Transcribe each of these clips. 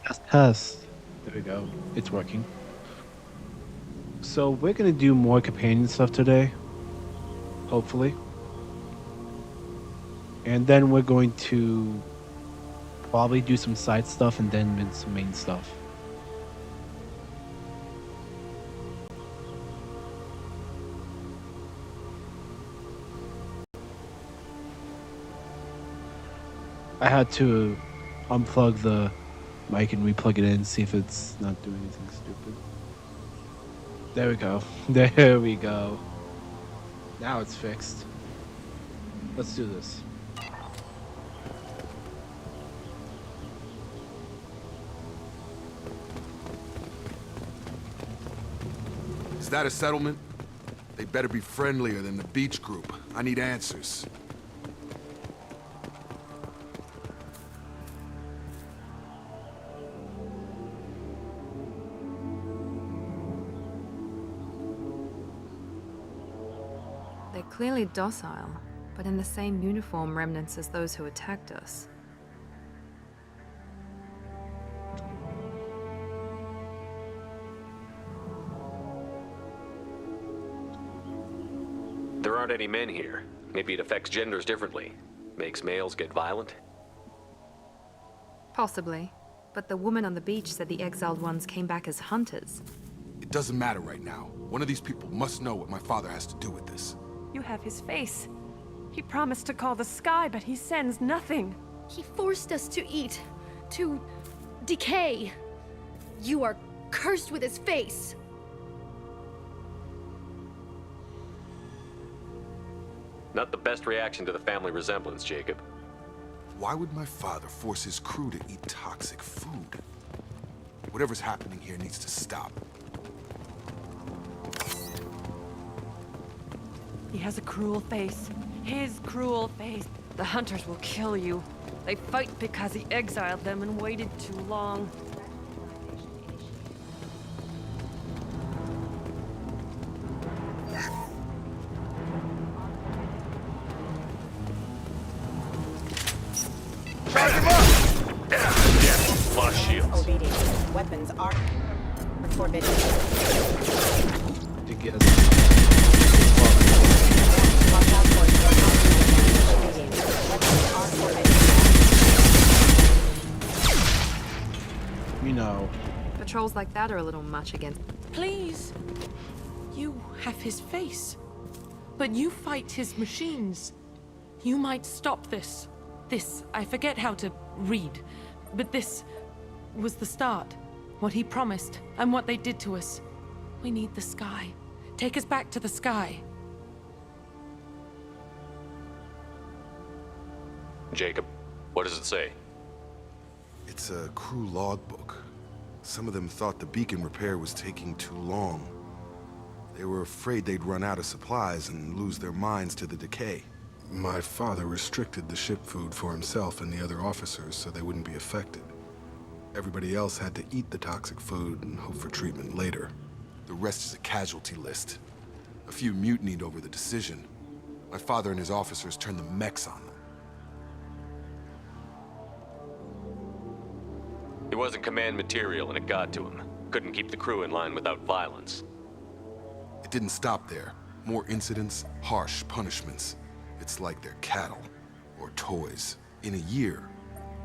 Test. There we go. It's working. So we're gonna do more companion stuff today, hopefully. And then we're going to probably do some side stuff and then some main stuff. I had to unplug the mic and replug it in, see if it's not doing anything stupid. There we go. There we go. Now it's fixed. Let's do this. Is that a settlement? They better be friendlier than the beach group. I need answers. They're clearly docile, but in the same uniform remnants as those who attacked us. There aren't any men here. Maybe it affects genders differently. Makes males get violent? Possibly. But the woman on the beach said the exiled ones came back as hunters. It doesn't matter right now. One of these people must know what my father has to do with this. You have his face. He promised to call the sky, but he sends nothing. He forced us to eat, to decay. You are cursed with his face. Not the best reaction to the family resemblance, Jacob. Why would my father force his crew to eat toxic food? Whatever's happening here needs to stop. He has a cruel face. His cruel face. The hunters will kill you. They fight because he exiled them and waited too long. Lost shields. Obedience. Weapons are forbidden. To get Watch out for your obedience. Weapons are forbidden. you know. Patrols like that are a little much against. Please. You have his face. But you fight his machines. You might stop this. This, I forget how to read. But this was the start. What he promised, and what they did to us. We need the sky. Take us back to the sky. Jacob, what does it say? It's a crew logbook. Some of them thought the beacon repair was taking too long. They were afraid they'd run out of supplies and lose their minds to the decay. My father restricted the ship food for himself and the other officers so they wouldn't be affected. Everybody else had to eat the toxic food and hope for treatment later. The rest is a casualty list. A few mutinied over the decision. My father and his officers turned the mechs on them. He wasn't command material and it got to him. Couldn't keep the crew in line without violence. It didn't stop there. More incidents, harsh punishments. It's like they're cattle, or toys. In a year,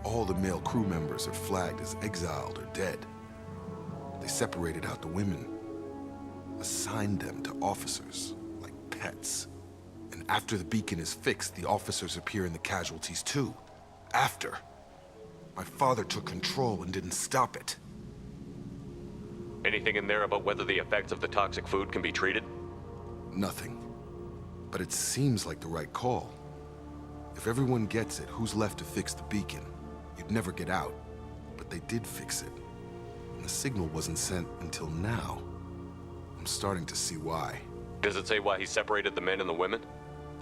all the male crew members are flagged as exiled or dead. They separated out the women, assigned them to officers, like pets. And after the beacon is fixed, the officers appear in the casualties too. After. My father took control and didn't stop it. Anything in there about whether the effects of the toxic food can be treated? Nothing. But it seems like the right call. If everyone gets it, who's left to fix the beacon? You'd never get out. But they did fix it. And the signal wasn't sent until now. I'm starting to see why. Does it say why he separated the men and the women?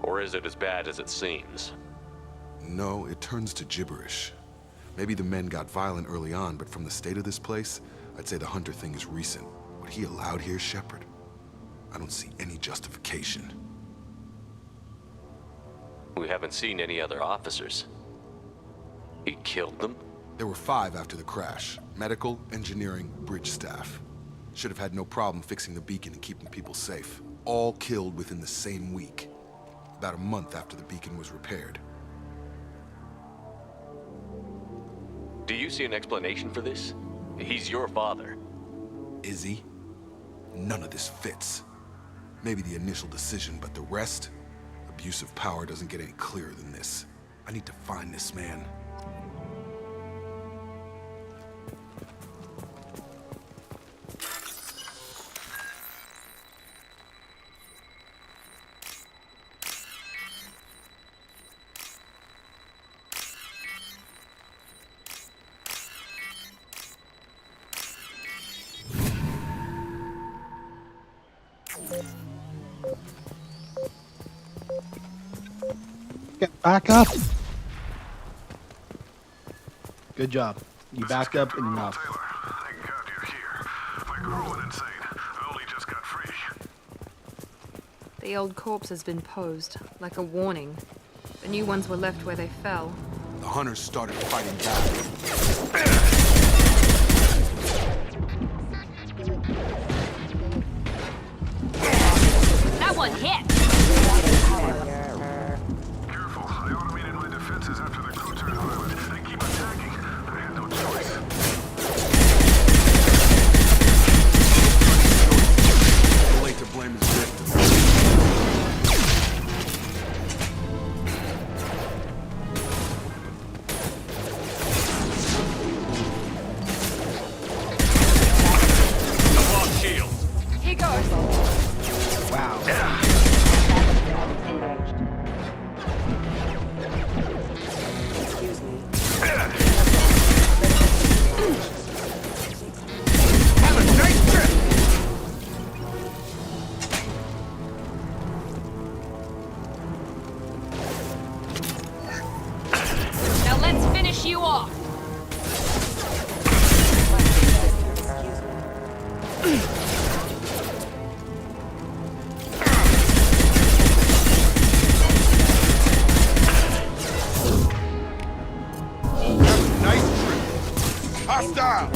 Or is it as bad as it seems? No, it turns to gibberish. Maybe the men got violent early on, but from the state of this place, I'd say the Hunter thing is recent. What he allowed here, Shepard, I don't see any justification. We haven't seen any other officers. He killed them? There were 5 after the crash. Medical, engineering, bridge staff. Should have had no problem fixing the beacon and keeping people safe. All killed within the same week. About a month after the beacon was repaired. Do you see an explanation for this? He's your father. Is he? None of this fits. Maybe the initial decision, but the rest? Abuse of power doesn't get any clearer than this. I need to find this man. Get back up. Good job. You backed up enough. Thank God you're here. My crew went insane. I only just got free. The old corpse has been posed, like a warning. The new ones were left where they fell. The hunters started fighting back. That one hit! Careful. I automated my defenses after the crew turned violent. They keep attacking. I had no choice. Too late to blame his victims. Here goes! Wow. Excuse me. Have a nice trip! Now let's finish you off! Nice trip. Hostile!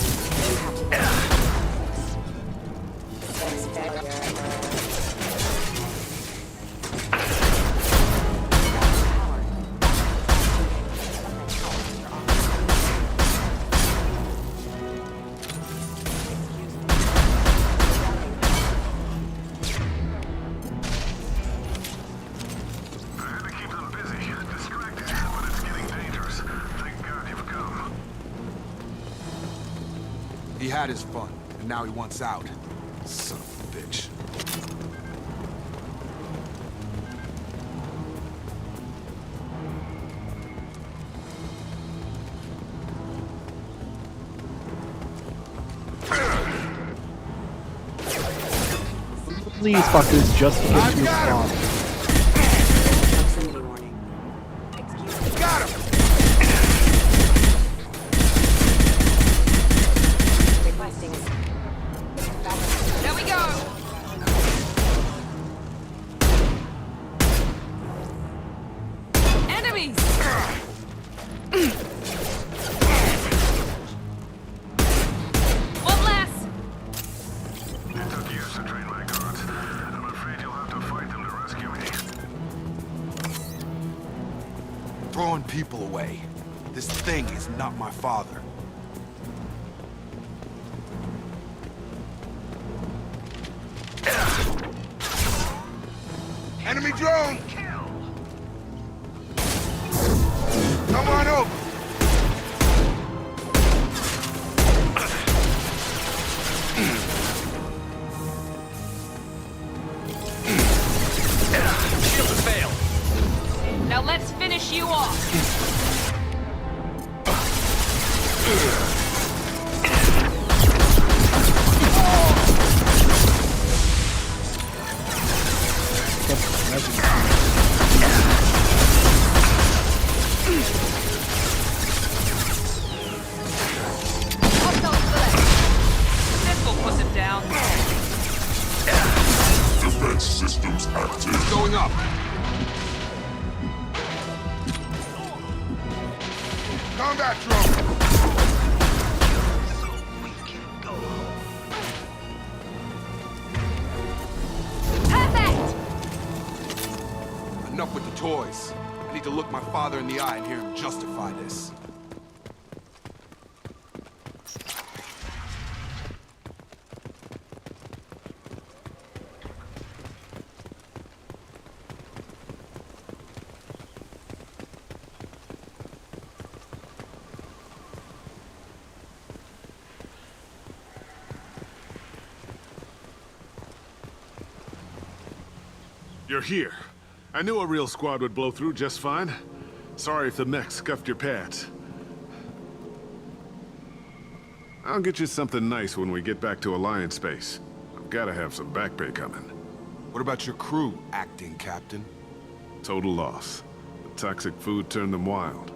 I had to keep them busy, distracted, but it's getting dangerous. Thank God you've come. He had his fun, and now he wants out. Son of a bitch. Please, fuckers, just get I've your got him. spawn. Proximity warning. Excuse me. Got him! Requesting. There we go! Enemies! One less! It took years to train my guards. I'm afraid you'll have to fight them to rescue me. Throwing people away. This thing is not my father. Enemy drone! Come on over! Shield has failed. Now let's finish you off! Hostile select. This will put them down. Defense systems active. Going up! Combat drone! noise. I need to look my father in the eye and hear him justify this. You're here. I knew a real squad would blow through just fine. Sorry if the mech scuffed your pads. I'll get you something nice when we get back to Alliance space. I've gotta have some back pay coming. What about your crew, acting captain? Total loss. The toxic food turned them wild.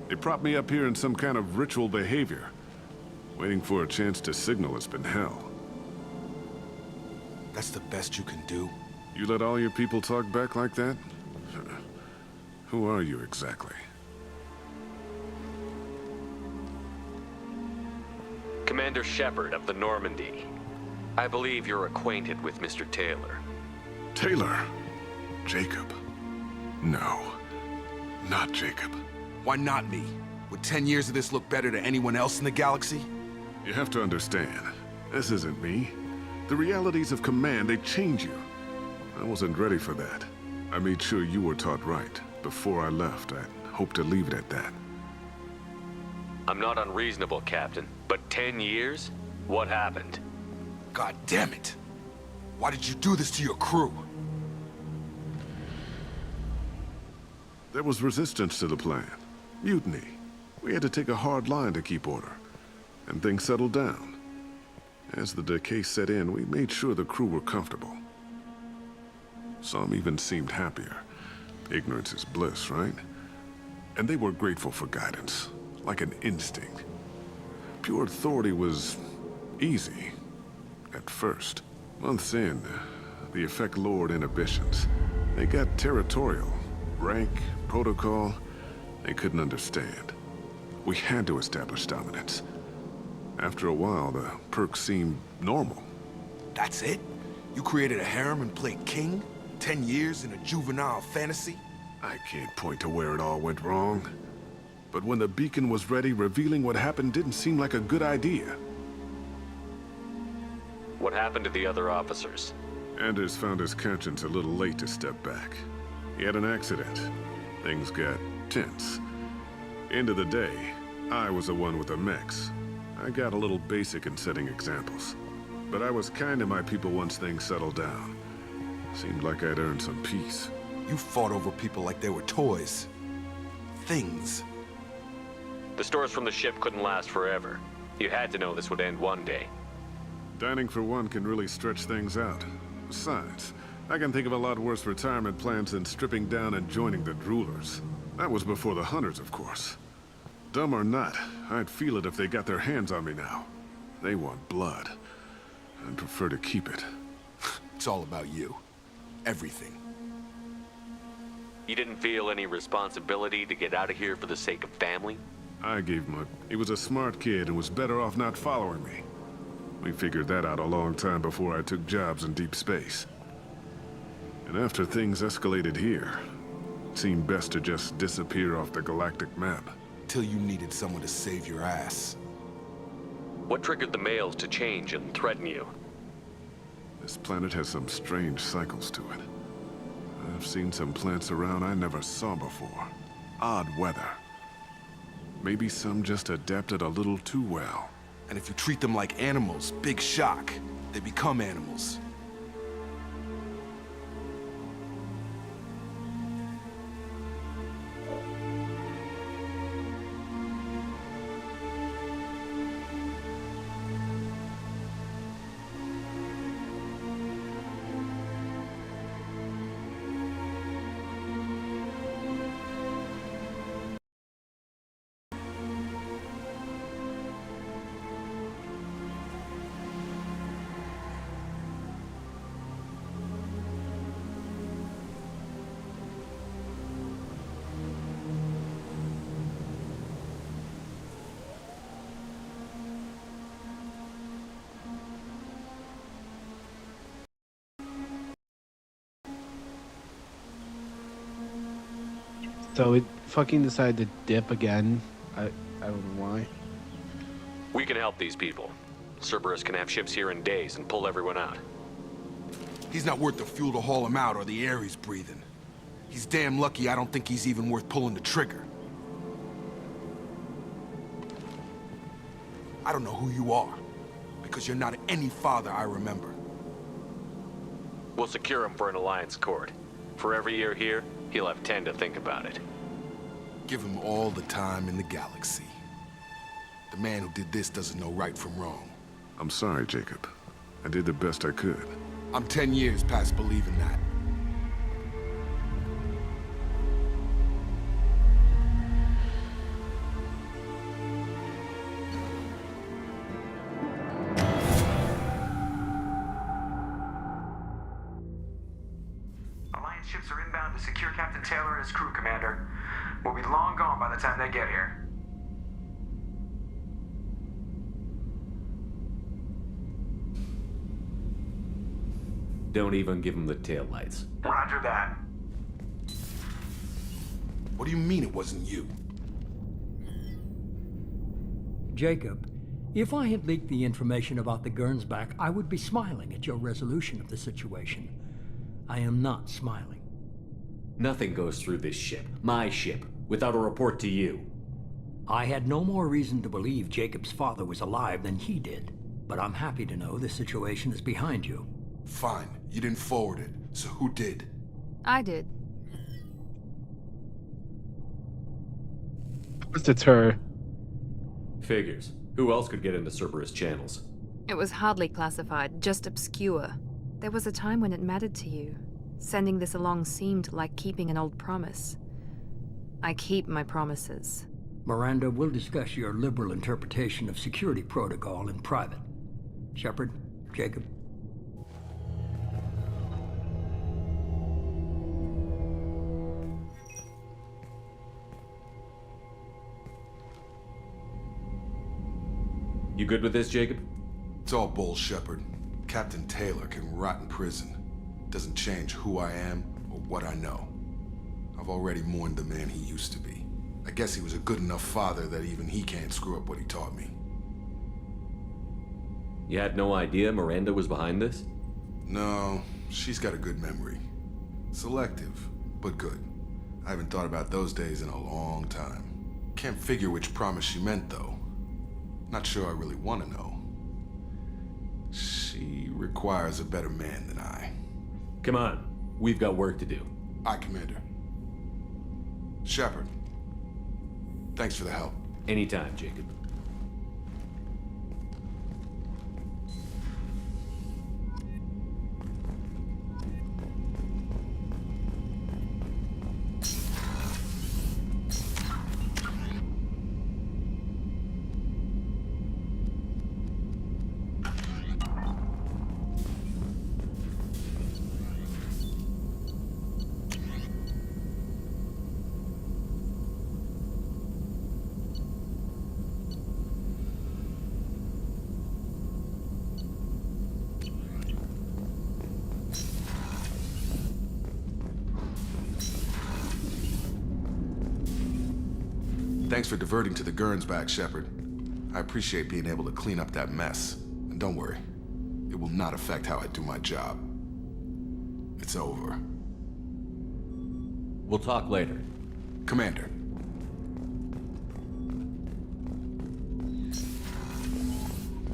They propped me up here in some kind of ritual behavior. Waiting for a chance to signal has been hell. That's the best you can do? You let all your people talk back like that? Who are you exactly? Commander Shepard of the Normandy. I believe you're acquainted with Mr. Taylor. Taylor? Jacob? No, not Jacob. Why not me? Would 10 years of this look better to anyone else in the galaxy? You have to understand, this isn't me. The realities of command, they change you. I wasn't ready for that. I made sure you were taught right. Before I left, I hoped to leave it at that. I'm not unreasonable, Captain, but 10 years? What happened? God damn it! Why did you do this to your crew? There was resistance to the plan. Mutiny. We had to take a hard line to keep order. And things settled down. As the decay set in, we made sure the crew were comfortable. Some even seemed happier. Ignorance is bliss, right? And they were grateful for guidance, like an instinct. Pure authority was easy, at first. Months in, the effect lowered inhibitions. They got territorial. Rank, protocol, they couldn't understand. We had to establish dominance. After a while, the perks seemed normal. That's it? You created a harem and played king? 10 years in a juvenile fantasy? I can't point to where it all went wrong. But when the beacon was ready, revealing what happened didn't seem like a good idea. What happened to the other officers? Anders found his conscience a little late to step back. He had an accident. Things got tense. End of the day, I was the one with the mechs. I got a little basic in setting examples. But I was kind to my people once things settled down. Seemed like I'd earned some peace. You fought over people like they were toys. Things. The stores from the ship couldn't last forever. You had to know this would end one day. Dining for one can really stretch things out. Besides, I can think of a lot worse retirement plans than stripping down and joining the Droolers. That was before the Hunters, of course. Dumb or not, I'd feel it if they got their hands on me now. They want blood. I'd prefer to keep it. It's all about you. Everything. You didn't feel any responsibility to get out of here for the sake of family? I gave him He was a smart kid and was better off not following me. We figured that out a long time before I took jobs in deep space. And after things escalated here, it seemed best to just disappear off the galactic map. Till you needed someone to save your ass. What triggered the males to change and threaten you? This planet has some strange cycles to it. I've seen some plants around I never saw before. Odd weather. Maybe some just adapted a little too well. And if you treat them like animals, big shock. They become animals. So it fucking decided to dip again. I don't know why. We can help these people. Cerberus can have ships here in days and pull everyone out. He's not worth the fuel to haul him out or the air he's breathing. He's damn lucky I don't think he's even worth pulling the trigger. I don't know who you are, because you're not any father I remember. We'll secure him for an alliance court. For every year here, he'll have 10 to think about it. Give him all the time in the galaxy. The man who did this doesn't know right from wrong. I'm sorry, Jacob. I did the best I could. I'm 10 years past believing that. Alliance ships are inbound to secure Captain Taylor and his crew, Commander. We'll be long gone by the time they get here. Don't even give him the taillights. Roger that. What do you mean it wasn't you? Jacob, if I had leaked the information about the Gernsback, I would be smiling at your resolution of the situation. I am not smiling. Nothing goes through this ship, my ship, without a report to you. I had no more reason to believe Jacob's father was alive than he did, but I'm happy to know the situation is behind you. Fine, you didn't forward it, so who did? I did. It's her. Figures. Who else could get into Cerberus channels? It was hardly classified, just obscure. There was a time when it mattered to you. Sending this along seemed like keeping an old promise. I keep my promises. Miranda, we'll discuss your liberal interpretation of security protocol in private. Shepard, Jacob. You good with this, Jacob? It's all bull, Shepard. Captain Taylor can rot in prison. Doesn't change who I am or what I know. I've already mourned the man he used to be. I guess he was a good enough father that even he can't screw up what he taught me. You had no idea Miranda was behind this? No, she's got a good memory. Selective, but good. I haven't thought about those days in a long time. Can't figure which promise she meant, though. Not sure I really want to know. She requires a better man than I. Come on, we've got work to do. Aye, Commander. Shepard, thanks for the help. Anytime, Jacob. Thanks for diverting to the Gernsback, Shepard. I appreciate being able to clean up that mess. And don't worry, it will not affect how I do my job. It's over. We'll talk later. Commander.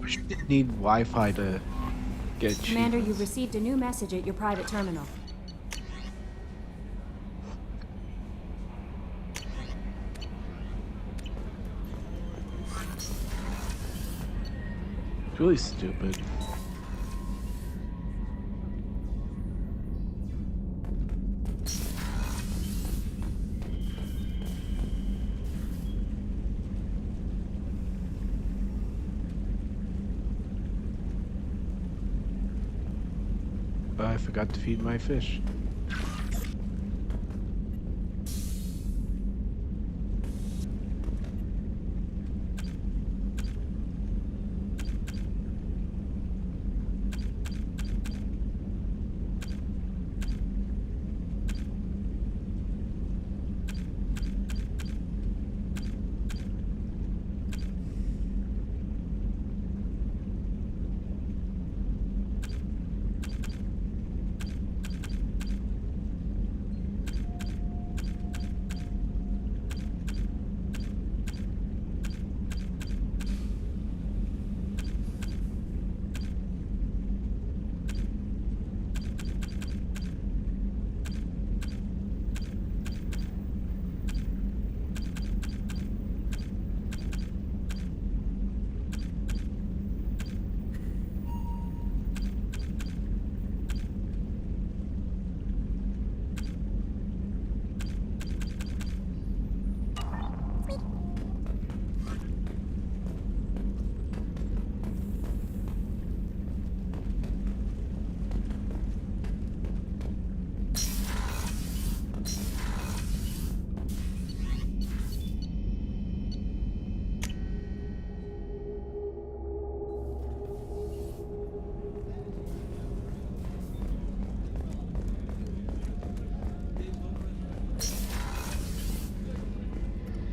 You didn't need Wi-Fi to get Commander, cheap. you received a new message at your private terminal. It's really stupid. I forgot to feed my fish.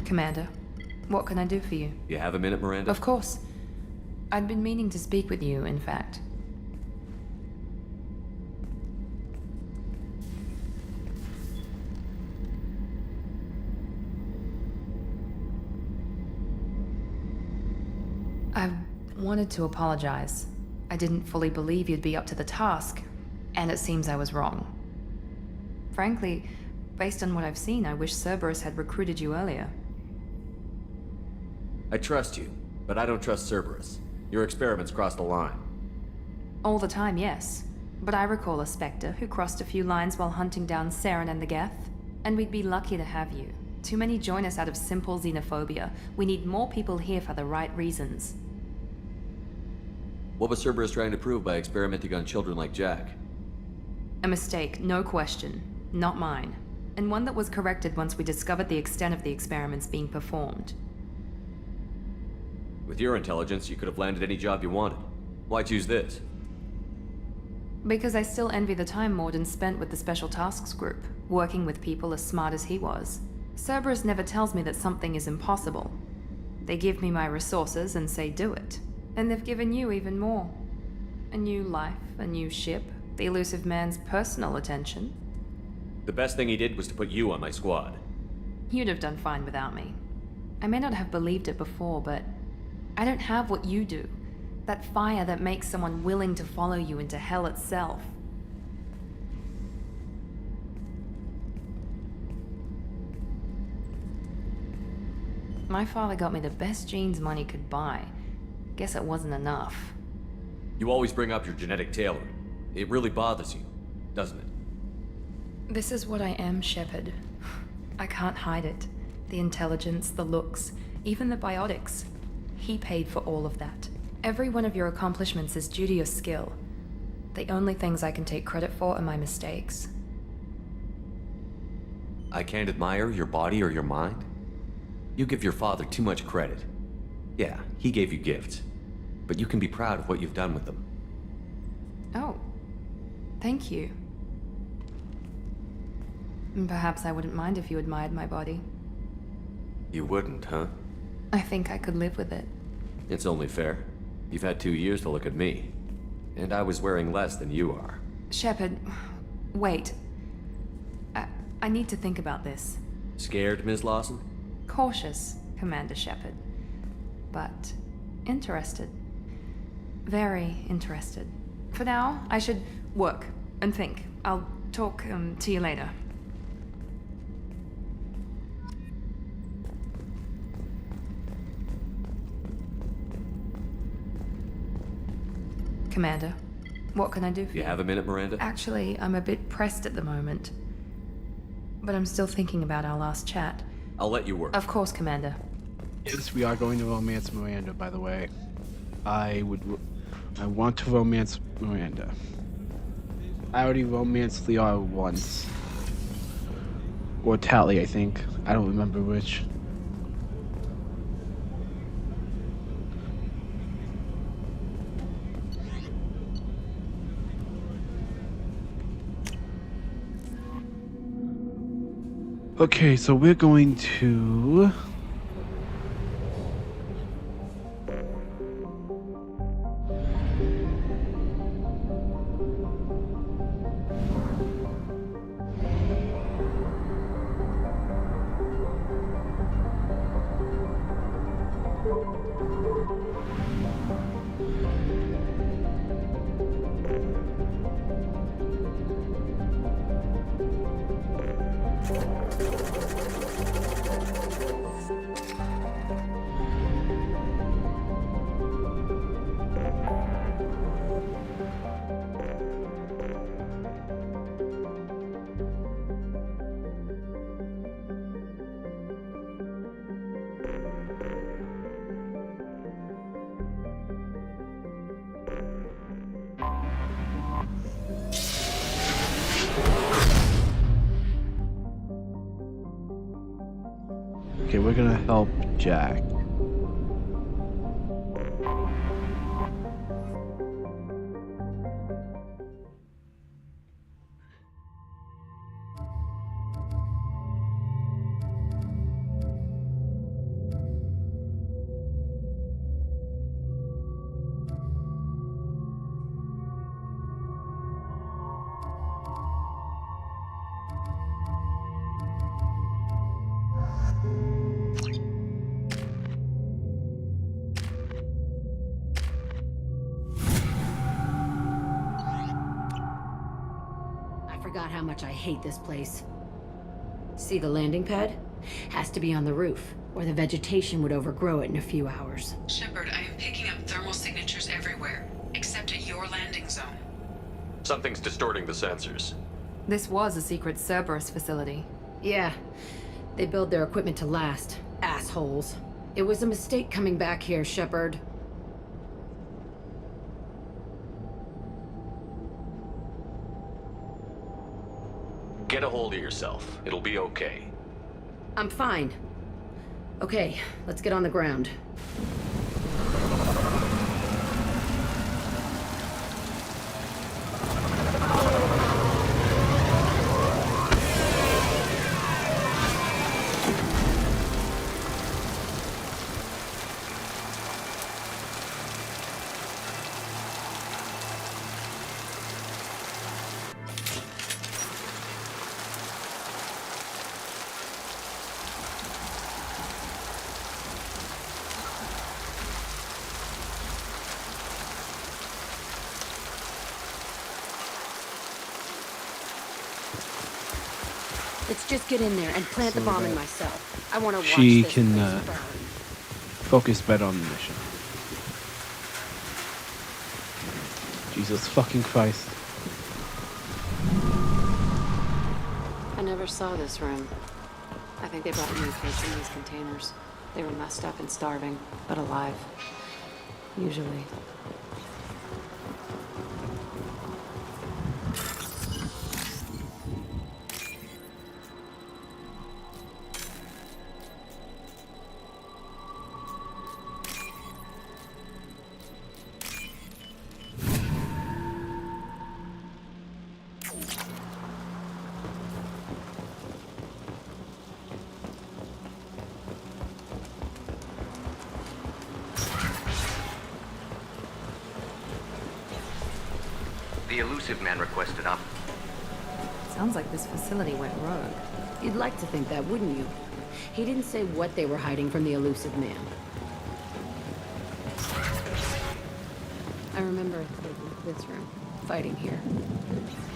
Commander, what can I do for you? You have a minute, Miranda? Of course. I'd been meaning to speak with you, in fact. I wanted to apologize. I didn't fully believe you'd be up to the task, and it seems I was wrong. Frankly, based on what I've seen, I wish Cerberus had recruited you earlier. I trust you, but I don't trust Cerberus. Your experiments crossed the line. All the time, yes. But I recall a Spectre who crossed a few lines while hunting down Saren and the Geth. And we'd be lucky to have you. Too many join us out of simple xenophobia. We need more people here for the right reasons. What was Cerberus trying to prove by experimenting on children like Jack? A mistake, no question. Not mine. And one that was corrected once we discovered the extent of the experiments being performed. With your intelligence, you could have landed any job you wanted. Why choose this? Because I still envy the time Morden spent with the Special Tasks Group, working with people as smart as he was. Cerberus never tells me that something is impossible. They give me my resources and say do it. And they've given you even more. A new life, a new ship, the elusive man's personal attention. The best thing he did was to put you on my squad. You'd have done fine without me. I may not have believed it before, but I don't have what you do. That fire that makes someone willing to follow you into hell itself. My father got me the best genes money could buy. Guess it wasn't enough. You always bring up your genetic tailoring. It really bothers you, doesn't it? This is what I am, Shepard. I can't hide it. The intelligence, the looks, even the biotics. He paid for all of that. Every one of your accomplishments is due to your skill. The only things I can take credit for are my mistakes. I can't admire your body or your mind? You give your father too much credit. Yeah, he gave you gifts. But you can be proud of what you've done with them. Oh. Thank you. Perhaps I wouldn't mind if you admired my body. You wouldn't, huh? I think I could live with it. It's only fair. You've had 2 years to look at me. And I was wearing less than you are. Shepard, wait. I need to think about this. Scared, Ms. Lawson? Cautious, Commander Shepard. But interested. Very interested. For now, I should work and think. I'll talk to you later. Commander, what can I do for you? You have a minute, Miranda? Actually, I'm a bit pressed at the moment. But I'm still thinking about our last chat. I'll let you work. Of course, Commander. Yes, we are going to romance Miranda, by the way. I want to romance Miranda. I already romanced Liara once. Or Tally, I think. I don't remember which. Okay, so we're going to... Okay, we're gonna help Jack. forgot how much I hate this place. See the landing pad? Has to be on the roof, or the vegetation would overgrow it in a few hours. Shepard, I am picking up thermal signatures everywhere, except at your landing zone. Something's distorting the sensors. This was a secret Cerberus facility. Yeah, they build their equipment to last. Assholes. It was a mistake coming back here, Shepard. Get a hold of yourself. It'll be okay. I'm fine. Okay, let's get on the ground. Let's just get in there and plant the bomb in myself. I want to watch She this can place burn. focus better on the mission. Jesus fucking Christ. I never saw this room. I think they brought new kids in these containers. They were messed up and starving, but alive. Usually. The elusive man requested up. Sounds like this facility went rogue. You'd like to think that, wouldn't you? He didn't say what they were hiding from the elusive man. I remember this room, fighting here.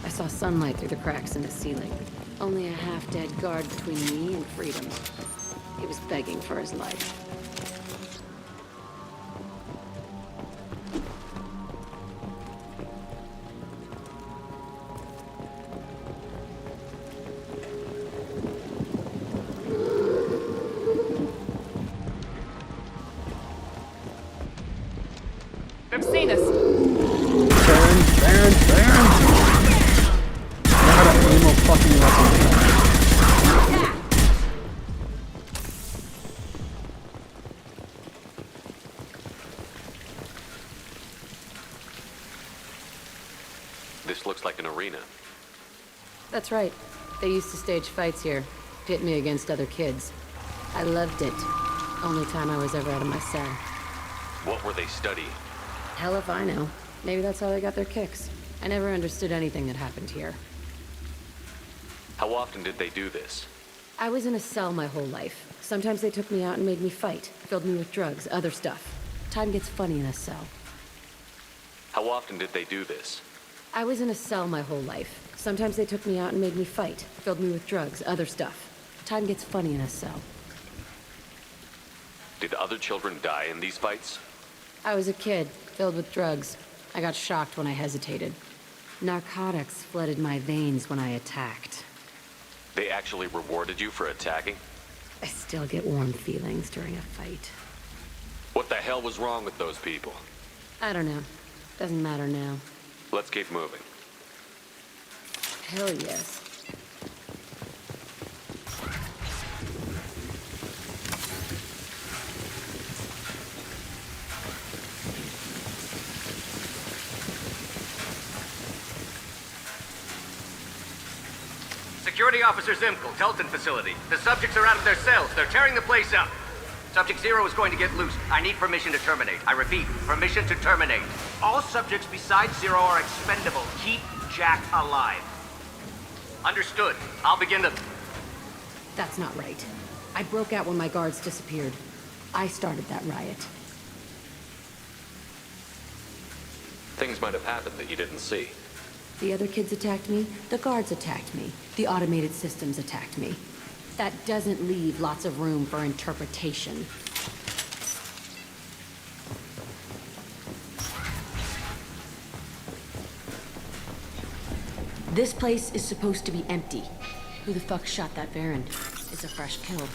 I saw sunlight through the cracks in the ceiling. Only a half-dead guard between me and freedom. He was begging for his life. They've seen us. Baron! Not a ammo fucking weapon. This looks like an arena. That's right. They used to stage fights here, pit me against other kids. I loved it. Only time I was ever out of my cell. What were they studying? Hell if I know. Maybe that's how they got their kicks. I never understood anything that happened here. How often did they do this? I was in a cell my whole life. Sometimes they took me out and made me fight, filled me with drugs, other stuff. Time gets funny in a cell. How often did they do this? I was in a cell my whole life. Sometimes they took me out and made me fight, filled me with drugs, other stuff. Time gets funny in a cell. Did other children die in these fights? I was a kid, filled with drugs. I got shocked when I hesitated. Narcotics flooded my veins when I attacked. They actually rewarded you for attacking? I still get warm feelings during a fight. What the hell was wrong with those people? I don't know. Doesn't matter now. Let's keep moving. Hell yes. Security Officer Zimkel, Telton facility. The subjects are out of their cells. They're tearing the place up. Subject Zero is going to get loose. I need permission to terminate. I repeat, permission to terminate. All subjects besides Zero are expendable. Keep Jack alive. Understood. I'll begin the... That's not right. I broke out when my guards disappeared. I started that riot. Things might have happened that you didn't see. The other kids attacked me, the guards attacked me, the automated systems attacked me. That doesn't leave lots of room for interpretation. This place is supposed to be empty. Who the fuck shot that Baron? It's a fresh kill.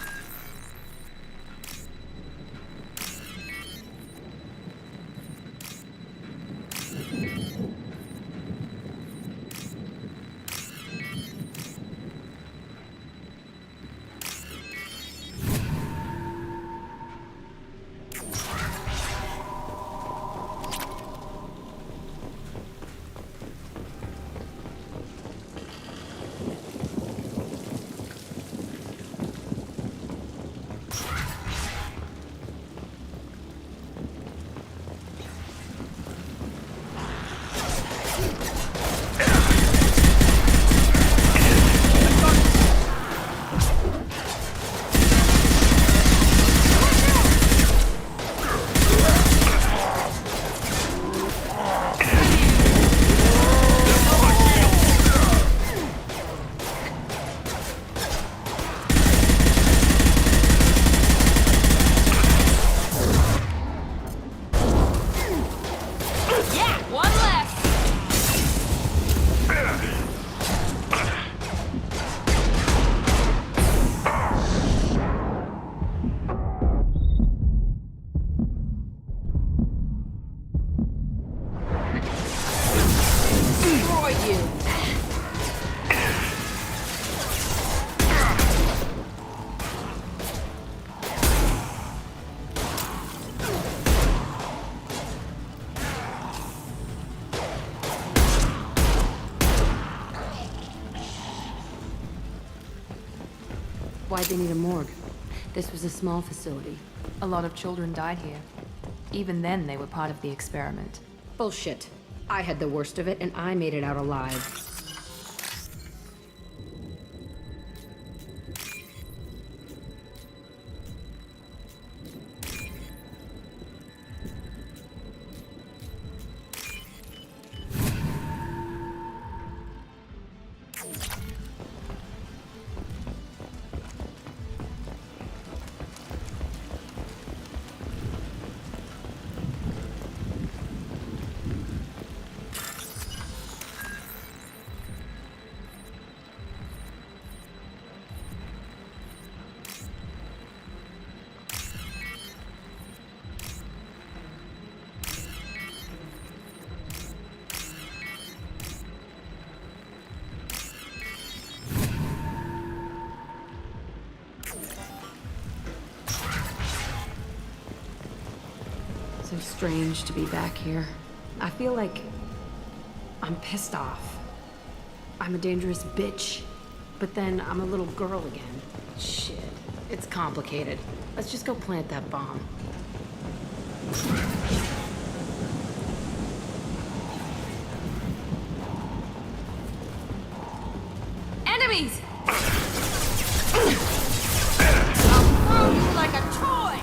Why'd they need a morgue? This was a small facility. A lot of children died here. Even then, they were part of the experiment. Bullshit. I had the worst of it, and I made it out alive. So strange to be back here. I feel like I'm pissed off. I'm a dangerous bitch, but then I'm a little girl again. Shit, it's complicated. Let's just go plant that bomb. Enemies! I'll throw you like a toy!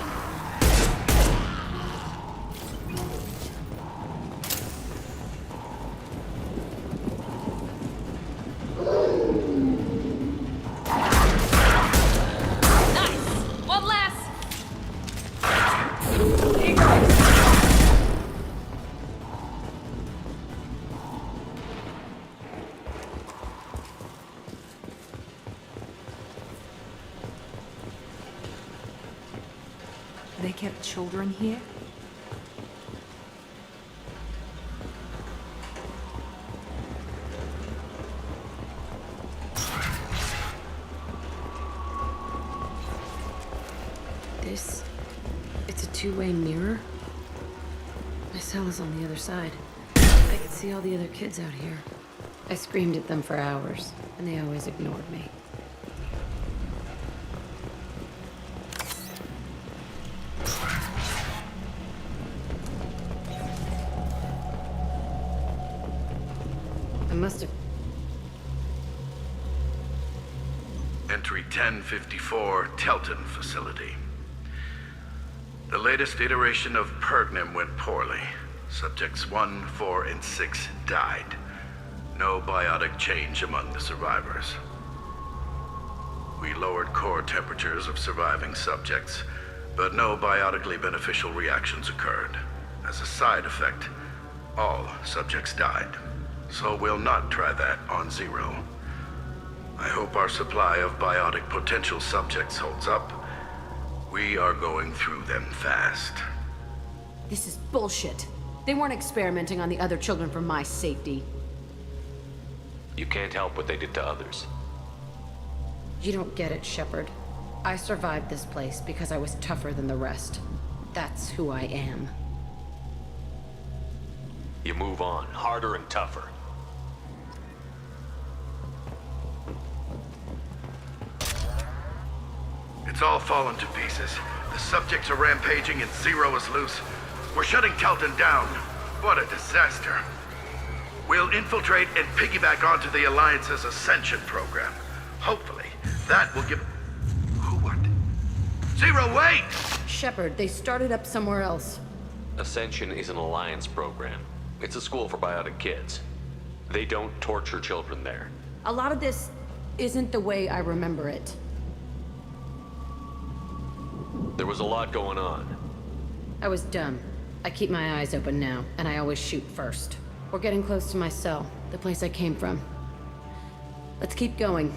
They kept children here? It's a two-way mirror? My cell is on the other side. I can see all the other kids out here. I screamed at them for hours, and they always ignored me. I must have... Entry 1054, Telton facility. The latest iteration of Pergnim went poorly. Subjects 1, 4, and 6 died. No biotic change among the survivors. We lowered core temperatures of surviving subjects, but no biotically beneficial reactions occurred. As a side effect, all subjects died. So we'll not try that on Zero. I hope our supply of biotic potential subjects holds up. We are going through them fast. This is bullshit. They weren't experimenting on the other children for my safety. You can't help what they did to others. You don't get it, Shepard. I survived this place because I was tougher than the rest. That's who I am. You move on, harder and tougher. It's all fallen to pieces. The subjects are rampaging and Zero is loose. We're shutting Telton down. What a disaster. We'll infiltrate and piggyback onto the Alliance's Ascension program. Hopefully, that will give... Who what? Zero, wait! Shepard, they started up somewhere else. Ascension is an Alliance program. It's a school for biotic kids. They don't torture children there. A lot of this isn't the way I remember it. There was a lot going on. I was dumb. I keep my eyes open now, and I always shoot first. We're getting close to my cell, the place I came from. Let's keep going.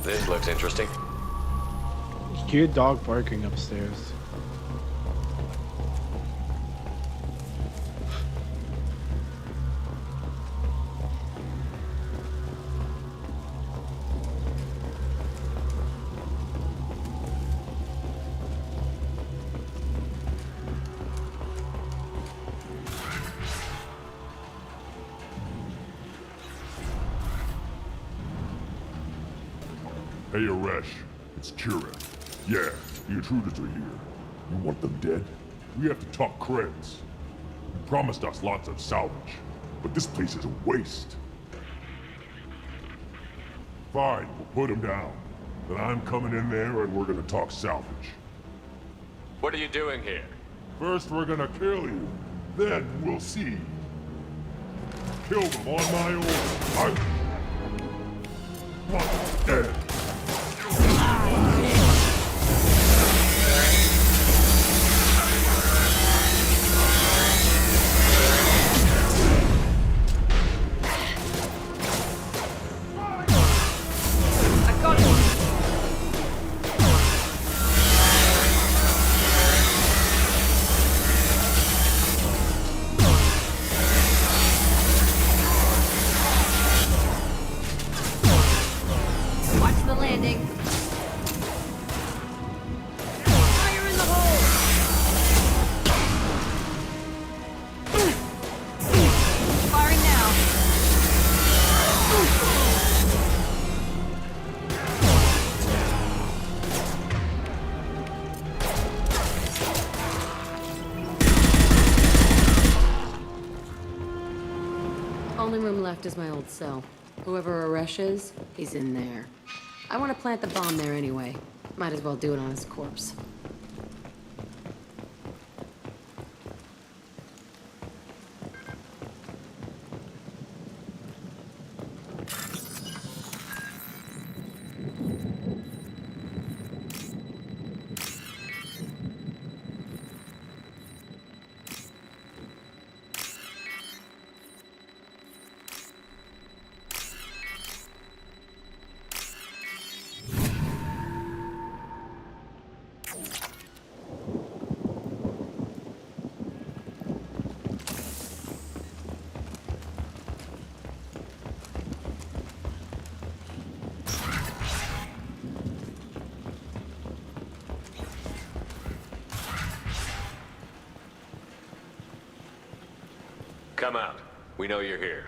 This looks interesting. Cute dog barking upstairs. Hey, Aresh. It's Kira. Yeah, the intruders are here. You want them dead? We have to talk creds. You promised us lots of salvage, but this place is a waste. Fine, we'll put them down. Then I'm coming in there and we're gonna talk salvage. What are you doing here? First we're gonna kill you, then we'll see. Kill them on my order. I want them dead. Only room left is my old cell. Whoever Aresh is, he's in there. I want to plant the bomb there anyway. Might as well do it on his corpse. Come out. We know you're here.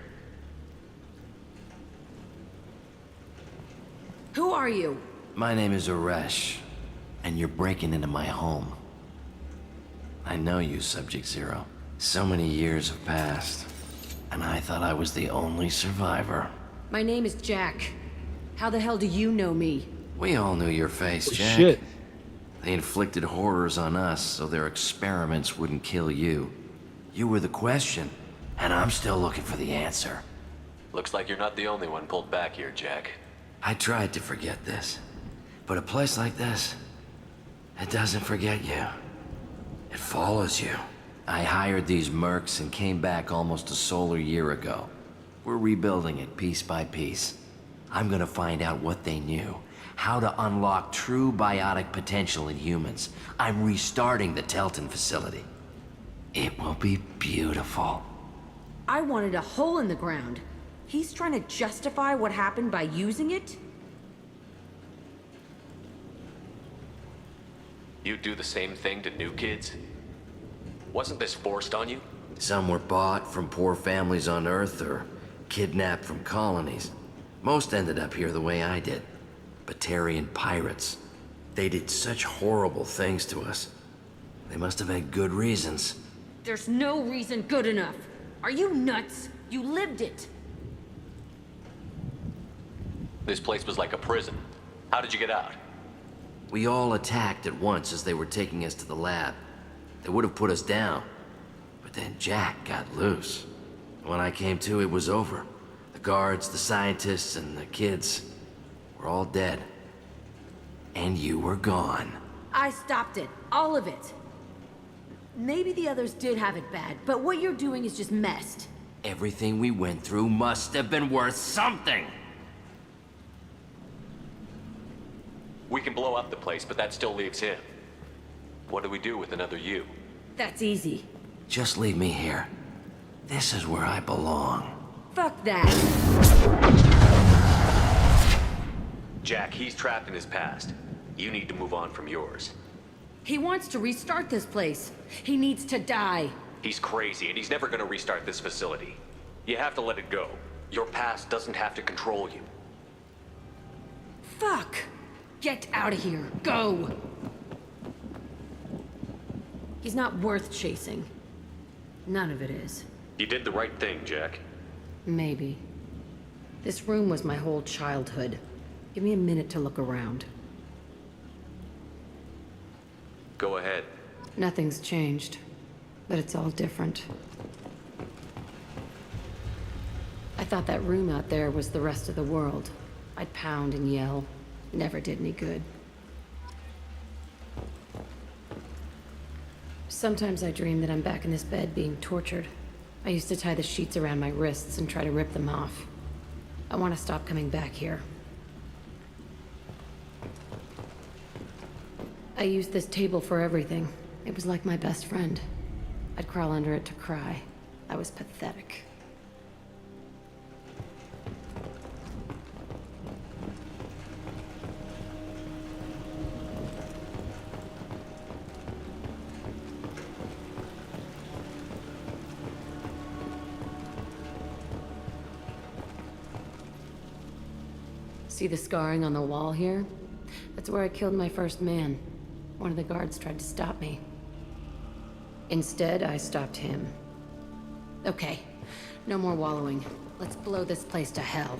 Who are you? My name is Aresh, and you're breaking into my home. I know you, Subject Zero. So many years have passed, and I thought I was the only survivor. My name is Jack. How the hell do you know me? We all knew your face, Jack. Shit. They inflicted horrors on us so their experiments wouldn't kill you. You were the question, and I'm still looking for the answer. Looks like you're not the only one pulled back here, Jack. I tried to forget this, but a place like this, it doesn't forget you. It follows you. I hired these mercs and came back almost a solar year ago. We're rebuilding it piece by piece. I'm gonna find out what they knew, how to unlock true biotic potential in humans. I'm restarting the Telton facility. It will be beautiful. I wanted a hole in the ground. He's trying to justify what happened by using it? You do the same thing to new kids? Wasn't this forced on you? Some were bought from poor families on Earth or kidnapped from colonies. Most ended up here the way I did. Batarian pirates. They did such horrible things to us. They must have had good reasons. There's no reason good enough. Are you nuts? You lived it. This place was like a prison. How did you get out? We all attacked at once as they were taking us to the lab. They would have put us down. But then Jack got loose. When I came to, it was over. The guards, the scientists, and the kids were all dead. And you were gone. I stopped it. All of it. Maybe the others did have it bad, but what you're doing is just messed. Everything we went through must have been worth something. We can blow up the place, but that still leaves him. What do we do with another you? That's easy. Just leave me here. This is where I belong. Fuck that. Jack, he's trapped in his past. You need to move on from yours. He wants to restart this place. He needs to die. He's crazy, and he's never gonna restart this facility. You have to let it go. Your past doesn't have to control you. Fuck. Get out of here. Go. He's not worth chasing. None of it is. You did the right thing, Jack. Maybe. This room was my whole childhood. Give me a minute to look around. Go ahead. Nothing's changed, but it's all different. I thought that room out there was the rest of the world. I'd pound and yell. Never did any good. Sometimes I dream that I'm back in this bed being tortured. I used to tie the sheets around my wrists and try to rip them off. I want to stop coming back here. I used this table for everything. It was like my best friend. I'd crawl under it to cry. I was pathetic. See the scarring on the wall here? That's where I killed my first man. One of the guards tried to stop me. Instead, I stopped him. Okay, no more wallowing. Let's blow this place to hell.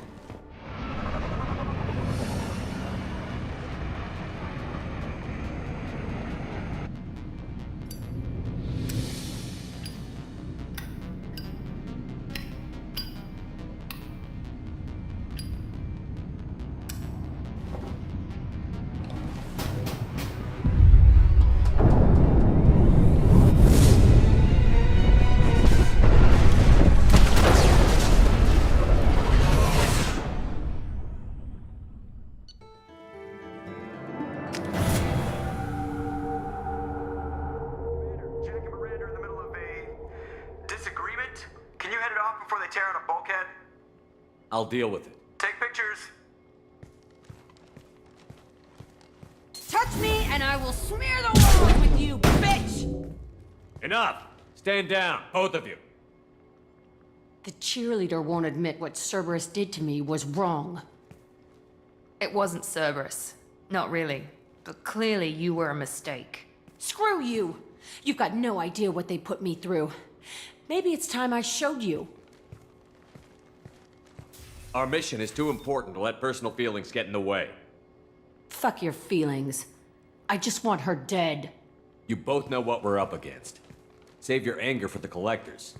I'll deal with it. Take pictures. Touch me and I will smear the walls with you, bitch! Enough! Stand down, both of you. The cheerleader won't admit what Cerberus did to me was wrong. It wasn't Cerberus. Not really. But clearly you were a mistake. Screw you! You've got no idea what they put me through. Maybe it's time I showed you. Our mission is too important to let personal feelings get in the way. Fuck your feelings. I just want her dead. You both know what we're up against. Save your anger for the collectors.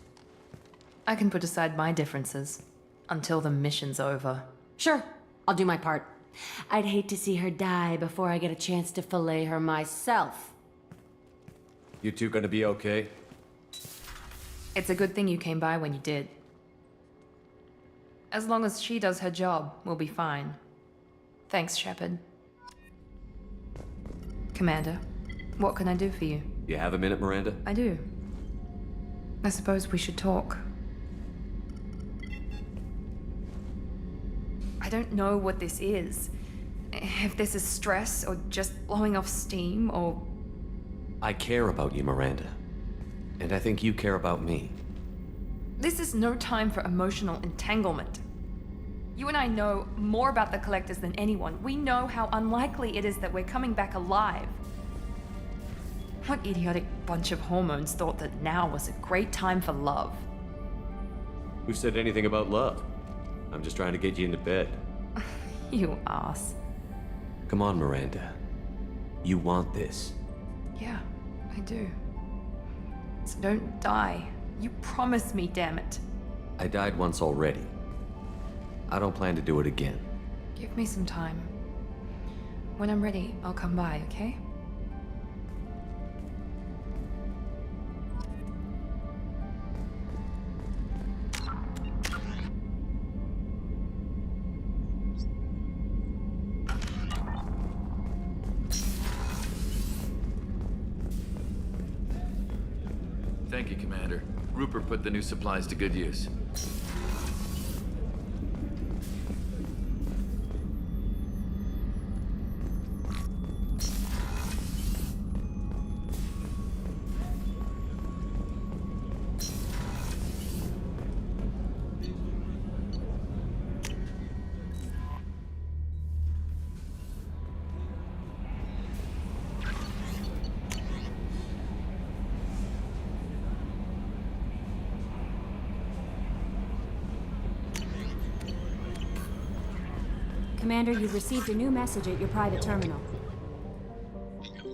I can put aside my differences until the mission's over. Sure, I'll do my part. I'd hate to see her die before I get a chance to fillet her myself. You two gonna be okay? It's a good thing you came by when you did. As long as she does her job, we'll be fine. Thanks, Shepard. Commander, what can I do for you? You have a minute, Miranda? I do. I suppose we should talk. I don't know what this is. If this is stress, or just blowing off steam, or... I care about you, Miranda. And I think you care about me. This is no time for emotional entanglement. You and I know more about the Collectors than anyone. We know how unlikely it is that we're coming back alive. What idiotic bunch of hormones thought that now was a great time for love? Who said anything about love? I'm just trying to get you into bed. You ass. Come on, Miranda. You want this. Yeah, I do. So don't die. You promised me, damn it. I died once already. I don't plan to do it again. Give me some time. When I'm ready, I'll come by, okay? Thank you, Commander. Rupert put the new supplies to good use. Commander, you've received a new message at your private terminal.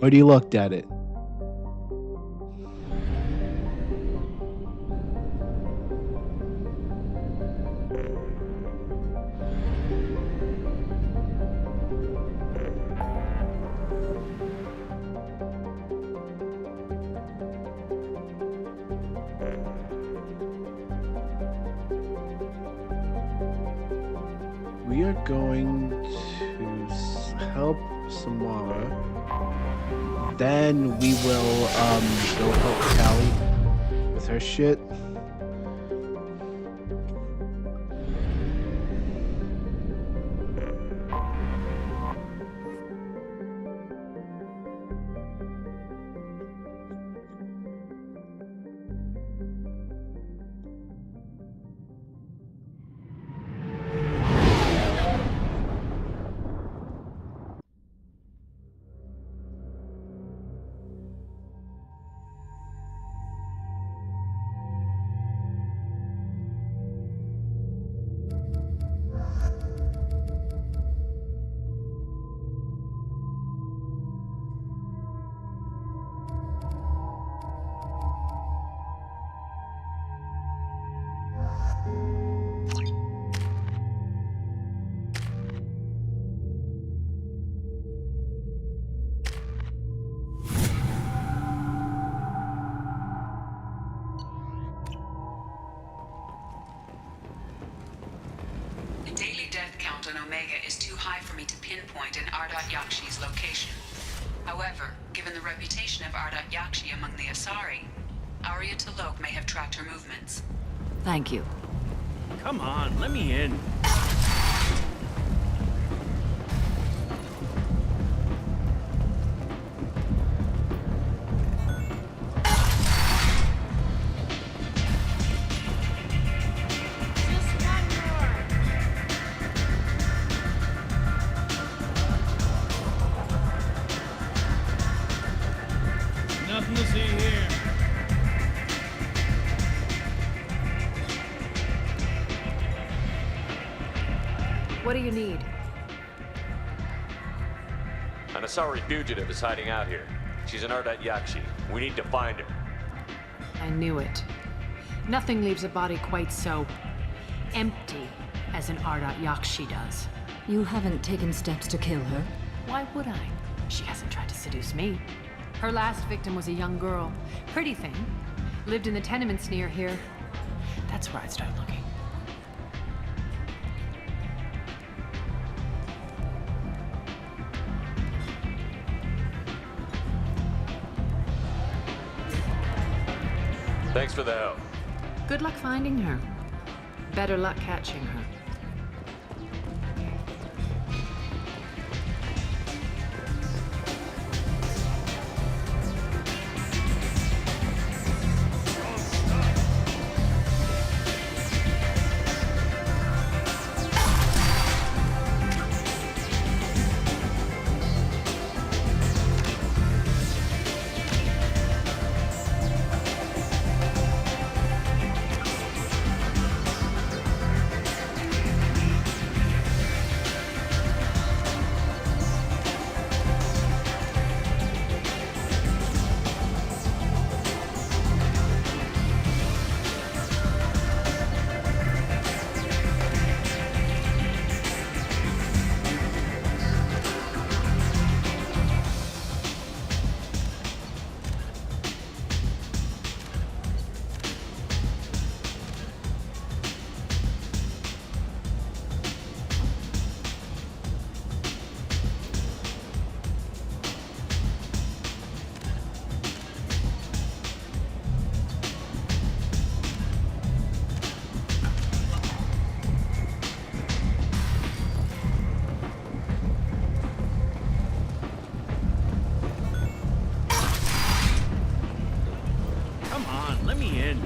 Already looked at it. We are going to help Samara. Then we will go help Callie with her shit. Pinpoint in Ardat Yakshi's location. However, given the reputation of Ardat Yakshi among the Asari, Arya T'Loak may have tracked her movements. Thank you. Come on, let me in. What do you need? An Asari fugitive is hiding out here. She's an Ardat Yakshi. We need to find her. I knew it. Nothing leaves a body quite so empty as an Ardat Yakshi does. You haven't taken steps to kill her? Why would I? She hasn't tried to seduce me. Her last victim was a young girl. Pretty thing. Lived in the tenements near here. That's where I'd start looking. Thanks for the help. Good luck finding her. Better luck catching her. Let me in.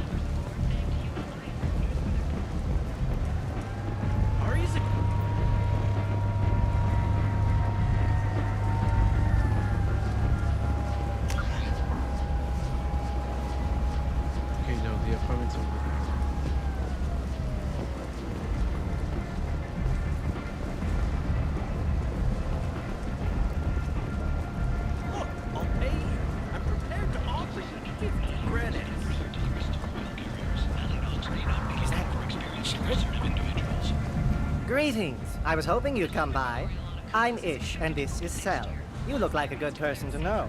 Hurry's a... Okay, no, the apartment's over there. Look, I'll pay you. I'm prepared to offer you 50 credits. Greetings. I was hoping you'd come by. I'm Ish, and this is Cell. You look like a good person to know.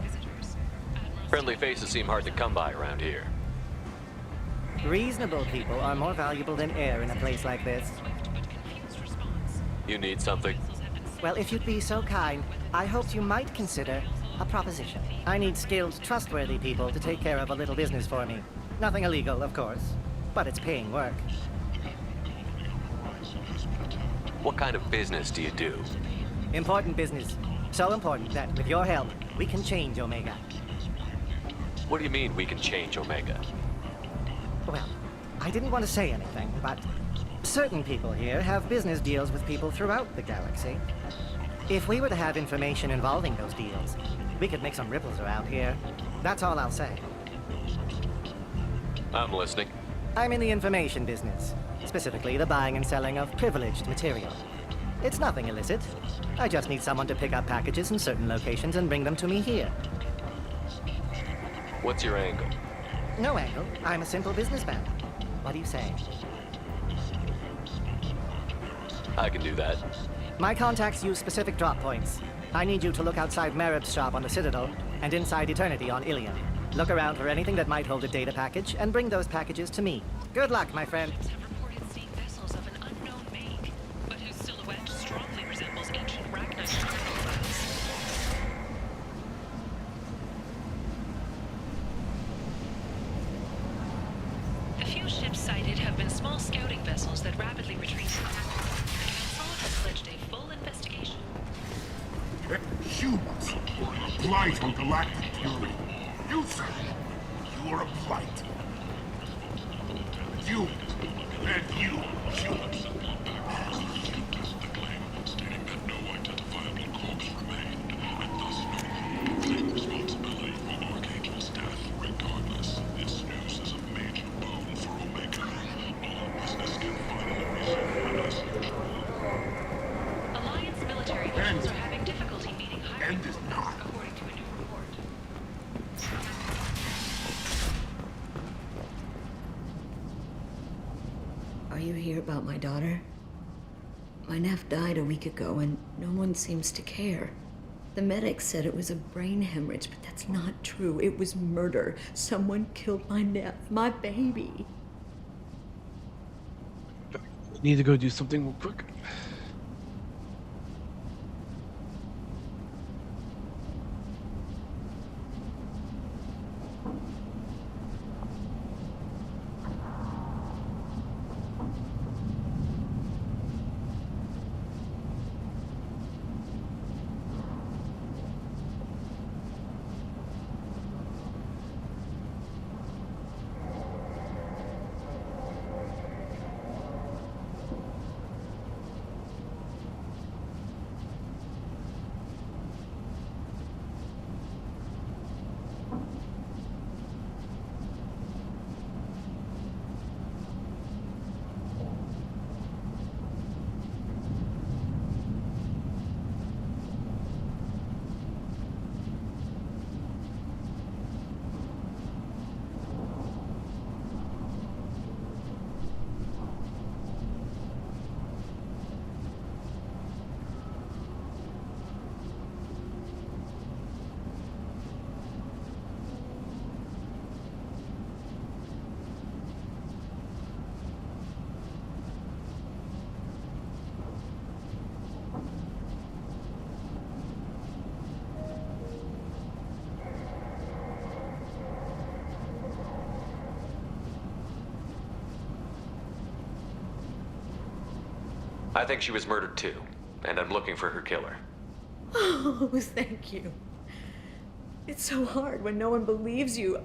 Friendly faces seem hard to come by around here. Reasonable people are more valuable than air in a place like this. You need something? Well, if you'd be so kind, I hoped you might consider a proposition. I need skilled, trustworthy people to take care of a little business for me. Nothing illegal, of course, but it's paying work. What kind of business do you do? Important business. So important that, with your help, we can change Omega. What do you mean we can change Omega? Well, I didn't want to say anything, but certain people here have business deals with people throughout the galaxy. If we were to have information involving those deals, we could make some ripples around here. That's all I'll say. I'm listening. I'm in the information business. Specifically, the buying and selling of privileged material. It's nothing illicit. I just need someone to pick up packages in certain locations and bring them to me here. What's your angle? No angle. I'm a simple businessman. What do you say? I can do that. My contacts use specific drop points. I need you to look outside Merib's shop on the Citadel and inside Eternity on Ilion. Look around for anything that might hold a data package and bring those packages to me. Good luck, my friend. The few ships sighted have been small scouting vessels that rapidly retreat. The Council has pledged a full investigation. Humans were a blight on galactic purity. You, sir, you are a blight. You, and you, humans. The claim stating that no identifiable corpse remained, and thus no claim responsibility for Archangel's death. Regardless, this news is a major boon for Omega. All business can finally resume as you here about my daughter? My nephew died a week ago and no one seems to care. The medics said it was a brain hemorrhage, but that's not true. It was murder. Someone killed my nephew, my baby. Need to go do something real quick. I think she was murdered too, and I'm looking for her killer. Oh, thank you. It's so hard when no one believes you.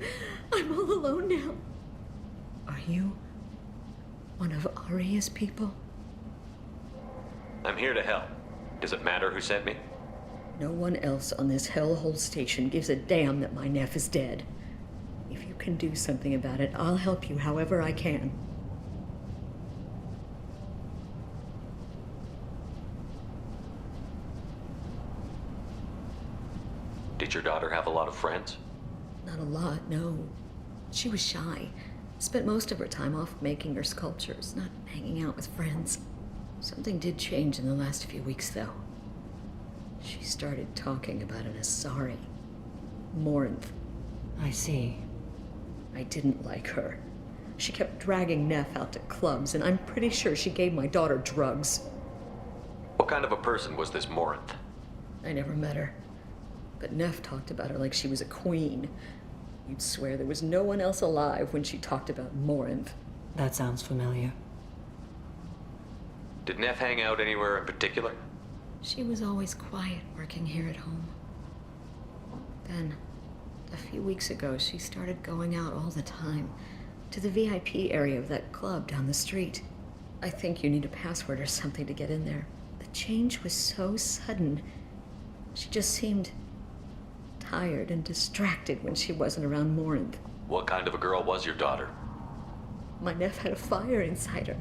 I'm all alone now. Are you one of Aria's people? I'm here to help. Does it matter who sent me? No one else on this hellhole station gives a damn that my nephew is dead. If you can do something about it, I'll help you however I can. Did your daughter have a lot of friends? Not a lot, no. She was shy. Spent most of her time off making her sculptures, not hanging out with friends. Something did change in the last few weeks, though. She started talking about an Asari. Morinth. I see. I didn't like her. She kept dragging Neff out to clubs, and I'm pretty sure she gave my daughter drugs. What kind of a person was this Morinth? I never met her. But Neff talked about her like she was a queen. You'd swear there was no one else alive when she talked about Morinth. That sounds familiar. Did Neff hang out anywhere in particular? She was always quiet working here at home. Then, a few weeks ago, she started going out all the time to the VIP area of that club down the street. I think you need a password or something to get in there. The change was so sudden. She just seemed tired and distracted when she wasn't around Morinth. What kind of a girl was your daughter? My nephew had a fire inside her.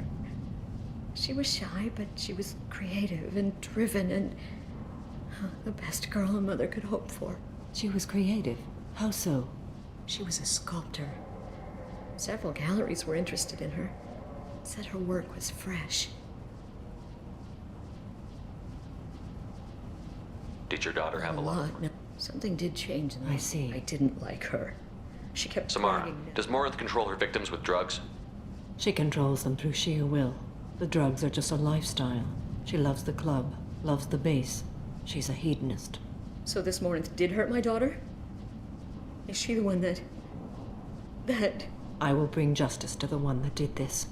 She was shy, but she was creative and driven and the best girl a mother could hope for. She was creative? How so? She was a sculptor. Several galleries were interested in her. Said her work was fresh. Did your daughter have a lot? No. Something did change in I see. I didn't like her. She kept Samara, dragging does Morinth control her victims with drugs? She controls them through sheer will. The drugs are just a lifestyle. She loves the club, loves the base. She's a hedonist. So this Morinth did hurt my daughter? Is she the one that... I will bring justice to the one that did this.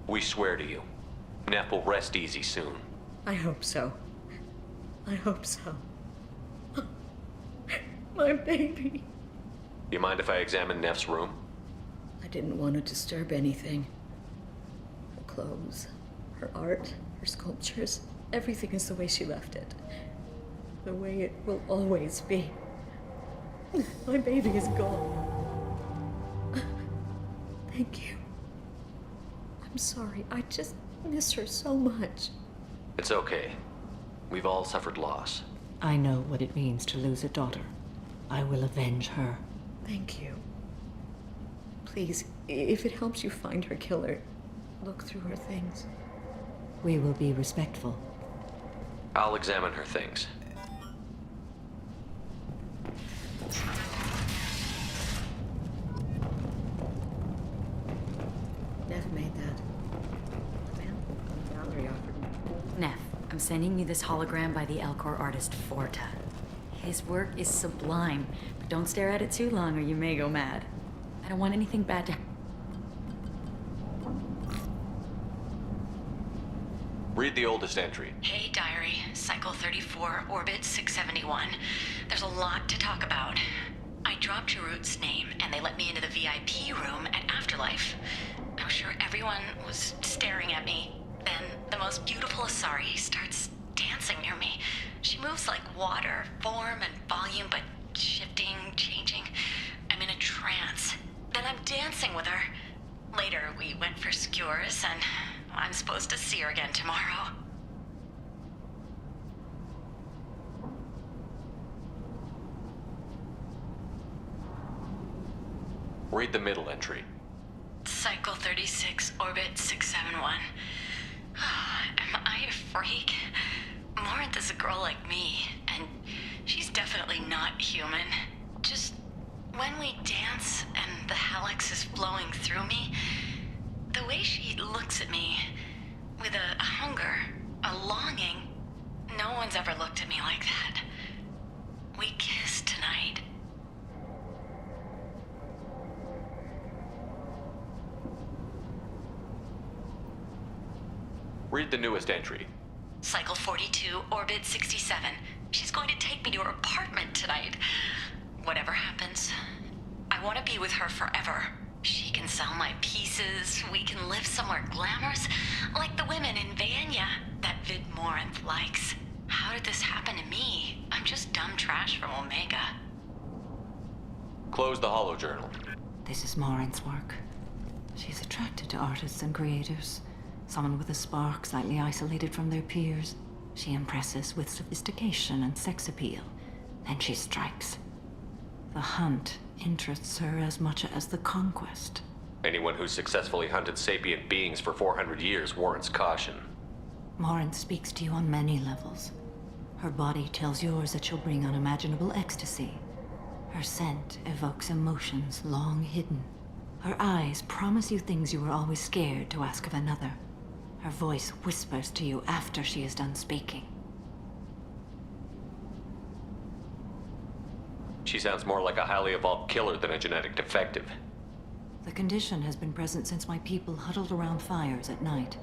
We swear to you. Neff will rest easy soon. I hope so. I hope so. My baby. You mind if I examine Neff's room? I didn't want to disturb anything. Her clothes, her art, her sculptures, everything is the way she left it. The way it will always be. My baby is gone. Thank you. I'm sorry. I just miss her so much. It's okay. We've all suffered loss. I know what it means to lose a daughter. I will avenge her. Thank you. Please, if it helps you find her killer, look through her things. We will be respectful. I'll examine her things. Neff made that. The man in the gallery offered me. Neff, I'm sending you this hologram by the Elcor artist Forta. His work is sublime, but don't stare at it too long or you may go mad. I don't want anything bad to... Read the oldest entry. Hey, diary. Cycle 34, orbit 671. There's a lot to talk about. I dropped Jarut's name, and they let me into the VIP room at Afterlife. I was sure everyone was staring at me. Then the most beautiful Asari starts dancing near me. She moves like water, form and volume, but shifting, changing. I'm in a trance. Then I'm dancing with her. Later, we went for skewers, and I'm supposed to see her again tomorrow. Read the middle entry. Cycle 36, orbit 671. Am I a freak? Morinth is a girl like me, and she's definitely not human. Just when we dance and the helix is flowing through me, the way she looks at me with a hunger, a longing, no one's ever looked at me like that. We kissed tonight. Read the newest entry. Cycle 42, orbit 67. She's going to take me to her apartment tonight. Whatever happens, I want to be with her forever. She can sell my pieces, we can live somewhere glamorous, like the women in Vanya that Vid Morinth likes. How did this happen to me? I'm just dumb trash from Omega. Close the holojournal. This is Morinth's work. She's attracted to artists and creators. Someone with a spark, slightly isolated from their peers. She impresses with sophistication and sex appeal. Then she strikes. The hunt interests her as much as the conquest. Anyone who's successfully hunted sapient beings for 400 years warrants caution. Morinth speaks to you on many levels. Her body tells yours that she'll bring unimaginable ecstasy. Her scent evokes emotions long hidden. Her eyes promise you things you were always scared to ask of another. Her voice whispers to you after she is done speaking. She sounds more like a highly evolved killer than a genetic defective. The condition has been present since my people huddled around fires at night.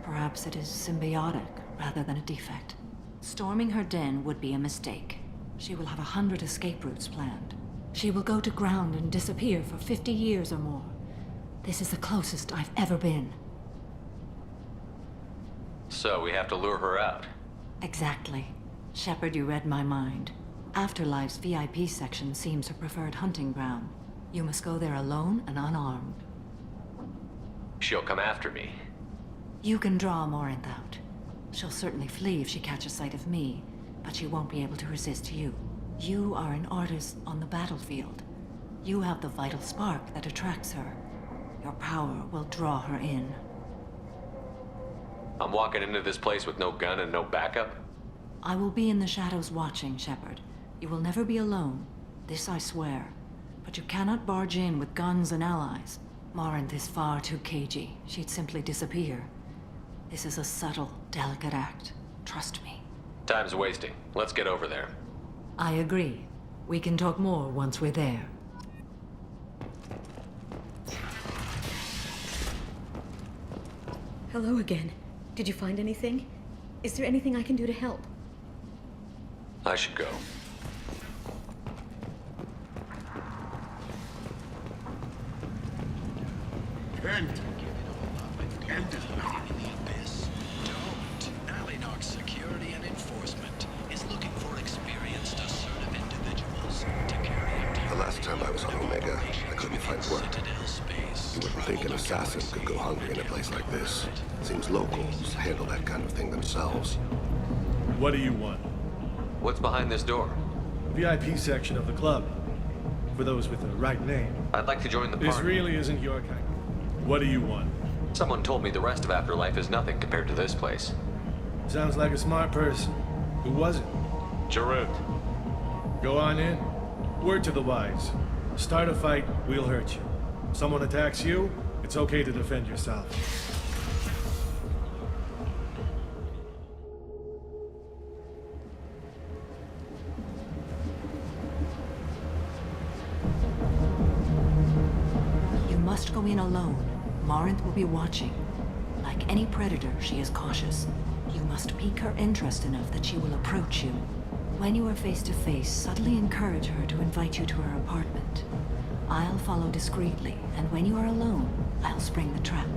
Perhaps it is symbiotic rather than a defect. Storming her den would be a mistake. She will have 100 escape routes planned. She will go to ground and disappear for 50 years or more. This is the closest I've ever been. So we have to lure her out. Exactly. Shepard, you read my mind. Afterlife's VIP section seems her preferred hunting ground. You must go there alone and unarmed. She'll come after me. You can draw Morinth out. She'll certainly flee if she catches sight of me, but she won't be able to resist you. You are an artist on the battlefield. You have the vital spark that attracts her. Your power will draw her in. I'm walking into this place with no gun and no backup? I will be in the shadows watching, Shepard. You will never be alone. This I swear. But you cannot barge in with guns and allies. Morinth is far too cagey. She'd simply disappear. This is a subtle, delicate act. Trust me. Time's wasting. Let's get over there. I agree. We can talk more once we're there. Hello again. Did you find anything? Is there anything I can do to help? I should go. End it now. Alinox Security and Enforcement is looking for experienced, assertive individuals to carry out The last time I was on Omega, I couldn't find work. You wouldn't think an assassin could go hungry in a place like this. Seems locals handle that kind of thing themselves. What do you want? What's behind this door? VIP section of the club. For those with the right name. I'd like to join the This party. really isn't your kind. What do you want? Someone told me the rest of Afterlife is nothing compared to this place. Sounds like a smart person. Who was it? Jarut. Go on in. Word to the wise. Start a fight, we'll hurt you. Someone attacks you, it's okay to defend yourself. You must go in alone. Morinth will be watching. Like any predator, she is cautious. You must pique her interest enough that she will approach you. When you are face to face, subtly encourage her to invite you to her apartment. I'll follow discreetly, and when you are alone, I'll spring the trap.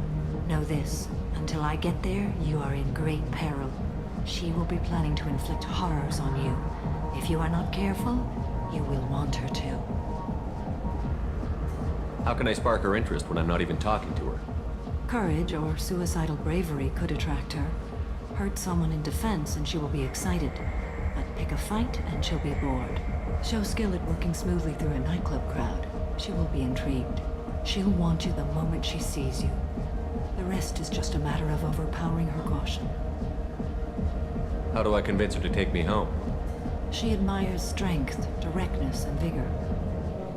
Know this, until I get there, you are in great peril. She will be planning to inflict horrors on you. If you are not careful, you will want her to. How can I spark her interest when I'm not even talking to her? Courage or suicidal bravery could attract her. Hurt someone in defense and she will be excited. But pick a fight and she'll be bored. Show skill at working smoothly through a nightclub crowd. She will be intrigued. She'll want you the moment she sees you. The rest is just a matter of overpowering her caution. How do I convince her to take me home? She admires strength, directness, and vigor.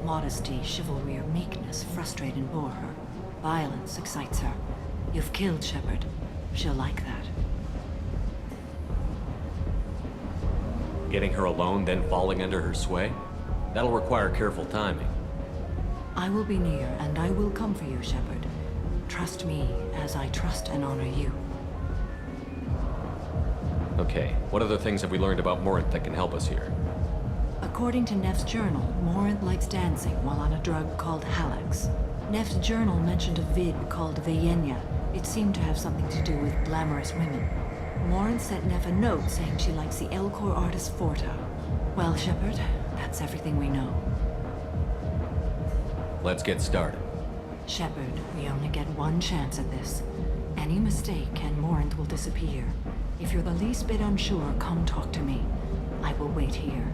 Modesty, chivalry, or meekness frustrate and bore her. Violence excites her. You've killed Shepard. She'll like that. Getting her alone, then falling under her sway? That'll require careful timing. I will be near, and I will come for you, Shepard. Trust me as I trust and honor you. Okay, what other things have we learned about Morinth that can help us here? According to Neff's journal, Morinth likes dancing while on a drug called Halax. Neff's journal mentioned a vid called Vayenya. It seemed to have something to do with glamorous women. Morinth sent Neff a note saying she likes the Elcor artist Forta. Well, Shepard, that's everything we know. Let's get started. Shepard, we only get one chance at this. Any mistake and Morinth will disappear. If you're the least bit unsure, come talk to me. I will wait here.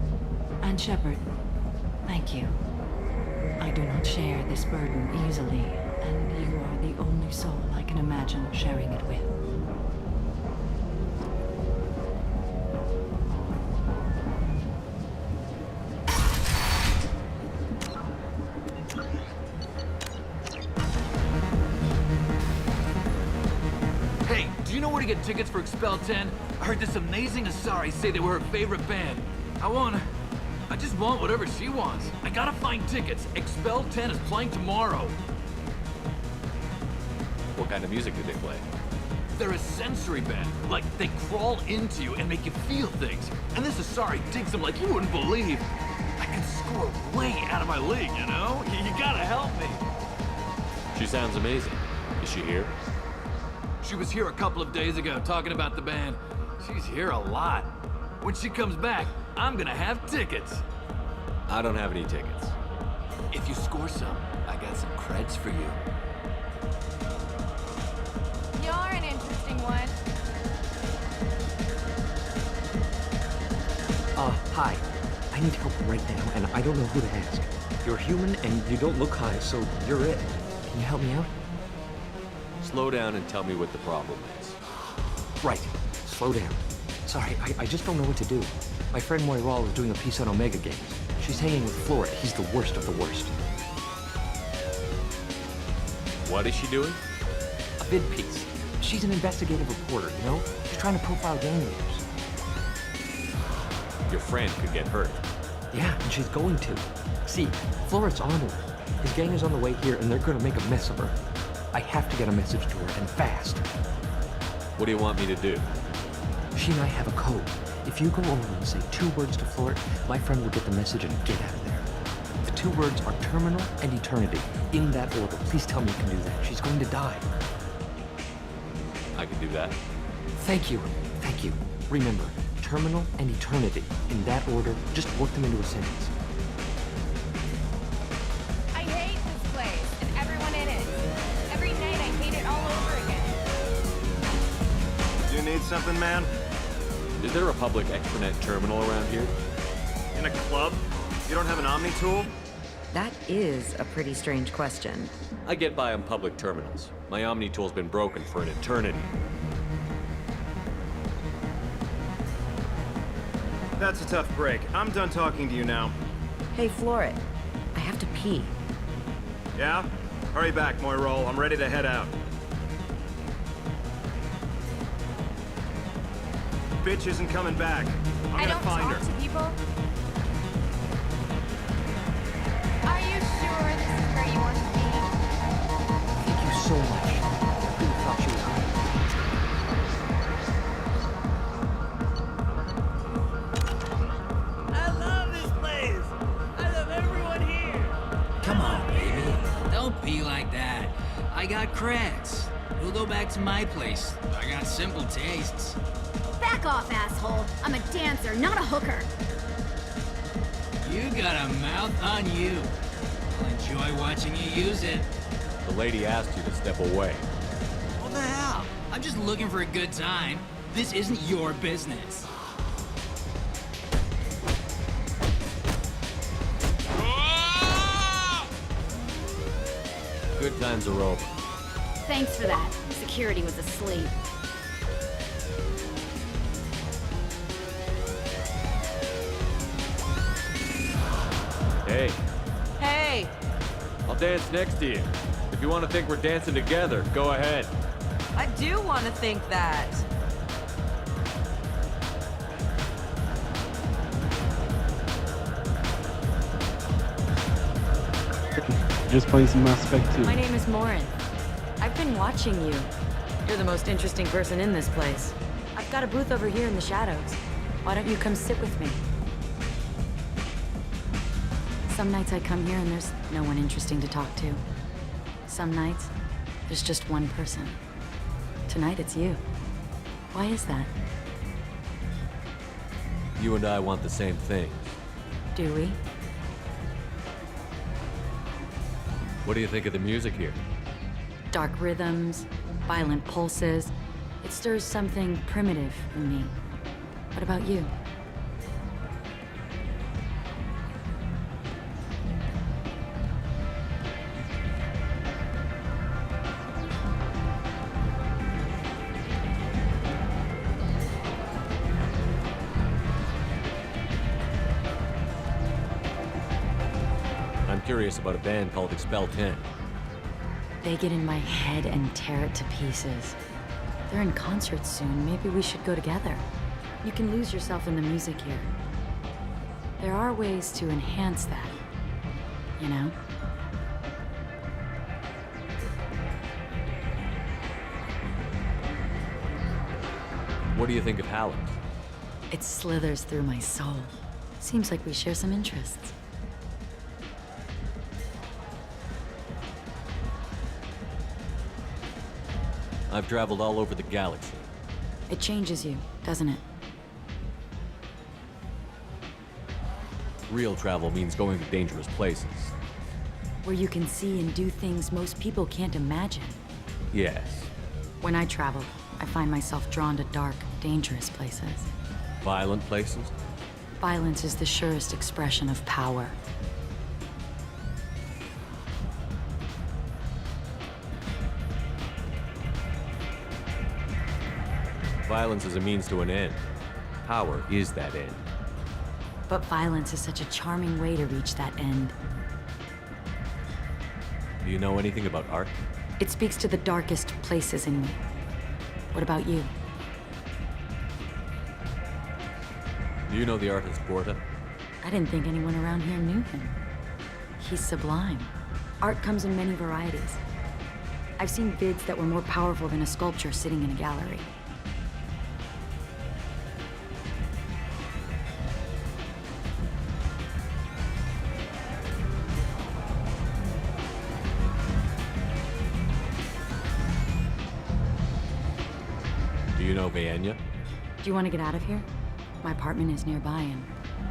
And Shepard, thank you. I do not share this burden easily, and you are the only soul I can imagine sharing it with. Hey, do you know where to get tickets for Expel 10? I heard this amazing Asari say they were her favorite band. I just want whatever she wants. I gotta find tickets. Expel 10 is playing tomorrow. What kind of music do they play? They're a sensory band. Like, they crawl into you and make you feel things. And this Asari digs them like you wouldn't believe. I can score way out of my league, you know? You gotta help me. She sounds amazing. Is she here? She was here a couple of days ago talking about the band. She's here a lot. When she comes back, I'm gonna have tickets. I don't have any tickets. If you score some, I got some creds for you. You're an interesting one. Hi. I need help right now, and I don't know who to ask. You're human, and you don't look high, so you're it. Can you help me out? Slow down and tell me what the problem is. Right. Slow down. Sorry, I just don't know what to do. My friend Moiral is doing a piece on Omega Games. She's hanging with Florid. He's the worst of the worst. What is she doing? A vid piece. She's an investigative reporter, you know? She's trying to profile gang leaders. Your friend could get hurt. Yeah, and she's going to. See, Florid's on her. His gang is on the way here, and they're gonna make a mess of her. I have to get a message to her, and fast. What do you want me to do? She and I have a code. If you go over and say 2 words to Florid, my friend will get the message and get out of there. The 2 words are terminal and eternity. In that order. Please tell me you can do that. She's going to die. I can do that. Thank you. Thank you. Remember, terminal and eternity. In that order, just work them into a sentence. I hate this place and everyone in it. Every night I hate it all over again. Do you need something, man? Is there a public extranet terminal around here? In a club? You don't have an Omni tool? That is a pretty strange question. I get by on public terminals. My Omni tool's been broken for an eternity. That's a tough break. I'm done talking to you now. Hey, Floret. I have to pee. Yeah? Hurry back, Moirol. I'm ready to head out. Bitch isn't coming back. I'm gonna find her. To people. Are you sure this is where you want to be? Thank you so much. I really thought she was I love this place. I love everyone here. Come on, baby. Don't be like that. I got creds. We'll go back to my place. I got simple tastes. Back off, asshole. I'm a dancer, not a hooker. You got a mouth on you. I'll enjoy watching you use it. The lady asked you to step away. What the hell? I'm just looking for a good time. This isn't your business. Good times are over. Thanks for that. Security was asleep. Hey, Hey! I'll dance next to you. If you want to think we're dancing together, go ahead. I do want to think that. Just playing some Mass Effect 2. My name is Morin. I've been watching you. You're the most interesting person in this place. I've got a booth over here in the shadows. Why don't you come sit with me? Some nights I come here and there's no one interesting to talk to. Some nights, there's just one person. Tonight it's you. Why is that? You and I want the same thing. Do we? What do you think of the music here? Dark rhythms, violent pulses. It stirs something primitive in me. What about you? I'm curious about a band called Expel 10. They get in my head and tear it to pieces. They're in concert soon. Maybe we should go together. You can lose yourself in the music here. There are ways to enhance that, you know? What do you think of Halleck? It slithers through my soul. Seems like we share some interests. I've traveled all over the galaxy. It changes you, doesn't it? Real travel means going to dangerous places. Where you can see and do things most people can't imagine. Yes. When I travel, I find myself drawn to dark, dangerous places. Violent places? Violence is the surest expression of power. Violence is a means to an end. Power is that end. But violence is such a charming way to reach that end. Do you know anything about art? It speaks to the darkest places in me. What about you? Do you know the artist Porta? I didn't think anyone around here knew him. He's sublime. Art comes in many varieties. I've seen vids that were more powerful than a sculpture sitting in a gallery. Do you know Vienna? Do you want to get out of here? My apartment is nearby and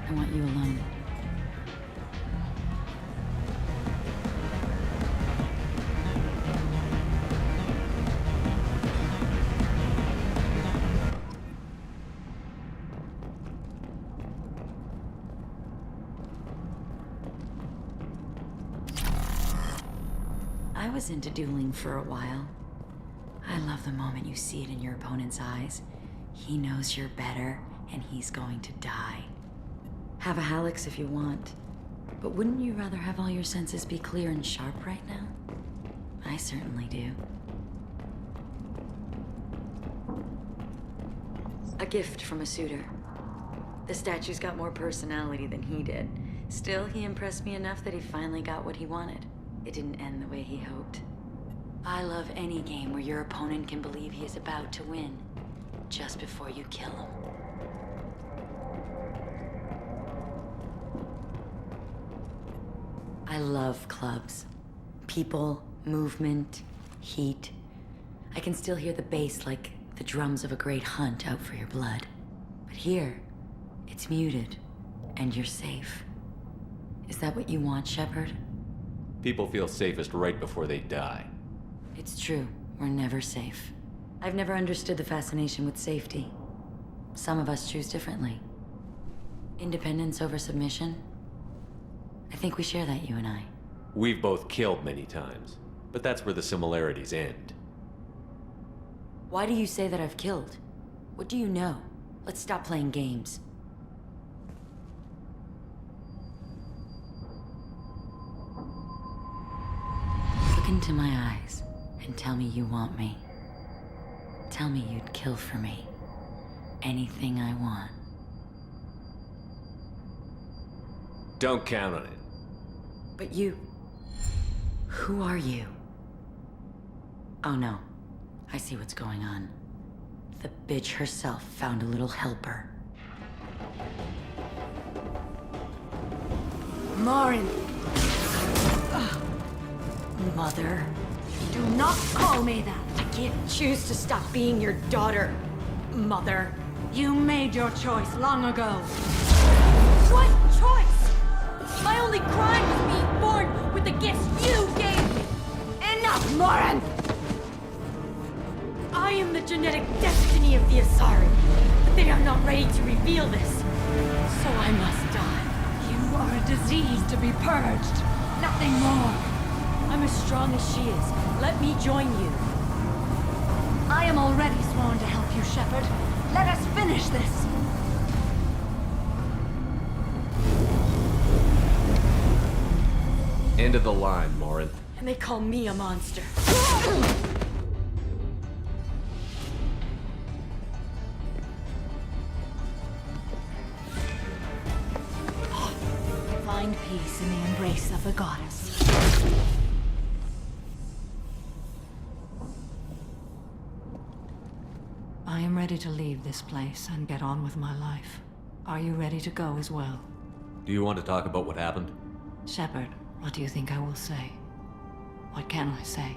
I want you alone. I was into dueling for a while. I love the moment you see it in your opponent's eyes. He knows you're better, and he's going to die. Have a Hallex if you want, but wouldn't you rather have all your senses be clear and sharp right now? I certainly do. A gift from a suitor. The statue's got more personality than he did. Still, he impressed me enough that he finally got what he wanted. It didn't end the way he hoped. I love any game where your opponent can believe he is about to win, just before you kill him. I love clubs. People, movement, heat. I can still hear the bass like the drums of a great hunt out for your blood. But here, it's muted, and you're safe. Is that what you want, Shepard? People feel safest right before they die. It's true. We're never safe. I've never understood the fascination with safety. Some of us choose differently. Independence over submission? I think we share that, you and I. We've both killed many times, but that's where the similarities end. Why do you say that I've killed? What do you know? Let's stop playing games. Look into my eyes and tell me you want me. Tell me you'd kill for me. Anything I want. Don't count on it. But you... Who are you? Oh no. I see what's going on. The bitch herself found a little helper. Lauren! Mother. Do not call me that! I can't choose to stop being your daughter, Mother. You made your choice long ago. What choice? My only crime was being born with the gifts you gave me! Enough, Lauren! I am the genetic destiny of the Asari, but they are not ready to reveal this, so I must die. You are a disease to be purged. Nothing more. I'm as strong as she is. Let me join you. I am already sworn to help you, Shepard. Let us finish this. End of the line, Lauren. And they call me a monster. Find peace in the embrace of the goddess. I am ready to leave this place and get on with my life. Are you ready to go as well? Do you want to talk about what happened? Shepard, what do you think I will say? What can I say?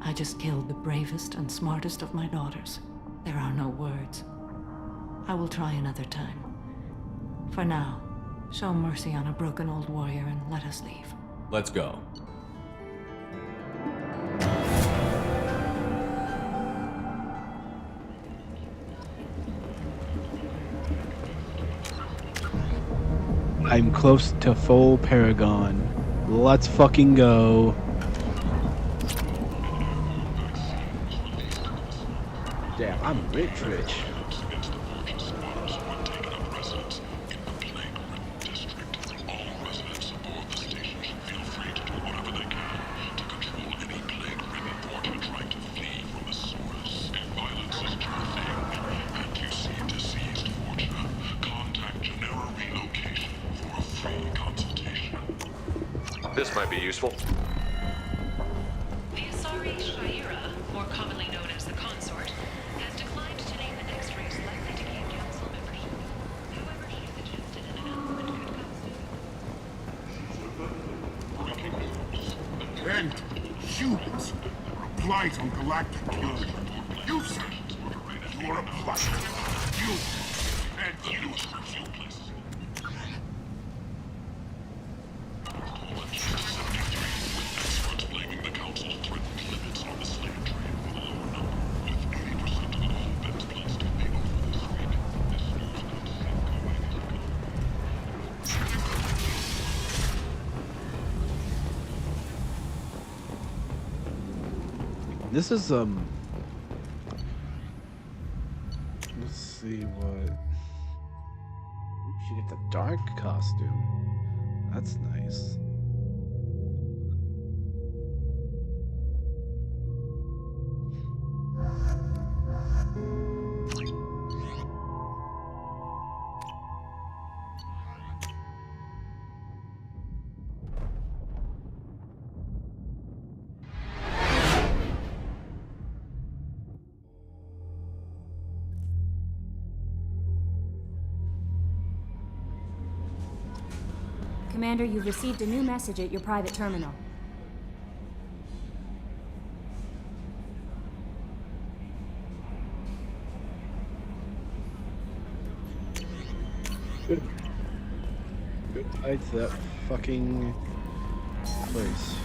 I just killed the bravest and smartest of my daughters. There are no words. I will try another time. For now, show mercy on a broken old warrior and let us leave. Let's go. I'm close to full Paragon. Let's fucking go. Damn, I'm rich. This might be useful. The Asari Shaira, more commonly known as the Consort, has declined to name the next race likely to gain council membership. However, he suggested an announcement could come soon. And humans are a blight on galactic killing. You, sir, you are a blight. You and you. This is let's see what. Ooh, she get the dark costume. That's nice. Commander, you've received a new message at your private terminal. Goodbye to that fucking place.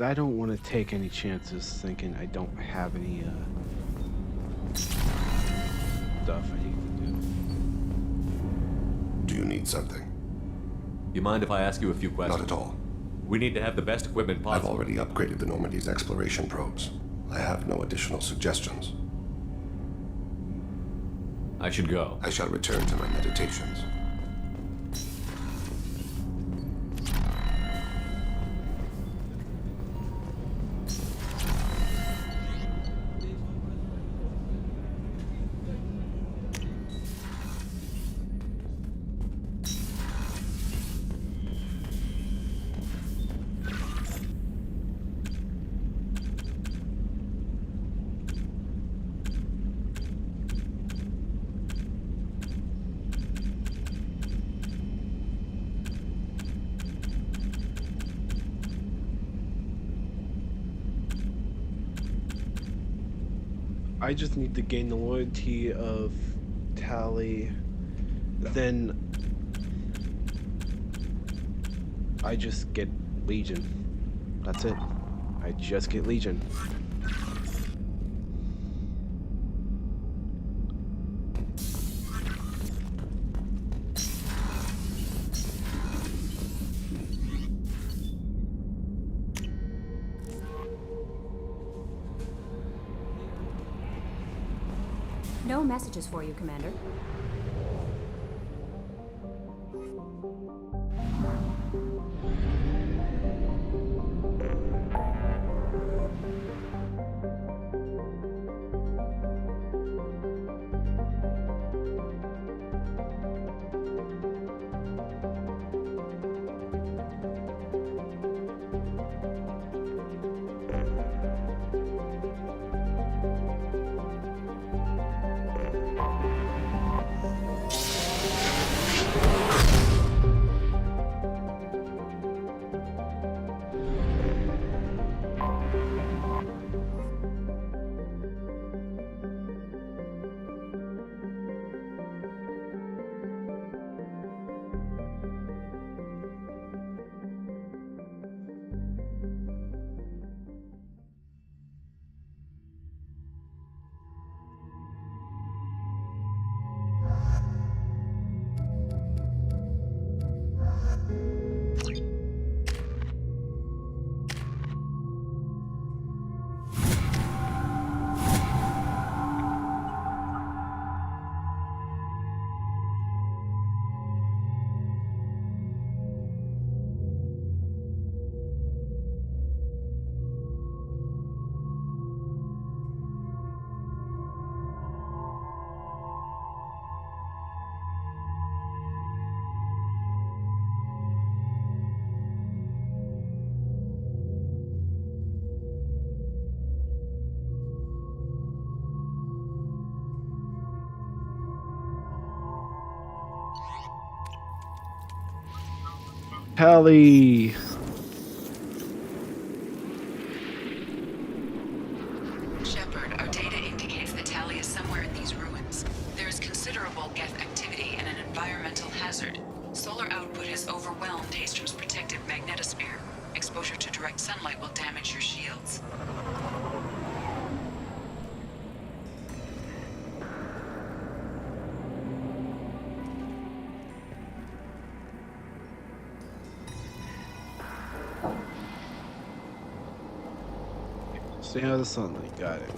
I don't want to take any chances thinking I don't have any stuff I need to do. Do you need something? You mind if I ask you a few questions? Not at all. We need to have the best equipment possible. I've already upgraded the Normandy's exploration probes. I have no additional suggestions. I should go. I shall return to my meditations. I just need to gain the loyalty of Tally. Then I just get Legion. That's it. I just get Legion. No messages for you, Commander. Tally. Shepard, our data indicates that Tally is somewhere in these ruins. There is considerable Geth activity and an environmental hazard. Solar output has overwhelmed Hastrom's protective magnetosphere. Exposure to direct sunlight will damage your shields. Stay out of the sunlight. Got it.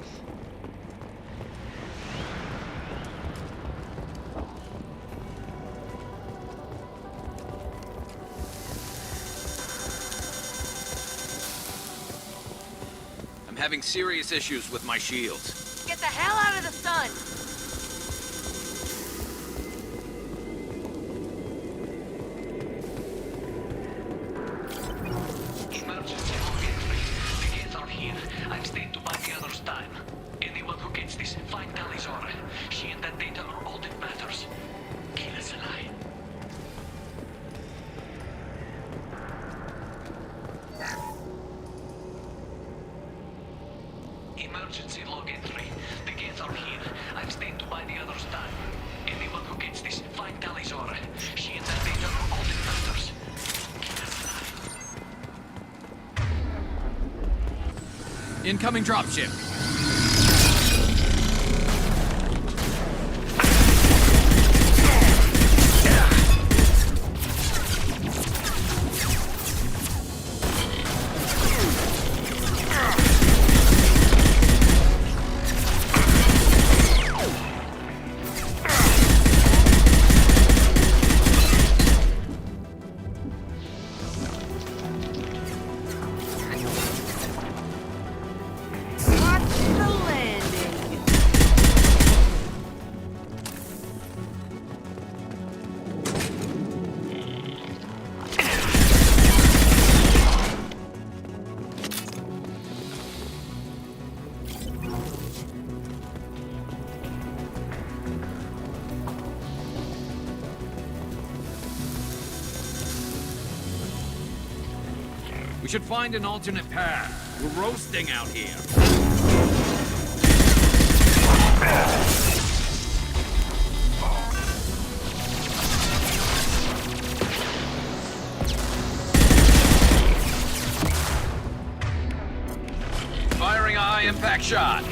I'm having serious issues with my shields. Get the hell out of the sun! Emergency entry. The gates are here. I've stayed to buy the others time. Anyone who gets this, find Tally's aura. She and that data are all that matters. Kill us alive. Emergency log entry. The gates are here. I've stayed to buy the others time. Anyone who gets this, find Tally's aura. She and that data are all that matters. Kill us alive. Incoming dropship. We should find an alternate path. We're roasting out here. Firing a high-impact shot.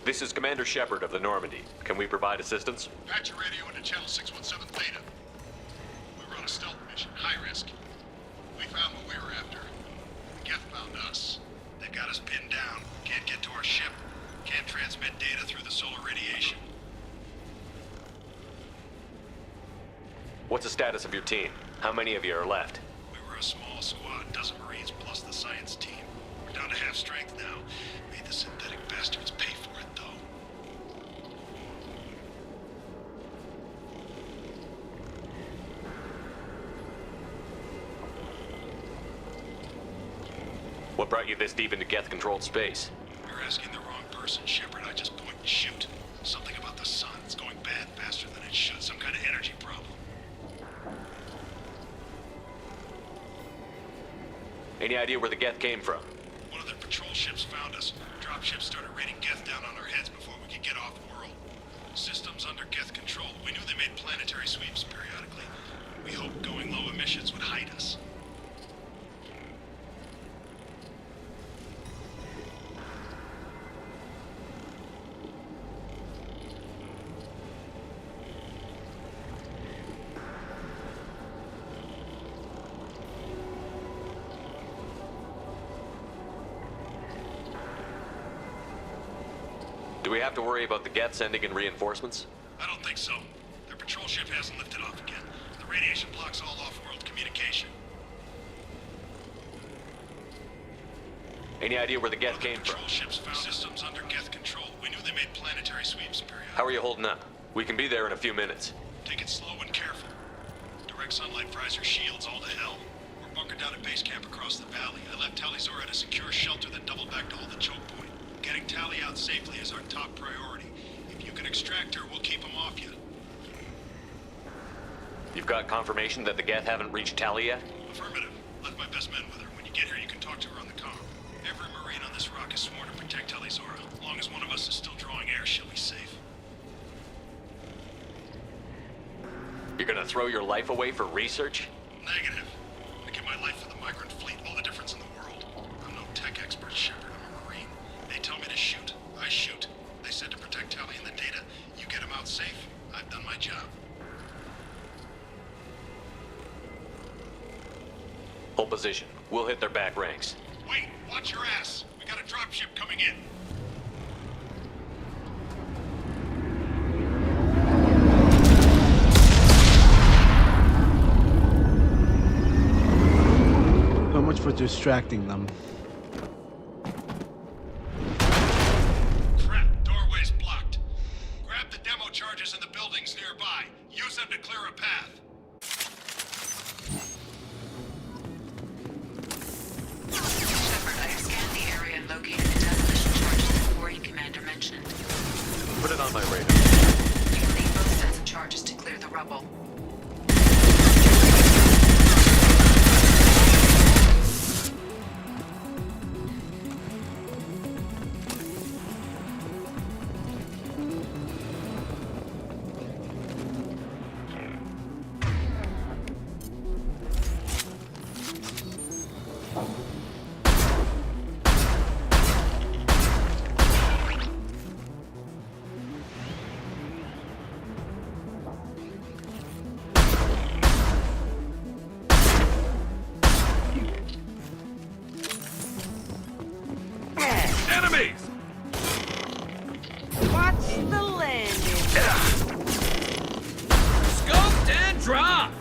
This is Commander Shepard of the Normandy. Can we provide assistance? Patch your radio into channel 617 Theta. We were on a stealth mission, high risk. We found what we were after. Geth found us. They got us pinned down. Can't get to our ship. Can't transmit data through the solar radiation. What's the status of your team? How many of you are left? We were a small squad, dozen Marines plus the science team. We're down to half strength now. Made the synthetic bastards pay for it, though. What brought you this deep into Geth-controlled space? You're asking the wrong person, Shepard. I just point and shoot. Something about the sun. It's going bad faster than it should. Some kind of energy problem. idea where the Geth came from? One of their patrol ships found us. Dropships started raining Geth down on our heads before we could get off-world. Systems under Geth control. We knew they made planetary sweeps periodically. We hoped going low emissions would hide us. Do we have to worry about the Geth sending in reinforcements? I don't think so. Their patrol ship hasn't lifted off again. The radiation blocks all off-world communication. Any idea where the Geth came from? Patrol ships found systems under Geth control. We knew they made planetary sweeps periodically. How are you holding up? We can be there in a few minutes. Take it slow and careful. Direct sunlight fries your shields all to hell. We're bunkered down at base camp across the valley. I left Talizora at a secure shelter that doubled back to hold the choke point. Getting Tali out safely is our top priority. If you can extract her, we'll keep them off you. You've got confirmation that the Geth haven't reached Tali yet? Affirmative. Left my best men with her. When you get here, you can talk to her on the comm. Every Marine on this rock is sworn to protect Talizora. As long as one of us is still drawing air, she'll be safe. You're gonna throw your life away for research? Negative. I give my life for the migrant fleet, all the difference in the world. I'm no tech expert, Shepard. I'm a Marine. They tell me to shoot. I shoot. They said to protect Tali and the data. You get them out safe. I've done my job. Hold position. We'll hit their back ranks. Wait, watch your ass. We got a dropship coming in. So much for distracting them. Crap, doorway's blocked. Grab the demo charges in the buildings nearby. Use them to clear a path. Shepard, I have scanned the area and located the demolition charges the Quarry Commander mentioned. Put it on my radar. You will need both sets of charges to clear the rubble. Enemies! Watch the landing. Scoped and dropped!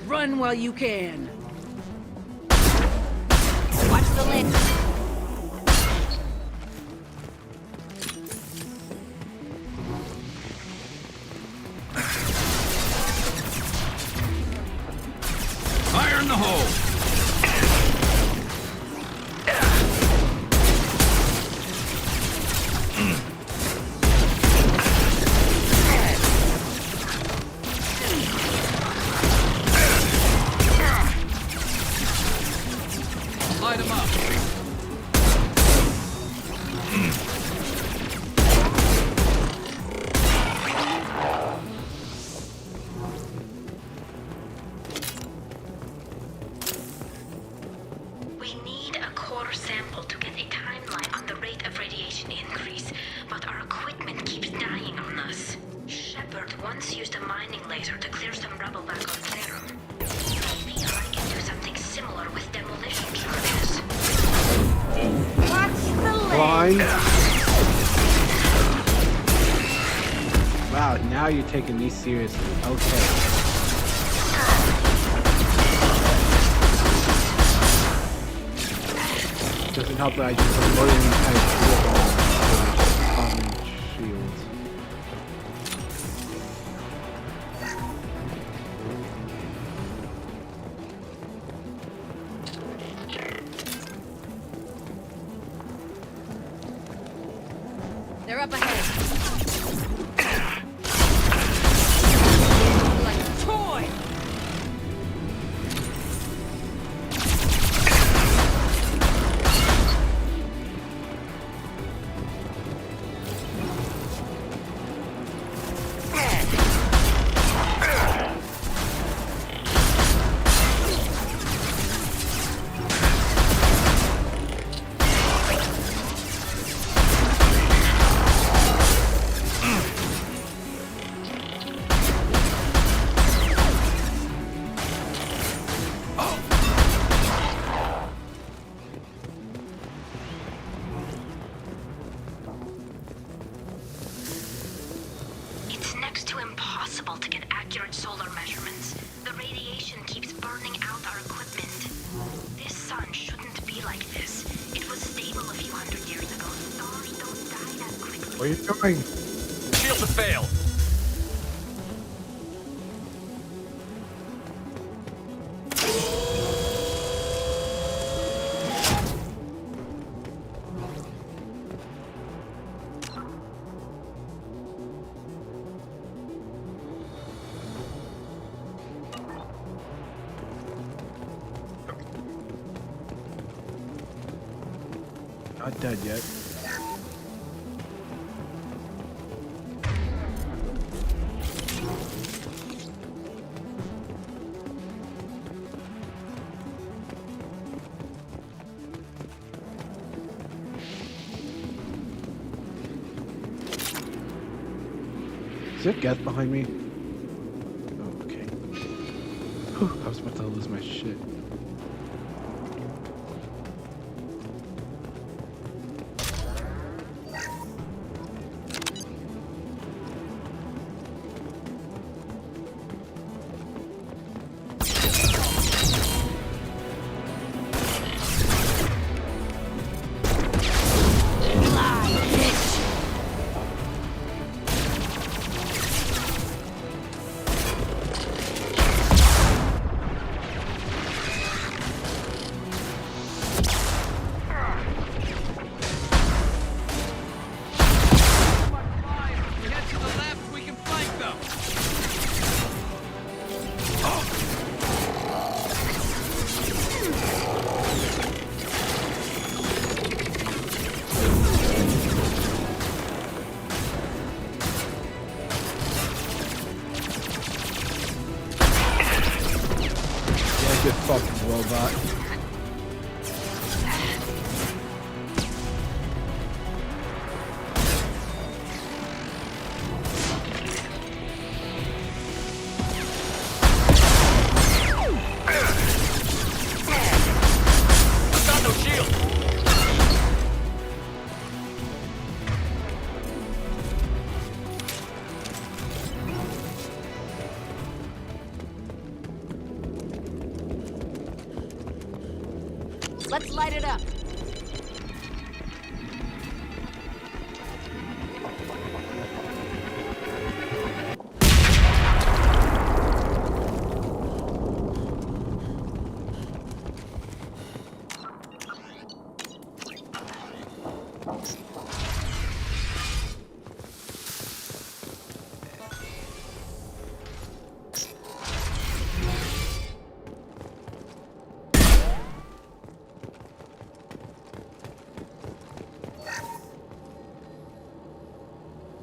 Run while you can. Watch the landing. Fire in the hole! Light 'em up! We need a core sample to get a timeline on the rate of radiation increase, but our equipment keeps dying on us. Shepard once used a mining laser to clear some rubble back on Therum. Maybe I can do something similar with demolition charges. Watch the Blind. landing. Wow, now you're taking me seriously. Okay. Doesn't help that I just avoided an entire shield. They're up ahead. Like a toy! It's next to impossible to get accurate solar measurements. The radiation keeps burning out our equipment. This sun shouldn't be like this. It was stable a few hundred years ago. Stars don't die that quickly. What are you doing? Shield to fail. Not dead yet. Is there Geth behind me? Oh, okay. Whew, I was about to lose my shit. Good fucking robot. Got no shield. Let's light it up.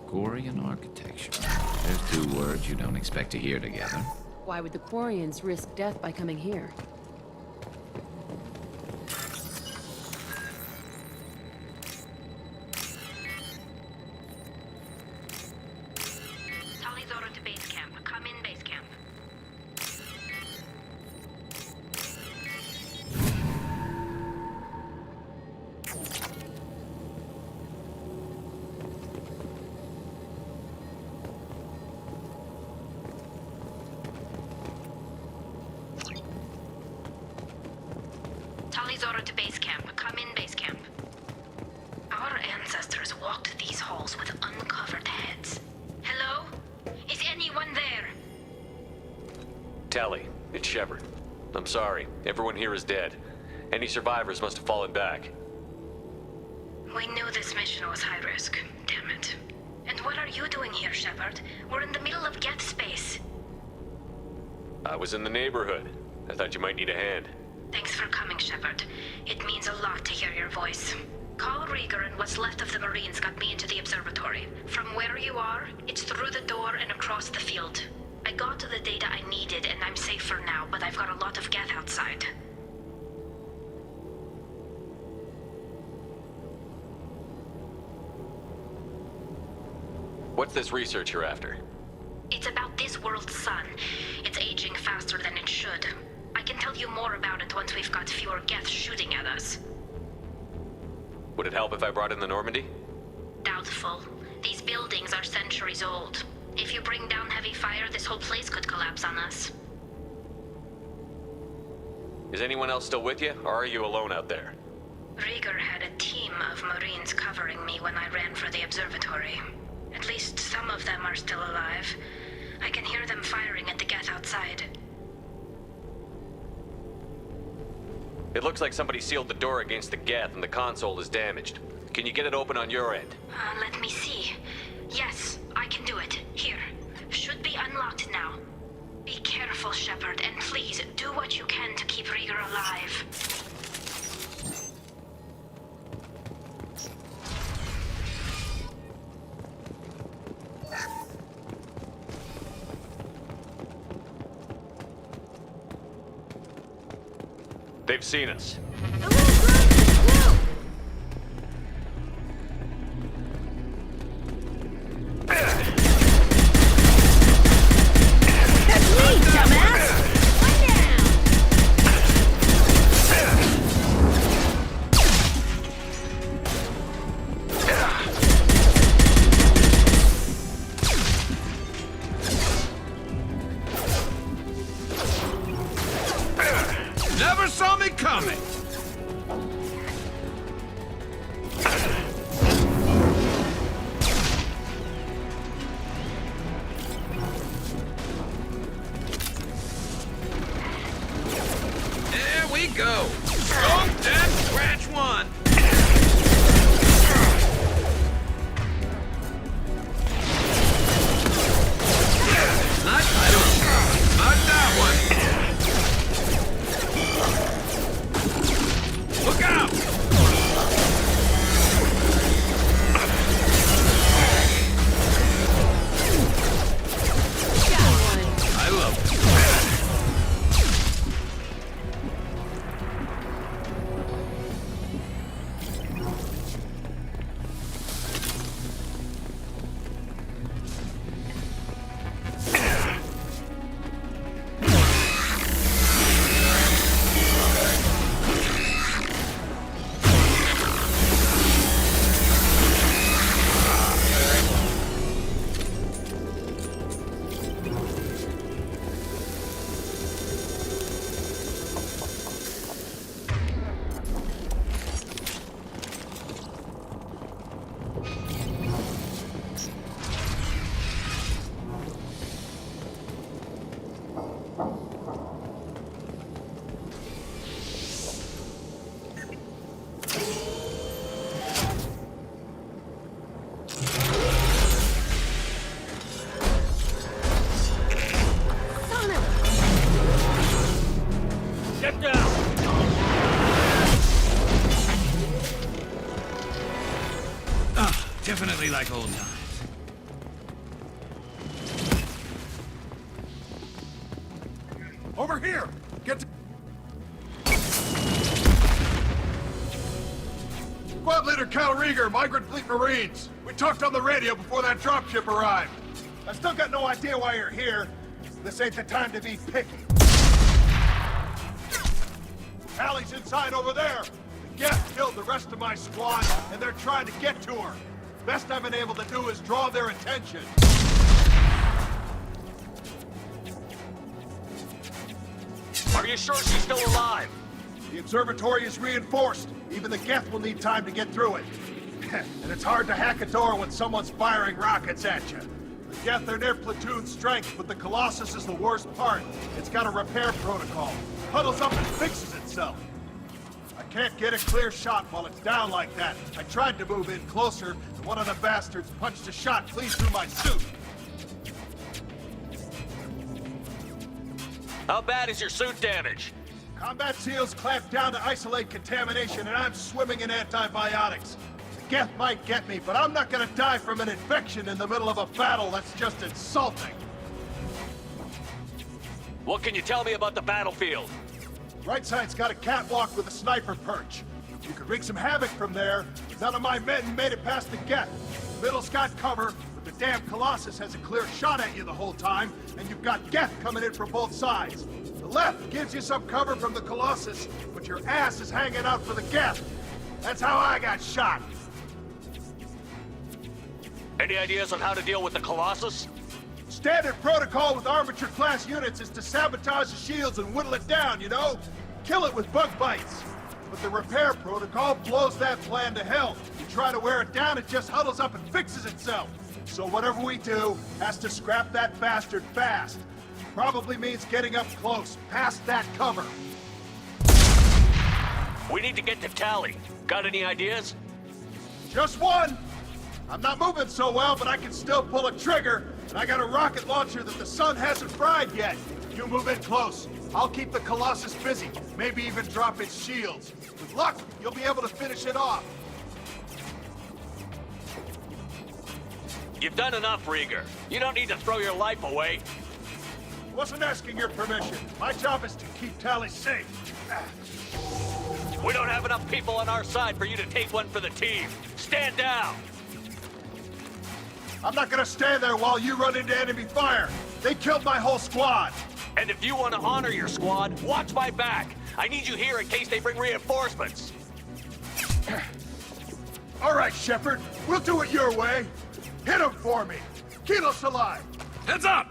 Quarian architecture. There's two words you don't expect to hear together. Why would the Quarians risk death by coming here? Talizora to base camp. Come in, base camp. Talizora to base camp. Come in, base camp. Our ancestors walked these halls with uncovered heads. Hello? Is anyone there? Tally, it's Shepard. I'm sorry. Everyone here is dead. Any survivors must have fallen back. We knew this mission was high risk. Damn it. And what are you doing here, Shepard? We're in the middle of Geth space. I was in the neighborhood. I thought you might need a hand. Thanks for coming, Shepard. It means a lot to hear your voice. Call Rieger and what's left of the Marines got me into the observatory. From where you are, it's through the door and across the field. I got to the data I needed and I'm safe for now, but I've got a lot of Geth outside. What's this research you're after? It's about this world's sun. It's aging faster than it should. I can tell you more about it once we've got fewer Geth shooting at us. Would it help if I brought in the Normandy? Doubtful. These buildings are centuries old. If you bring down heavy fire, this whole place could collapse on us. Is anyone else still with you, or are you alone out there? Rieger had a team of Marines covering me when I ran for the observatory. At least some of them are still alive. I can hear them firing at the Geth outside. It looks like somebody sealed the door against the Geth and the console is damaged. Can you get it open on your end? Let me see. Yes, I can do it. Here. Should be unlocked now. Be careful, Shepard, and please do what you can to keep Rieger alive. They've seen us. That's me, dumbass! One down! Never saw me coming! There we go! Scope that scratch one! Not that one! Look out! I love it. Get down! Definitely like old times. Over here! Get to... Squad Leader Cal Rieger, Migrant Fleet Marines. We talked on the radio before that dropship arrived. I still got no idea why you're here. This ain't the time to be picky. Allie's inside over there. The Geth killed the rest of my squad, and they're trying to get to her. Best I've been able to do is draw their attention. Are you sure she's still alive? The observatory is reinforced. Even the Geth will need time to get through it. And it's hard to hack a door when someone's firing rockets at you. The Geth are near platoon strength, but the Colossus is the worst part. It's got a repair protocol. Huddles up and fixes itself. I can't get a clear shot while it's down like that. I tried to move in closer, and one of the bastards punched a shot clean through my suit. How bad is your suit damage? Combat SEALs clamped down to isolate contamination, and I'm swimming in antibiotics. The Geth might get me, but I'm not gonna die from an infection in the middle of a battle. That's just insulting. What can you tell me about the battlefield? Right side's got a catwalk with a sniper perch. You could wreak some havoc from there. None of my men made it past the Geth. The middle's got cover, but the damn Colossus has a clear shot at you the whole time, and you've got Geth coming in from both sides. The left gives you some cover from the Colossus, but your ass is hanging out for the Geth. That's how I got shot. Any ideas on how to deal with the Colossus? Standard protocol with armature-class units is to sabotage the shields and whittle it down, you know? Kill it with bug bites. But the repair protocol blows that plan to hell. You try to wear it down, it just huddles up and fixes itself. So whatever we do has to scrap that bastard fast. Probably means getting up close, past that cover. We need to get to Tally. Got any ideas? Just one! I'm not moving so well, but I can still pull a trigger, and I got a rocket launcher that the sun hasn't fried yet. You move in close. I'll keep the Colossus busy, maybe even drop its shields. With luck, you'll be able to finish it off. You've done enough, Rieger. You don't need to throw your life away. Wasn't asking your permission. My job is to keep Tally safe. We don't have enough people on our side for you to take one for the team. Stand down! I'm not gonna stand there while you run into enemy fire. They killed my whole squad. And if you want to honor your squad, watch my back. I need you here in case they bring reinforcements. All right, Shepard. We'll do it your way. Hit him for me. Kilos alive. Heads up!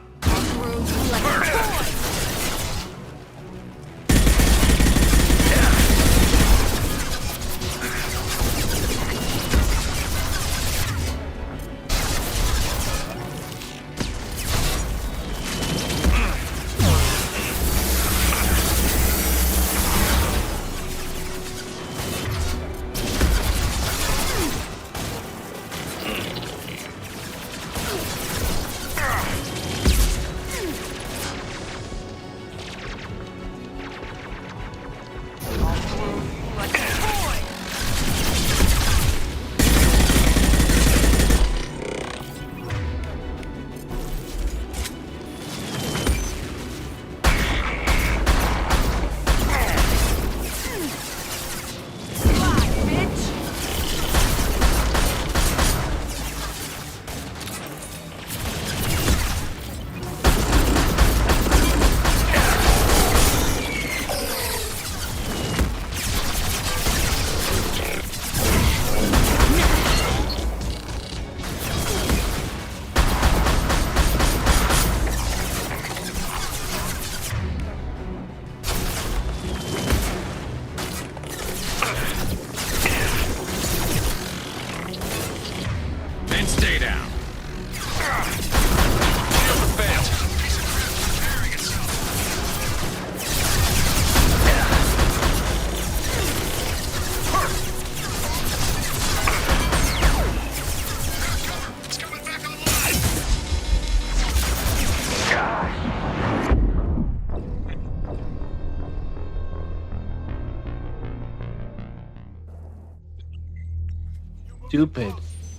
Stupid.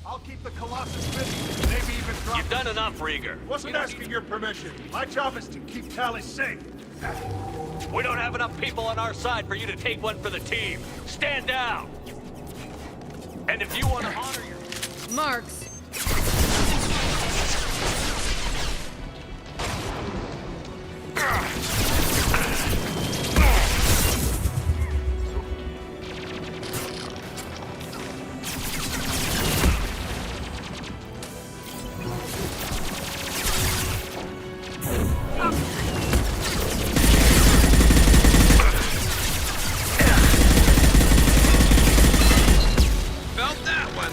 I'll keep the Colossus busy, maybe even drop. You've done enough, Rieger. Wasn't asking your permission. My job is to keep Tally safe. We don't have enough people on our side for you to take one for the team. Stand down! And if you want to honor your... Marks. Felt that one.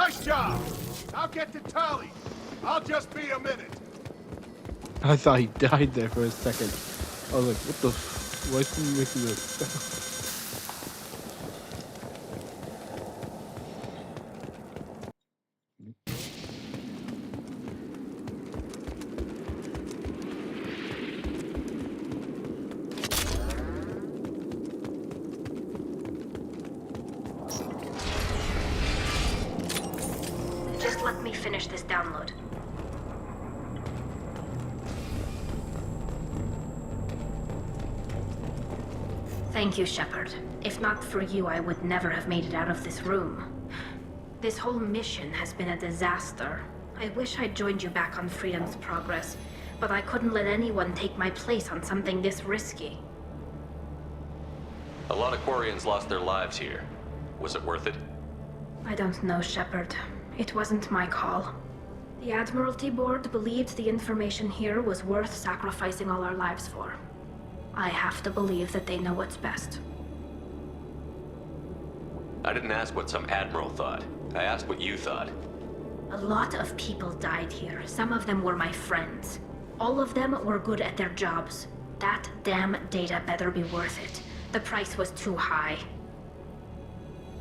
Nice job! I'll get to tally. I'll just be a minute. I thought he died there for a second. I was like, what the why is he making this? Just let me finish this download. Thank you, Shepard. If not for you, I would never have made it out of this room. This whole mission has been a disaster. I wish I'd joined you back on Freedom's Progress, but I couldn't let anyone take my place on something this risky. A lot of Quarians lost their lives here. Was it worth it? I don't know, Shepard. It wasn't my call. The Admiralty Board believed the information here was worth sacrificing all our lives for. I have to believe that they know what's best. I didn't ask what some admiral thought. I asked what you thought. A lot of people died here. Some of them were my friends. All of them were good at their jobs. That damn data better be worth it. The price was too high.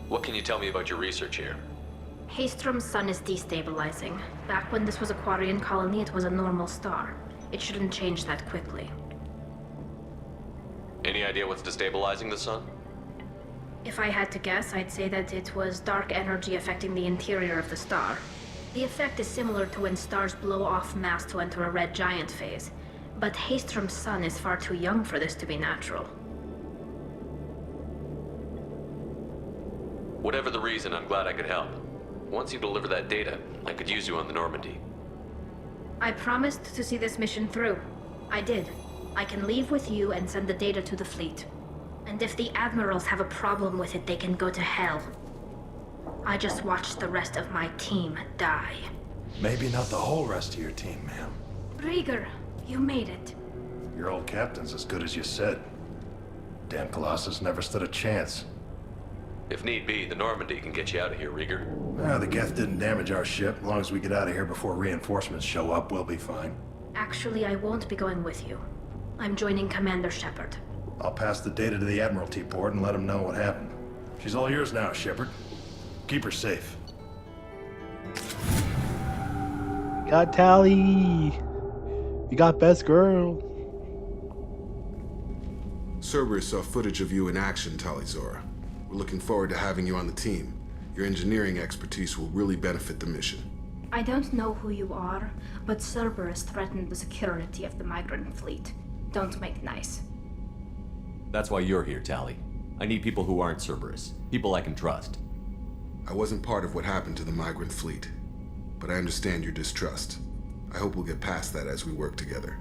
What can you tell me about your research here? Haystrom's sun is destabilizing. Back when this was a Quarian colony, it was a normal star. It shouldn't change that quickly. Any idea what's destabilizing the sun? If I had to guess, I'd say that it was dark energy affecting the interior of the star. The effect is similar to when stars blow off mass to enter a red giant phase. But Haystrom's sun is far too young for this to be natural. Whatever the reason, I'm glad I could help. Once you deliver that data, I could use you on the Normandy. I promised to see this mission through. I did. I can leave with you and send the data to the fleet. And if the admirals have a problem with it, they can go to hell. I just watched the rest of my team die. Maybe not the whole rest of your team, ma'am. Rieger, you made it. Your old captain's as good as you said. Damn Colossus never stood a chance. If need be, the Normandy can get you out of here, Rieger. The Geth didn't damage our ship. As long as we get out of here before reinforcements show up, we'll be fine. Actually, I won't be going with you. I'm joining Commander Shepard. I'll pass the data to the Admiralty Board and let them know what happened. She's all yours now, Shepard. Keep her safe. Got Tally. You got best girl. Cerberus saw footage of you in action, Talizora. We're looking forward to having you on the team. Your engineering expertise will really benefit the mission. I don't know who you are, but Cerberus threatened the security of the migrant fleet. Don't make nice. That's why you're here, Tally. I need people who aren't Cerberus. People I can trust. I wasn't part of what happened to the migrant fleet, but I understand your distrust. I hope we'll get past that as we work together.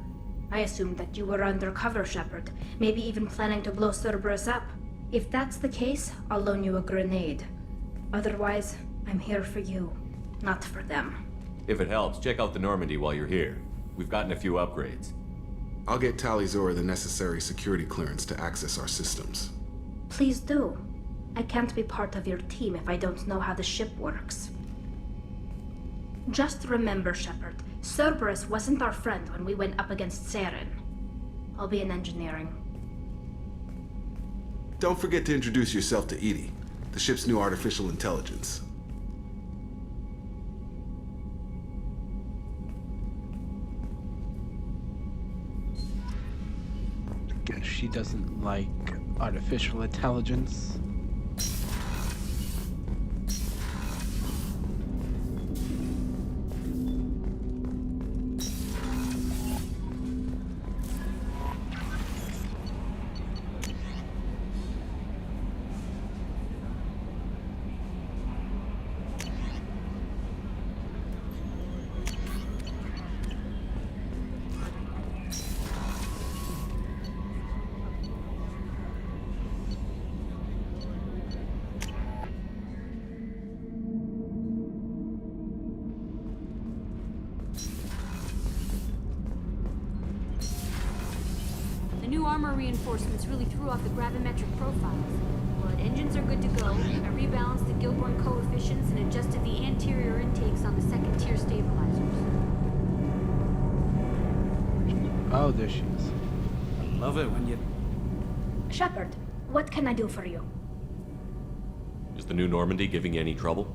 I assumed that you were undercover, Shepard. Maybe even planning to blow Cerberus up. If that's the case, I'll loan you a grenade. Otherwise, I'm here for you, not for them. If it helps, check out the Normandy while you're here. We've gotten a few upgrades. I'll get Talizora the necessary security clearance to access our systems. Please do. I can't be part of your team if I don't know how the ship works. Just remember, Shepard, Cerberus wasn't our friend when we went up against Saren. I'll be in engineering. Don't forget to introduce yourself to Edie, the ship's new artificial intelligence. Guess she doesn't like artificial intelligence. The new armor reinforcements really threw off the gravimetric profiles. Would Engines are good to go. I rebalanced the Gilborn coefficients and adjusted the anterior intakes on the second tier stabilizers. Oh, there she is. I love it when you... Shepard, what can I do for you? Is the new Normandy giving you any trouble?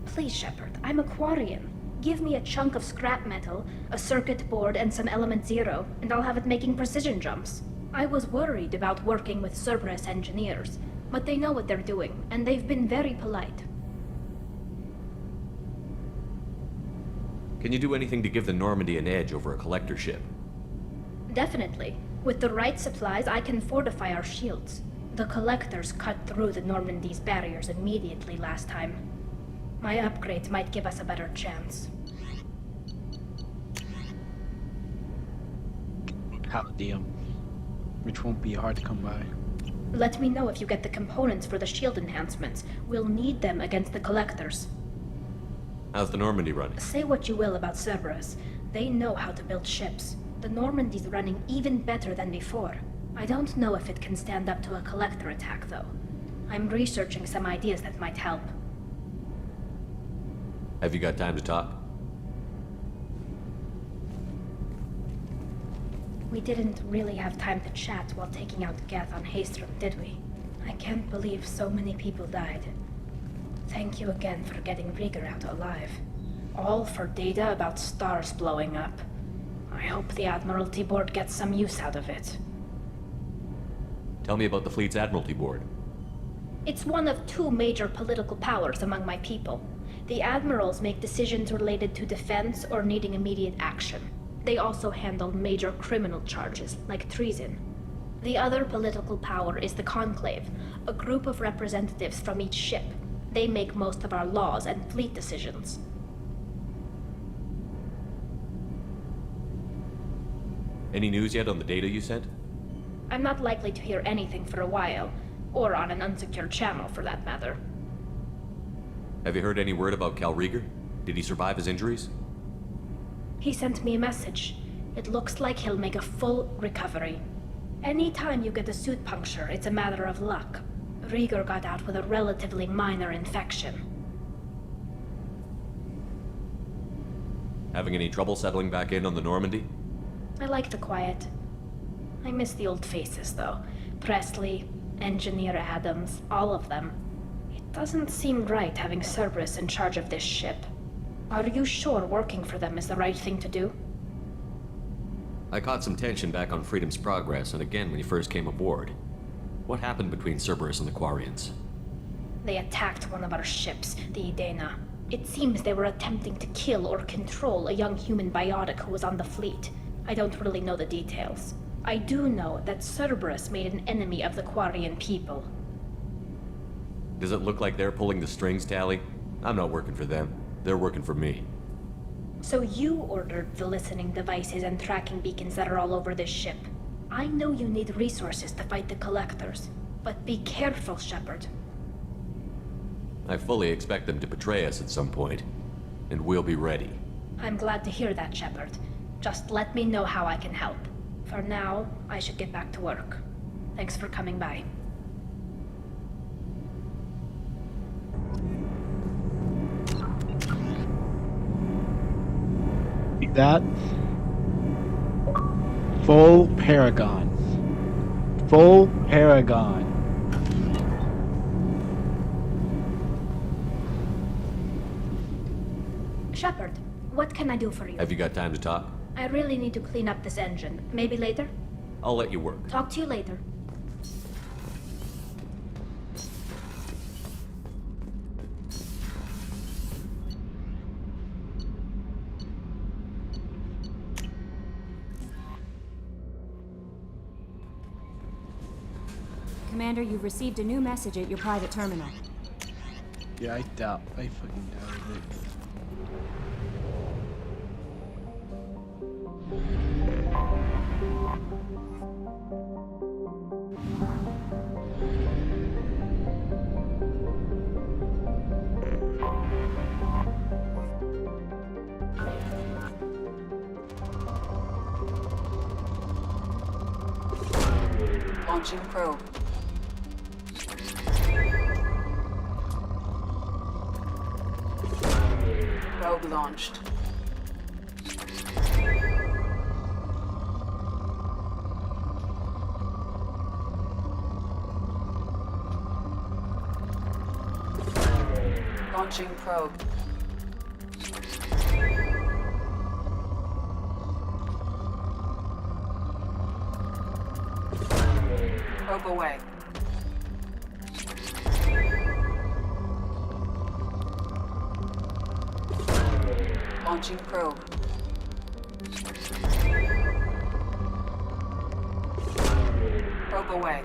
Please, Shepard, I'm a Quarian. Give me a chunk of scrap metal, a circuit board, and some element zero, and I'll have it making precision jumps. I was worried about working with Cerberus engineers, but they know what they're doing, and they've been very polite. Can you do anything to give the Normandy an edge over a collector ship? Definitely. With the right supplies, I can fortify our shields. The Collectors cut through the Normandy's barriers immediately last time. My upgrades might give us a better chance. Palladium, which won't be hard to come by. Let me know if you get the components for the shield enhancements. We'll need them against the Collectors. How's the Normandy running? Say what you will about Cerberus. They know how to build ships. The Normandy's running even better than before. I don't know if it can stand up to a Collector attack, though. I'm researching some ideas that might help. Have you got time to talk? We didn't really have time to chat while taking out Geth on Haestrom, did we? I can't believe so many people died. Thank you again for getting Rieger out alive. All for data about stars blowing up. I hope the Admiralty Board gets some use out of it. Tell me about the fleet's Admiralty Board. It's one of two major political powers among my people. The admirals make decisions related to defense or needing immediate action. They also handle major criminal charges, like treason. The other political power is the Conclave, a group of representatives from each ship. They make most of our laws and fleet decisions. Any news yet on the data you sent? I'm not likely to hear anything for a while, or on an unsecured channel for that matter. Have you heard any word about Cal Rieger? Did he survive his injuries? He sent me a message. It looks like he'll make a full recovery. Anytime you get a suit puncture, it's a matter of luck. Rieger got out with a relatively minor infection. Having any trouble settling back in on the Normandy? I like the quiet. I miss the old faces, though. Presley, Engineer Adams, all of them. It doesn't seem right having Cerberus in charge of this ship. Are you sure working for them is the right thing to do? I caught some tension back on Freedom's Progress, and again when you first came aboard. What happened between Cerberus and the Quarians? They attacked one of our ships, the Edena. It seems they were attempting to kill or control a young human biotic who was on the fleet. I don't really know the details. I do know that Cerberus made an enemy of the Quarian people. Does it look like they're pulling the strings, Tally? I'm not working for them. They're working for me. So you ordered the listening devices and tracking beacons that are all over this ship. I know you need resources to fight the Collectors, but be careful, Shepard. I fully expect them to betray us at some point, and we'll be ready. I'm glad to hear that, Shepard. Just let me know how I can help. For now, I should get back to work. Thanks for coming by. See that? Full Paragon. Full Paragon. Shepard, what can I do for you? Have you got time to talk? I really need to clean up this engine. Maybe later? I'll let you work. Talk to you later. Commander, you've received a new message at your private terminal. Yeah, I fucking doubted it. Launching probe. Probe launched. Launching probe. Probe away. Launching probe. Probe away.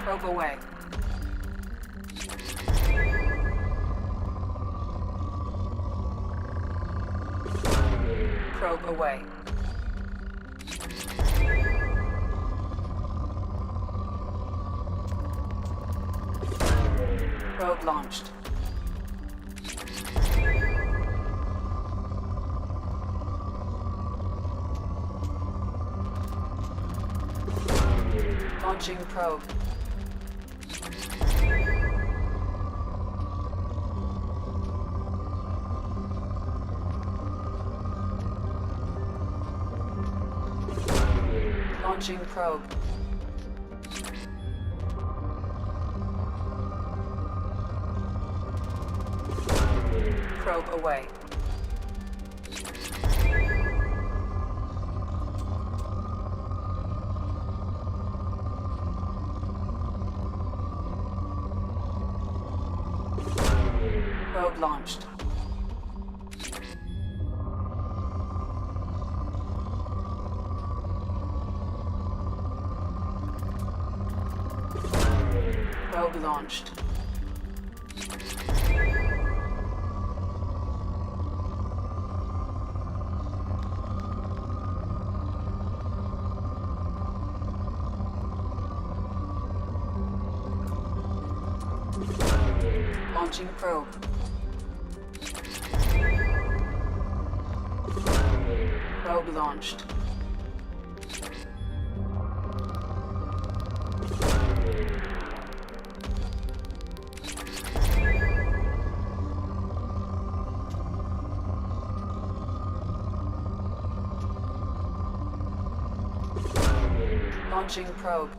Probe away. Probe away. Probe launched. Launching probe. Launching probe. Probe away. Probe launched. Probe launched. Launching probe. Probe launched. Launching probe.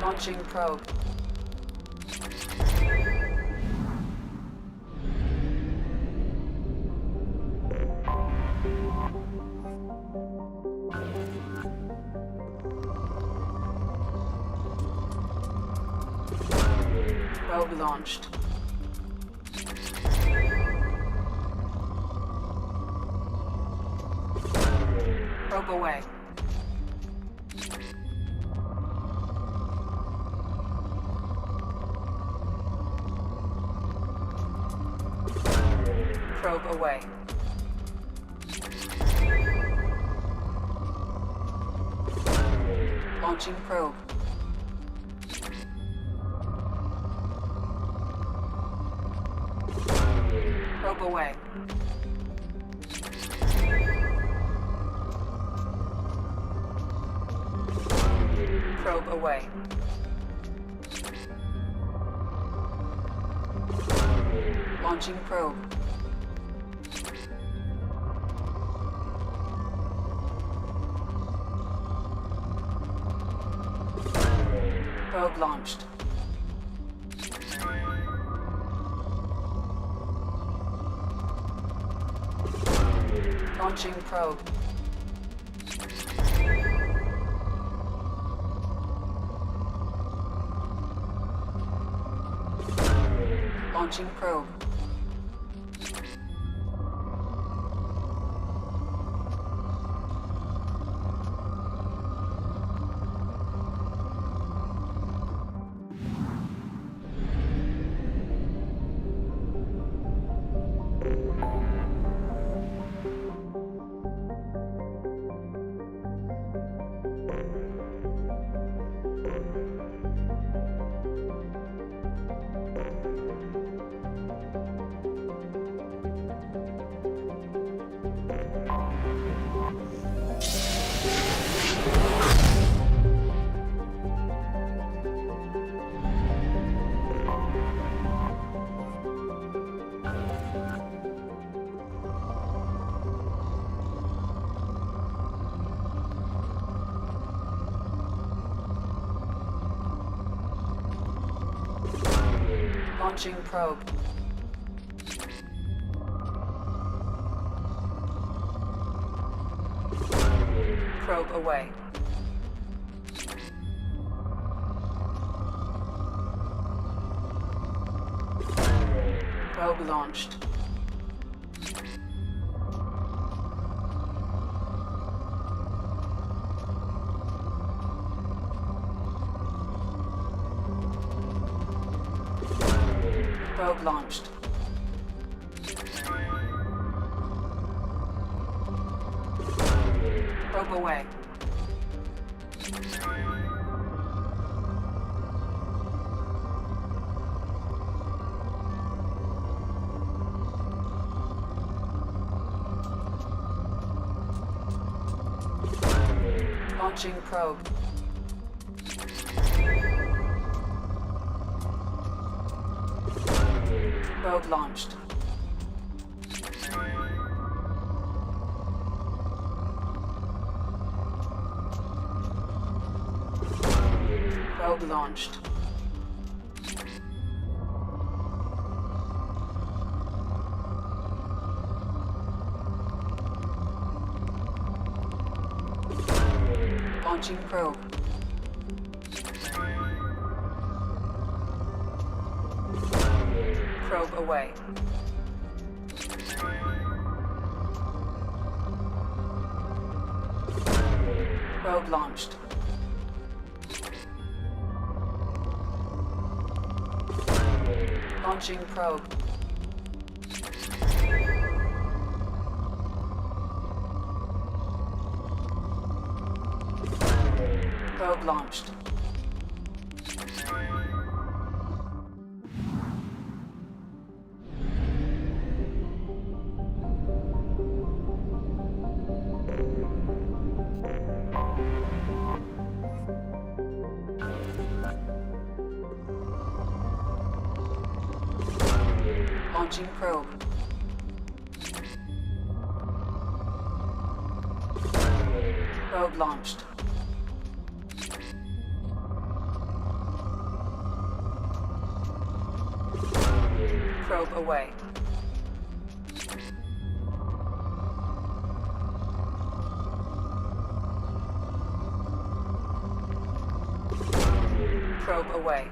Launching probe. Probe launched. Probe away. Probe away. Launching probe. Probe away. Probe away. Launching probe. Probe launched. Launching probe. Launching probe. Launching probe. Probe away. Probe launched. Probe launched. Probe away. Launching probe. Probe launched. Probe launched. Launching probe. Probe away. Probe launched. Launching probe. Probe launched. Launching probe. Probe launched. Probe away. Probe away.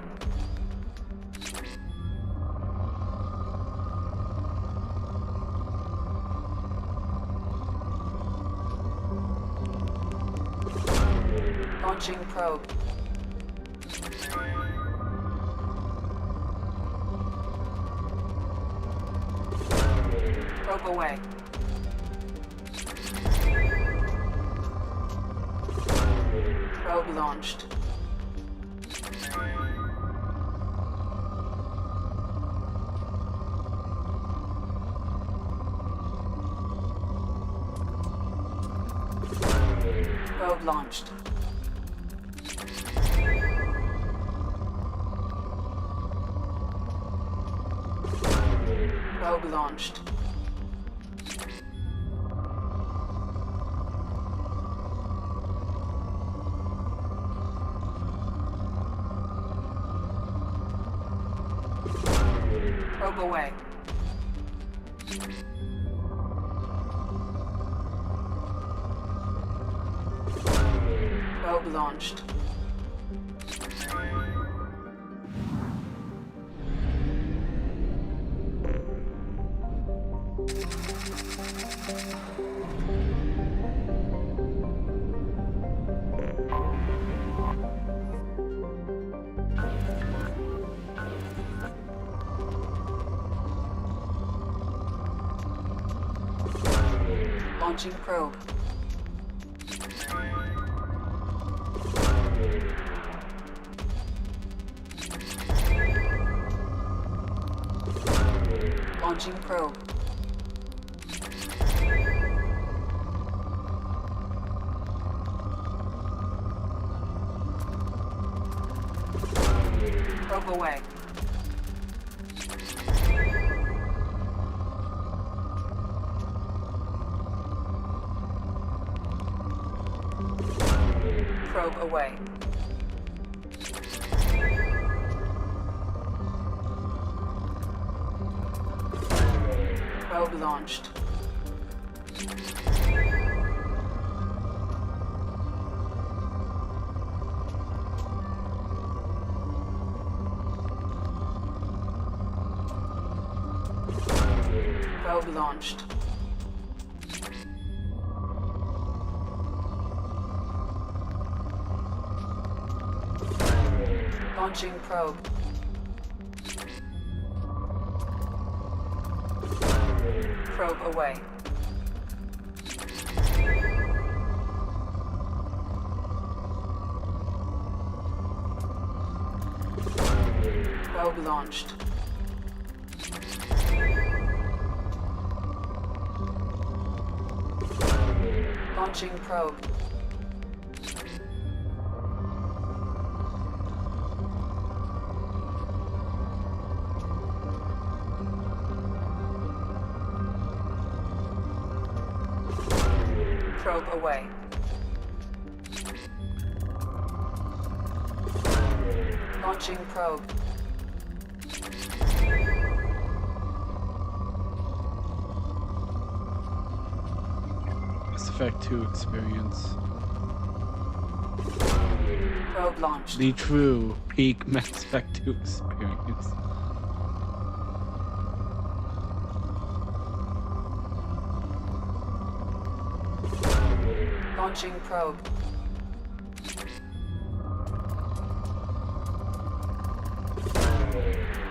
Launching probe. Probe away. Probe launched. Probe launched. Probe launched. Probe away. Probe launched. Launching probe. Launching probe. Probe away. Probe away. Probe launched. Probe launched. Launching probe. Probe away. Probe launched. Launching probe. Probe away. Launching probe. Mass Effect 2 experience. Probe launched. The true peak Mass Effect 2 experience. Launching probe.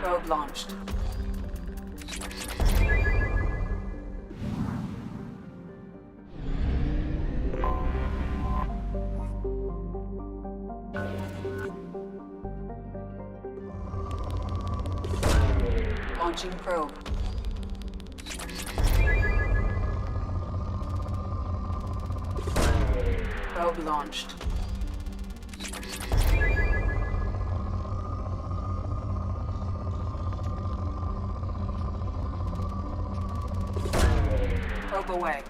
Probe launched. Launching probe. Probe launched. Probe away.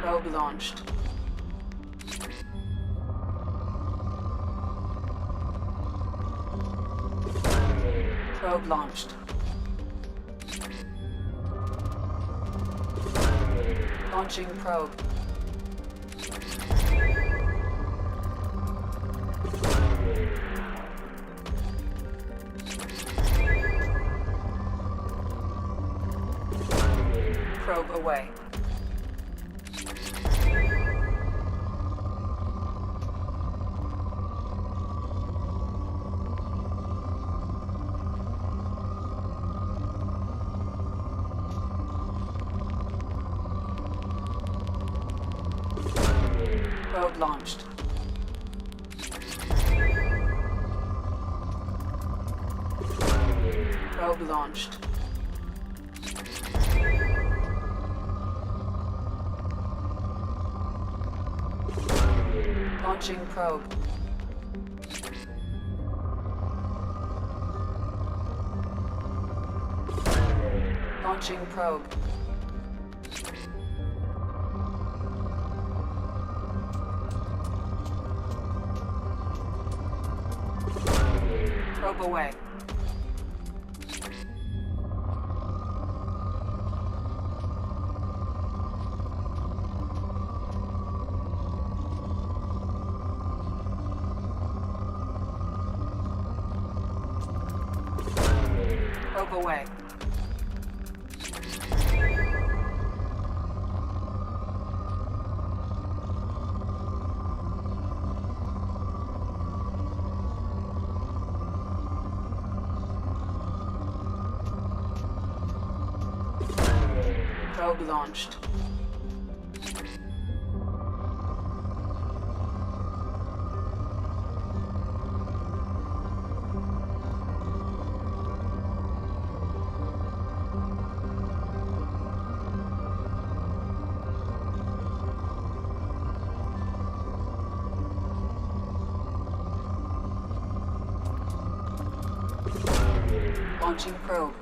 Probe launched. Probe launched. Launching probe. Probe away. Probe launched. Probe launched. Launching probe. Launching probe. Probe away. Probe away. Probe launched. Launching probe.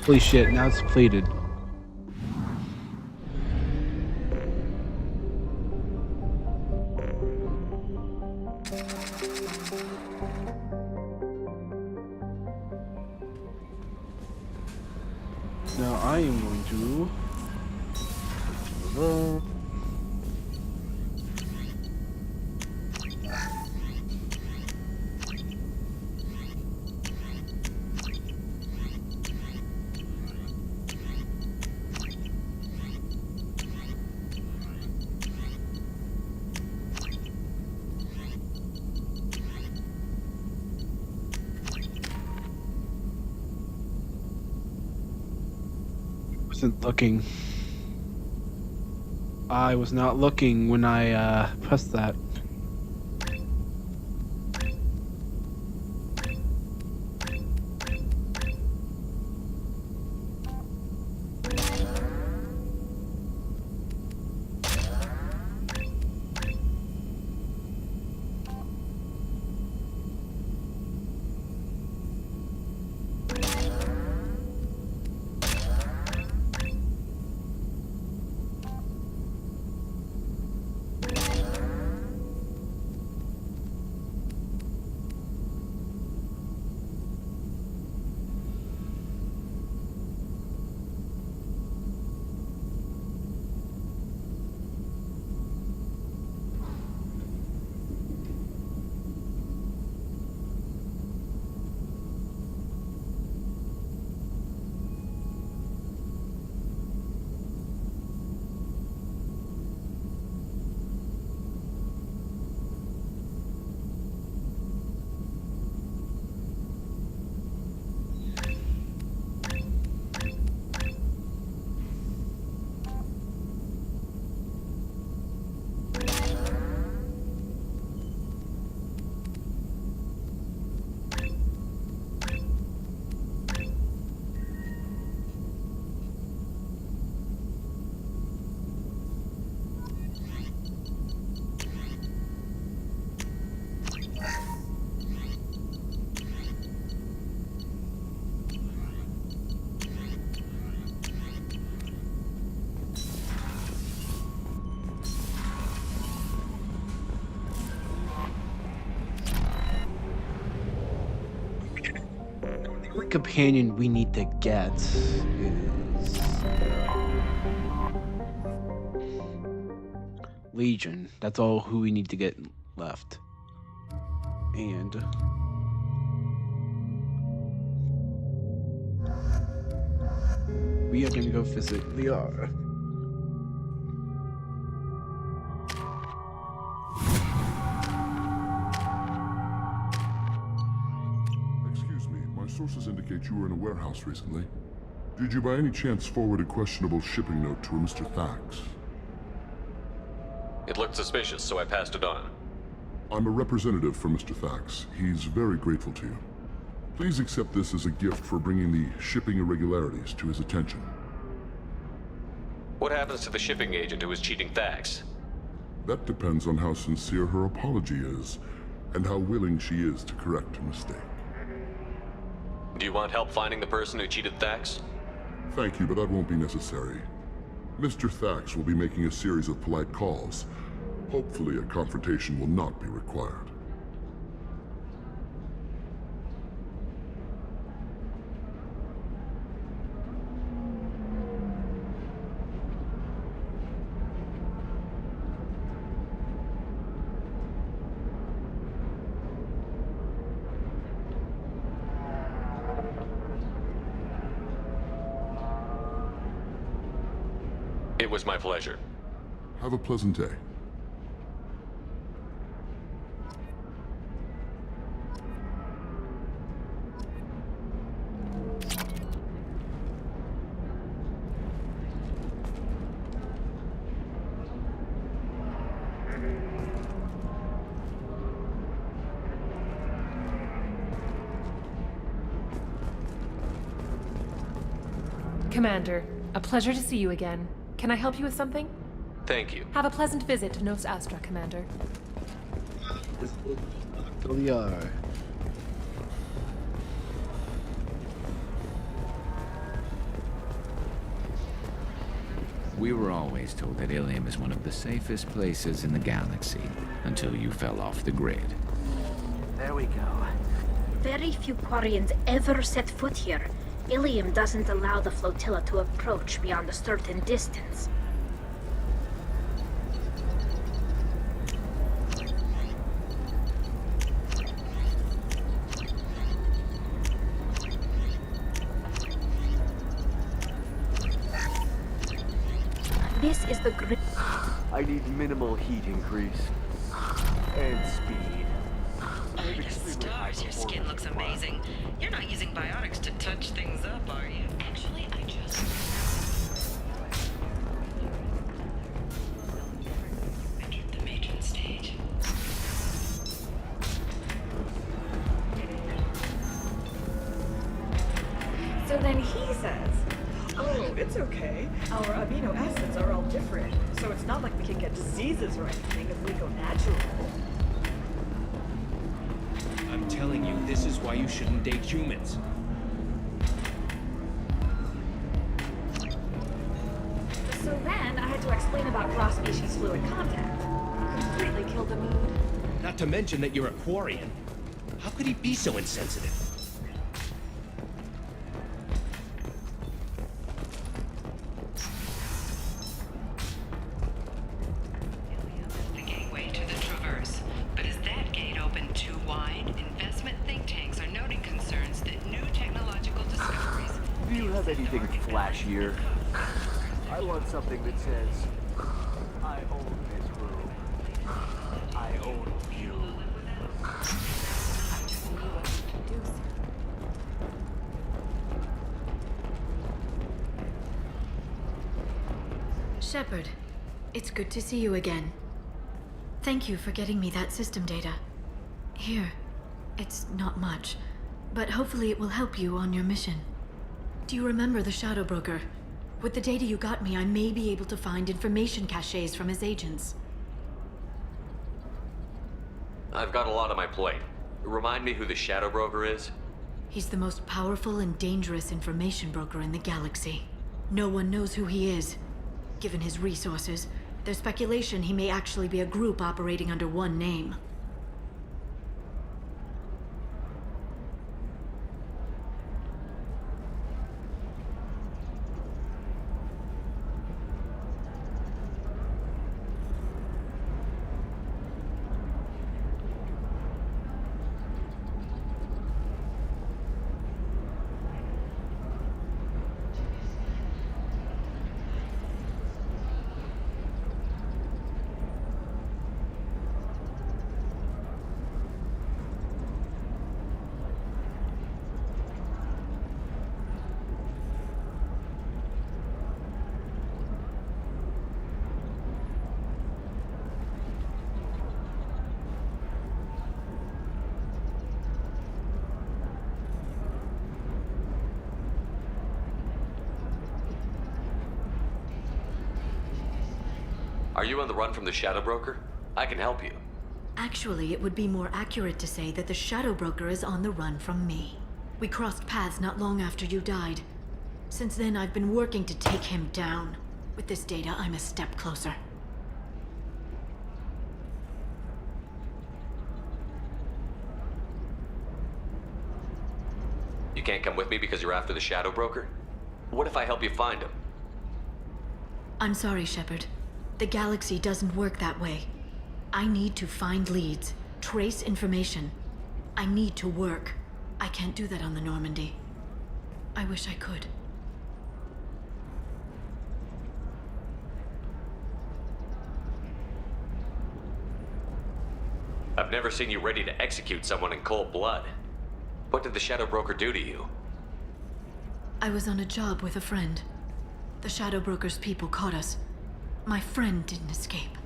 Holy shit, now it's depleted. Now I am going to. Wasn't looking. I was not looking when I pressed that. The only companion we need to get is Legion. That's all who we need to get left. And we are gonna go visit Liara. Excuse me, my sources indicate you were in a warehouse recently. Did you by any chance forward a questionable shipping note to a Mr. Thax? It looked suspicious, so I passed it on. I'm a representative for Mr. Thax. He's very grateful to you. Please accept this as a gift for bringing the shipping irregularities to his attention. What happens to the shipping agent who was cheating Thax? That depends on how sincere her apology is, and how willing she is to correct a mistake. Do you want help finding the person who cheated Thax? Thank you, but that won't be necessary. Mr. Thax will be making a series of polite calls. Hopefully a confrontation will not be required. It was my pleasure. Have a pleasant day. Commander, a pleasure to see you again. Can I help you with something? Thank you. Have a pleasant visit to Nos Astra, Commander. Liara. We were always told that Ilium is one of the safest places in the galaxy, until you fell off the grid. There we go. Very few Quarians ever set foot here. Ilium doesn't allow the flotilla to approach beyond a certain distance. This is the I need minimal heat increase. And speed. Stars, your skin looks amazing. You're not using biotics to touch things up, are you? Actually, I just... Enter the matron stage. So then he says, oh, it's okay. Our amino acids are all different, so it's not like we can get diseases or anything if we go natural. I'm telling you, this is why you shouldn't date humans. So then I had to explain about cross-species fluid contact. Completely killed the mood. Not to mention that you're a Quarian. How could he be so insensitive? The gateway to the Traverse. But is that gate open too wide? Investment think tanks are noting concerns that new technological discoveries... Do you have anything flashier? I want something that says, I own this room. I own you. Shepard, it's good to see you again. Thank you for getting me that system data. Here, it's not much, but hopefully it will help you on your mission. Do you remember the Shadow Broker? With the data you got me, I may be able to find information caches from his agents. I've got a lot on my plate. Remind me who the Shadow Broker is? He's the most powerful and dangerous information broker in the galaxy. No one knows who he is. Given his resources, there's speculation he may actually be a group operating under one name. Are you on the run from the Shadow Broker? I can help you. Actually, it would be more accurate to say that the Shadow Broker is on the run from me. We crossed paths not long after you died. Since then, I've been working to take him down. With this data, I'm a step closer. You can't come with me because you're after the Shadow Broker? What if I help you find him? I'm sorry, Shepard. The galaxy doesn't work that way. I need to find leads, trace information. I need to work. I can't do that on the Normandy. I wish I could. I've never seen you ready to execute someone in cold blood. What did the Shadow Broker do to you? I was on a job with a friend. The Shadow Broker's people caught us. My friend didn't escape.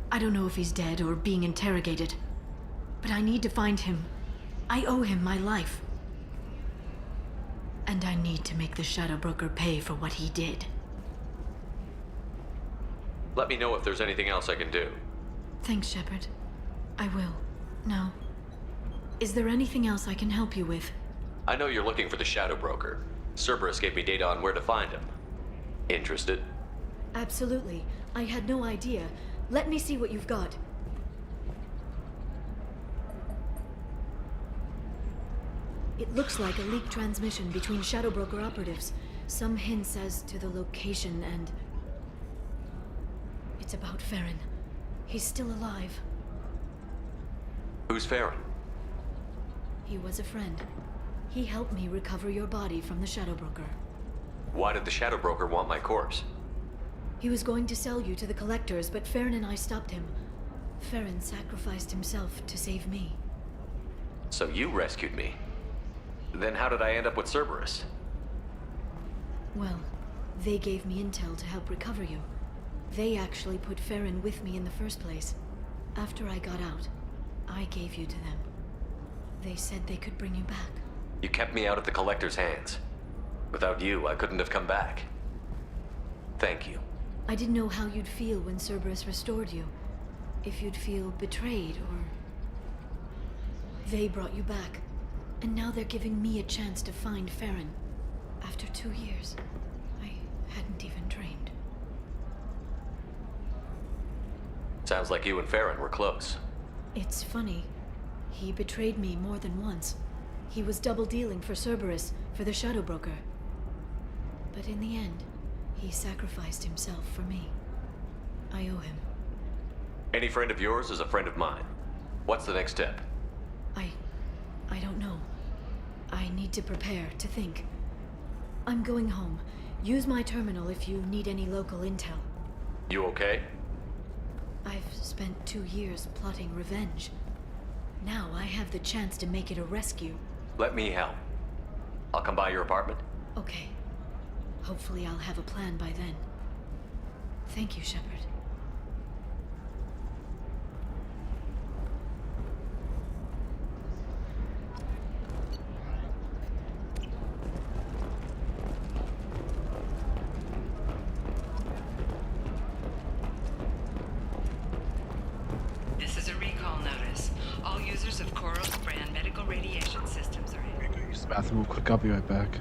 I don't know if he's dead or being interrogated. But I need to find him. I owe him my life. And I need to make the Shadow Broker pay for what he did. Let me know if there's anything else I can do. Thanks, Shepard. I will. Now, is there anything else I can help you with? I know you're looking for the Shadow Broker. Cerberus gave me data on where to find him. Interested? Absolutely. I had no idea. Let me see what you've got. It looks like a leaked transmission between Shadow Broker operatives. Some hints as to the location and... It's about Farron. He's still alive. Who's Farron? He was a friend. He helped me recover your body from the Shadow Broker. Why did the Shadow Broker want my corpse? He was going to sell you to the collectors, but Farron and I stopped him. Farron sacrificed himself to save me. So you rescued me. Then how did I end up with Cerberus? Well, they gave me intel to help recover you. They actually put Farron with me in the first place. After I got out, I gave you to them. They said they could bring you back. You kept me out of the Collector's hands. Without you, I couldn't have come back. Thank you. I didn't know how you'd feel when Cerberus restored you. If you'd feel betrayed, or... They brought you back. And now they're giving me a chance to find Farron. After 2 years, I hadn't even dreamed. Sounds like you and Farron were close. It's funny. He betrayed me more than once. He was double-dealing for Cerberus, for the Shadow Broker. But in the end, he sacrificed himself for me. I owe him. Any friend of yours is a friend of mine. What's the next step? I don't know. I need to prepare, to think. I'm going home. Use my terminal if you need any local intel. You okay? I've spent 2 years plotting revenge. Now I have the chance to make it a rescue. Let me help. I'll come by your apartment. Okay. Hopefully I'll have a plan by then. Thank you, Shepard. This is a recall notice. All users of Koros brand medical radiation systems are in. Use the bathroom real quick. I'll be right back.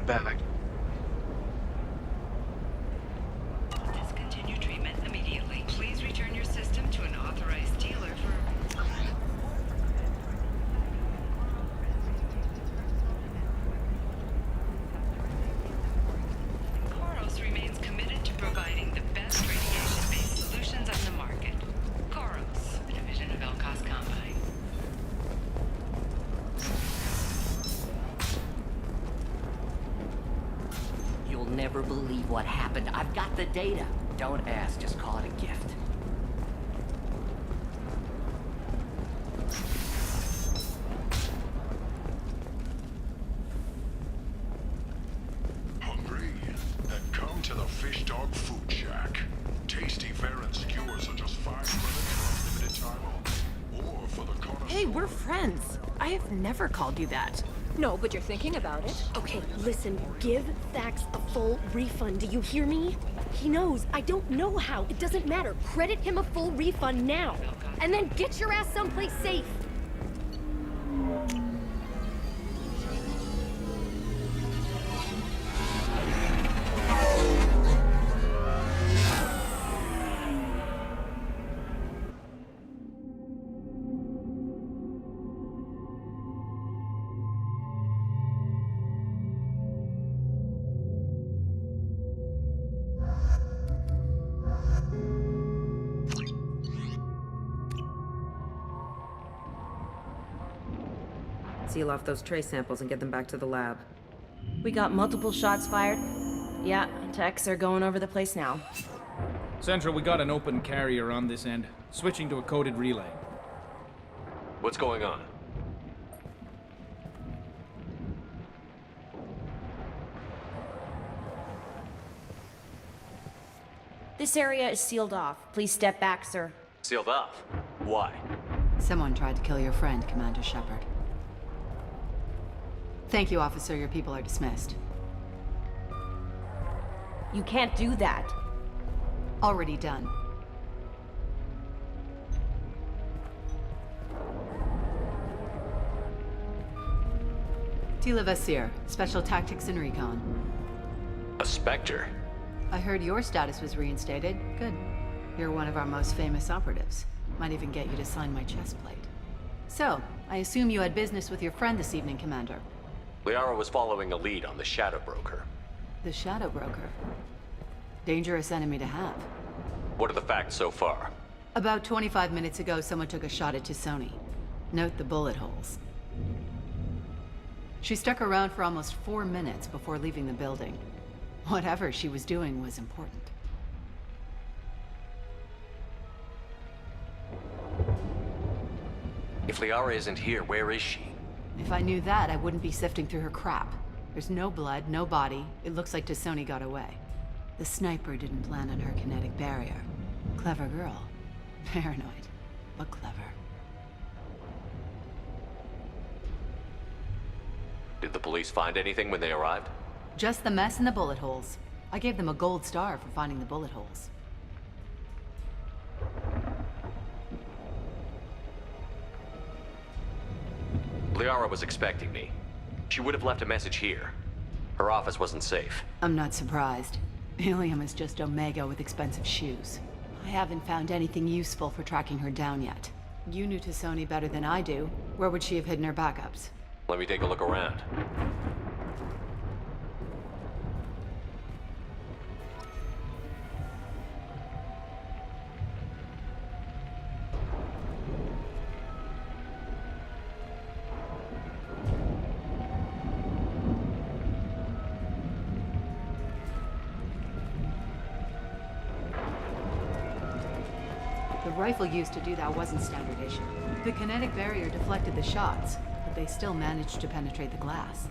back. Discontinue treatment immediately. Please return your system to an authorized dealer for... Koros remains committed to providing the best radiation-based solutions on the market. Koros, a division of Elcos Combine. You'll never believe what happened. I've got the data. Don't ask, just call it a gift. Hungry? Then come to the Fish Dog Food Shack. Tasty fare and skewers are just 5 credits for a limited time only. Or for the corner. Hey, we're friends. I have never called you that. No, but you're thinking about it. Okay, listen, give Thax a full refund. Do you hear me? He knows. I don't know how. It doesn't matter. Credit him a full refund now. And then get your ass someplace safe. Seal off those trace samples and get them back to the lab. We got multiple shots fired. Yeah, techs are going over the place now. Central, we got an open carrier on this end. Switching to a coded relay. What's going on? This area is sealed off. Please step back, sir. Sealed off? Why? Someone tried to kill your friend, Commander Shepard. Thank you, officer. Your people are dismissed. You can't do that. Already done. Tila Vasir, Special Tactics and Recon. A Spectre? I heard your status was reinstated. Good. You're one of our most famous operatives. Might even get you to sign my chest plate. So, I assume you had business with your friend this evening, Commander. Liara was following a lead on the Shadow Broker. The Shadow Broker. Dangerous enemy to have. What are the facts so far? About 25 minutes ago, someone took a shot at T'Soni. Note the bullet holes. She stuck around for almost 4 minutes before leaving the building. Whatever she was doing was important. If Liara isn't here, where is she? If I knew that, I wouldn't be sifting through her crap. There's no blood, no body. It looks like T'Soni got away. The sniper didn't land on her kinetic barrier. Clever girl. Paranoid, but clever. Did the police find anything when they arrived? Just the mess and the bullet holes. I gave them a gold star for finding the bullet holes. Liara was expecting me. She would have left a message here. Her office wasn't safe. I'm not surprised. Ilium is just Omega with expensive shoes. I haven't found anything useful for tracking her down yet. You knew T'Soni better than I do. Where would she have hidden her backups? Let me take a look around. The rifle used to do that wasn't standard issue. The kinetic barrier deflected the shots, but they still managed to penetrate the glass.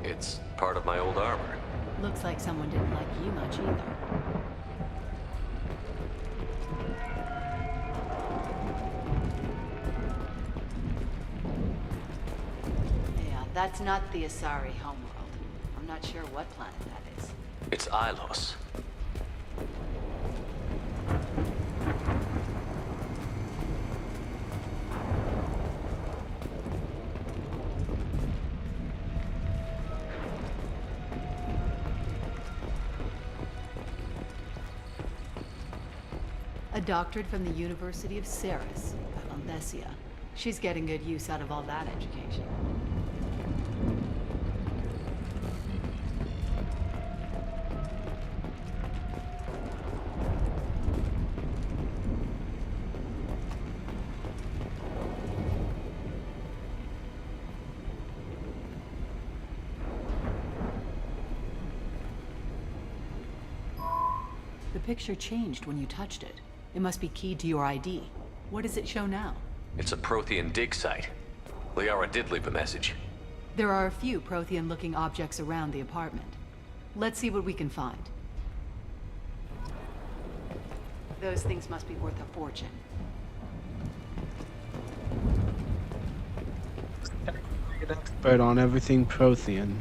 It's part of my old armor. Looks like someone didn't like you much either. Yeah, that's not the Asari homeworld. I'm not sure what planet that is. It's Ilos. doctorate from the University of Ceres, Alessia. She's getting good use out of all that education. The picture changed when you touched it. It must be keyed to your ID. What does it show now? It's a Prothean dig site. Liara did leave a message. There are a few Prothean-looking objects around the apartment. Let's see what we can find. Those things must be worth a fortune. Expert on everything Prothean.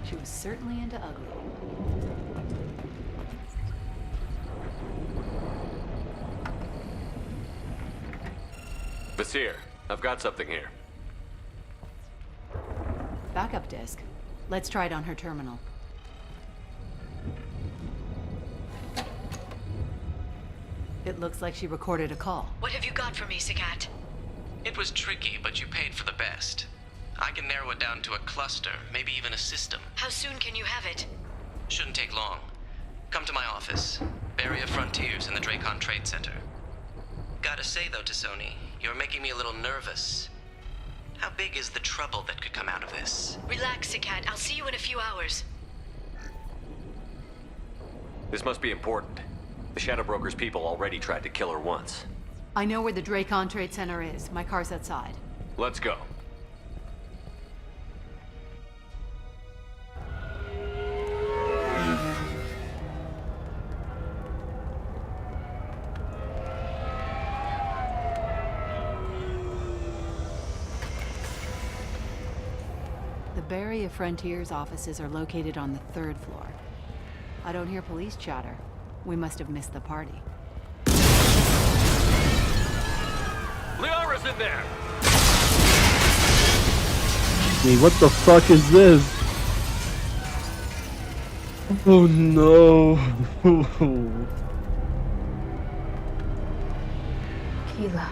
She was certainly into ugly. Vasir, I've got something here. Backup disk. Let's try it on her terminal. It looks like she recorded a call. What have you got for me, Sagat? It was tricky, but you paid for the best. I can narrow it down to a cluster, maybe even a system. How soon can you have it? Shouldn't take long. Come to my office. Barrier Frontiers in the Dracon Trade Center. Gotta say though to Sony, you're making me a little nervous. How big is the trouble that could come out of this? Relax, Sagat. I'll see you in a few hours. This must be important. The Shadow Broker's people already tried to kill her once. I know where the Dracon Trade Center is. My car's outside. Let's go. The Barrier Frontiers offices are located on the 3rd floor. I don't hear police chatter. We must have missed the party. Liara's in there! Hey, what the fuck is this? Oh no. Keela.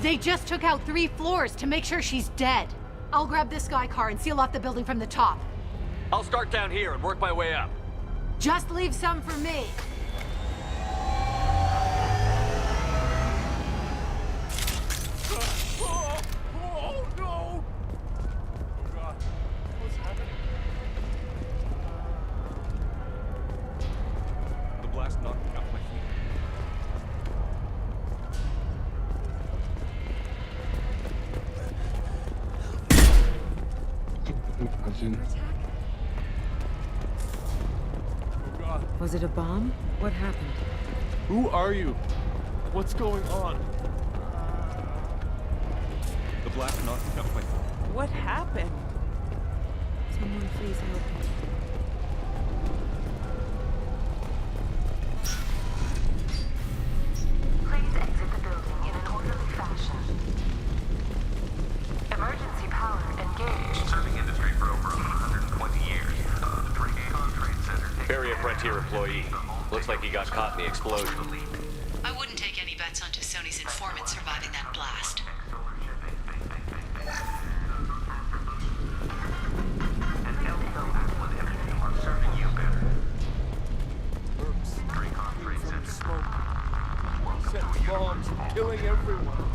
They just took out 3 floors to make sure she's dead. I'll grab this Sky car and seal off the building from the top. I'll start down here and work my way up. Just leave some for me. Oh no! Oh god. What's happening? The blast knocked me off my feet. Imagine. Oh god. Was it a bomb? What happened? Who are you? What's going on? The blast knocked me off my feet. What happened? Someone please help me. Please exit the building in an orderly fashion. Emergency power engaged. Serving industry for over 120 years. Dracon Trade Center. Barrier Frontier employee. Looks like he got caught in the explosion. I wouldn't take any bets onto Sony's informant surviving that blast. Setting bombs, killing everyone.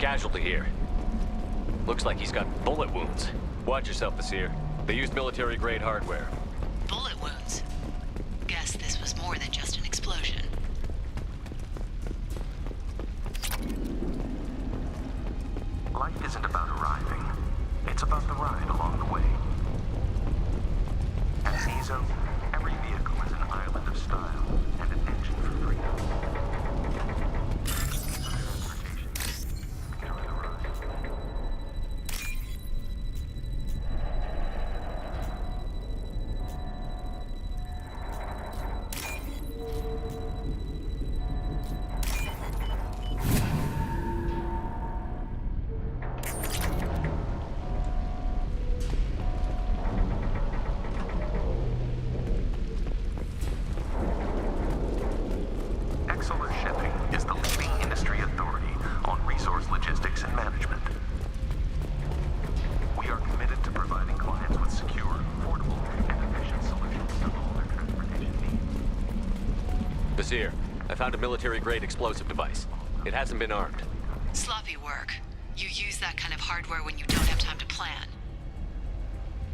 Casualty here. Looks like he's got bullet wounds. Watch yourself, Vasir. They used military-grade hardware. Bullet wounds. Guess this was more than just an explosion. Life isn't about arriving. It's about the ride along the way. At Mizo, every vehicle is an island of style and an engine for freedom. Enjoy the ride. Basir, I found a military-grade explosive device. It hasn't been armed. Sloppy work. You use that kind of hardware when you don't have time to plan.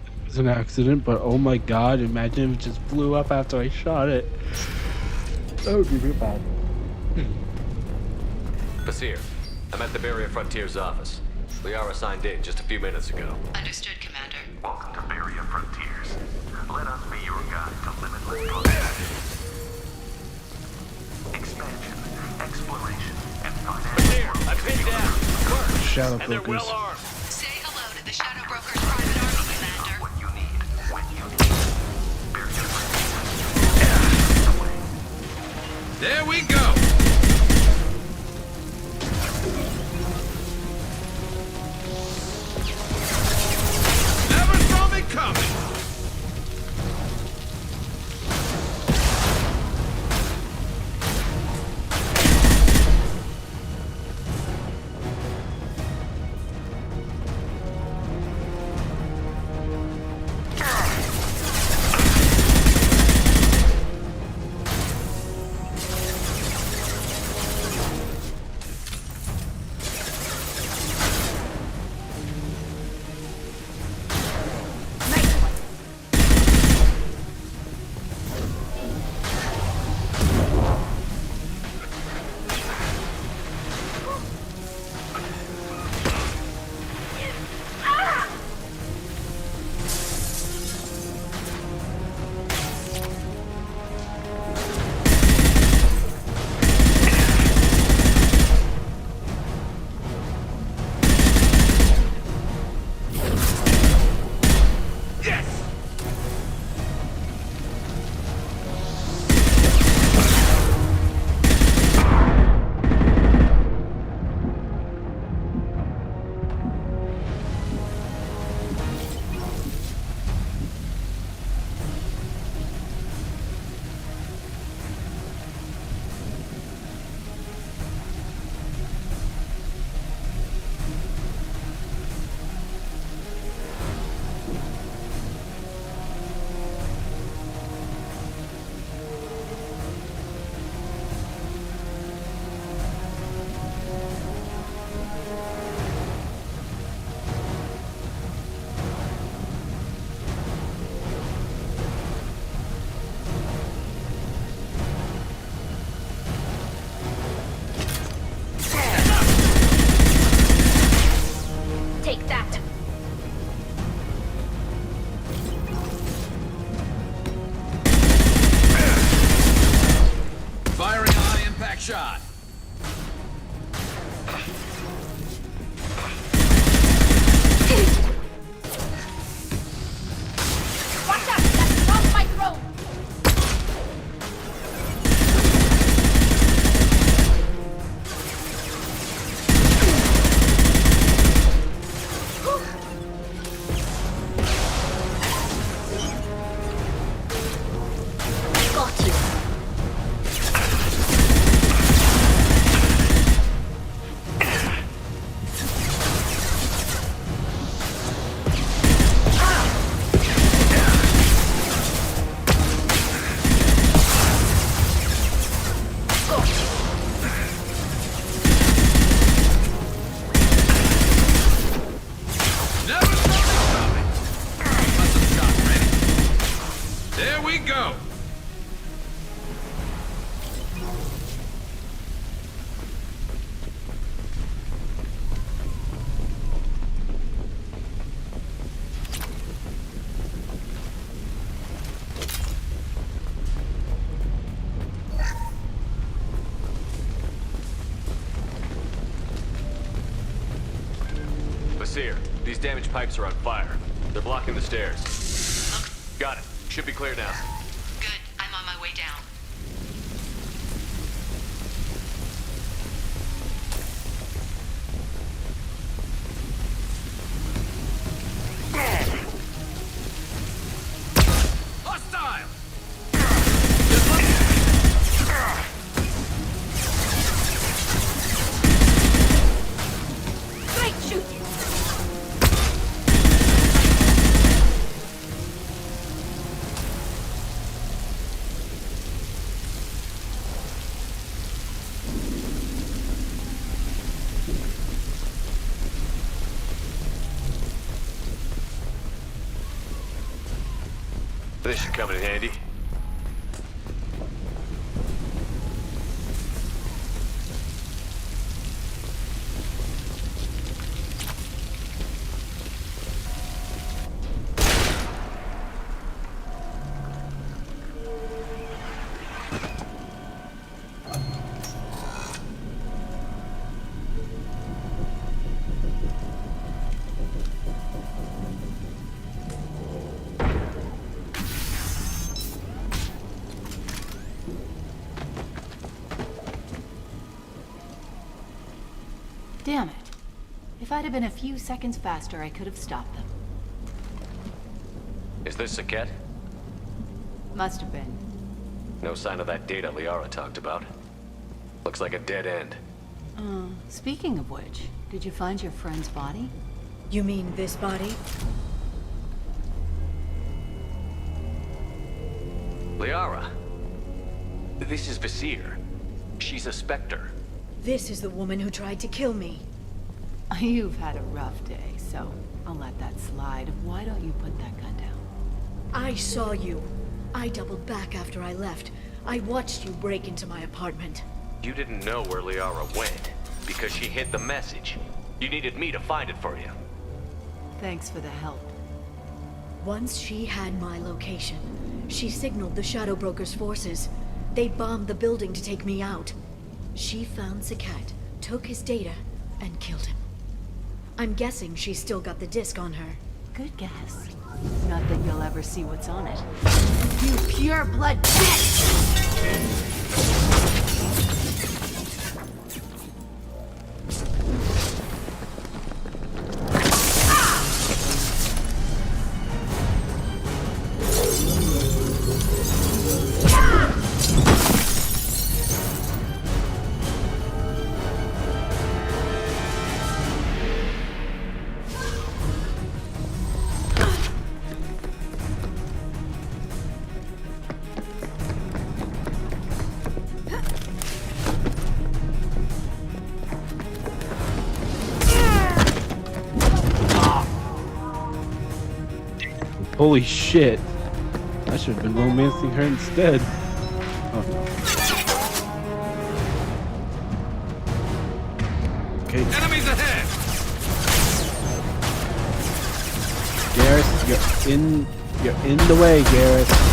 It was an accident, but oh my god, imagine if it just blew up after I shot it. That would be real bad. Basir, I'm at the Barrier Frontiers office. Liara signed in just a few minutes ago. Understood, Commander. Welcome to Barrier Frontiers. Let us be your guide to limitless possibilities. Expansion, exploration, and financial. Basir, I'm pinned down. Work. Shadow And they're brokers. well armed. Say hello to the Shadow Brokers private army, Commander. What you need, when you need. Barrier Frontiers. There we go! Never saw me coming! Take that. Firing a high-impact shot. Watch out! That's not my throat! Got you. Never saw me coming! Custom shot ready. There we go! Basir, these damaged pipes are on fire. They're blocking the stairs. Got it. Should be clear now. Good. I'm on my way down. Hostile! Great shoot! This should come in handy. Damn it. If I'd have been a few seconds faster, I could have stopped them. Is this Saket? Must have been. No sign of that data Liara talked about. Looks like a dead end. Speaking of which, did you find your friend's body? You mean this body? Liara. This is Visir. She's a Spectre. This is the woman who tried to kill me. You've had a rough day, so I'll let that slide. Why don't you put that gun down? I saw you. I doubled back after I left. I watched you break into my apartment. You didn't know where Liara went, because she hid the message. You needed me to find it for you. Thanks for the help. Once she had my location, she signaled the Shadow Broker's forces. They bombed the building to take me out. She found Saket, took his data, and killed him. I'm guessing she's still got the disc on her. Good guess. Not that you'll ever see what's on it. You pure blood bitch! Holy shit. I should have been romancing her instead. Oh no. Okay. Enemies ahead! Garrus, you're in the way, Garrus.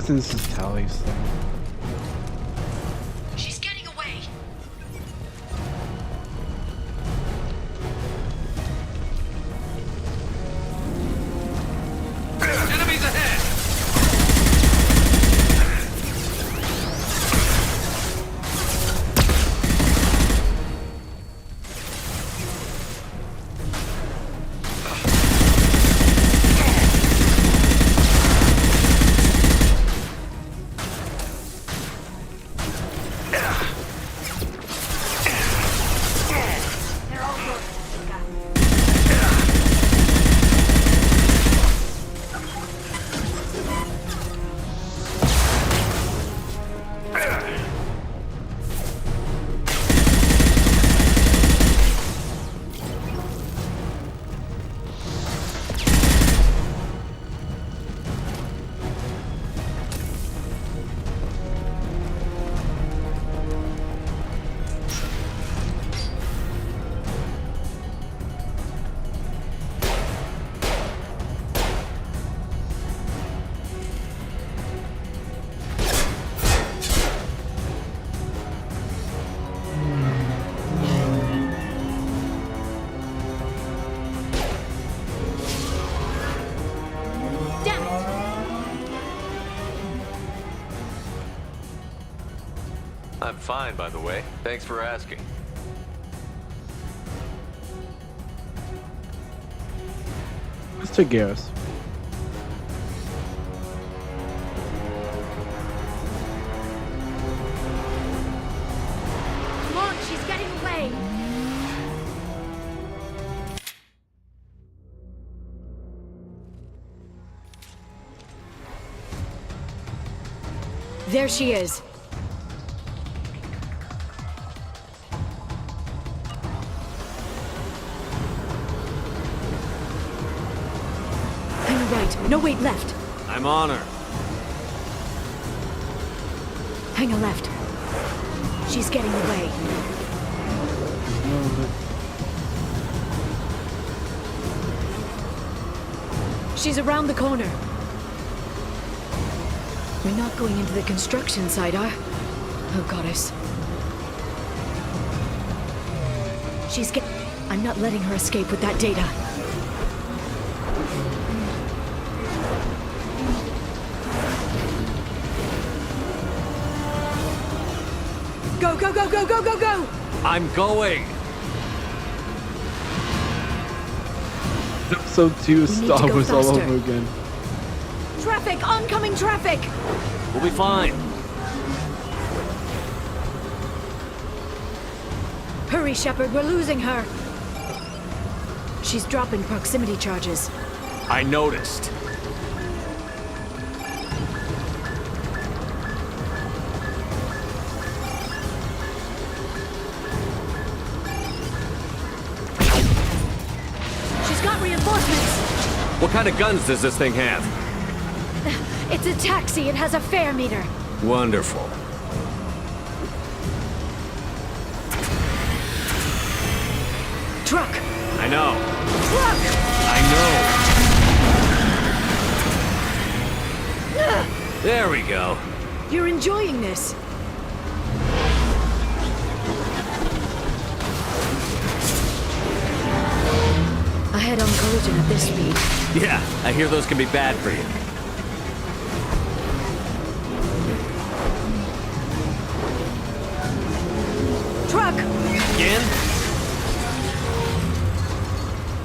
This is Tally's thing. She's getting away. Enemies ahead! I'm fine, by the way. Thanks for asking. Mr. Garris. Come on, she's getting away. There she is. Hang right. No, wait, left. I'm on her. Hang a left. She's getting away. She's around the corner. We're not going into the construction site, Oh, goddess. I'm not letting her escape with that data. Go, go, go, go, go, go, go! I'm going! Episode 2 of Star Wars all over again. Traffic! Oncoming traffic! We'll be fine. Hurry, Shepard, we're losing her. She's dropping proximity charges. I noticed. She's got reinforcements! What kind of guns does this thing have? It's a taxi. It has a fare meter. Wonderful. Truck! I know. Truck! I know. There we go. You're enjoying this. A head-on collision at this speed. Yeah, I hear those can be bad for you. Truck! Again?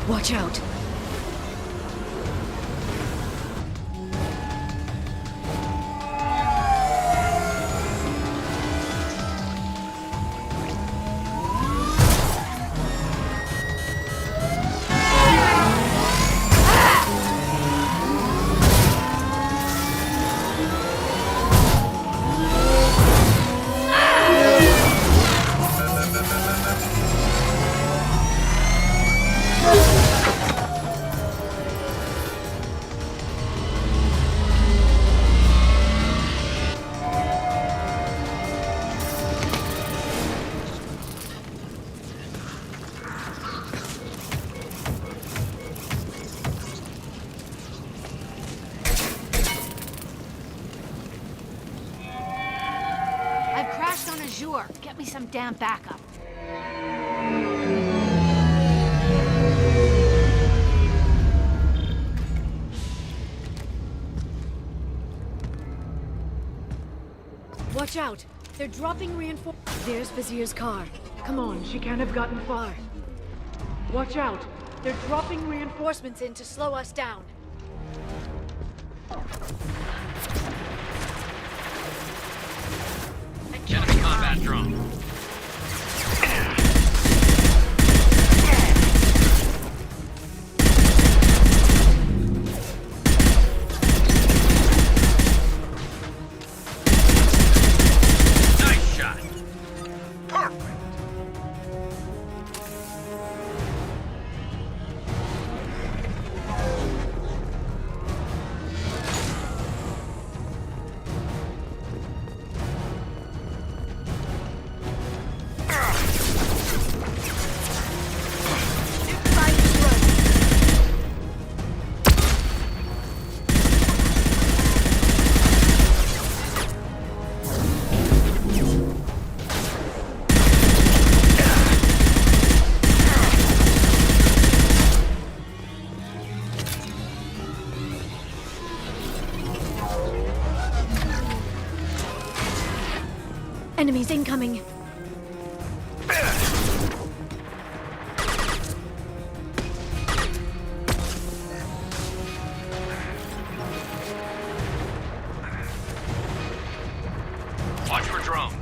Watch out. Get me some damn backup. Watch out! They're dropping reinforcements. There's Vizier's car. Come on, she can't have gotten far. Watch out! They're dropping reinforcements in to slow us down. Enemy combat drone. Nice shot. Perfect. Enemies incoming. Watch for drones.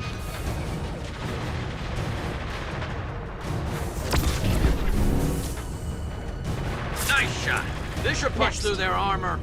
Nice shot. This should push through their armor.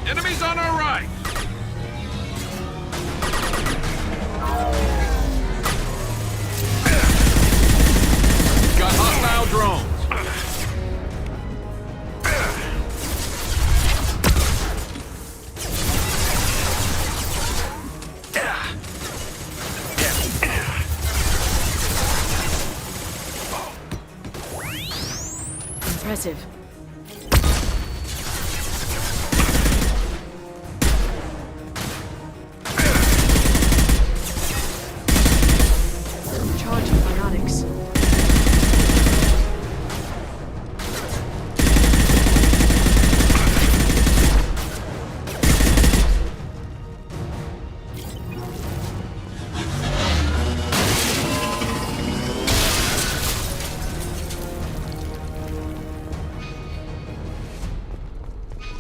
Enemies on our right! Got hostile drones. Impressive. Charging biotics.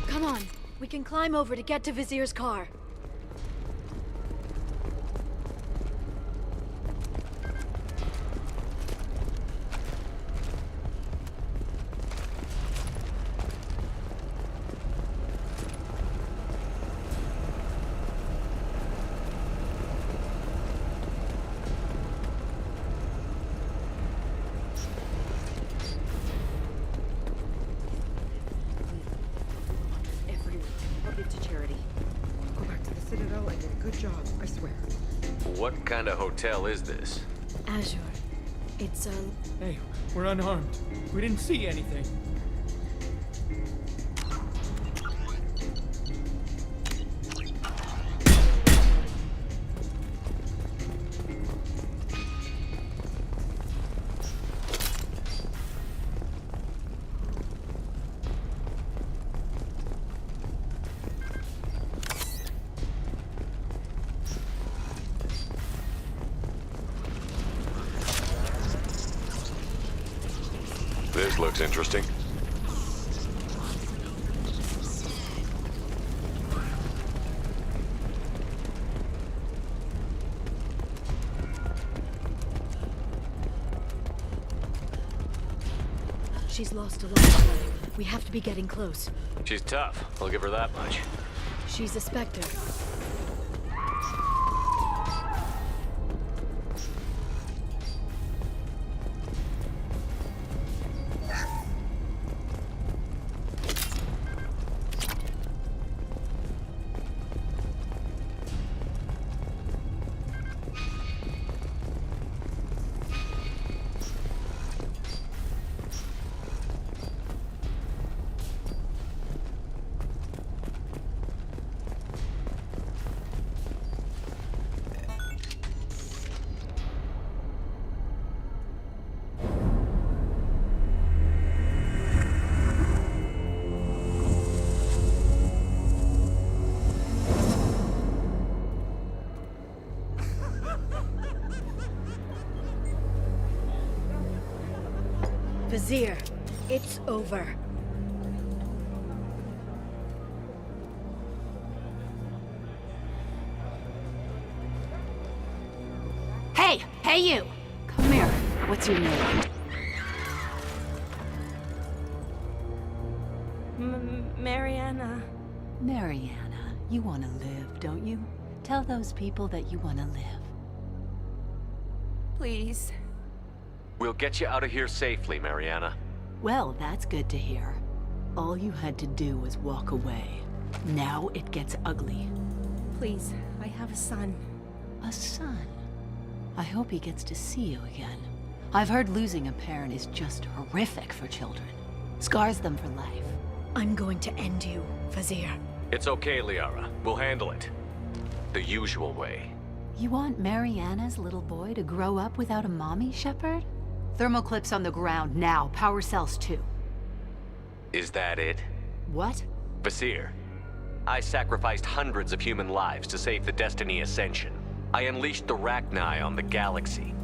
Come on, we can climb over to get to Vizier's car. What kind of hotel is this? Azure. It's, Hey, we're unarmed. We didn't see anything. This looks interesting. she's lost a lot of blood. We have to be getting close. She's tough. I'll give her that much. She's a Spectre. Vizier, it's over. Hey! Hey, you! Come here. What's your name? Mariana. Mariana. You want to live, don't you? Tell those people that you want to live. Please. We'll get you out of here safely, Mariana. Well, that's good to hear. All you had to do was walk away. Now it gets ugly. Please, I have a son. A son? I hope he gets to see you again. I've heard losing a parent is just horrific for children. Scars them for life. I'm going to end you, Vizier. It's okay, Liara. We'll handle it. The usual way. You want Mariana's little boy to grow up without a mommy, Shepard? Thermal clips on the ground now. Power cells too. Is that it? What? Vasir, I sacrificed hundreds of human lives to save the Destiny Ascension. I unleashed the Rachni on the galaxy.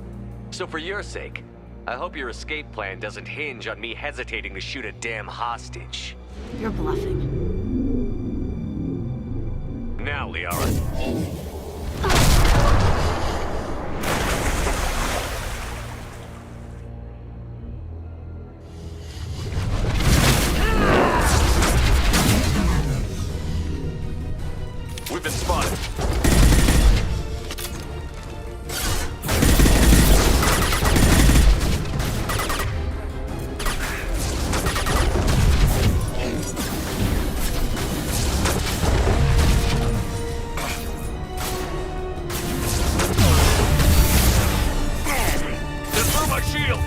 So for your sake, I hope your escape plan doesn't hinge on me hesitating to shoot a damn hostage. You're bluffing. Now, Liara. We've been spotted. Disarm my shield!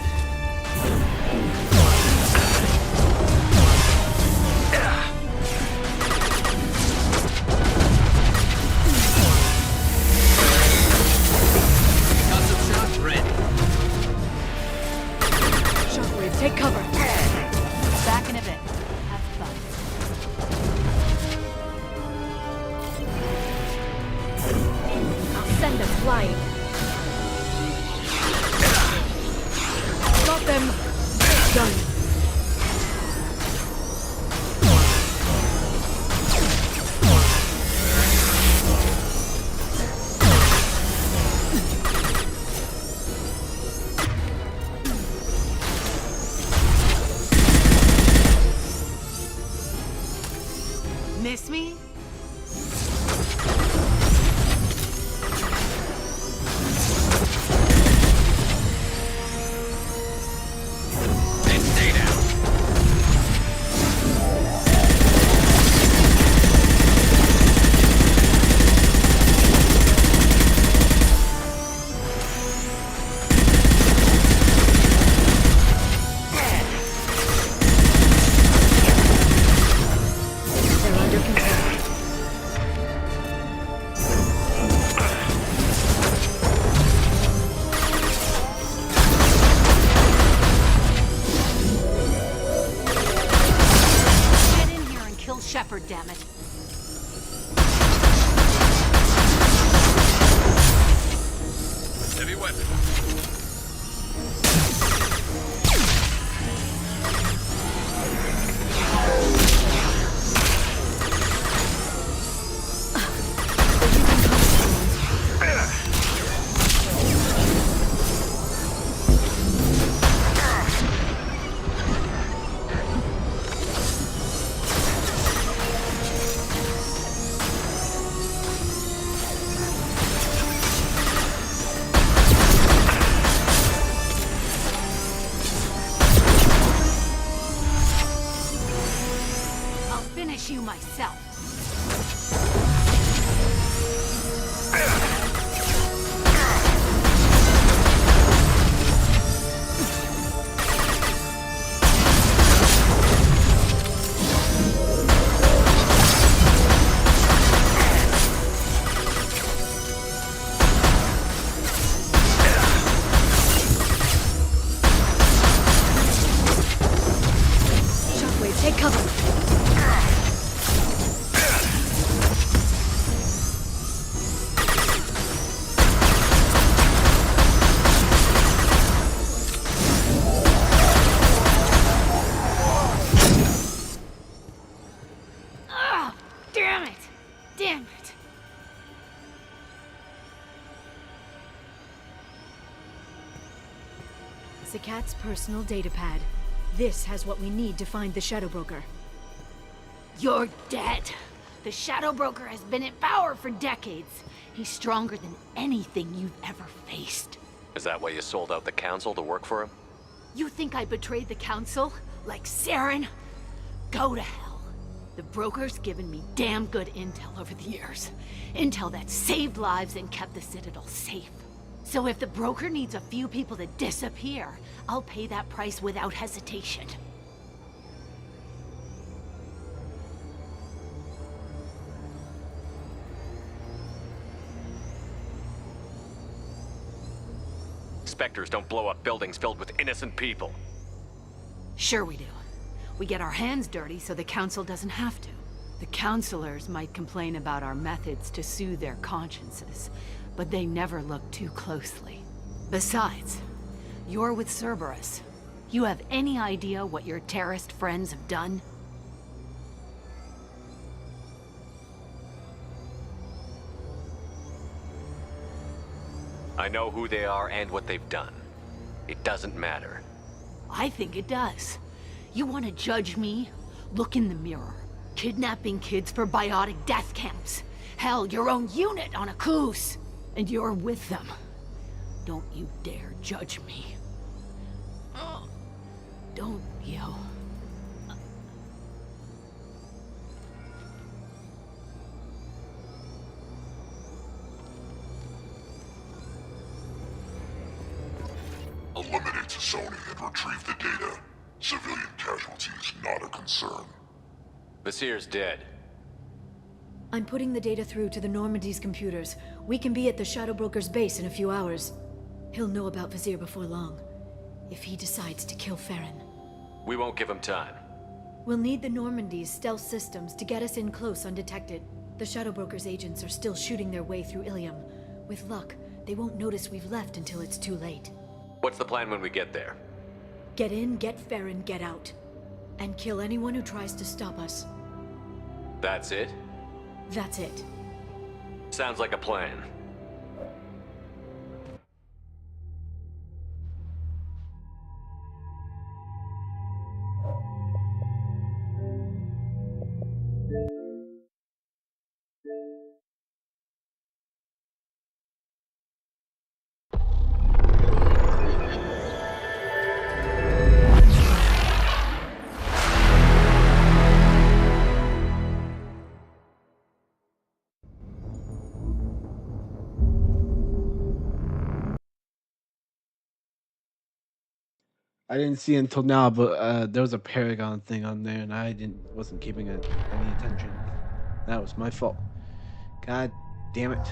Shockwave, take cover. Back in a bit. Have fun. I'll send them flying. Got them. Done. Miss me? Then stay down. They're under control. Get in here and kill Shepard, damn it. Heavy weapon. I'll finish you myself. Shockwave, take cover. Ah, damn it! Damn it! Zakat's personal datapad. This has what we need to find the Shadow Broker. You're dead. The Shadow Broker has been in power for decades. He's stronger than anything you've ever faced. Is that why you sold out the council to work for him? You think I betrayed the council? Like Saren? Go to hell. The broker's given me damn good intel over the years. Intel that saved lives and kept the Citadel safe. So if the broker needs a few people to disappear, I'll pay that price without hesitation. Spectres don't blow up buildings filled with innocent people. Sure we do. We get our hands dirty so the council doesn't have to. The counselors might complain about our methods to soothe their consciences, but they never look too closely. Besides, you're with Cerberus. You have any idea what your terrorist friends have done? I know who they are and what they've done. It doesn't matter. I think it does. You want to judge me? Look in the mirror. Kidnapping kids for biotic death camps. Hell, your own unit on a cruise. And you're with them. Don't you dare judge me. Don't you? Eliminate Sony and retrieve the data. Civilian casualties not a concern. Visir's dead. I'm putting the data through to the Normandy's computers. We can be at the Shadow Broker's base in a few hours. He'll know about Visir before long. If he decides to kill Farron. We won't give him time. We'll need the Normandy's stealth systems to get us in close undetected. The Shadow Broker's agents are still shooting their way through Ilium. With luck, they won't notice we've left until it's too late. What's the plan when we get there? Get in, get Farron, get out. And kill anyone who tries to stop us. That's it? That's it. Sounds like a plan. I didn't see it until now, but there was a Paragon thing on there, and I wasn't keeping it any attention. That was my fault. God damn it.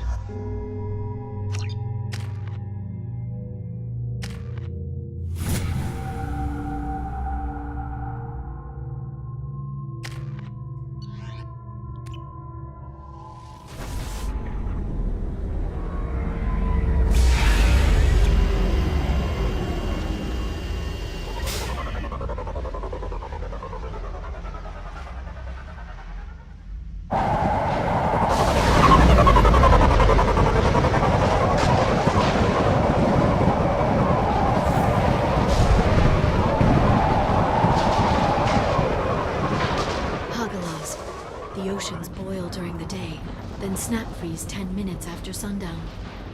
Snap freeze 10 minutes after sundown.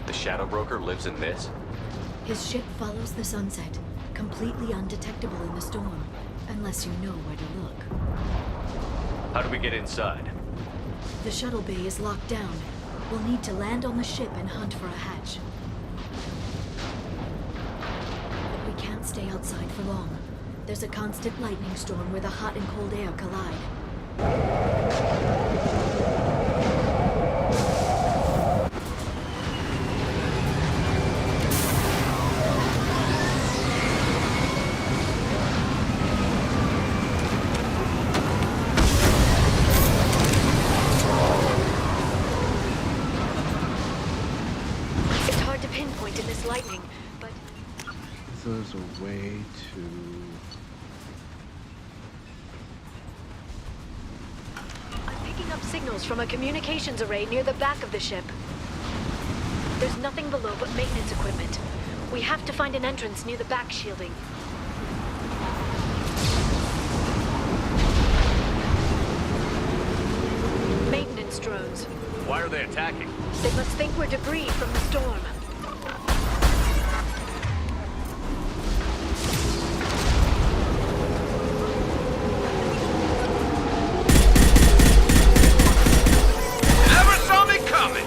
The Shadow Broker lives in this? His ship follows the sunset, completely undetectable in the storm, unless you know where to look. How do we get inside? The shuttle bay is locked down. We'll need to land on the ship and hunt for a hatch. But we can't stay outside for long. There's a constant lightning storm where the hot and cold air collide. There's a way to... I'm picking up signals from a communications array near the back of the ship. There's nothing below but maintenance equipment. We have to find an entrance near the back shielding. Maintenance drones. Why are they attacking? They must think we're debris from the storm. Never saw me coming!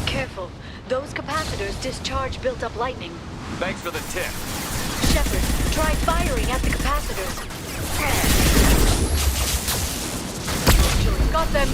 Careful. Those capacitors discharge built-up lightning. Thanks for the tip. Shepard, try firing at the capacitors. Got them.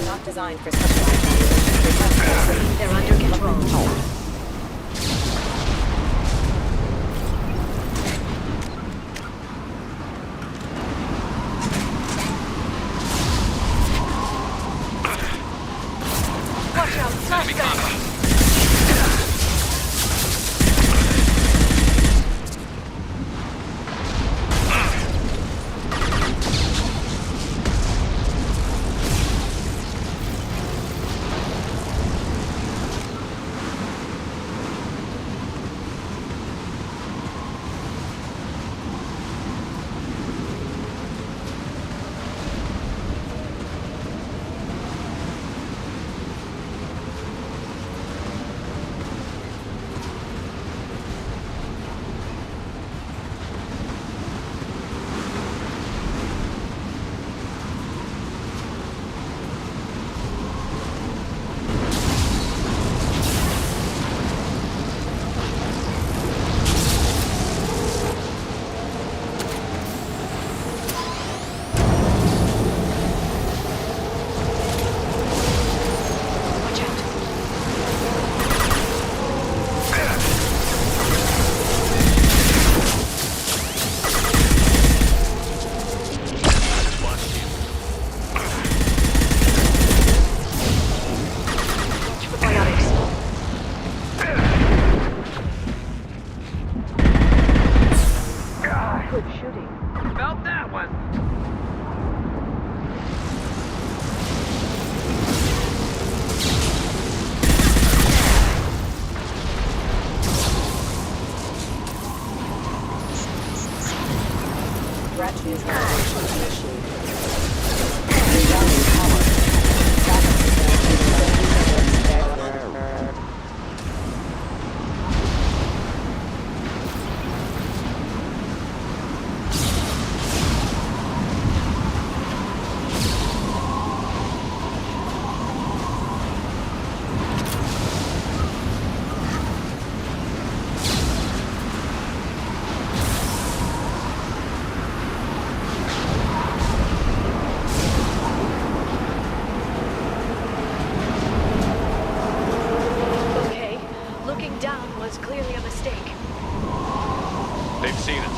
Not designed for specialized. They're under control. Watch out, flashbang!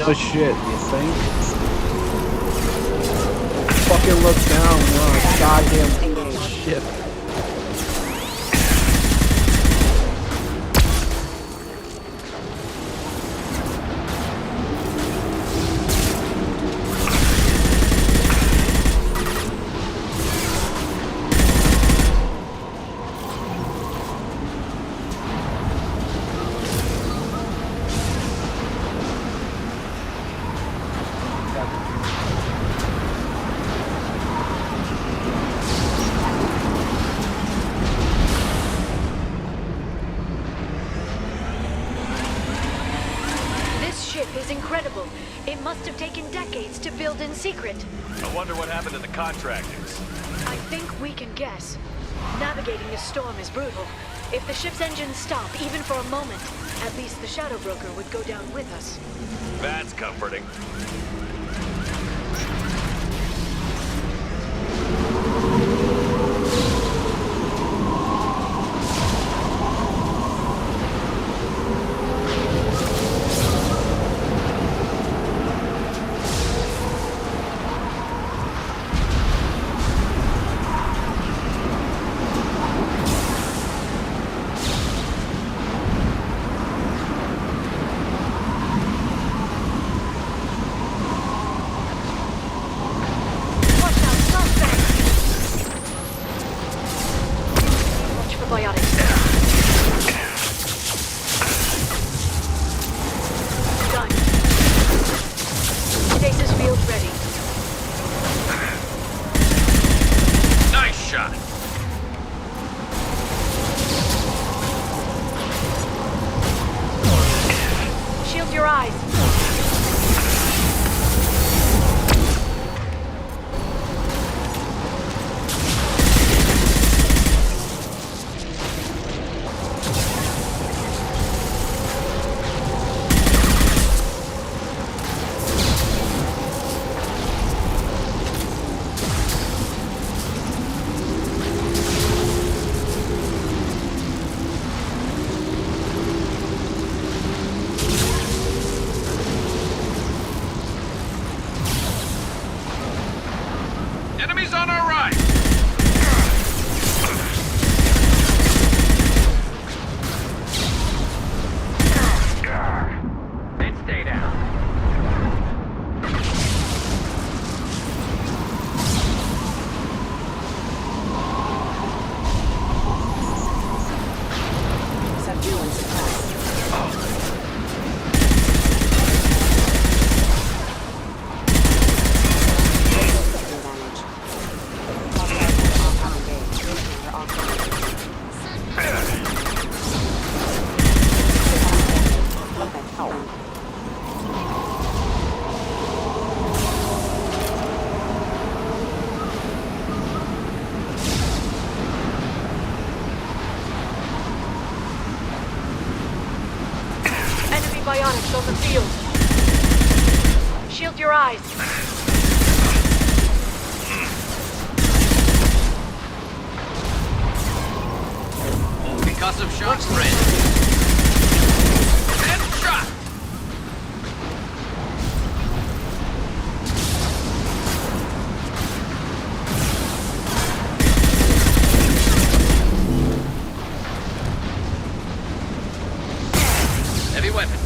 Oh shit, you think? Fucking look down, we're on a goddamn ship. I wonder what happened to the contractors. I think we can guess. Navigating this storm is brutal. If the ship's engines stop, even for a moment, at least the Shadow Broker would go down with us. That's comforting. Enemies on our right! Then stay down. Subdue suppressed. Bionics on the field. Shield your eyes. Concussive shock spread. And shot! Heavy weapon.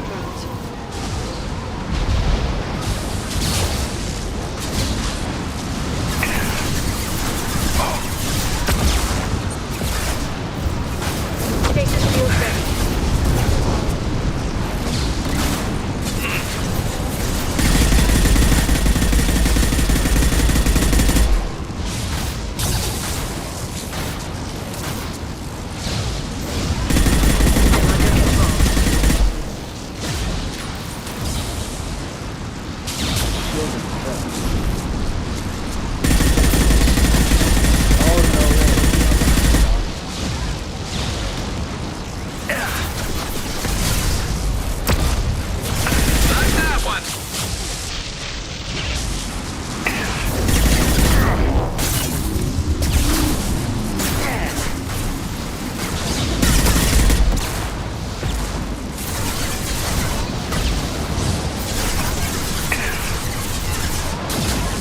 drones. Stasis field ready.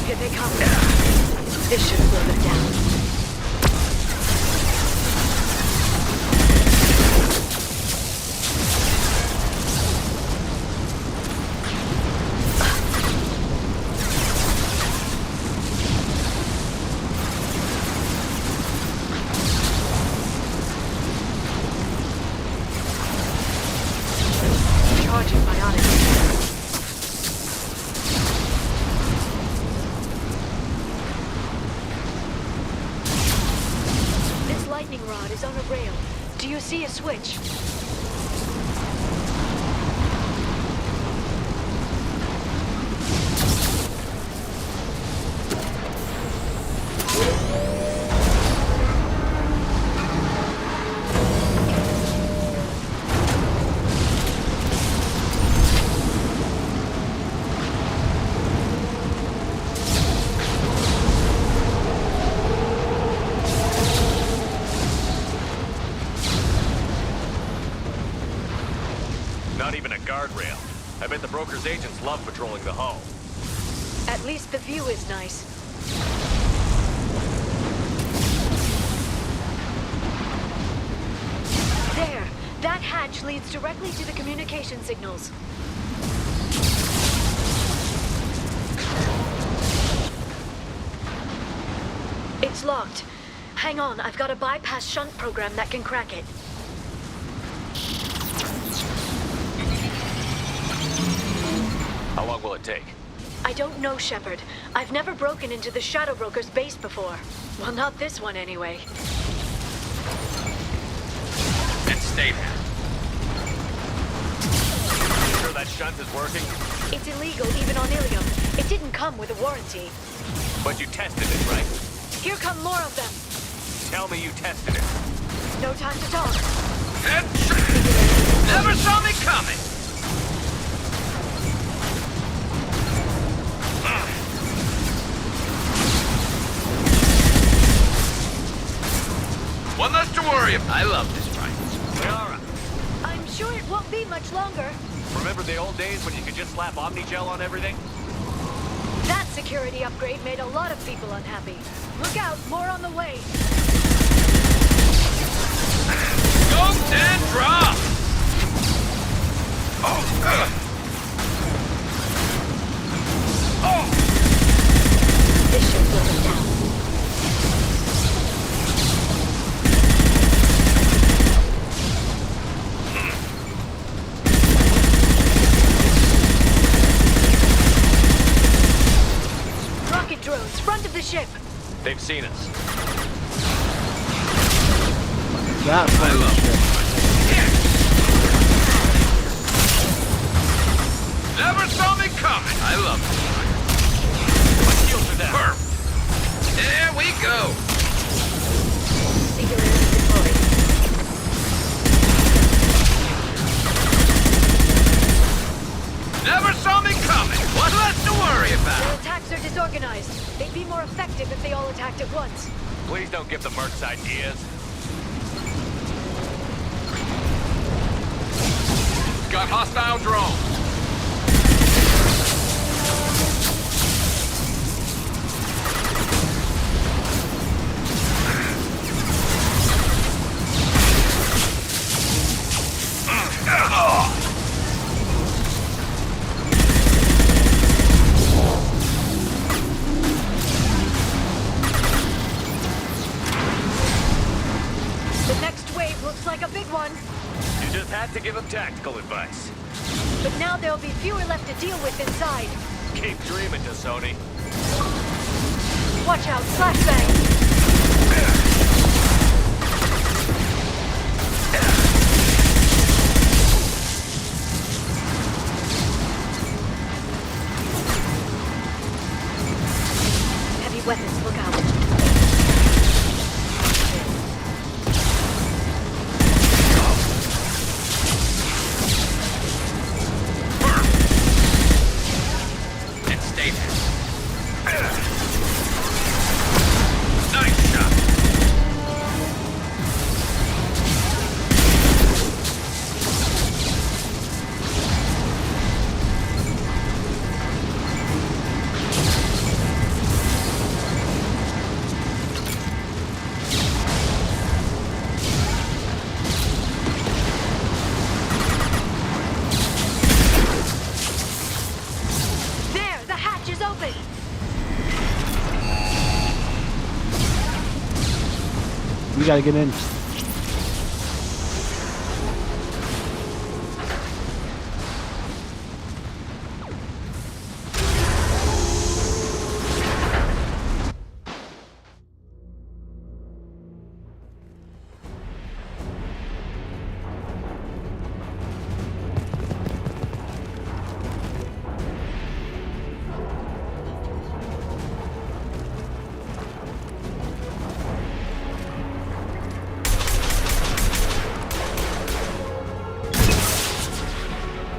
Here they come. This should slow them down. Charging bionic. This lightning rod is on a rail. Do you see a switch? Not even a guardrail. I bet the broker's agents love patrolling the hull. At least the view is nice. There! That hatch leads directly to the communication signals. It's locked. Hang on, I've got a bypass shunt program that can crack it. How long will it take? I don't know, Shepard. I've never broken into the Shadow Broker's base before. Well, not this one anyway. And stay there. You sure that shunt is working? It's illegal even on Ilium. It didn't come with a warranty. But you tested it, right? Here come more of them. Tell me you tested it. No time to talk. Never saw me coming! One less to worry about. I love this fight. Alright. I'm sure it won't be much longer. Remember the old days when you could just slap Omnigel on everything? That security upgrade made a lot of people unhappy. Look out, more on the way. Scoped and drop! This should slow them down. Rocket drones, front of the ship. They've seen us. That shit. Never saw me coming. I love this fight. My shields are down. Perm. There we go. Singularity deployed. Never saw me coming. What less to worry Their about? attacks are disorganized. They'd be more effective if they all attacked at once. Please don't give the mercs ideas. Got hostile drones. tactical advice. But now there'll be fewer left to deal with inside. Keep dreaming, Sony. Watch out, flashbang! Heavy weapons, look out. And stay there. Nice shot. There, the hatch is open! We gotta get in.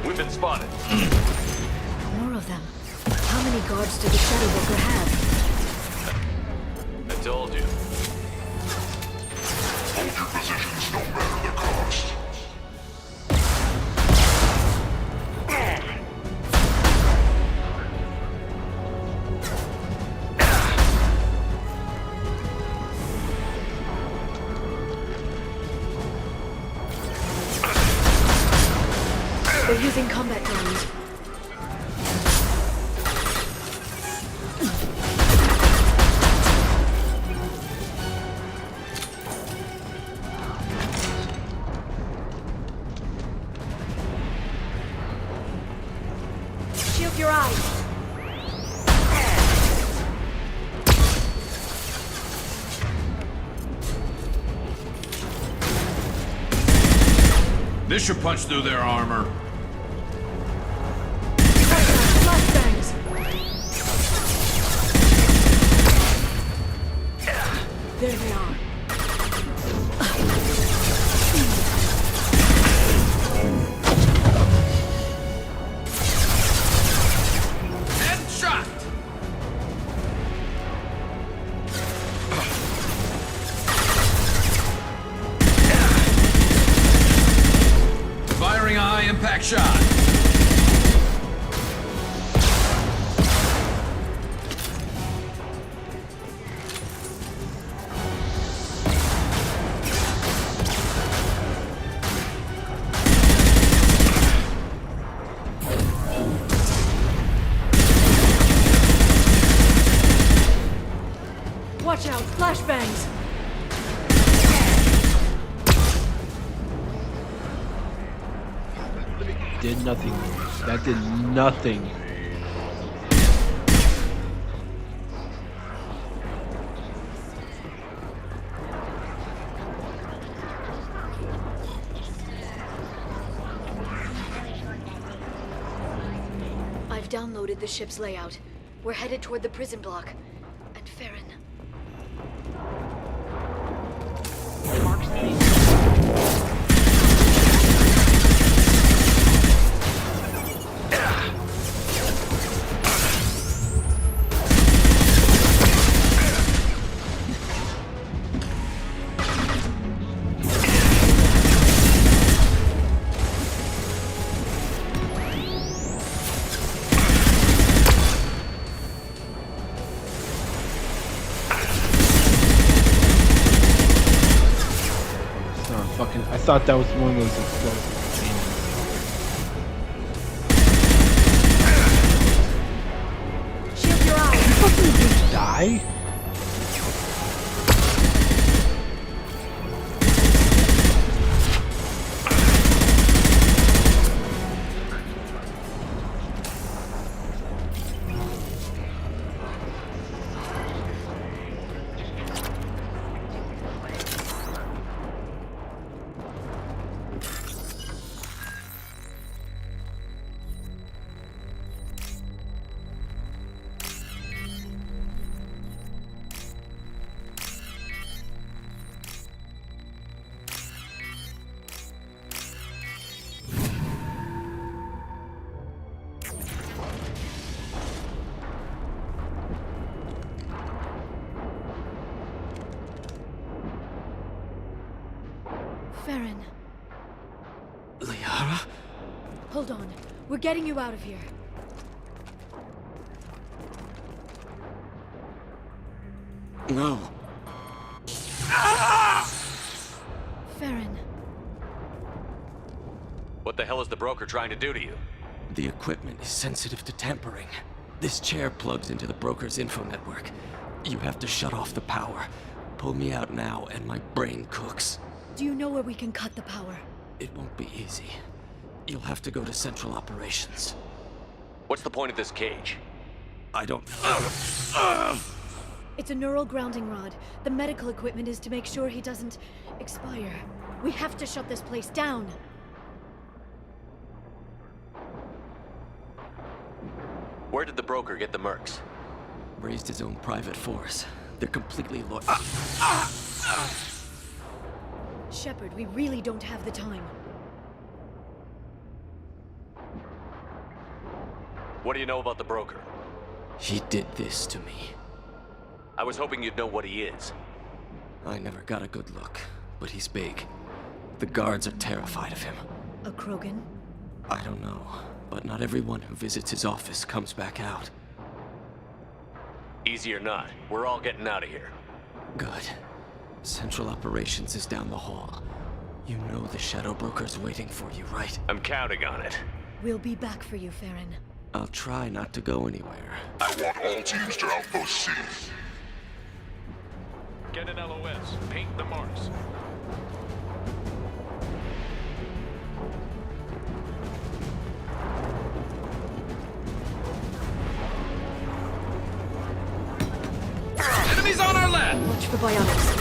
We've been spotted. More of them. How many guards do the Shadow Broker have? I told you. Hold your positions no matter the cost. They're using combat drones. Shield your eyes. This should punch through their armor. Flashbangs. There they are. Headshot! Firing a high-impact shot. Watch out, flashbangs. Did nothing. That did nothing. I've downloaded the ship's layout. We're headed toward the prison block. And Farron. I thought that was one of those explosives. Shield your eyes. You fucking just die? Farron. Liara? Hold on. We're getting you out of here. No. Farron. What the hell is the broker trying to do to you? The equipment is sensitive to tampering. This chair plugs into the broker's info network. You have to shut off the power. Pull me out now, and my brain cooks. Do you know where we can cut the power? It won't be easy. You'll have to go to Central Operations. What's the point of this cage? I don't... It's a neural grounding rod. The medical equipment is to make sure he doesn't expire. We have to shut this place down. Where did the broker get the mercs? Raised his own private force. They're completely loyal. Shepard, we really don't have the time. What do you know about the broker? He did this to me. I was hoping you'd know what he is. I never got a good look, but he's big. The guards are terrified of him. A Krogan? I don't know, but not everyone who visits his office comes back out. Easy or not, we're all getting out of here. Good. Central Operations is down the hall. You know the Shadow Broker's waiting for you, right? I'm counting on it. We'll be back for you, Farron. I'll try not to go anywhere. I want all teams to Outpost C. Get an LOS. Paint the marks. Enemies on our left! Watch for bionics.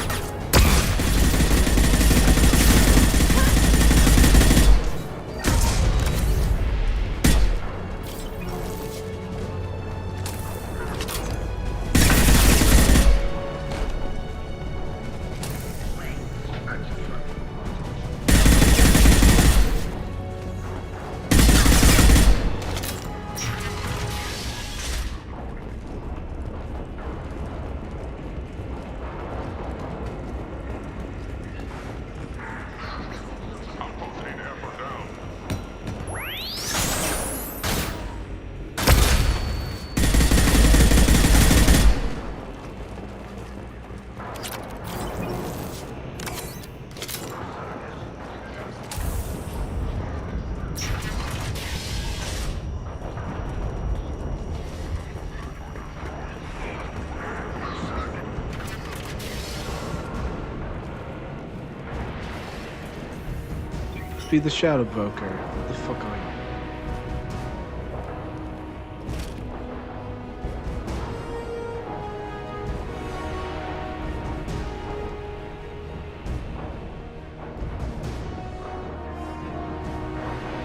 Be the Shadow Broker. What the fuck are you?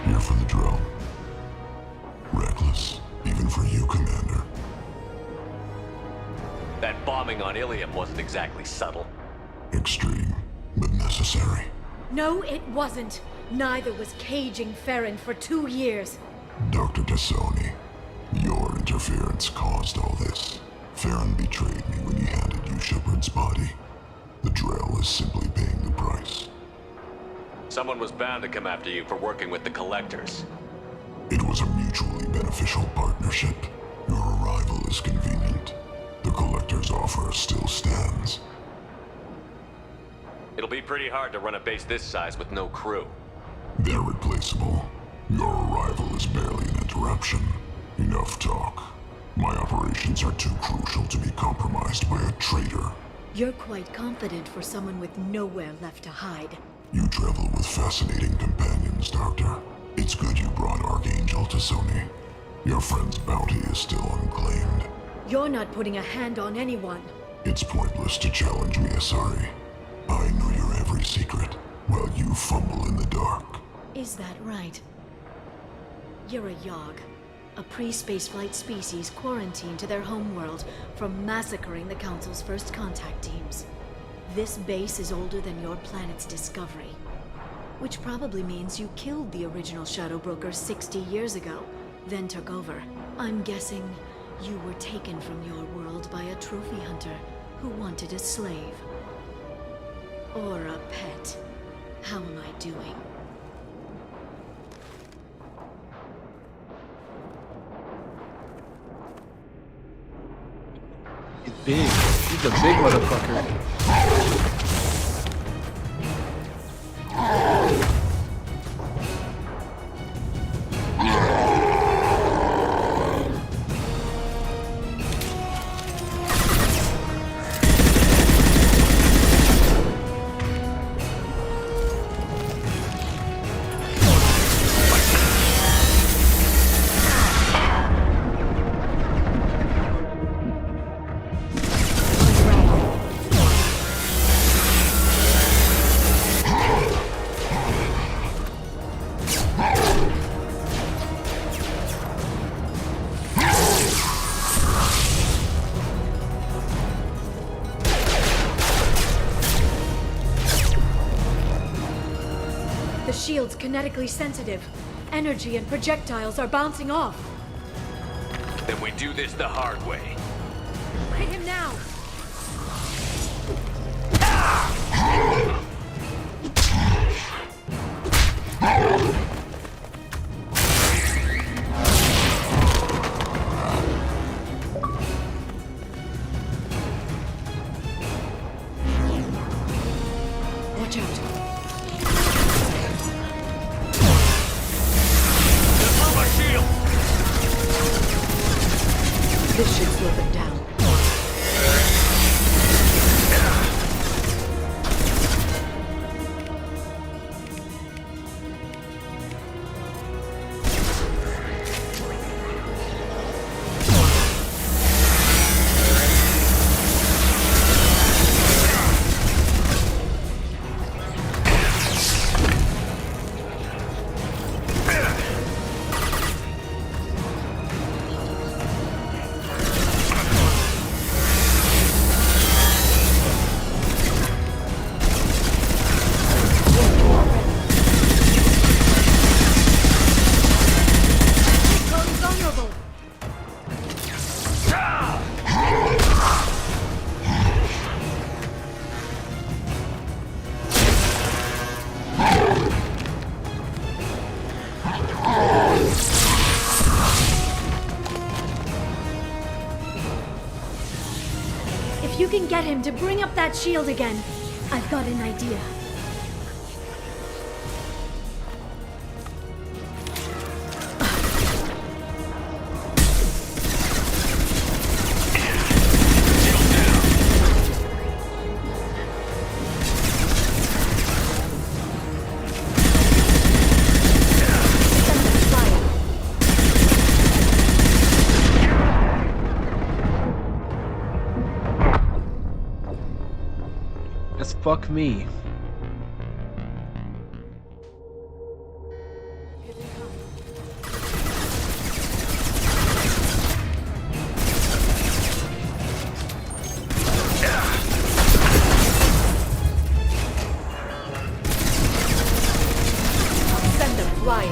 Here for the drill. Reckless, even for you, Commander. That bombing on Ilium wasn't exactly subtle. Extreme, but necessary. No, it wasn't. Neither was caging Farron for 2 years. Dr. Tassoni, your interference caused all this. Farron betrayed me when he handed you Shepard's body. The Drell is simply paying the price. Someone was bound to come after you for working with the Collectors. It was a mutually beneficial partnership. Your arrival is convenient. The Collector's offer still stands. It'll be pretty hard to run a base this size with no crew. They're replaceable. Your arrival is barely an interruption. Enough talk. My operations are too crucial to be compromised by a traitor. You're quite confident for someone with nowhere left to hide. You travel with fascinating companions, Doctor. It's good you brought Archangel to Sony. Your friend's bounty is still unclaimed. You're not putting a hand on anyone. It's pointless to challenge me, Asari. I know your every secret, while you fumble in the dark. Is that right? You're a Yogg, a pre-spaceflight species quarantined to their homeworld from massacring the Council's first contact teams. This base is older than your planet's discovery, which probably means you killed the original Shadow Broker 60 years ago, then took over. I'm guessing you were taken from your world by a trophy hunter who wanted a slave. Or a pet. How am I doing? He's big. He's a big motherfucker. The shield's kinetically sensitive. Energy and projectiles are bouncing off. Then we do this the hard way. Hit him now! Watch out. My shield! This should slow them down. If you can get him to bring up that shield again, I've got an idea. Just fuck me. Send them flying.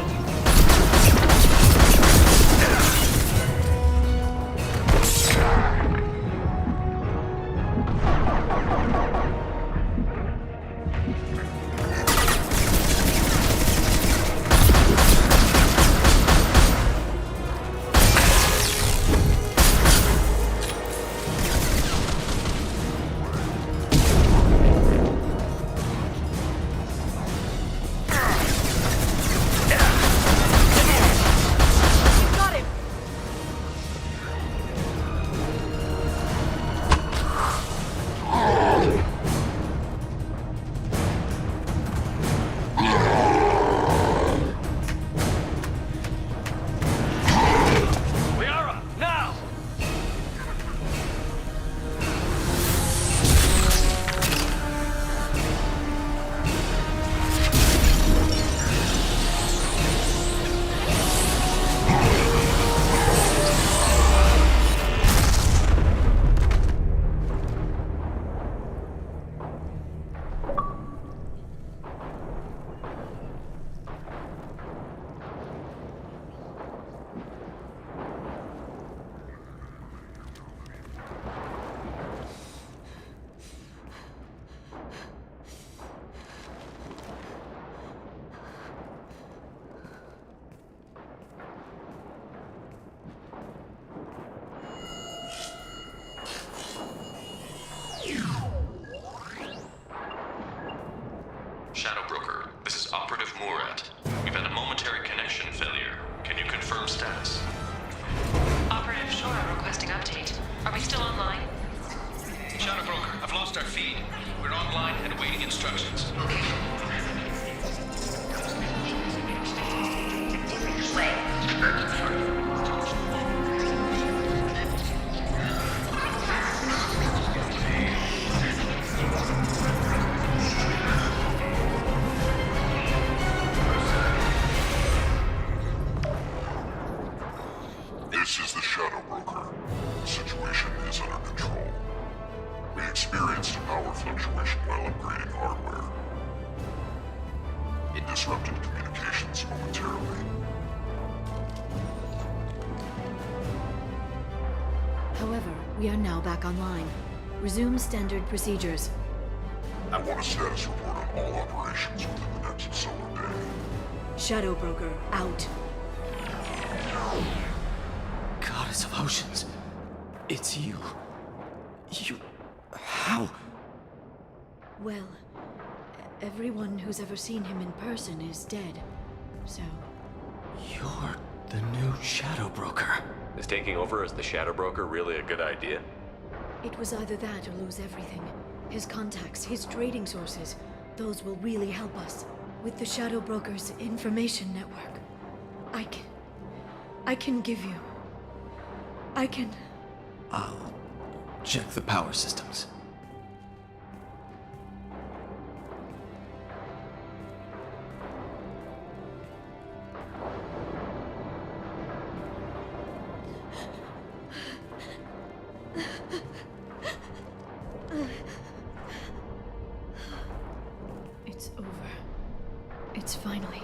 still online? Shadow Broker, I've lost our feed. We're online and awaiting instructions. This is the Shadow Broker. The situation is under control. We experienced a power fluctuation while upgrading hardware. It disrupted communications momentarily. However, we are now back online. Resume standard procedures. I want a status report on all operations within the next solar day. Shadow Broker, out. Goddess of Oceans. It's you. You... How? Well, everyone who's ever seen him in person is dead. So... You're the new Shadow Broker. Is taking over as the Shadow Broker really a good idea? it was either that or lose everything. His contacts, his trading sources, those will really help us. With the Shadow Broker's information network, I can give you... I'll check the power systems. It's over. It's finally.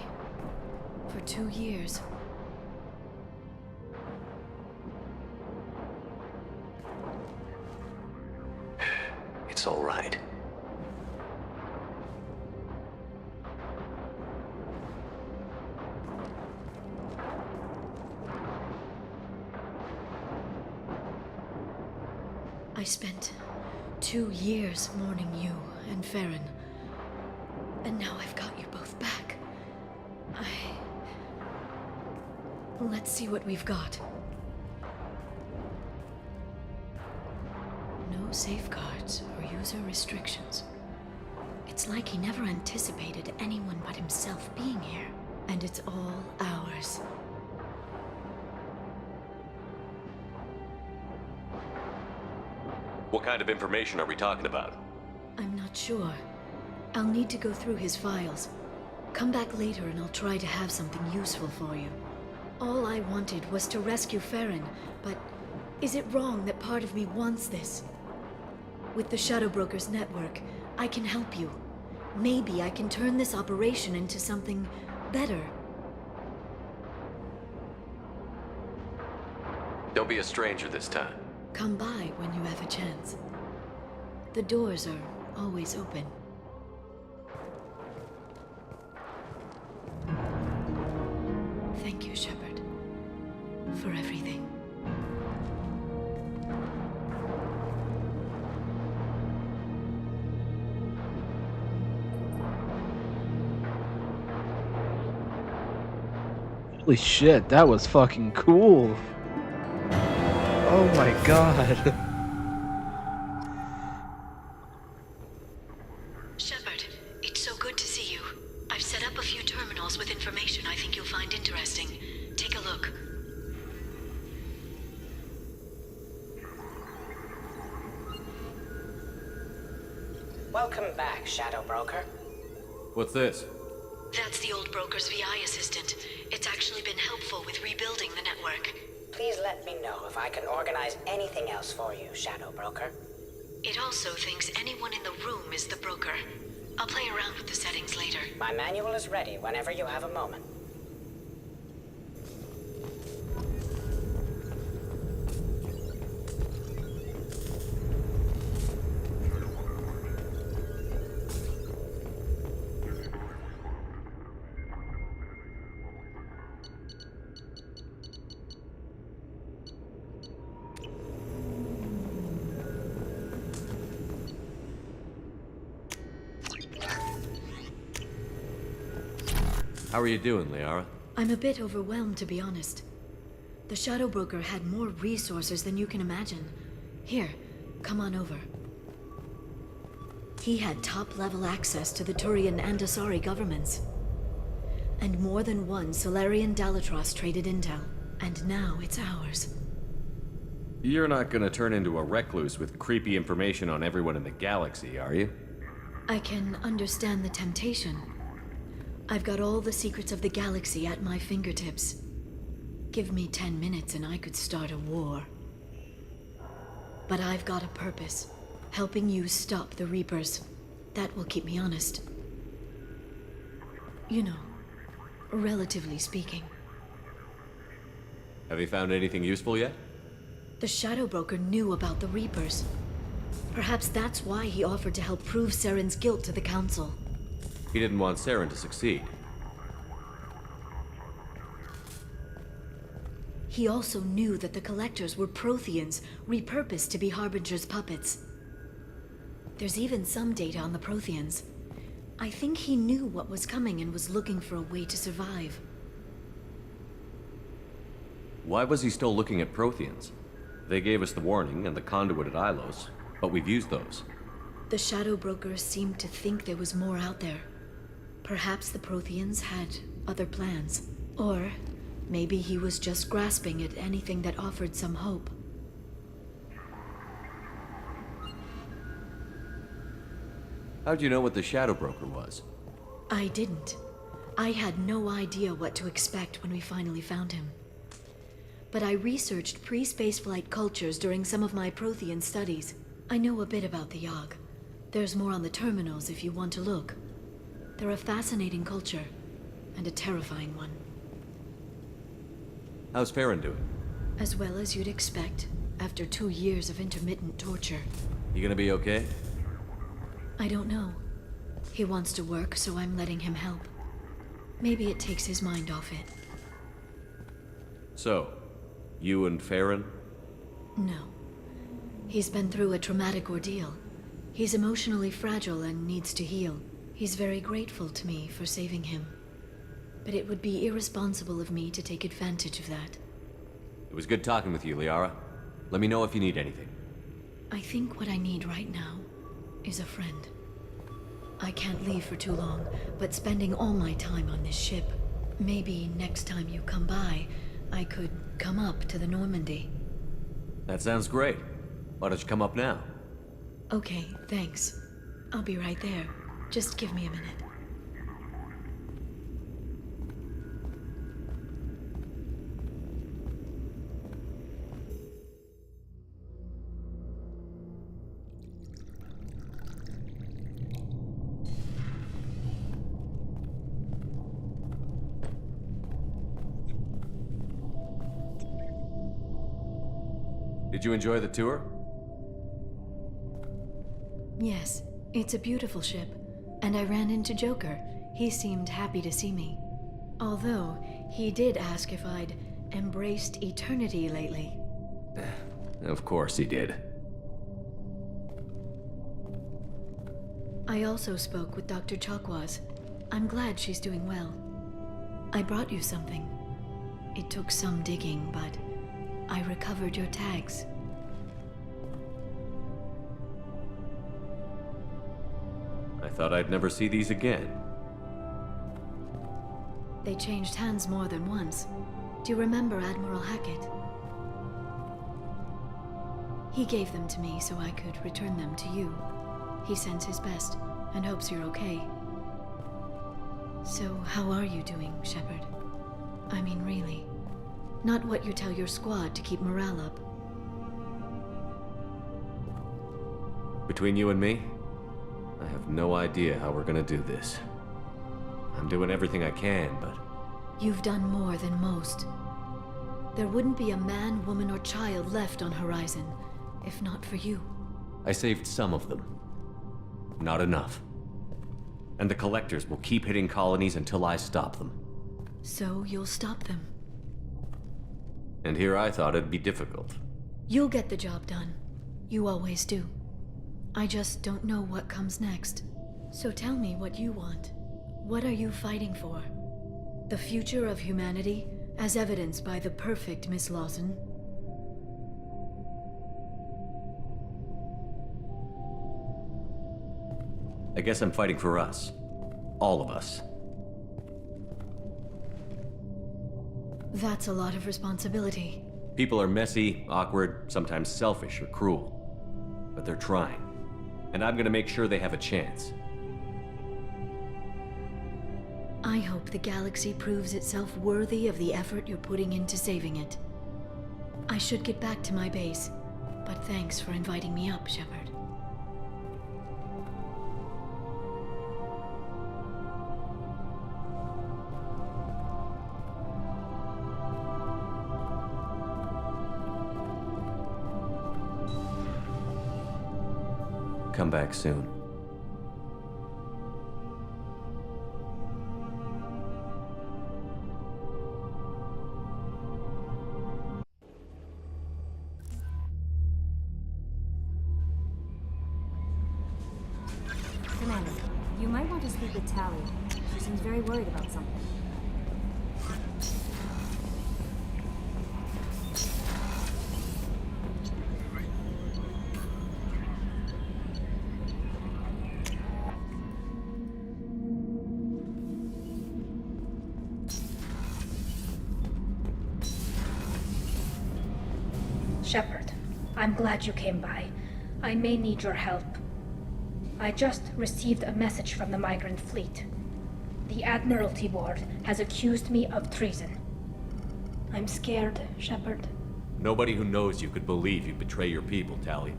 For 2 years. It's all right. I spent 2 years mourning you and Farron. And now I've got you both back. Let's see what we've got. No safeguards or user restrictions. It's like he never anticipated anyone but himself being here. And it's all ours. What kind of information are we talking about? I'm not sure. I'll need to go through his files. Come back later and I'll try to have something useful for you. All I wanted was to rescue Farron, but is it wrong that part of me wants this? With the Shadow Broker's network, I can help you. Maybe I can turn this operation into something better. Don't be a stranger this time. Come by when you have a chance. The doors are always open. Thank you, Shepard, for everything. Holy shit, that was fucking cool. Oh my god. Shepard, it's so good to see you. I've set up a few terminals with information I think you'll find interesting. Take a look. Welcome back, Shadow Broker. What's this? That's the old broker's VI assistant. It's actually been helpful with rebuilding the network. Please let me know if I can organize anything else for you, Shadow Broker. It also thinks anyone in the room is the broker. I'll play around with the settings later. My manual is ready whenever you have a moment. How are you doing, Liara? I'm a bit overwhelmed, to be honest. The Shadow Broker had more resources than you can imagine. Here, come on over. He had top-level access to the Turian and Asari governments. And more than one Solarian Dalatros traded intel. And now it's ours. You're not gonna turn into a recluse with creepy information on everyone in the galaxy, are you? I can understand the temptation. I've got all the secrets of the galaxy at my fingertips. Give me 10 minutes and I could start a war. But I've got a purpose. Helping you stop the Reapers. That will keep me honest. You know, relatively speaking. Have you found anything useful yet? The Shadow Broker knew about the Reapers. Perhaps that's why he offered to help prove Saren's guilt to the Council. He didn't want Saren to succeed. He also knew that the Collectors were Protheans, repurposed to be Harbinger's puppets. There's even some data on the Protheans. I think he knew what was coming and was looking for a way to survive. Why was he still looking at Protheans? They gave us the warning and the conduit at Ilos, but we've used those. The Shadow Broker seemed to think there was more out there. Perhaps the Protheans had other plans. Or maybe he was just grasping at anything that offered some hope. How'd you know what the Shadow Broker was? I didn't. I had no idea what to expect when we finally found him. But I researched pre-spaceflight cultures during some of my Prothean studies. I know a bit about the Yogg. There's more on the terminals if you want to look. They're a fascinating culture, and a terrifying one. How's Farron doing? As well as you'd expect, after 2 years of intermittent torture. You gonna be okay? I don't know. He wants to work, so I'm letting him help. Maybe it takes his mind off it. So, you and Farron? No. He's been through a traumatic ordeal. He's emotionally fragile and needs to heal. He's very grateful to me for saving him. But it would be irresponsible of me to take advantage of that. It was good talking with you, Liara. Let me know if you need anything. I think what I need right now is a friend. I can't leave for too long, but spending all my time on this ship. Maybe next time you come by, I could come up to the Normandy. That sounds great. Why don't you come up now? Okay, thanks. I'll be right there. Just give me a minute. Did you enjoy the tour? Yes, it's a beautiful ship. And I ran into Joker. He seemed happy to see me. Although, he did ask if I'd embraced eternity lately. Of course he did. I also spoke with Dr. Chakwas. I'm glad she's doing well. I brought you something. It took some digging, but I recovered your tags. I thought I'd never see these again. They changed hands more than once. Do you remember Admiral Hackett? He gave them to me so I could return them to you. He sends his best and hopes you're okay. So, how are you doing, Shepard? I mean, really. Not what you tell your squad to keep morale up. Between you and me, I have no idea how we're gonna do this. I'm doing everything I can, but... You've done more than most. There wouldn't be a man, woman, or child left on Horizon, if not for you. I saved some of them. Not enough. And the Collectors will keep hitting colonies until I stop them. So you'll stop them. And here I thought it'd be difficult. You'll get the job done. You always do. I just don't know what comes next. So tell me what you want. What are you fighting for? The future of humanity, as evidenced by the perfect Miss Lawson? I guess I'm fighting for us. All of us. That's a lot of responsibility. People are messy, awkward, sometimes selfish or cruel. But they're trying. And I'm gonna make sure they have a chance. I hope the galaxy proves itself worthy of the effort you're putting into saving it. I should get back to my base, but thanks for inviting me up, Shepard. Come back soon. Commander, you might want to speak with Tally. She seems very worried about something. Shepard, I'm glad you came by. I may need your help. I just received a message from the migrant fleet. The Admiralty Board has accused me of treason. I'm scared, Shepard. Nobody who knows you could believe you betray your people, Tally.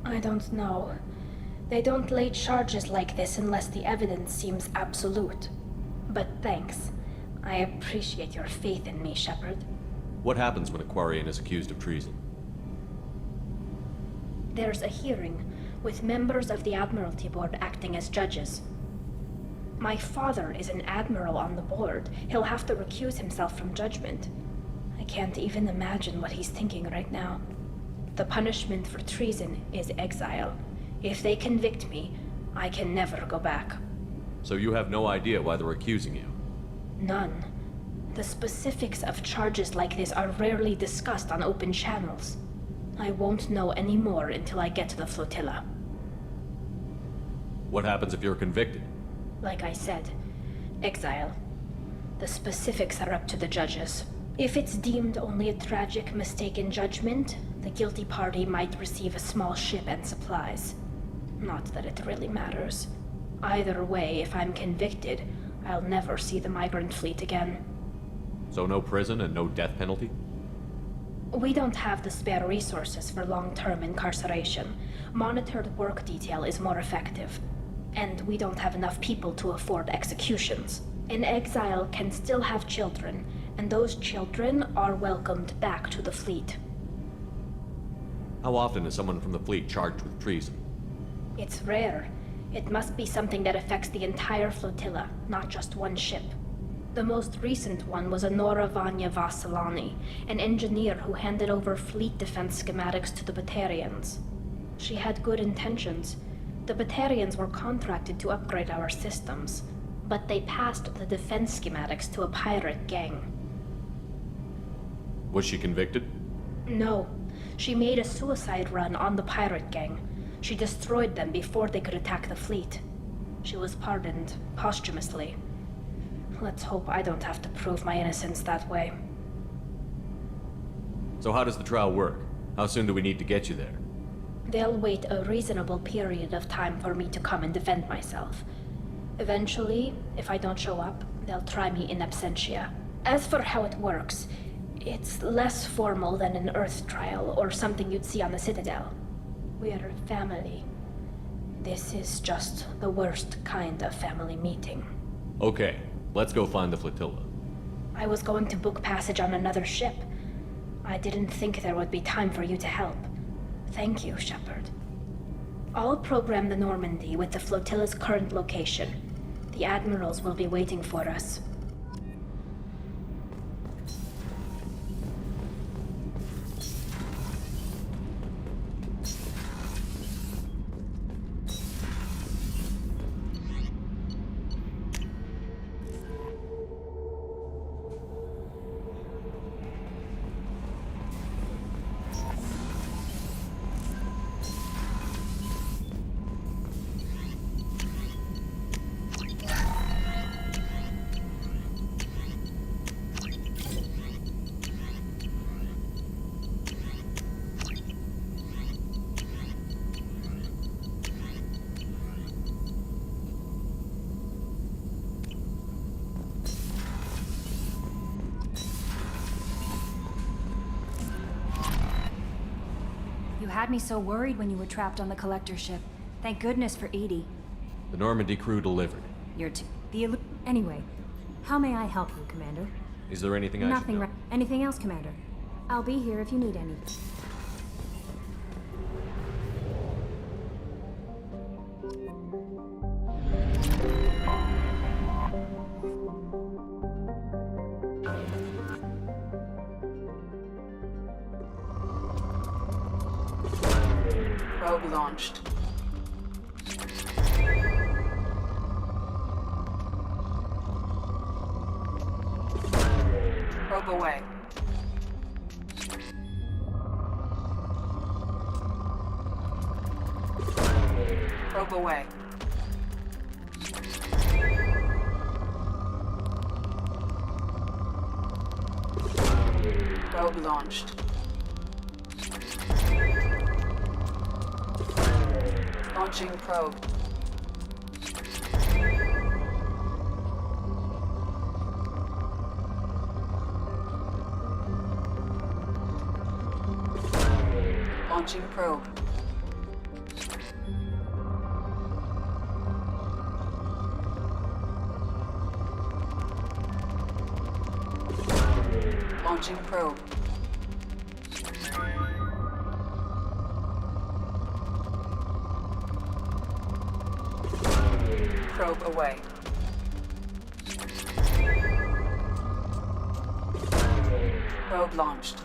I don't know. They don't lay charges like this unless the evidence seems absolute. But thanks. I appreciate your faith in me, Shepard. What happens when a Quarian is accused of treason? There's a hearing, with members of the Admiralty Board acting as judges. My father is an admiral on the board. He'll have to recuse himself from judgment. I can't even imagine what he's thinking right now. The punishment for treason is exile. If they convict me, I can never go back. So you have no idea why they're accusing you? None. The specifics of charges like this are rarely discussed on open channels. I won't know any more until I get to the flotilla. What happens if you're convicted? Like I said, exile. The specifics are up to the judges. If it's deemed only a tragic mistake in judgment, the guilty party might receive a small ship and supplies. Not that it really matters. Either way, if I'm convicted, I'll never see the migrant fleet again. So no prison and no death penalty? We don't have the spare resources for long-term incarceration. Monitored work detail is more effective. And we don't have enough people to afford executions. An exile can still have children, and those children are welcomed back to the fleet. How often is someone from the fleet charged with treason? It's rare. It must be something that affects the entire flotilla, not just one ship. The most recent one was Honora Vanya Vassilani, an engineer who handed over fleet defense schematics to the Batarians. She had good intentions. The Batarians were contracted to upgrade our systems, but they passed the defense schematics to a pirate gang. Was she convicted? No. She made a suicide run on the pirate gang. She destroyed them before they could attack the fleet. She was pardoned posthumously. Let's hope I don't have to prove my innocence that way. So how does the trial work? How soon do we need to get you there? They'll wait a reasonable period of time for me to come and defend myself. Eventually, if I don't show up, they'll try me in absentia. As for how it works, it's less formal than an Earth trial or something you'd see on the Citadel. We're family. This is just the worst kind of family meeting. Okay, let's go find the flotilla. I was going to book passage on another ship. I didn't think there would be time for you to help. Thank you, Shepard. I'll program the Normandy with the flotilla's current location. The admirals will be waiting for us. You had me so worried when you were trapped on the collector ship. Thank goodness for Edie. The Normandy crew delivered. You're Anyway, how may I help you, Commander? Is there anything I should Nothing. know? Anything else, Commander? I'll be here if you need any. Probe launched. Probe away. Probe away. Probe launched. Launching probe. Launching probe. Launching probe. Probe away. Probe launched.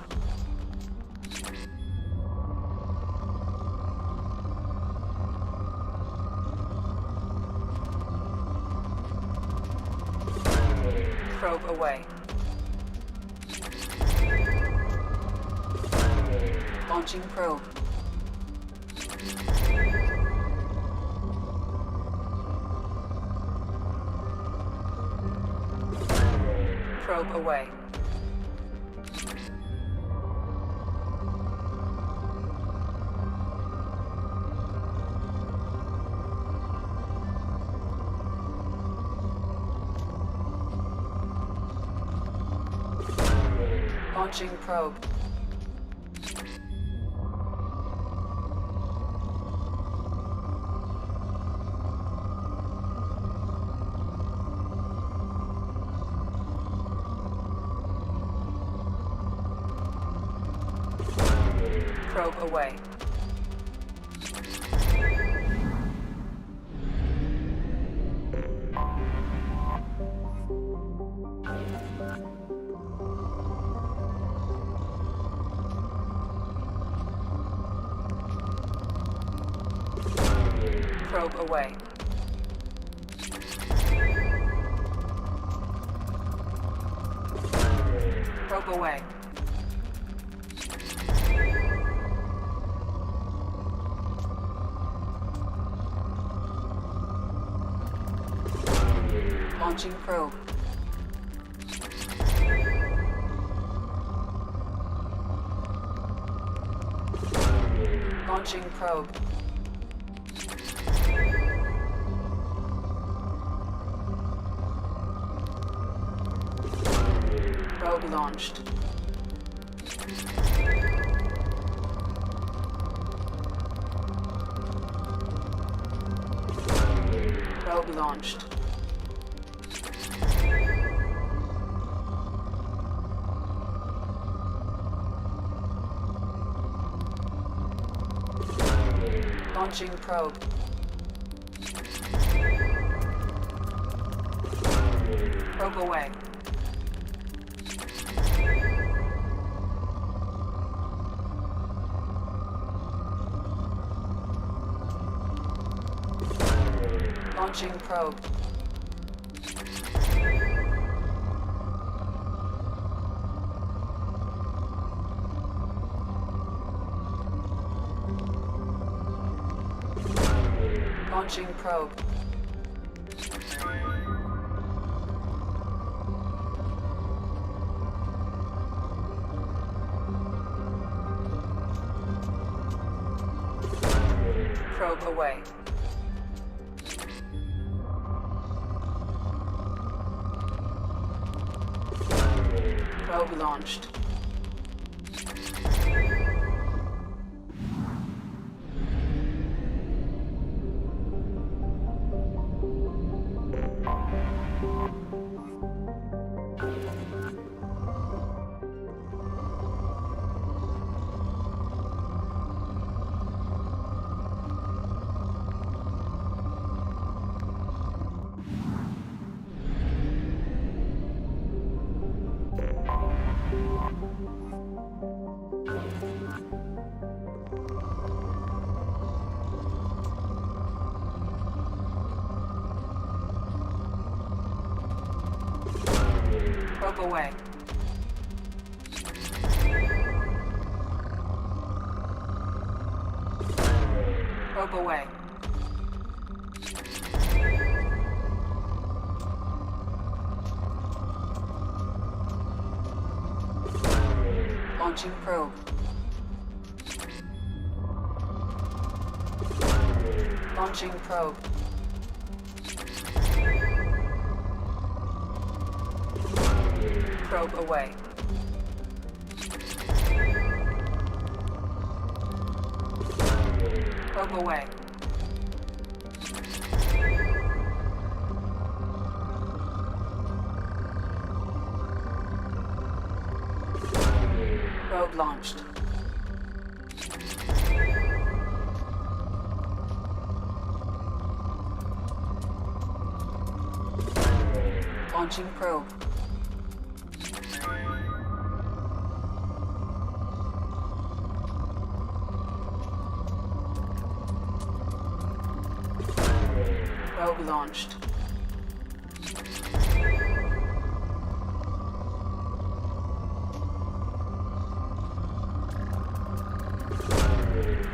Probe away. Launching probe. Probe away. Launching probe. Probe away. Probe away. Probe away. Launching probe. Launching probe. Probe launched. Probe launched. Launching probe. Probe away. Launching probe. Launching probe. Probe away. Probe launched. away. Probe away. Launching probe. Launching probe. Probe away. Probe away. Probe launched. Launching probe. Probe launched.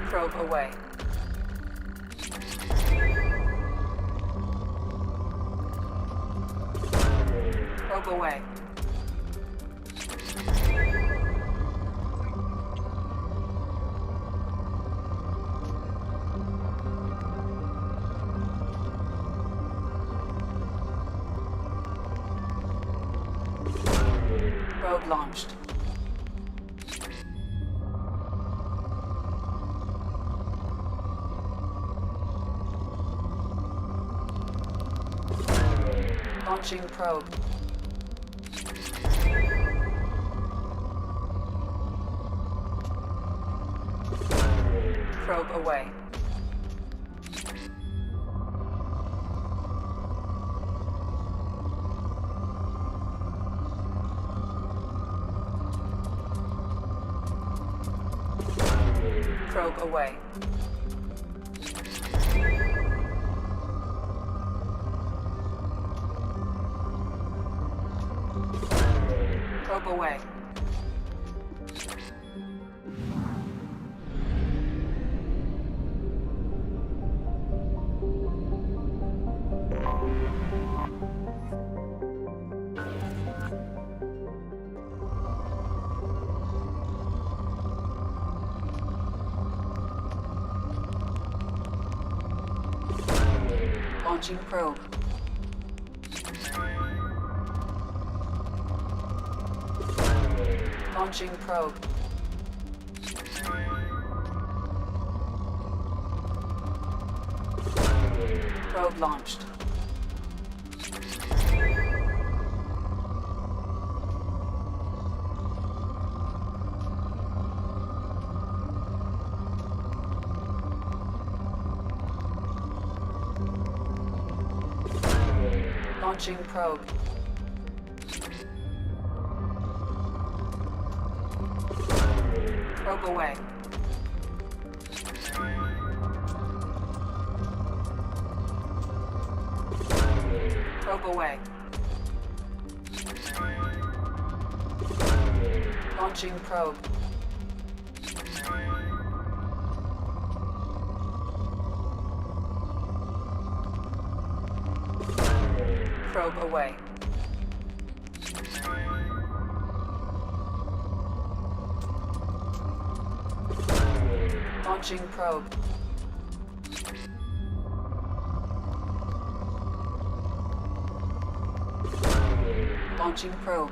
Probe away. Probe away. Probe launched. Launching probe. Probe away. Probe away. Probe away. Launching probe. Launching probe. Probe launched. Launching probe. Probe away. Probe away. Launching probe. Probe away. Launching probe. Launching probe.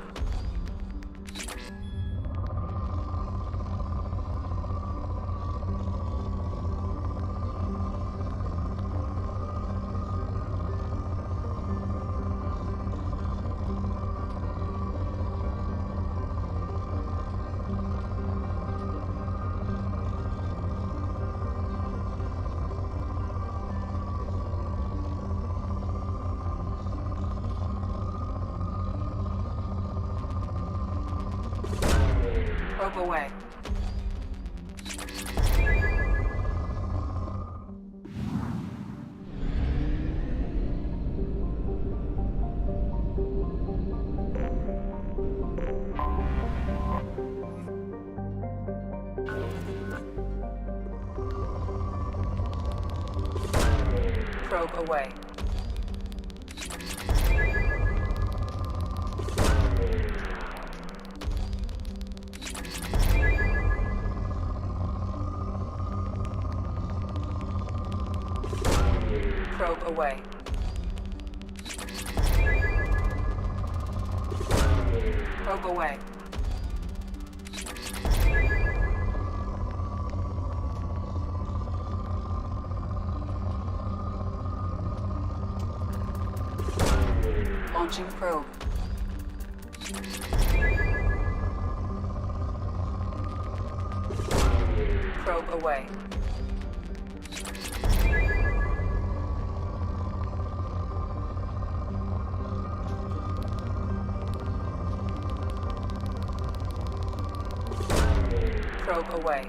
Probe away. Probe away. Probe away. Probe away. Launching probe. Probe away. Probe away.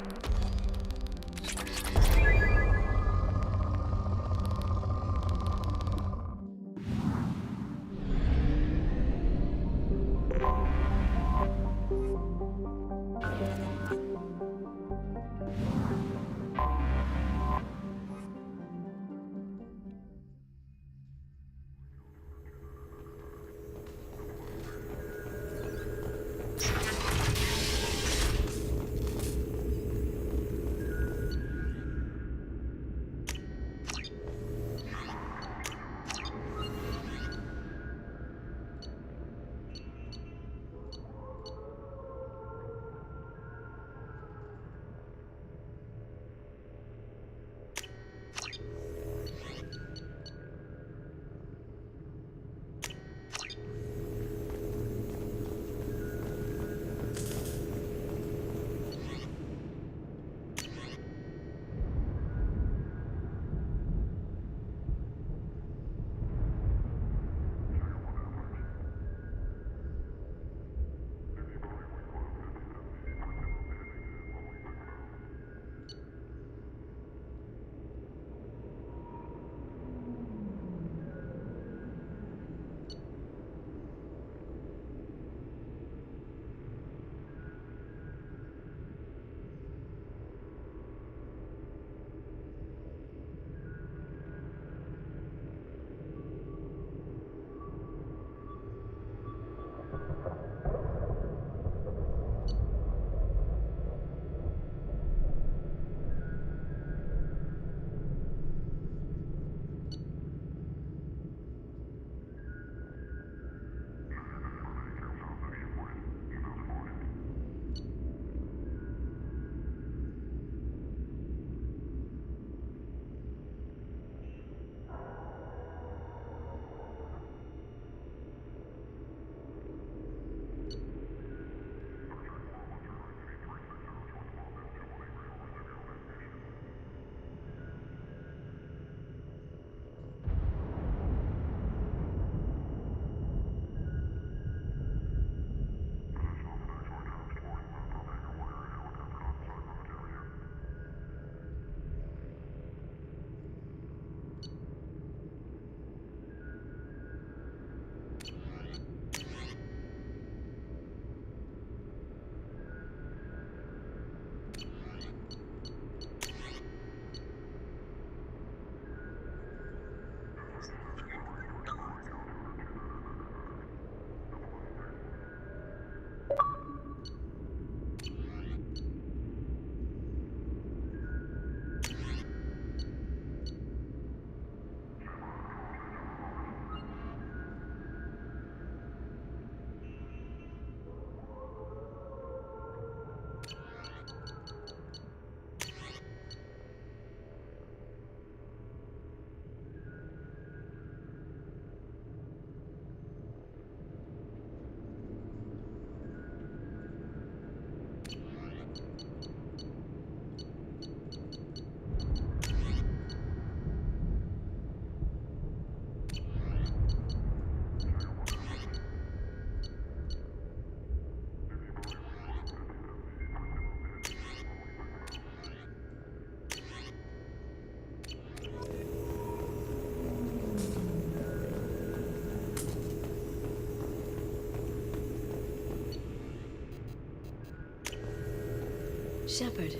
Shepard,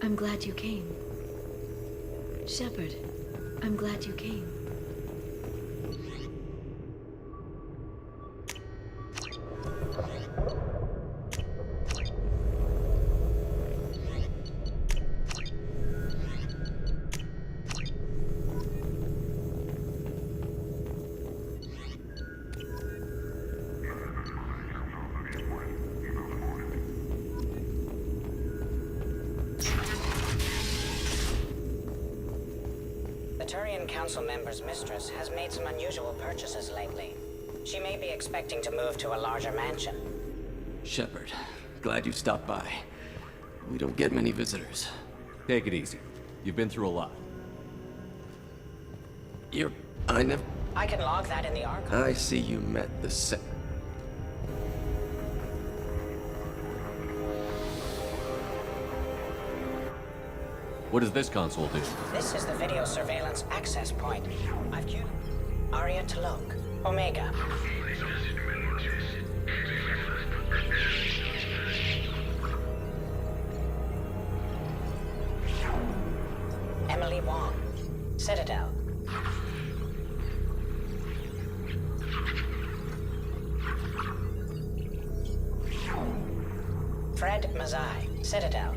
I'm glad you came. Shepard, I'm glad you came. The Turian Council member's mistress has made some unusual purchases lately. She may be expecting to move to a larger mansion. Shepard, glad you stopped by. We don't get many visitors. Take it easy. You've been through a lot. I can log that in the archive. I see you met the What does this console do? This is the video surveillance access point. I've queued Aria Talok, Omega. Emily Wong, Citadel. Fred Mazai, Citadel.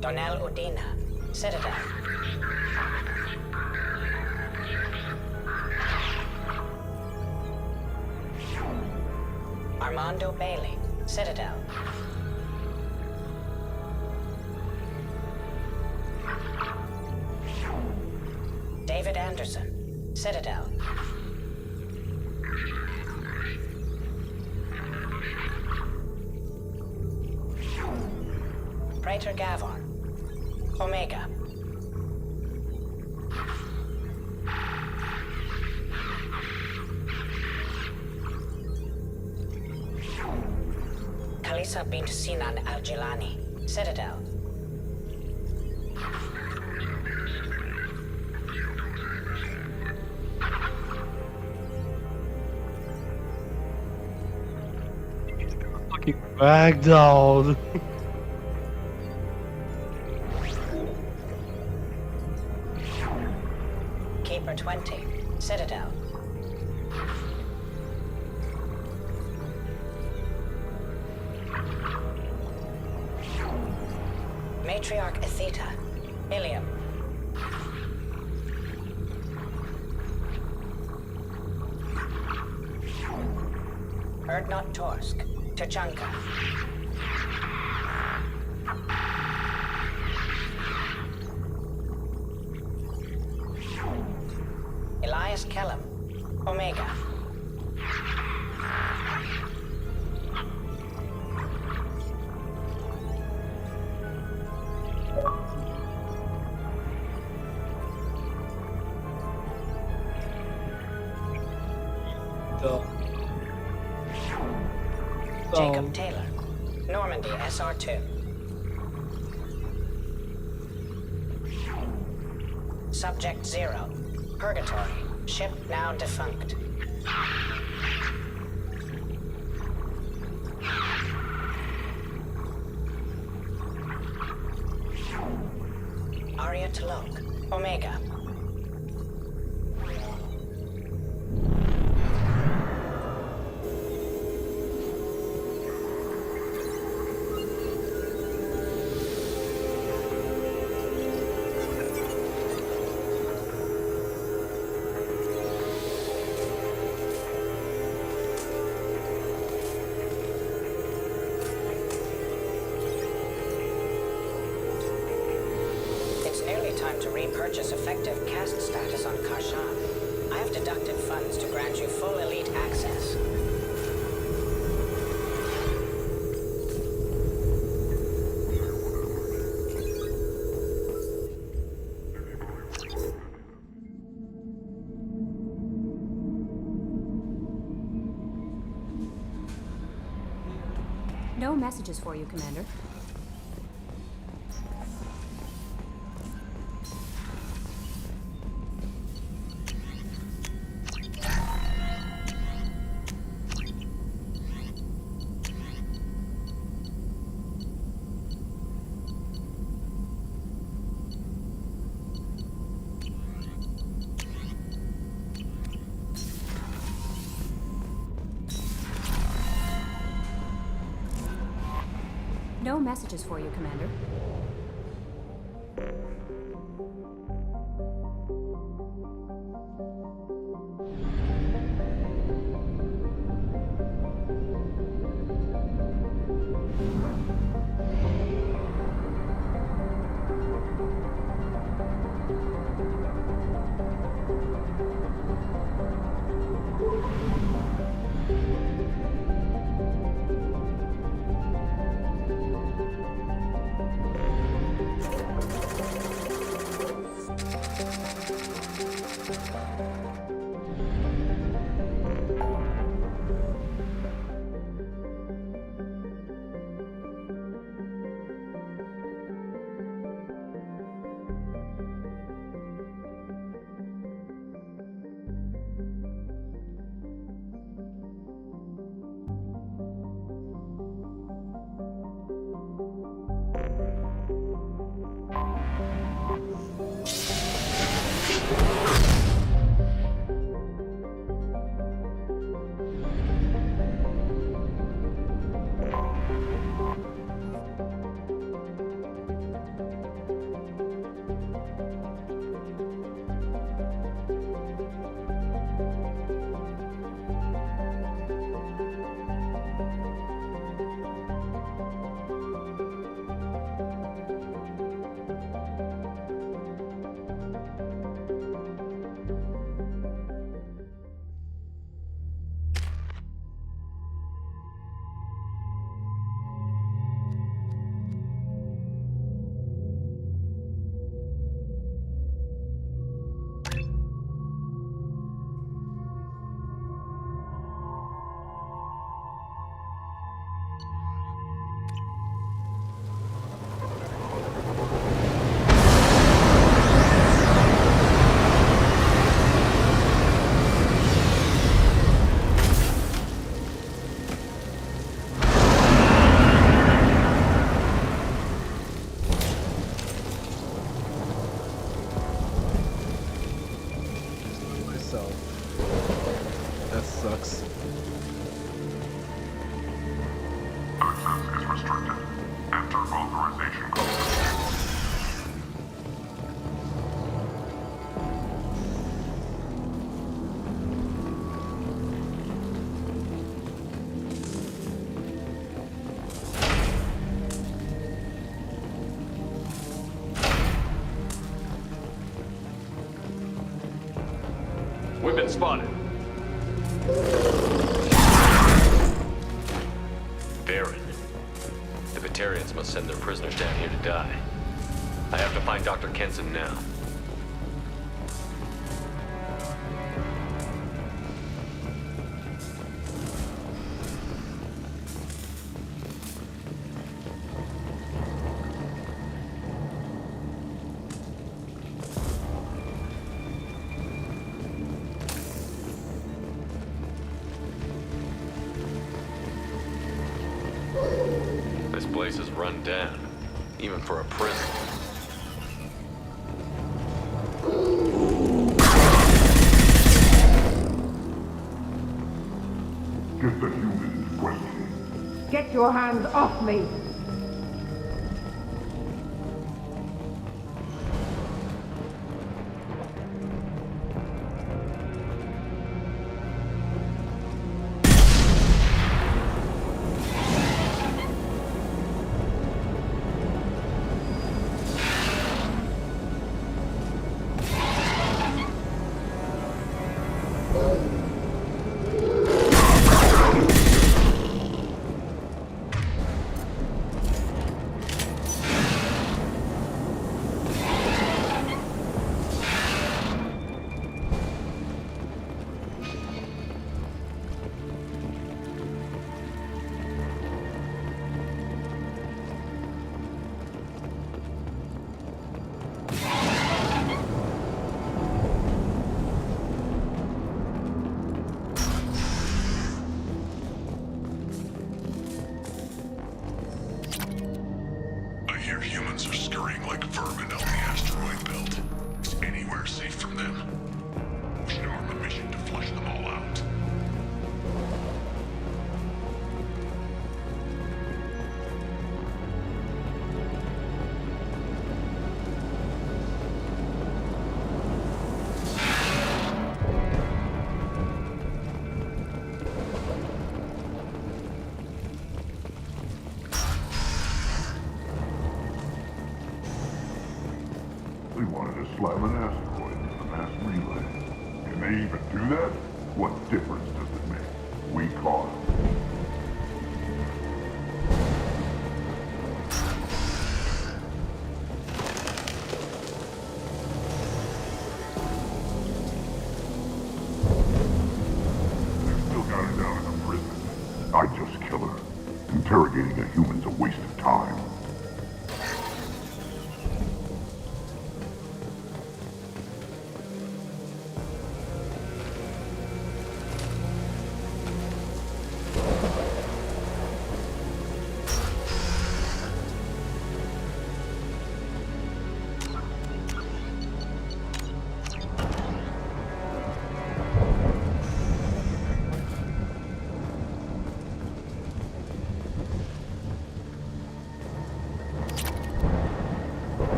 Donnell Udina, Citadel. Armando Bailey, Citadel. David Anderson, Citadel. Praetor Gavon, Omega. Kalisa bint Sinan Al-Jilani, Citadel. Fucking ragdolled. Keeper 20, Citadel. Matriarch Atheta, Ilium. Erdnot Torsk, Tachanka. Elias Kellum, Omega. Jacob Taylor, Normandy SR2. Subject 0, Purgatory, ship now defunct. Aria Talok, Omega. Time to repurchase effective caste status on Karshan. I have deducted funds to grant you full elite access. No messages for you, Commander. No messages for you, Commander. That sucks. Access is restricted. Enter authorization code. We've been spotted. Baron. The Batarians must send their prisoners down here to die. I have to find Dr. Kenson now. This place is run down, even for a prison. Get the humans friendly. Get your hands off me! slam an asteroid into the mass relay. Can they even do that? What difference does it make? We caught them. I just kill her. Interrogating a human's a waste of time.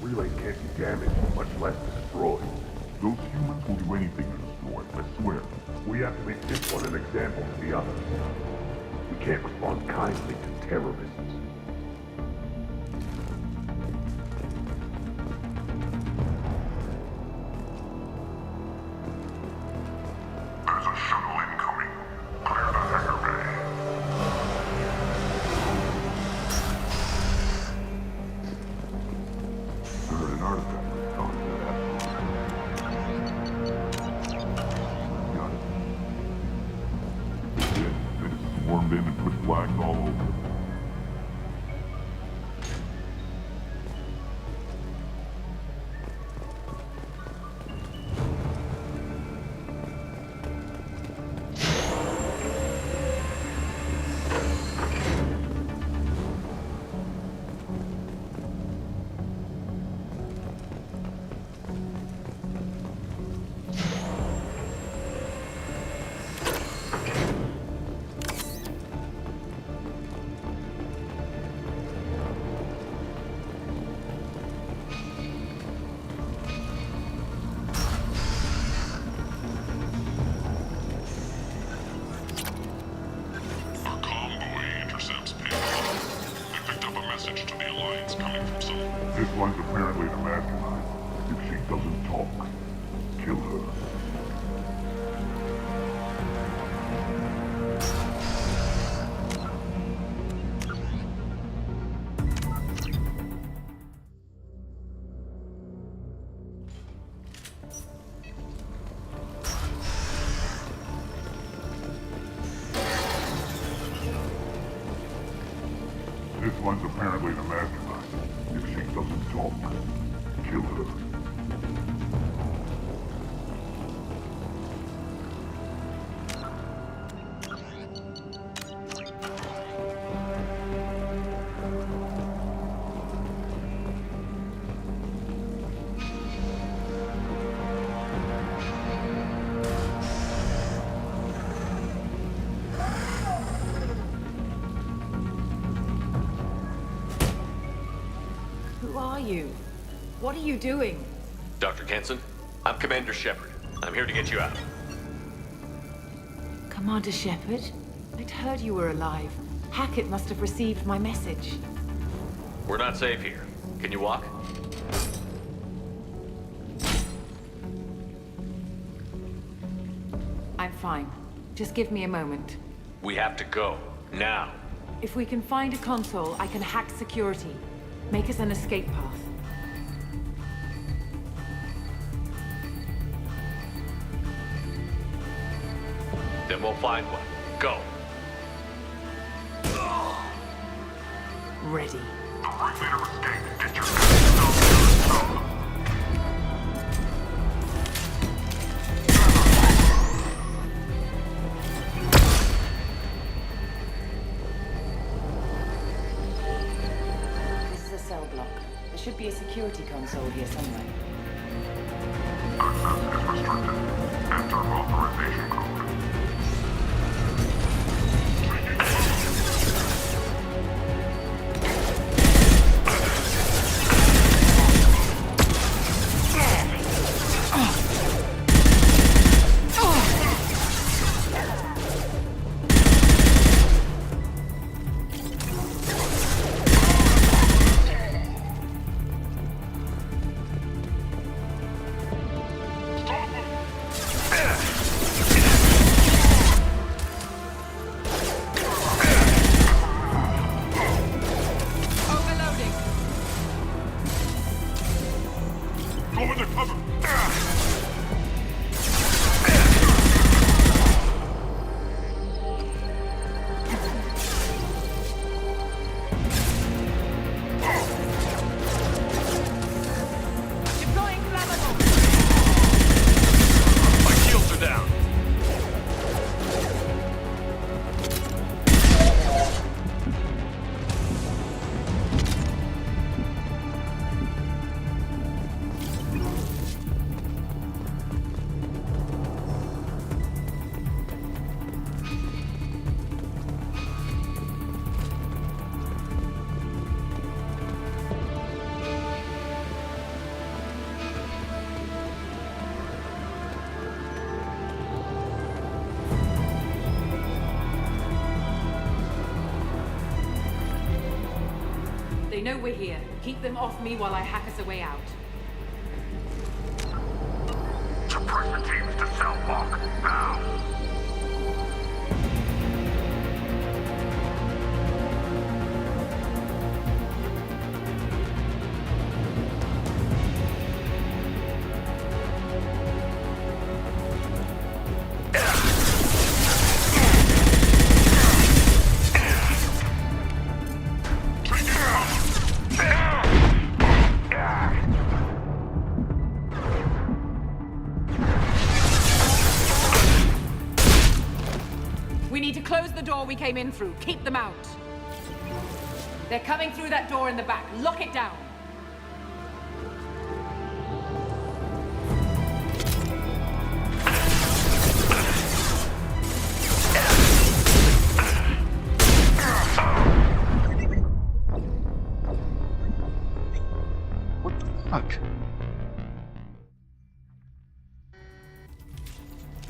Relay can't be damaged, much less destroyed. Those humans will do anything to destroy it, I swear. We have to make this one an example to the others. We can't respond kindly to terrorists. There's a shuttle incoming. Clear the hangar bay. I heard an artifact was gone to that asteroid. Got it. They did. They just swarmed in and put flags all over it. This one's apparently the mastermind. If she doesn't talk, kill her. This one's apparently the mastermind. If she doesn't talk, kill her. Who are you? What are you doing? Dr. Kenson, I'm Commander Shepard. I'm here to get you out. Commander Shepard? I'd heard you were alive. Hackett must have received my message. We're not safe here. Can you walk? I'm fine. Just give me a moment. We have to go. Now. If we can find a console, I can hack security. Make us an escape path. Then we'll find one. Go. Ready. The ringleader escaped. Get your This is a cell block. There should be a security console here somewhere. access is restricted. Enter authorization code. Go into cover. Deploying flammable. My shields are down. They know we're here. Keep them off me while I hack us a way out. Suppress the teams to cell block. Now. We need to close the door we came in through. Keep them out. They're coming through that door in the back. Lock it down. What the fuck?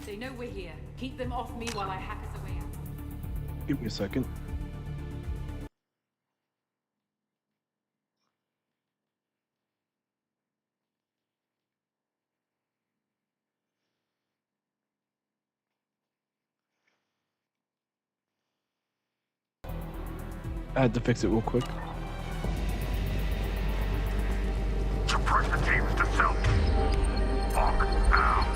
They know we're here. Keep them off me while I hack us a way out. Give me a second. I had to fix it real quick. Suppress the teams to cell block. Now.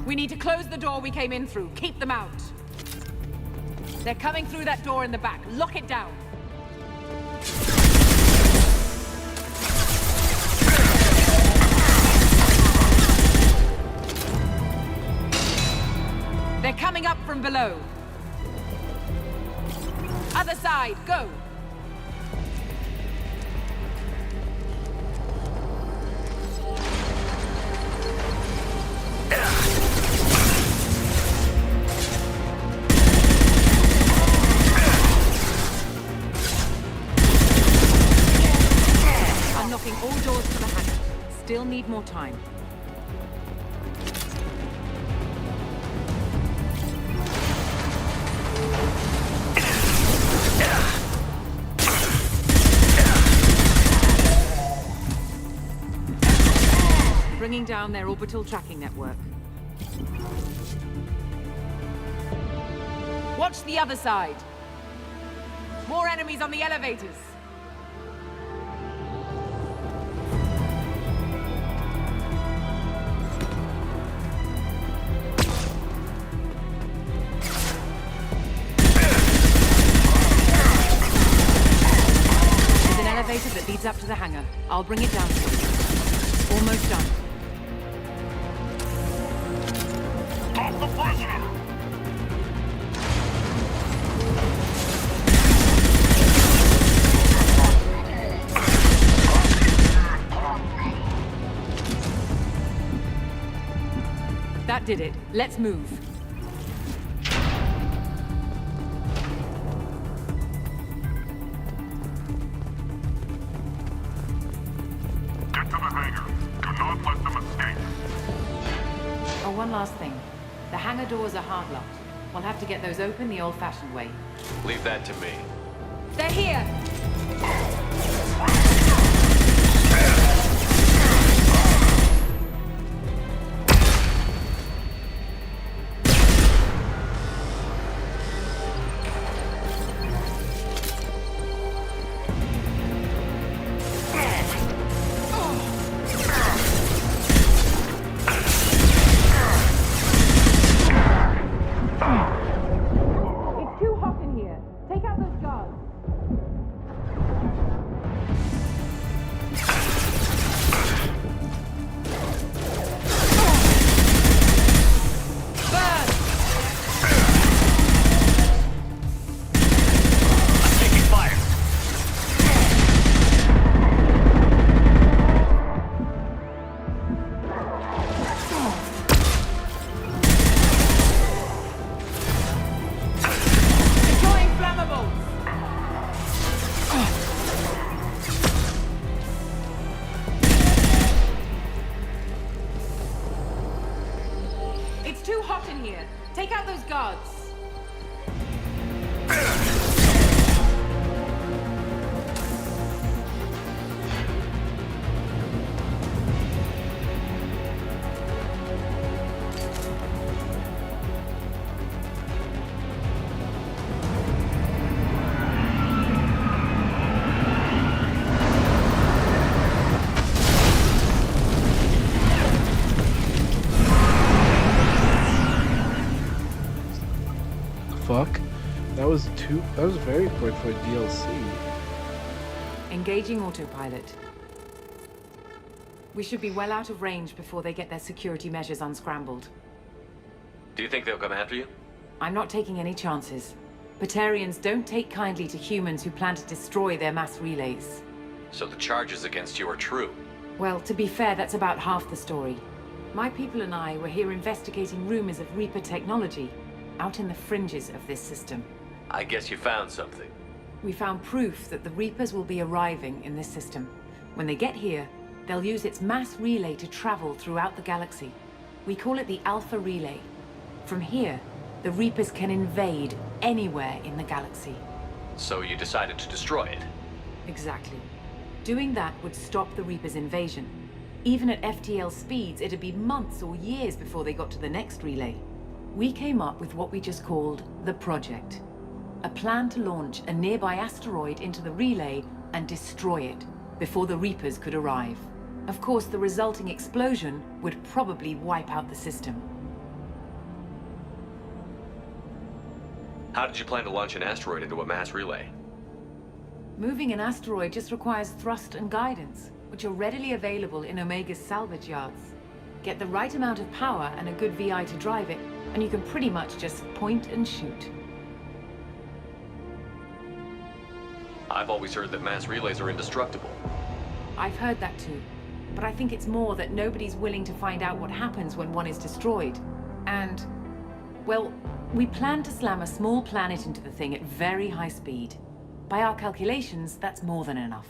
We need to close the door we came in through. Keep them out. They're coming through that door in the back. Lock it down. They're coming up from below. Other side, go. Unlocking all doors for the hacker. Still need more time. bringing down their orbital tracking network. Watch the other side. More enemies on the elevators. There's an elevator that leads up to the hangar. I'll bring it down for you. Almost done. Stop the prisoner! That did it. Let's move. Get to the hangar. Do not let them escape. Oh, one last thing. The hangar doors are hard locked. We'll have to get those open the old-fashioned way. Leave that to me. They're here! Take out those guards! Fuck. That was very quick for a DLC. Engaging autopilot. We should be well out of range before they get their security measures unscrambled. Do you think they'll come after you? I'm not taking any chances. Batarians don't take kindly to humans who plan to destroy their mass relays. So the charges against you are true? Well, to be fair, that's about half the story. My people and I were here investigating rumors of Reaper technology, out in the fringes of this system. I guess you found something. We found proof that the Reapers will be arriving in this system. When they get here, they'll use its mass relay to travel throughout the galaxy. We call it the Alpha Relay. From here, the Reapers can invade anywhere in the galaxy. So you decided to destroy it? Exactly. Doing that would stop the Reapers' invasion. Even at FTL speeds, it'd be months or years before they got to the next relay. We came up with what we just called the Project. A plan to launch a nearby asteroid into the relay and destroy it before the Reapers could arrive. Of course, the resulting explosion would probably wipe out the system. How did you plan to launch an asteroid into a mass relay? Moving an asteroid just requires thrust and guidance, which are readily available in Omega's salvage yards. Get the right amount of power and a good VI to drive it, and you can pretty much just point and shoot. I've always heard that mass relays are indestructible. I've heard that too, but I think it's more that nobody's willing to find out what happens when one is destroyed. And, well, we plan to slam a small planet into the thing at very high speed. By our calculations, that's more than enough.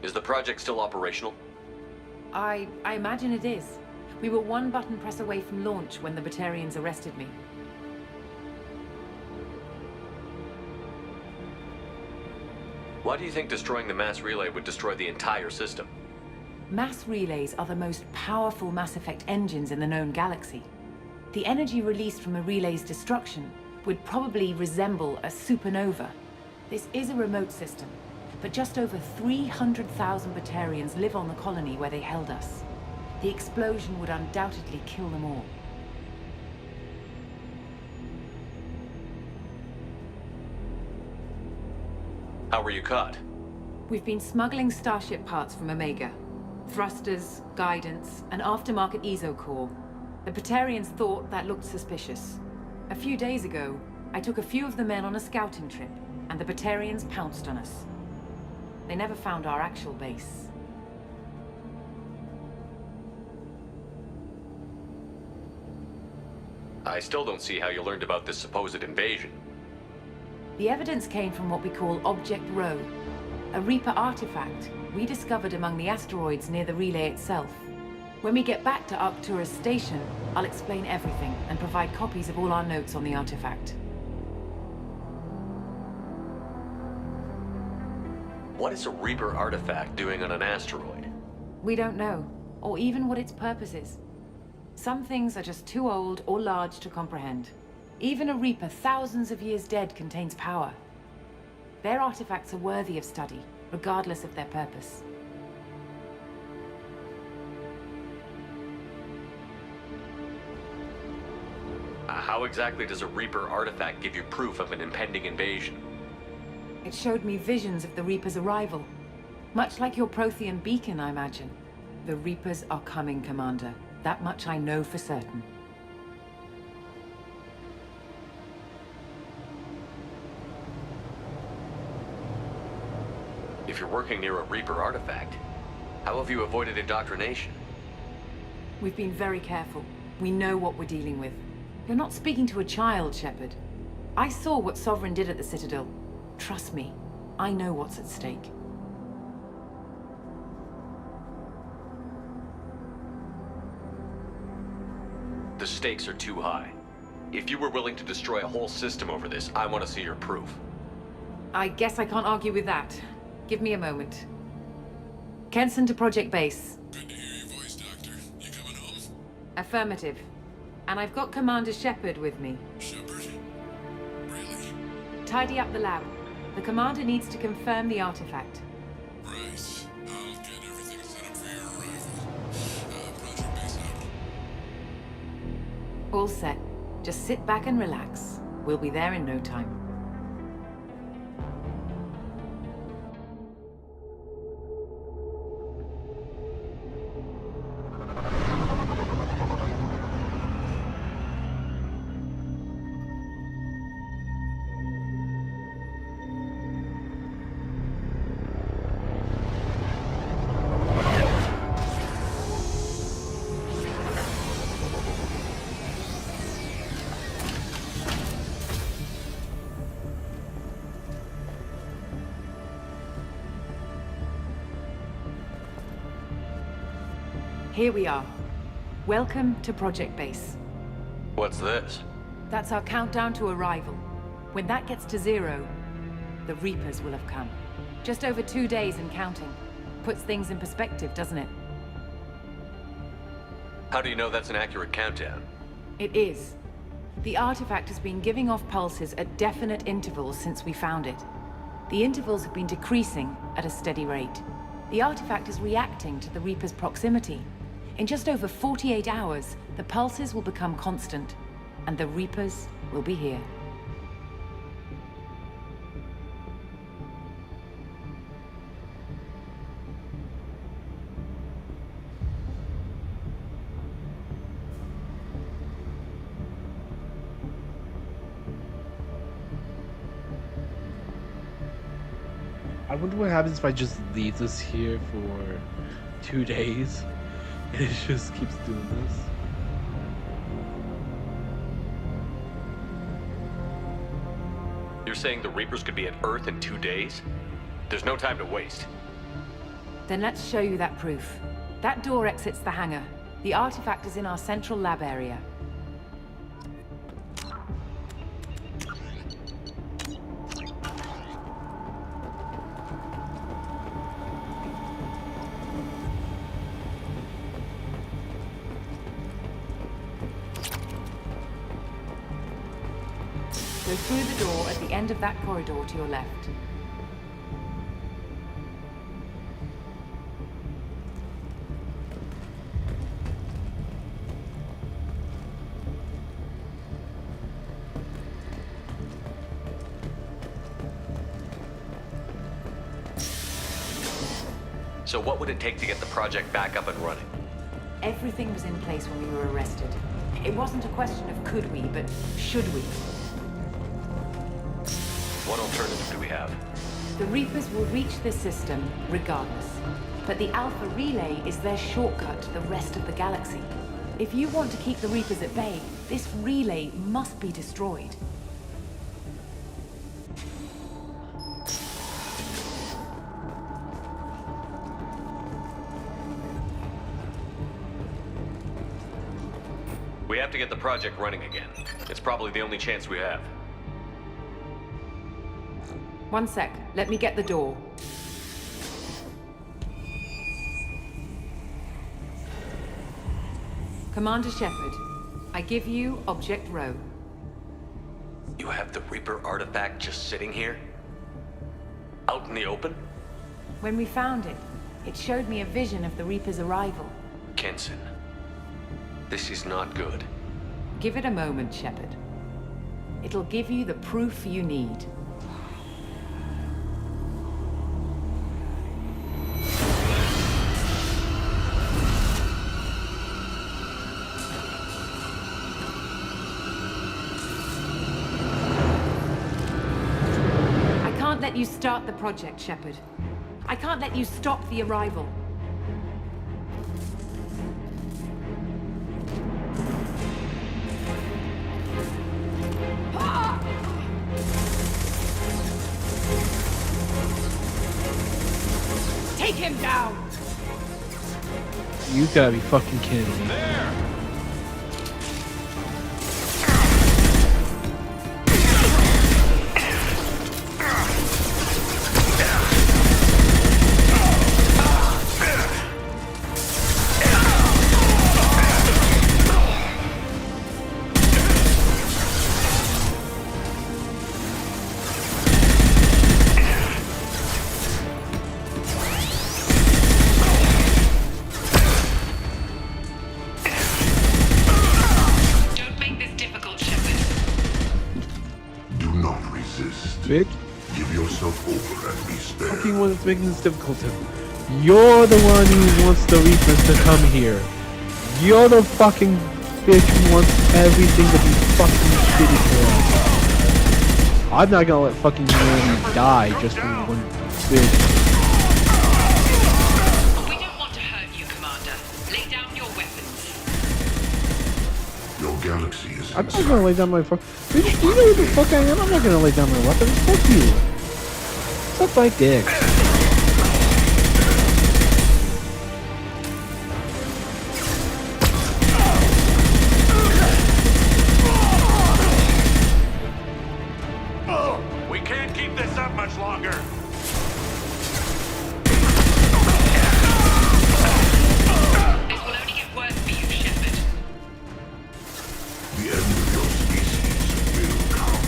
Is the project still operational? I imagine it is. We were one button press away from launch when the Batarians arrested me. Why do you think destroying the mass relay would destroy the entire system? Mass relays are the most powerful Mass Effect engines in the known galaxy. The energy released from a relay's destruction would probably resemble a supernova. This is a remote system, but just over 300,000 Batarians live on the colony where they held us. The explosion would undoubtedly kill them all. How were you caught? We've been smuggling Starship parts from Omega. Thrusters, guidance, and aftermarket ESO core. The Batarians thought that looked suspicious. A few days ago, I took a few of the men on a scouting trip, and the Batarians pounced on us. They never found our actual base. I still don't see how you learned about this supposed invasion. The evidence came from what we call Object Rho, a Reaper artifact we discovered among the asteroids near the relay itself. When we get back to Arcturus Station, I'll explain everything and provide copies of all our notes on the artifact. What is a Reaper artifact doing on an asteroid? We don't know, or even what its purpose is. Some things are just too old or large to comprehend. Even a Reaper thousands of years dead contains power. Their artifacts are worthy of study, regardless of their purpose. How exactly does a Reaper artifact give you proof of an impending invasion? It showed me visions of the Reaper's arrival. Much like your Prothean beacon, I imagine. The Reapers are coming, Commander. That much I know for certain. If you're working near a Reaper artifact, how have you avoided indoctrination? We've been very careful. We know what we're dealing with. You're not speaking to a child, Shepard. I saw what Sovereign did at the Citadel. Trust me, I know what's at stake. The stakes are too high. If you were willing to destroy a whole system over this, I want to see your proof. I guess I can't argue with that. Give me a moment. Kenson to Project Base. Good to hear your voice, Doctor. You coming home? Affirmative. And I've got Commander Shepard with me. Shepard? Really? Tidy up the lab. The Commander needs to confirm the artifact. Right. I'll get everything set up for your arrival. Project Base out. All set. Just sit back and relax. We'll be there in no time. Here we are. Welcome to Project Base. What's this? That's our countdown to arrival. When that gets to 0, the Reapers will have come. Just over 2 days and counting. Puts things in perspective, doesn't it? How do you know that's an accurate countdown? It is. The artifact has been giving off pulses at definite intervals since we found it. The intervals have been decreasing at a steady rate. The artifact is reacting to the Reaper's proximity. In just over 48 hours, the pulses will become constant, and the Reapers will be here. I wonder what happens if I just leave this here for 2 days and it just keeps doing this. You're saying the Reapers could be at Earth in 2 days? There's no time to waste. Then let's show you that proof. That door exits the hangar. The artifact is in our central lab area. Go through the door at the end of that corridor to your left. So what would it take to get the project back up and running? Everything was in place when we were arrested. It wasn't a question of could we, but should we. What alternative do we have? The Reapers will reach the system regardless. But the Alpha Relay is their shortcut to the rest of the galaxy. If you want to keep the Reapers at bay, this relay must be destroyed. We have to get the project running again. It's probably the only chance we have. One sec. Let me get the door. Commander Shepard, I give you Object Row. You have the Reaper artifact just sitting here? Out in the open? When we found it, it showed me a vision of the Reaper's arrival. Kenson, this is not good. Give it a moment, Shepard. It'll give you the proof you need. I can't let you start the project, Shepard. I can't let you stop the arrival. Take him down! You gotta be fucking kidding me. Bitch. Give yourself over and be spared. Fucking one that's making this difficult. You're the one who wants the Reapers to come here. You're the fucking bitch who wants everything to be fucking shitty for us. I'm not gonna let fucking humanity die just for one bitch. We don't want to hurt you, Commander. Lay down your weapons. Your galaxy is I'm not gonna lay down my fuck. Bitch, do you know who the fuck I am? I'm not gonna lay down my weapons. Fuck you. Suck my dick. We can't keep this up much longer. This will only get worse for you, Shepard. the end of your species will come.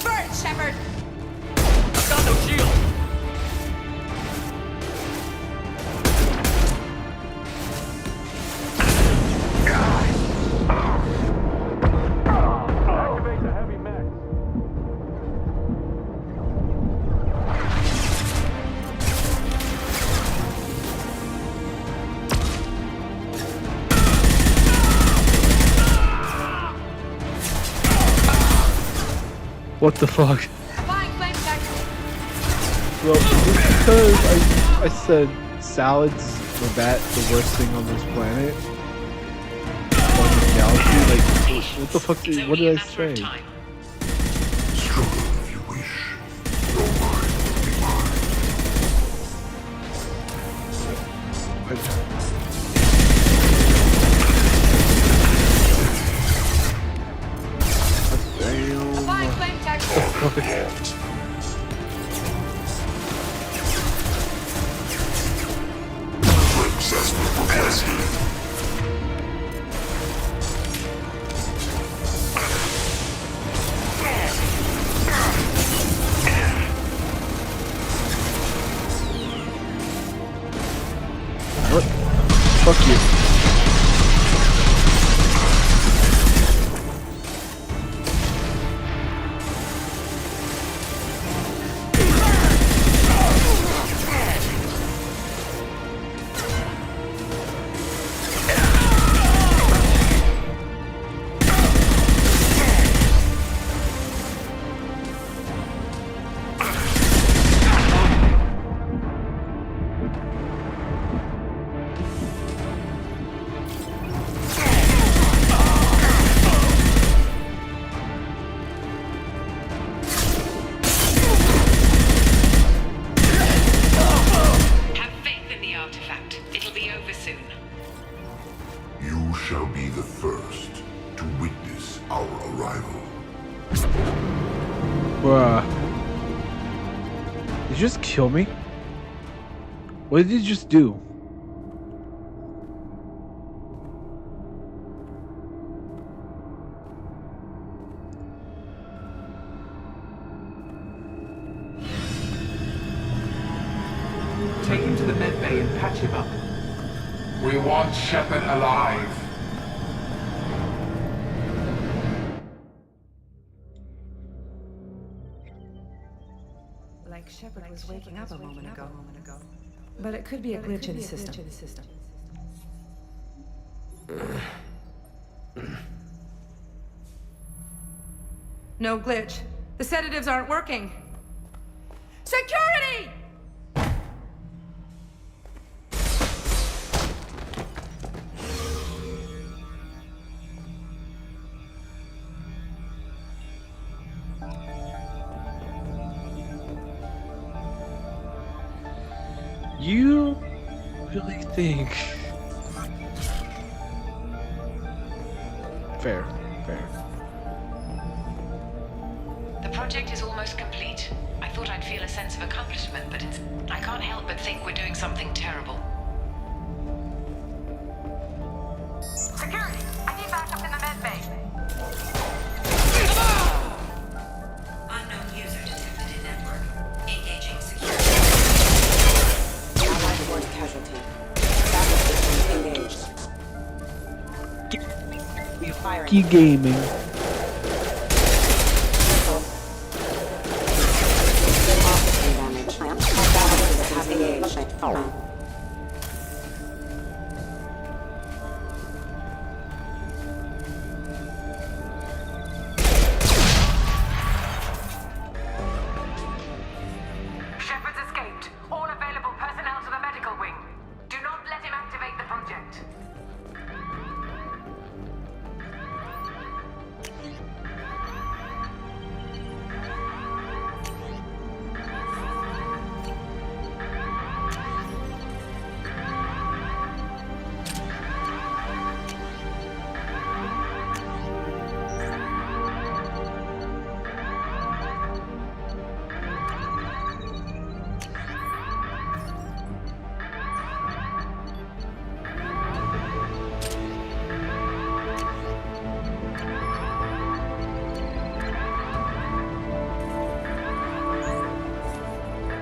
Burn, Shepard! I've got no shield. Activate the heavy mech. What the fuck? Flying flame tactics. Well, just because I said salads were the worst thing on this planet, on this galaxy, like, what the fuck, what did I say? Struggle if you wish. Your mind will be mine. What? Fuck you. You shall be the first to witness our arrival. Bruh. Did you just kill me? What did you just do? Take him to the med bay and patch him up. We want Shepard alive. Like Shepard was waking up a moment ago. But it could be a glitch in the system. No glitch. The sedatives aren't working. Security! You really think? Fair. The project is almost complete. I thought I'd feel a sense of accomplishment, but I can't help but think we're doing something terrible. Security! I need backup in the med bay. Unknown user detected in network. Engaging security. Allied Horde casualty. Backup system engaged. Firing. Key gaming. Damage. Backup system engaged. Shepard's escaped. All available personnel to the medical wing. Do not let him activate the project.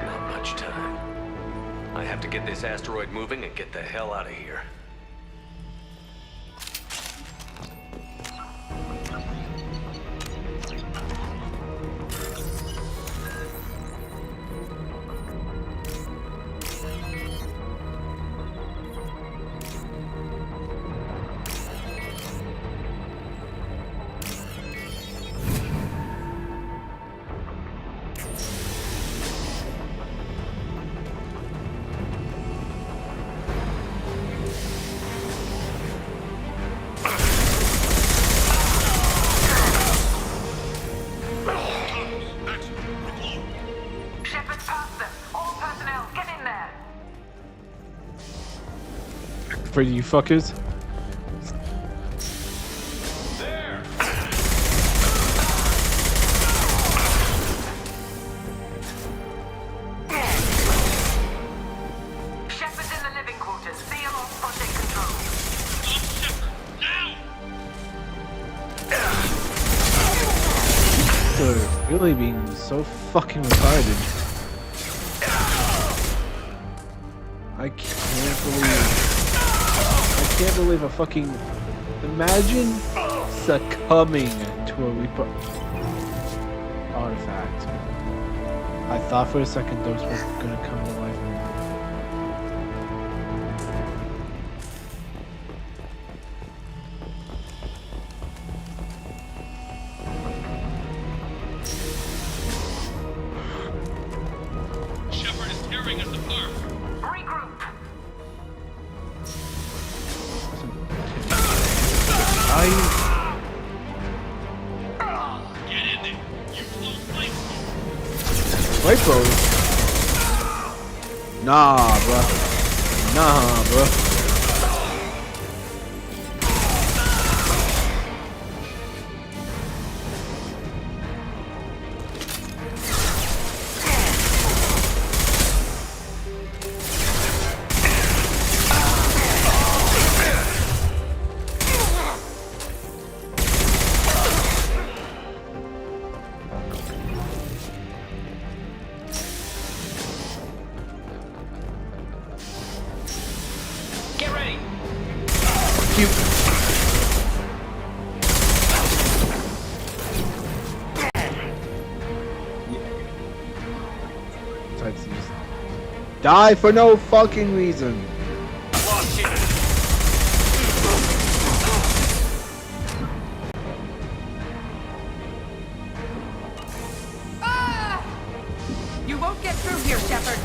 Not much time. I have to get this asteroid moving and get the hell out of here. Shepard's past them. All personnel, get in there. For you fuckers. after really being so fucking retarded. I can't believe a fucking... Imagine succumbing to a Reaper artifact. I thought for a second those were gonna come to life. Shepard is tearing us apart. Regroup. Get in there. You close flank. Flamethrower? Nah, bruh. Nah, bruh. Get ready. Die for no fucking reason. You won't get through here, Shepard.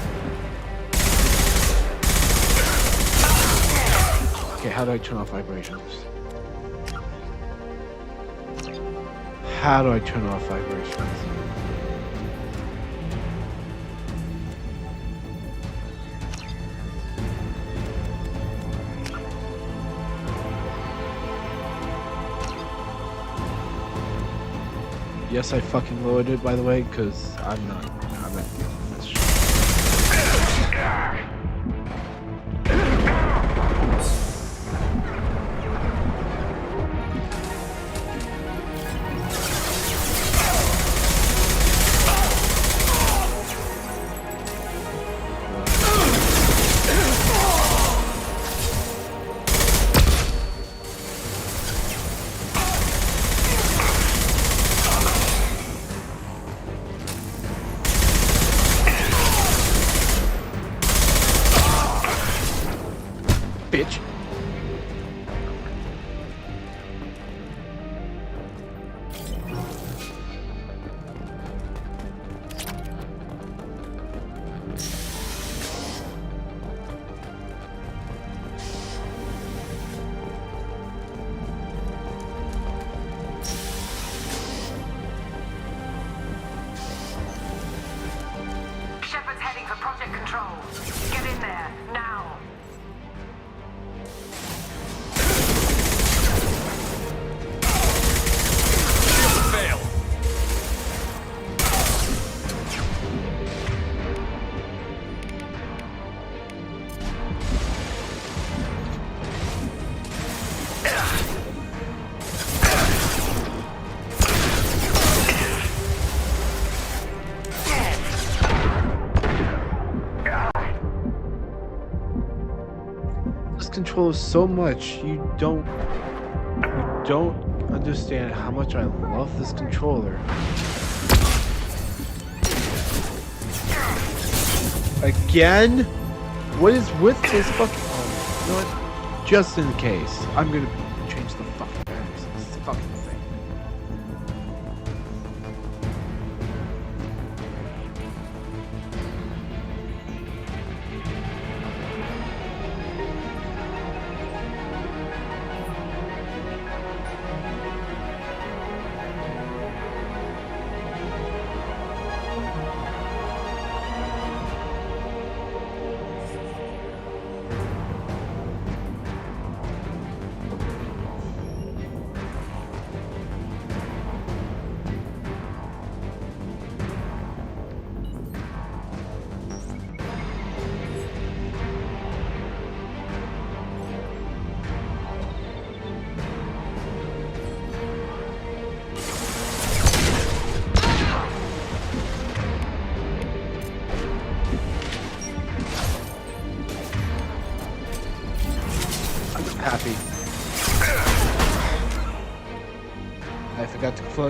Okay, how do I turn off vibrations? How do I turn off vibrations? Yes, I fucking lowered it, by the way, because I'm not dealing with this shit. Bitch. Shepard's heading for Project Control. Get in there, now. Fail. This controls so much. You don't understand how much I love this controller. Again? What is with this fucking... Oh, you know what? Just in case, I'm gonna change the fucking batteries of this fucking thing.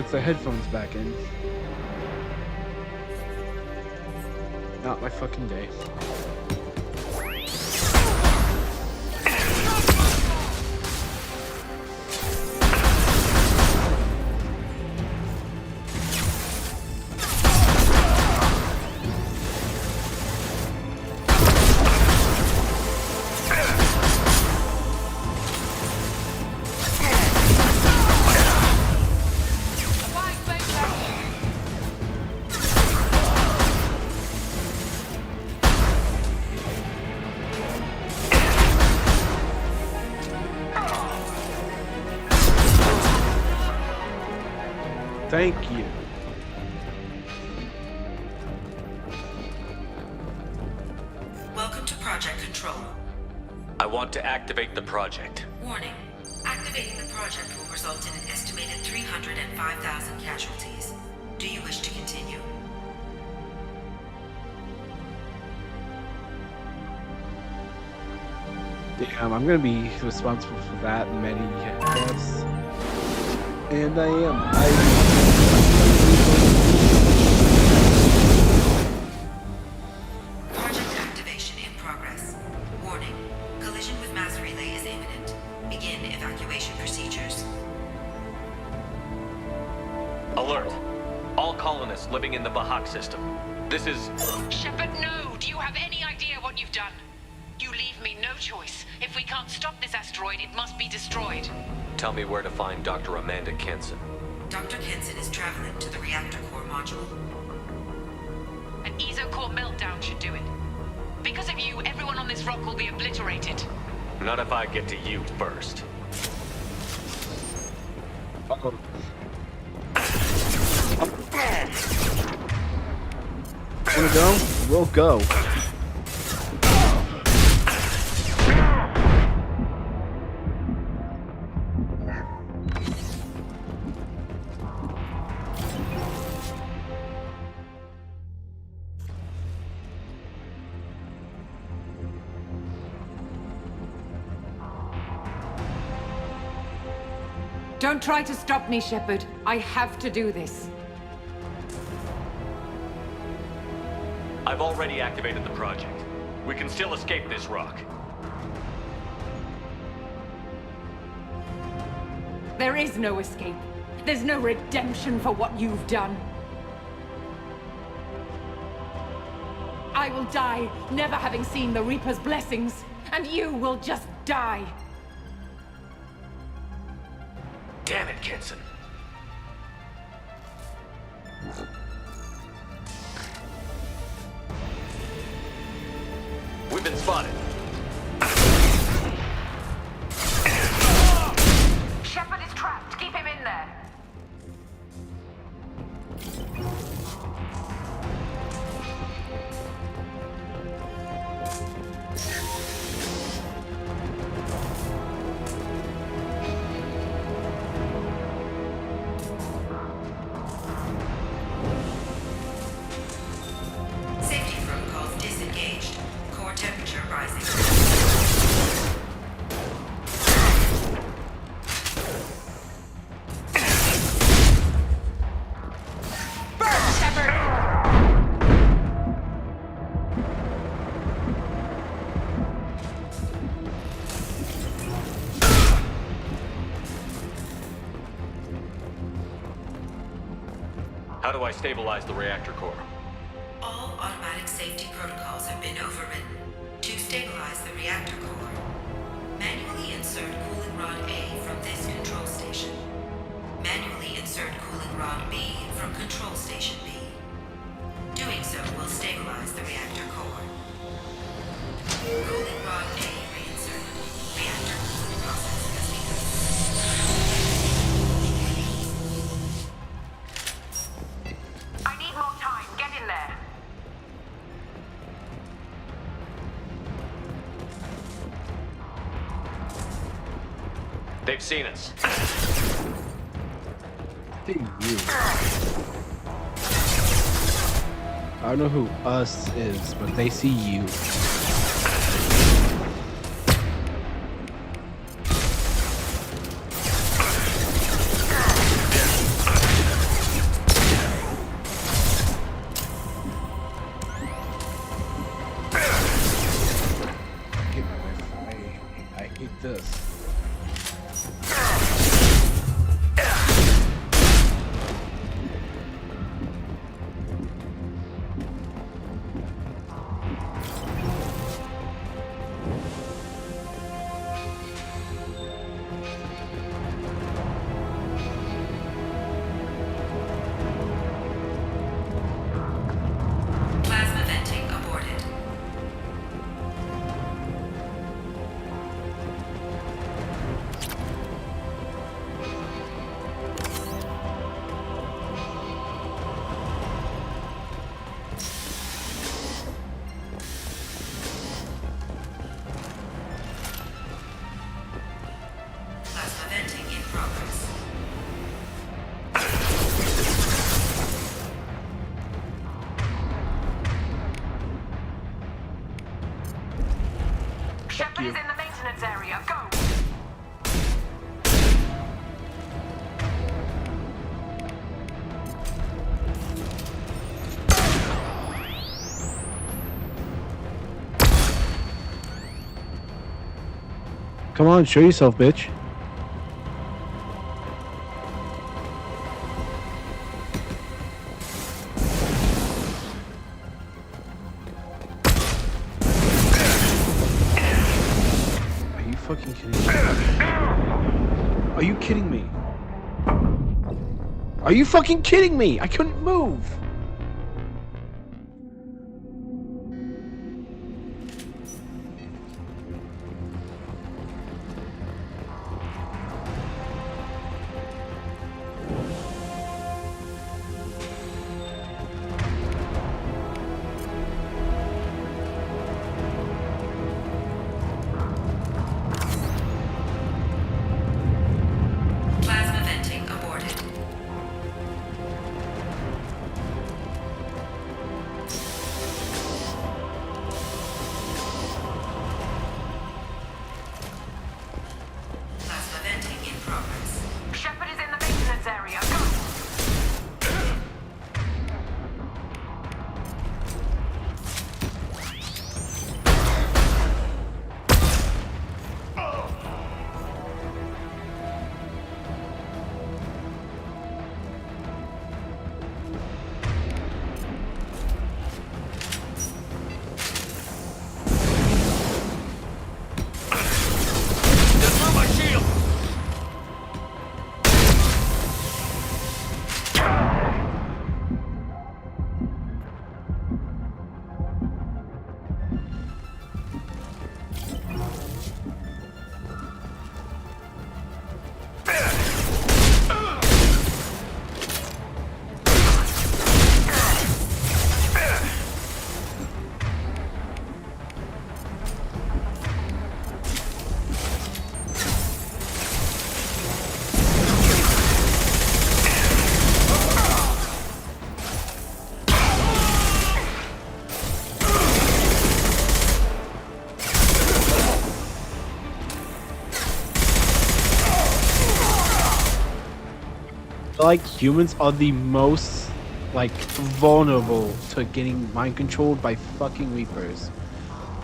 gets their headphones back in. Not my fucking day. Thank you. Welcome to Project Control. I want to activate the project. Warning. Activating the project will result in an estimated 305,000 casualties. Do you wish to continue? Damn, I'm gonna be responsible for that many deaths. And I am. Project activation in progress. Warning. Collision with mass relay is imminent. Begin evacuation procedures. Alert. All colonists living in the Bahak system. This is... Shepard, no! Do you have any idea what you've done? You leave me no choice. If we can't stop this asteroid, it must be destroyed. Tell me where to find Dr. Amanda Kenson. Dr. Kenson is traveling to the reactor core module. An ESO-core meltdown should do it. Because of you, everyone on this rock will be obliterated. Not if I get to you first. Wanna go? We'll go. Don't try to stop me, Shepard. I have to do this. I've already activated the project. We can still escape this rock. There is no escape. There's no redemption for what you've done. I will die, never having seen the Reaper's blessings, and you will just die. Damn it, Kenson. We've been spotted. Shepard is trapped. Keep him in there. Safety protocols disengaged. Core temperature rising. Burn, Shepard! How do I stabilize the reactor core? All automatic safety protocols have been overridden. To stabilize the reactor core, manually insert cooling rod A from this control station. Manually insert cooling rod B from control station B. Doing so will stabilize the reactor core. Cooling rod A reinserted. Reactor cooling process has begun. I need more time. Get in there. They've seen us. See you. I don't know who us is, but they see you. Come on, show yourself, bitch. Are you fucking kidding me? Are you kidding me? Are you fucking kidding me? I couldn't move. Plasma venting aborted. Plasma venting in progress. Shepard is in the maintenance area. Go! Destroy my shield! Like humans are the most like vulnerable to getting mind controlled by fucking Reapers.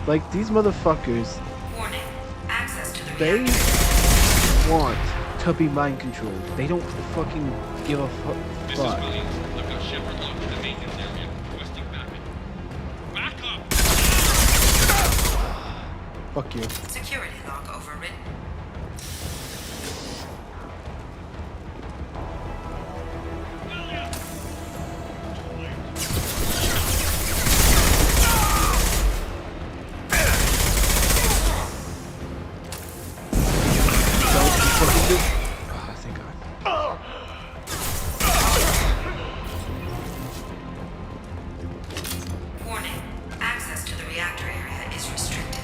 Like these motherfuckers, Warning. Access to the they reactor. want to be mind controlled. They don't fucking give a fuck. Williams, I've got Shepard locked in the maintenance area, requesting backup. Backup! Fuck you. Security log overwritten. Thank God. Warning. Access to the reactor area is restricted.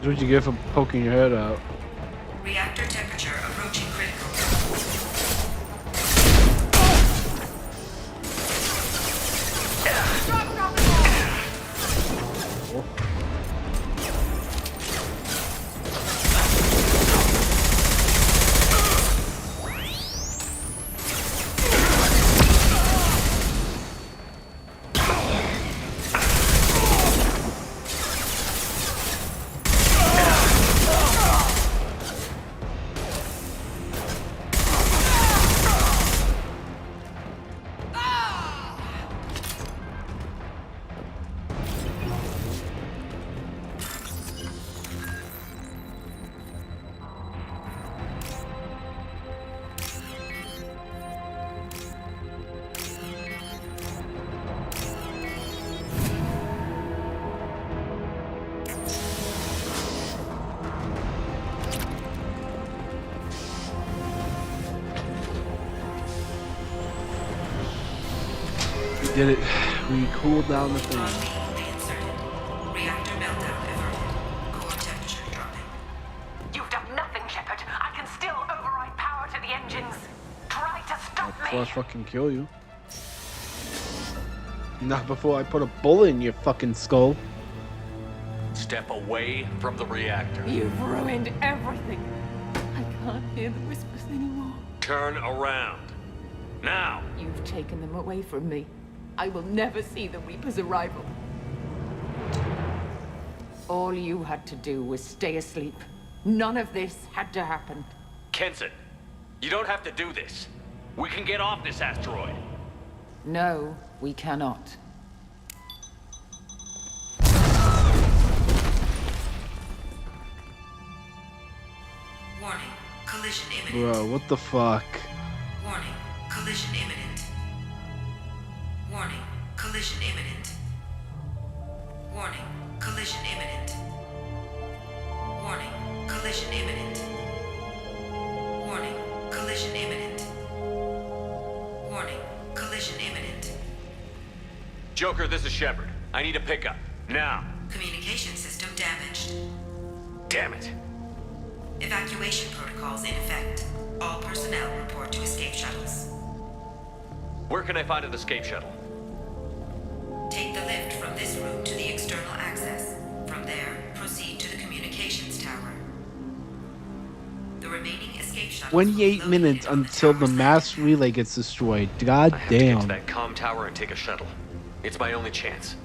That's what you get for poking your head out. Reactor temperature approaching critical. did it. We cooled down the thing. Reactor meltdown averted. Core temperature dropping. You've done nothing, Shepard. I can still override power to the engines. Try to stop Before I me. fucking kill you. Not before I put a bullet in your fucking skull. Step away from the reactor. You've ruined everything. I can't hear the whispers anymore. Turn around. Now! You've taken them away from me. I will never see the Reaper's arrival. All you had to do was stay asleep. None of this had to happen. Kenson, you don't have to do this. We can get off this asteroid. No, we cannot. Warning. Collision imminent. Bro, what the fuck? Warning. Collision imminent. Warning. Collision imminent. Warning. Collision imminent. Warning. Collision imminent. Warning. Collision imminent. Warning. Collision imminent. Joker, this is Shepard. I need a pickup. Now. Communication system damaged. Damn it. Evacuation protocols in effect. All personnel report to escape shuttles. Where can I find an escape shuttle? Take the lift from this room to the external access. From there, proceed to the communications tower. The remaining escape shuttles 28 minutes until the mass relay gets destroyed. God I have to get to damn. that comm tower and take a shuttle. It's my only chance.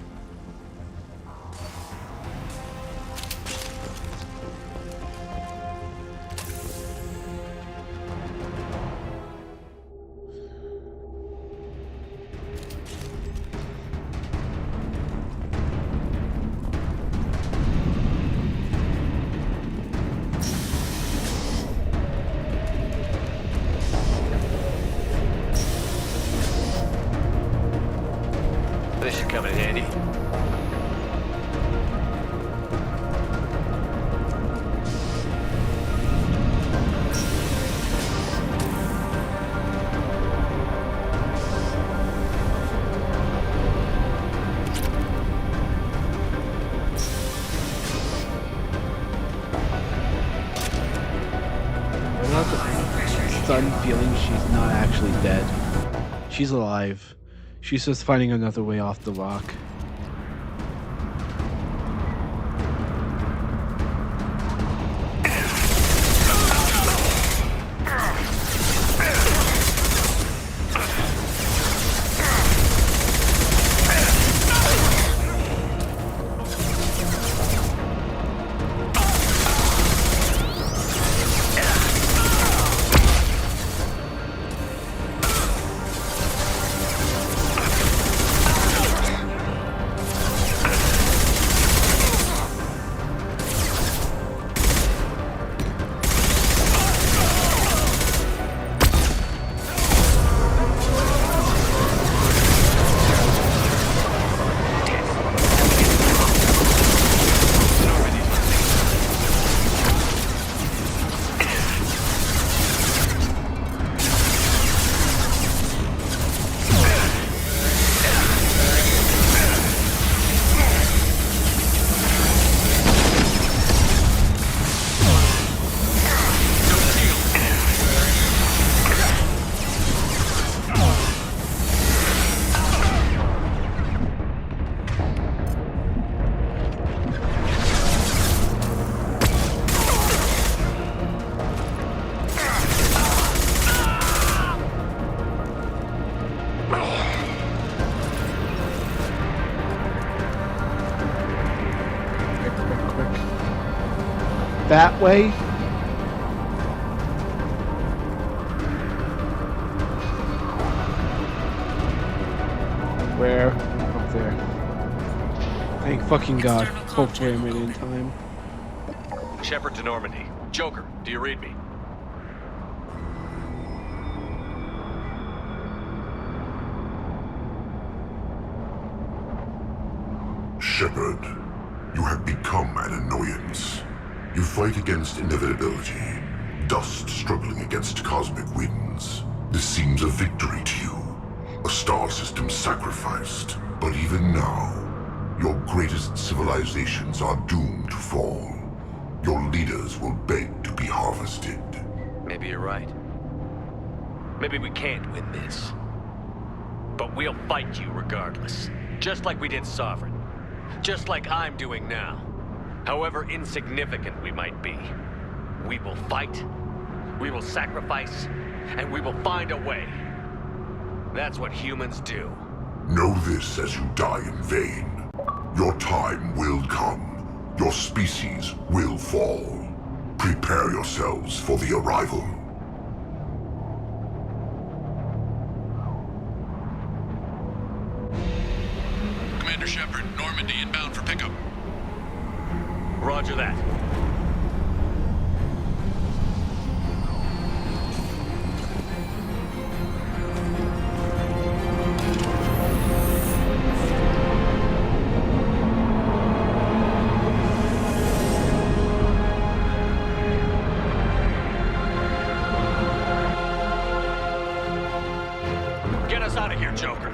This should come in handy. I want the sudden feeling she's not actually dead. She's alive. She's just finding another way off the rock. That way? Where? Up there. Thank fucking God. Hopefully I made it in time. Shepard to Normandy. Joker, do you read me? Shepard, you have become an annoyance. You fight against inevitability, dust struggling against cosmic winds. This seems a victory to you. A star system sacrificed. But even now, your greatest civilizations are doomed to fall. Your leaders will beg to be harvested. Maybe you're right. Maybe we can't win this. But we'll fight you regardless. Just like we did Sovereign. Just like I'm doing now. However insignificant we might be. We will fight, we will sacrifice, and we will find a way. That's what humans do. Know this as you die in vain. Your time will come. Your species will fall. Prepare yourselves for the arrival. Commander Shepard, Normandy inbound for pickup. Roger that. Get us out of here, Joker.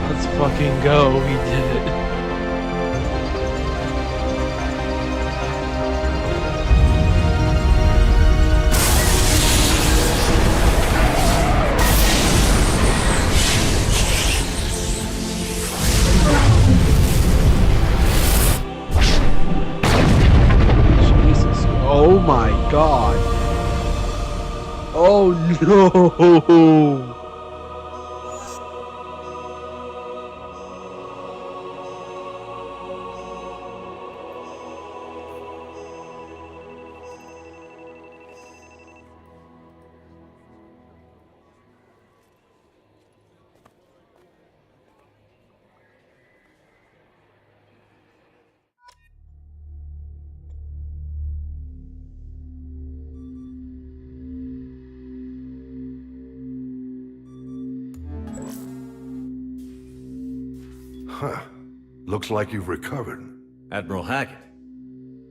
Let's fucking go. We did it. Jesus. Oh my god. Oh no. Huh. Looks like you've recovered. Admiral Hackett.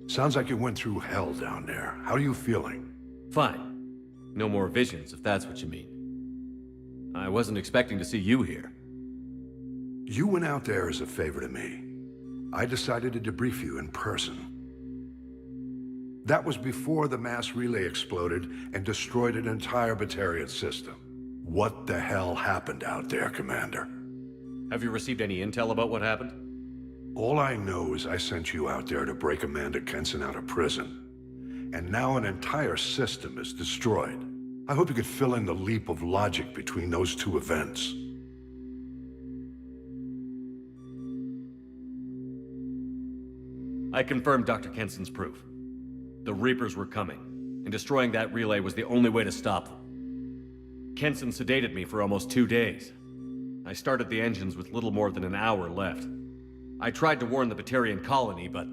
Sounds like you went through hell down there. How are you feeling? Fine. No more visions, if that's what you mean. I wasn't expecting to see you here. You went out there as a favor to me. I decided to debrief you in person. That was before the mass relay exploded and destroyed an entire Batarian system. What the hell happened out there, Commander? Have you received any intel about what happened? All I know is I sent you out there to break Amanda Kenson out of prison. And now an entire system is destroyed. I hope you could fill in the leap of logic between those two events. I confirmed Dr. Kenson's proof. The Reapers were coming, and destroying that relay was the only way to stop them. Kenson sedated me for almost 2 days. I started the engines with little more than an hour left. I tried to warn the Batarian colony, but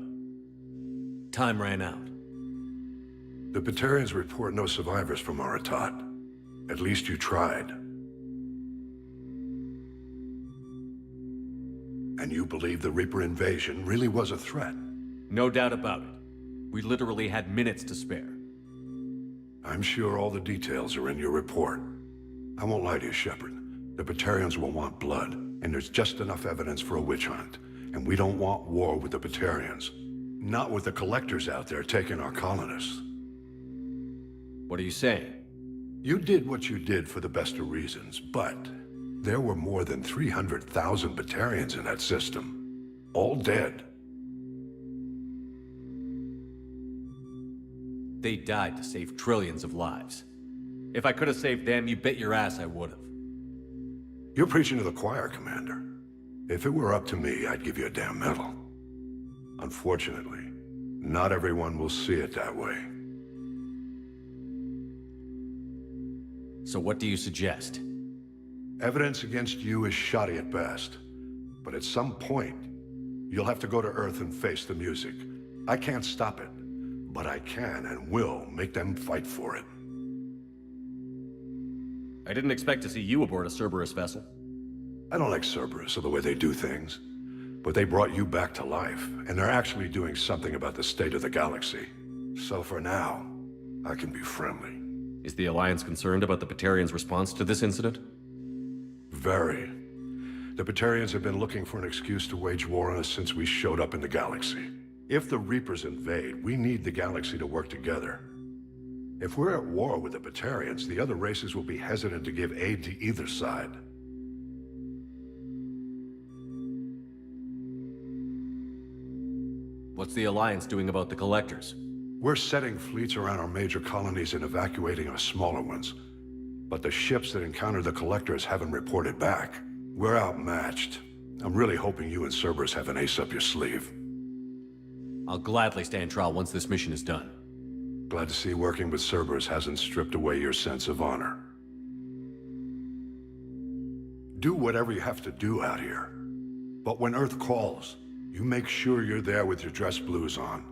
time ran out. The Batarians report no survivors from Aratat. At least you tried. And you believe the Reaper invasion really was a threat? No doubt about it. We literally had minutes to spare. I'm sure all the details are in your report. I won't lie to you, Shepard. The Batarians will want blood, and there's just enough evidence for a witch hunt. And we don't want war with the Batarians. Not with the collectors out there taking our colonists. What are you saying? You did what you did for the best of reasons, but there were more than 300,000 Batarians in that system. All dead. They died to save trillions of lives. If I could have saved them, you bet your ass I would have. You're preaching to the choir, Commander. If it were up to me, I'd give you a damn medal. Unfortunately, not everyone will see it that way. So what do you suggest? Evidence against you is shoddy at best. But at some point, you'll have to go to Earth and face the music. I can't stop it, but I can and will make them fight for it. I didn't expect to see you aboard a Cerberus vessel. I don't like Cerberus or the way they do things, but they brought you back to life, and they're actually doing something about the state of the galaxy. So for now, I can be friendly. Is the Alliance concerned about the Batarians' response to this incident? Very. The Batarians have been looking for an excuse to wage war on us since we showed up in the galaxy. If the Reapers invade, we need the galaxy to work together. If we're at war with the Batarians, the other races will be hesitant to give aid to either side. What's the Alliance doing about the Collectors? We're setting fleets around our major colonies and evacuating our smaller ones. But the ships that encountered the Collectors haven't reported back. We're outmatched. I'm really hoping you and Cerberus have an ace up your sleeve. I'll gladly stand trial once this mission is done. Glad to see working with Cerberus hasn't stripped away your sense of honor. Do whatever you have to do out here. But when Earth calls, you make sure you're there with your dress blues on,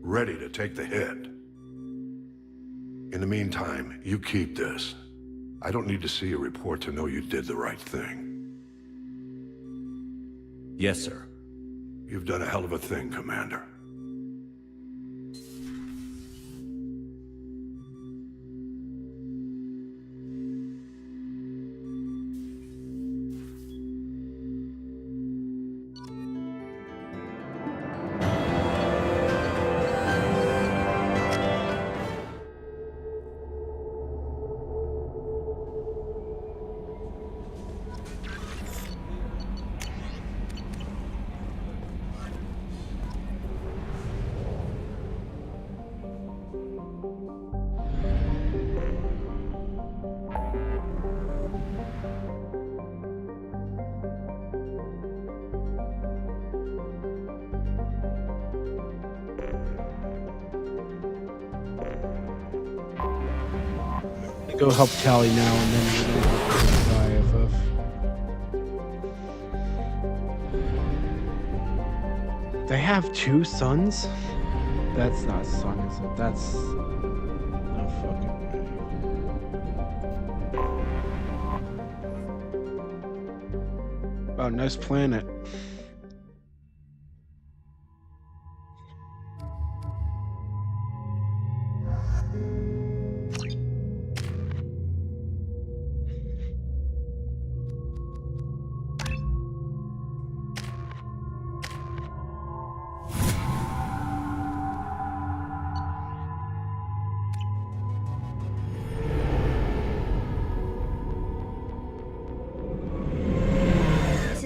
ready to take the hit. In the meantime, you keep this. I don't need to see a report to know you did the right thing. Yes, sir. You've done a hell of a thing, Commander. Go help Tally now and then we're gonna IFF. They have 2 sons? That's not a son, is it? That's no fucking way. Oh, nice planet.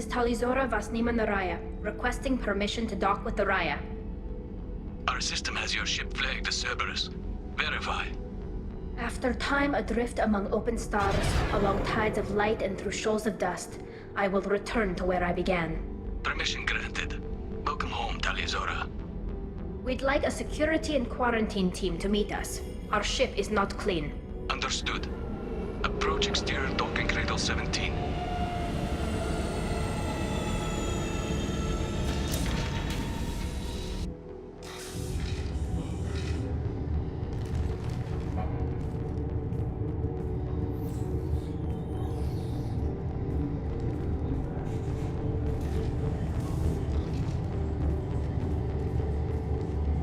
Talizora Vasnima Naraya, requesting permission to dock with the Raya. Our system has your ship flagged as Cerberus. Verify. After time adrift among open stars, along tides of light and through shoals of dust, I will return to where I began. Permission granted. Welcome home, Talizora. We'd like a security and quarantine team to meet us. Our ship is not clean. Understood. Approach exterior docking cradle 17.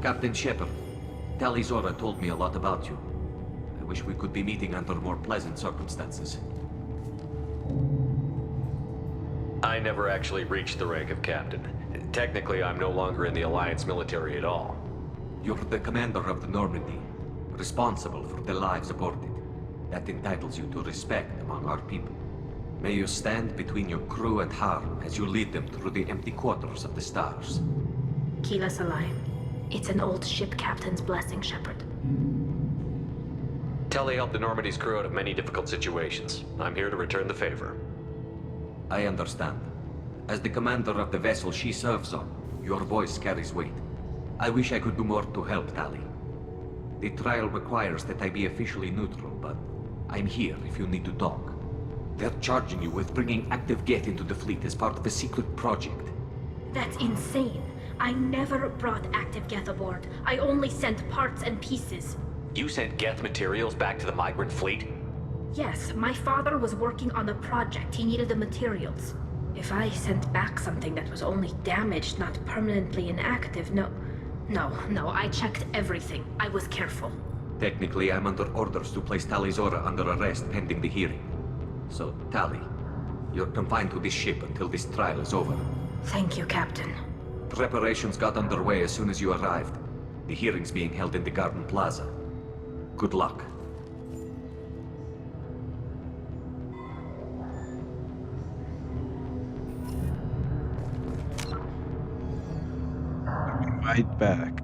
Captain Shepard, Talizora told me a lot about you. I wish we could be meeting under more pleasant circumstances. I never actually reached the rank of captain. Technically, I'm no longer in the Alliance military at all. You're the commander of the Normandy, responsible for the lives aborted. That entitles you to respect among our people. May you stand between your crew and harm as you lead them through the empty quarters of the stars. Kila Salai. It's an old ship captain's blessing, Shepard. Telly helped the Normandy's crew out of many difficult situations. I'm here to return the favor. I understand. As the commander of the vessel she serves on, your voice carries weight. I wish I could do more to help, Tali. The trial requires that I be officially neutral, but I'm here if you need to talk. They're charging you with bringing active Geth into the fleet as part of a secret project. That's insane. I never brought active Geth aboard. I only sent parts and pieces. You sent Geth materials back to the migrant fleet? Yes, my father was working on a project. He needed the materials. If I sent back something that was only damaged, not permanently inactive, no, I checked everything. I was careful. Technically, I'm under orders to place Tali Zora under arrest pending the hearing. So, Tali, you're confined to this ship until this trial is over. Thank you, Captain. Preparations got underway as soon as you arrived. The hearing's being held in the Garden Plaza. Good luck. Right back.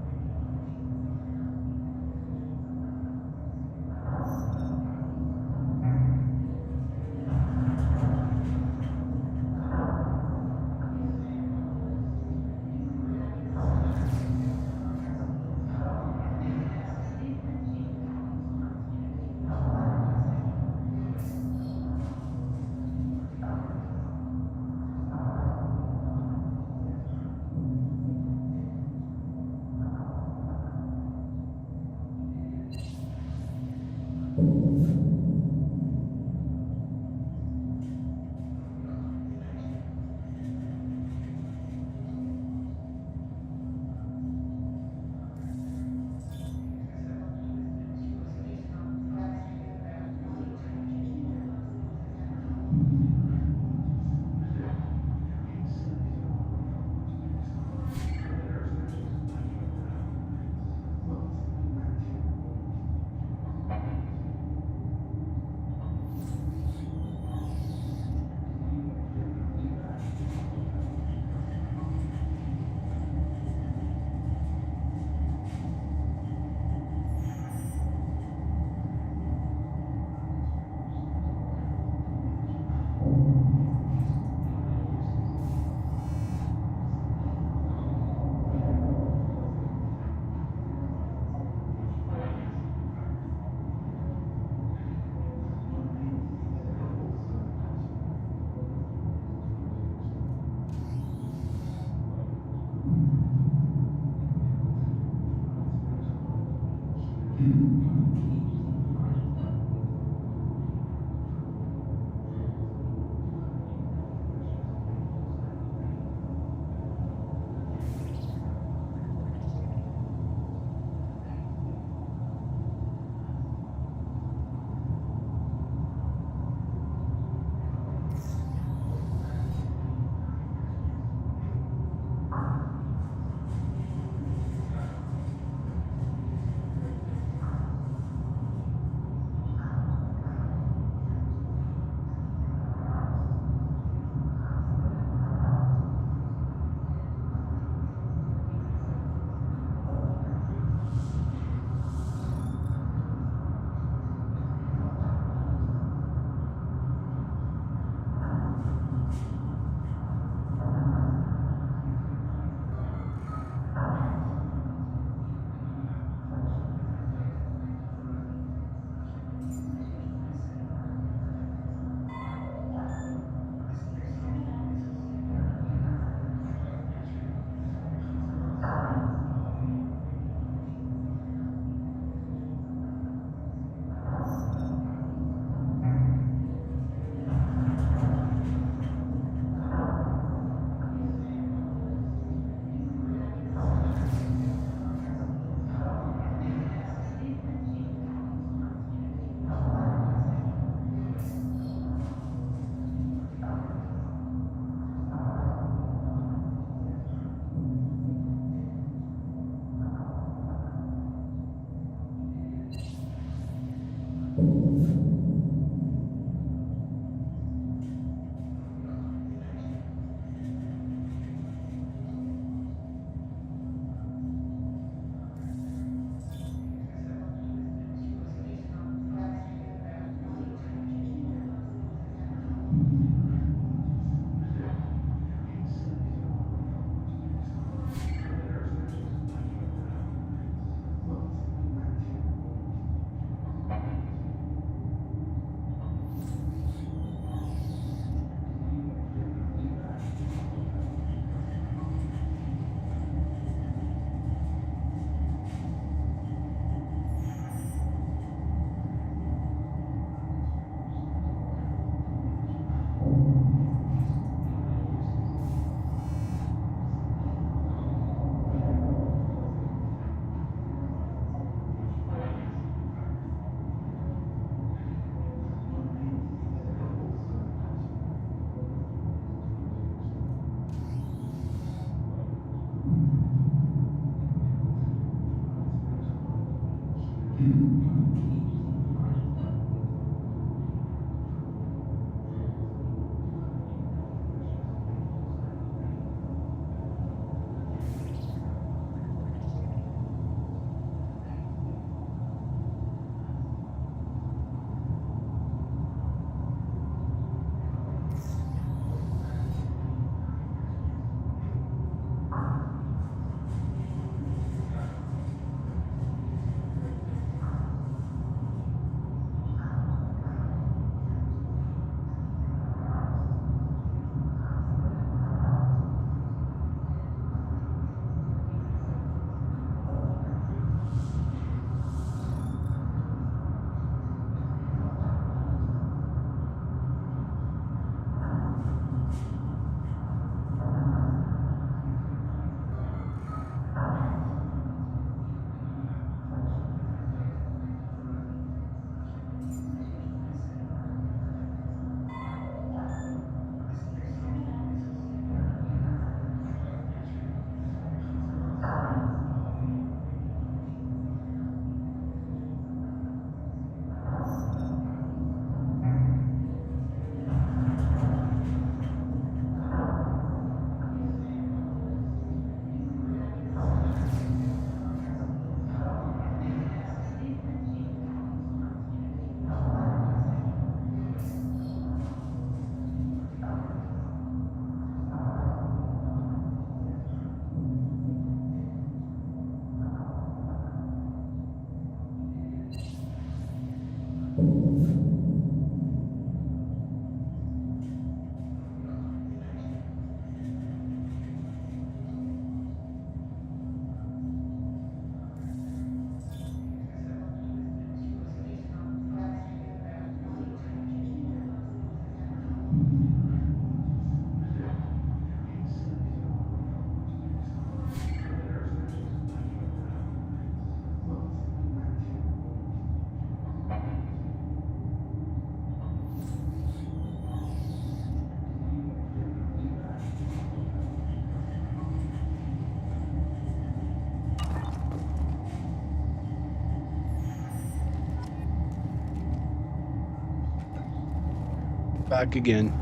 Back again.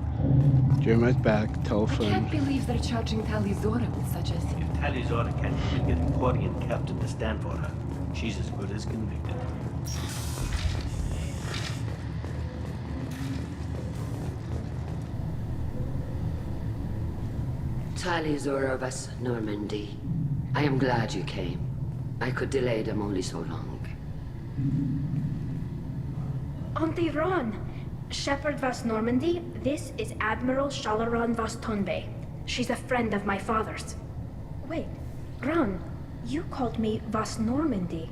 Jeremiah's back. Tell a I friend. can't believe they're charging Talizora with such a... If Talizora can't even get a Quarian captain to stand for her, she's as good as convicted. Talizora of us, Normandy. I am glad you came. I could delay them only so long. Auntie Ron! Shepherd Vas Normandy, this is Admiral Shalaran Vas Tonbe. She's a friend of my father's. Wait, Ron, you called me Vas Normandy.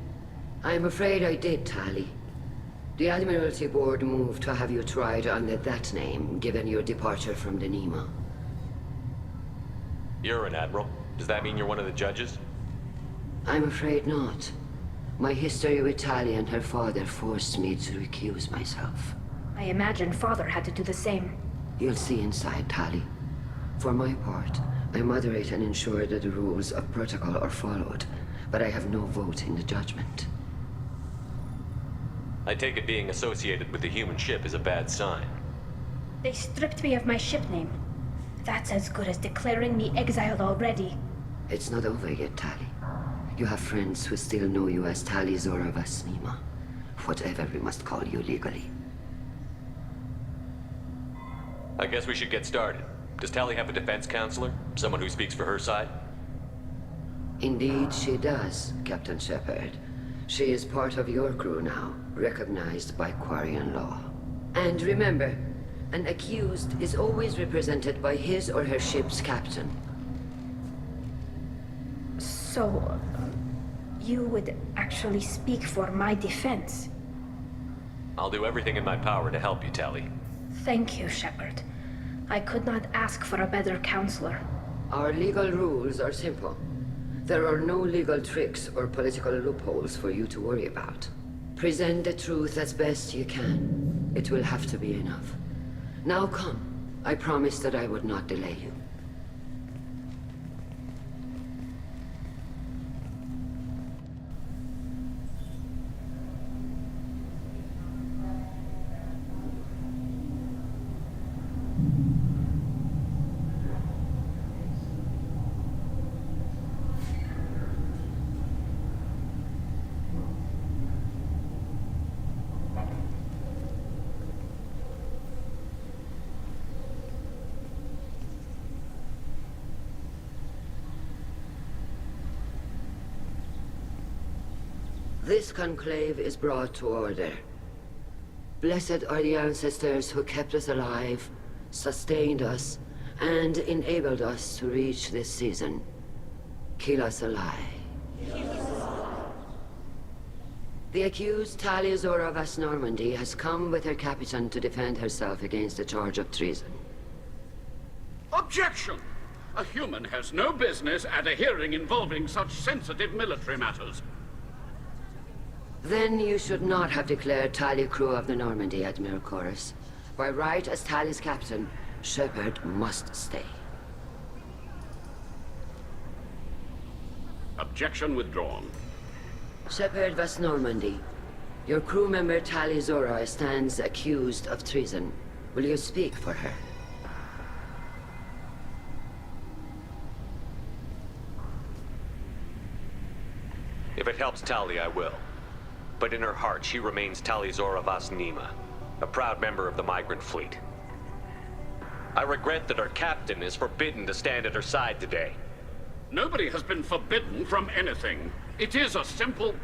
I'm afraid I did, Tali. The Admiralty Board moved to have you tried under that name, given your departure from the Nima. You're an admiral. Does that mean you're one of the judges? I'm afraid not. My history with Tali and her father forced me to recuse myself. I imagine father had to do the same. You'll see inside, Tali. For my part, I moderate and ensure that the rules of protocol are followed, but I have no vote in the judgment. I take it being associated with the human ship is a bad sign. They stripped me of my ship name. That's as good as declaring me exiled already. It's not over yet, Tali. You have friends who still know you as Talizora Vas Nima. Whatever we must call you legally. I guess we should get started. Does Tali have a defense counselor? Someone who speaks for her side? Indeed, she does, Captain Shepard. She is part of your crew now, recognized by Quarian law. And remember, an accused is always represented by his or her ship's captain. So, you would actually speak for my defense? I'll do everything in my power to help you, Tali. Thank you, Shepard. I could not ask for a better counselor. Our legal rules are simple. There are no legal tricks or political loopholes for you to worry about. Present the truth as best you can. It will have to be enough. Now come. I promised that I would not delay you. This conclave is brought to order. Blessed are the ancestors who kept us alive, sustained us, and enabled us to reach this season. Kill us alive. The accused Talizora Vas Normandy has come with her captain to defend herself against the charge of treason. Objection! A human has no business at a hearing involving such sensitive military matters. Then you should not have declared Tali crew of the Normandy, Admiral Chorus. By right as Tali's captain, Shepard must stay. Objection withdrawn. Shepard Vas Normandy, your crew member Talizora stands accused of treason. Will you speak for her? If it helps Tali, I will. But in her heart, she remains Talizora Vas Nima, a proud member of the migrant fleet. I regret that her captain is forbidden to stand at her side today. Nobody has been forbidden from anything. It is a simple...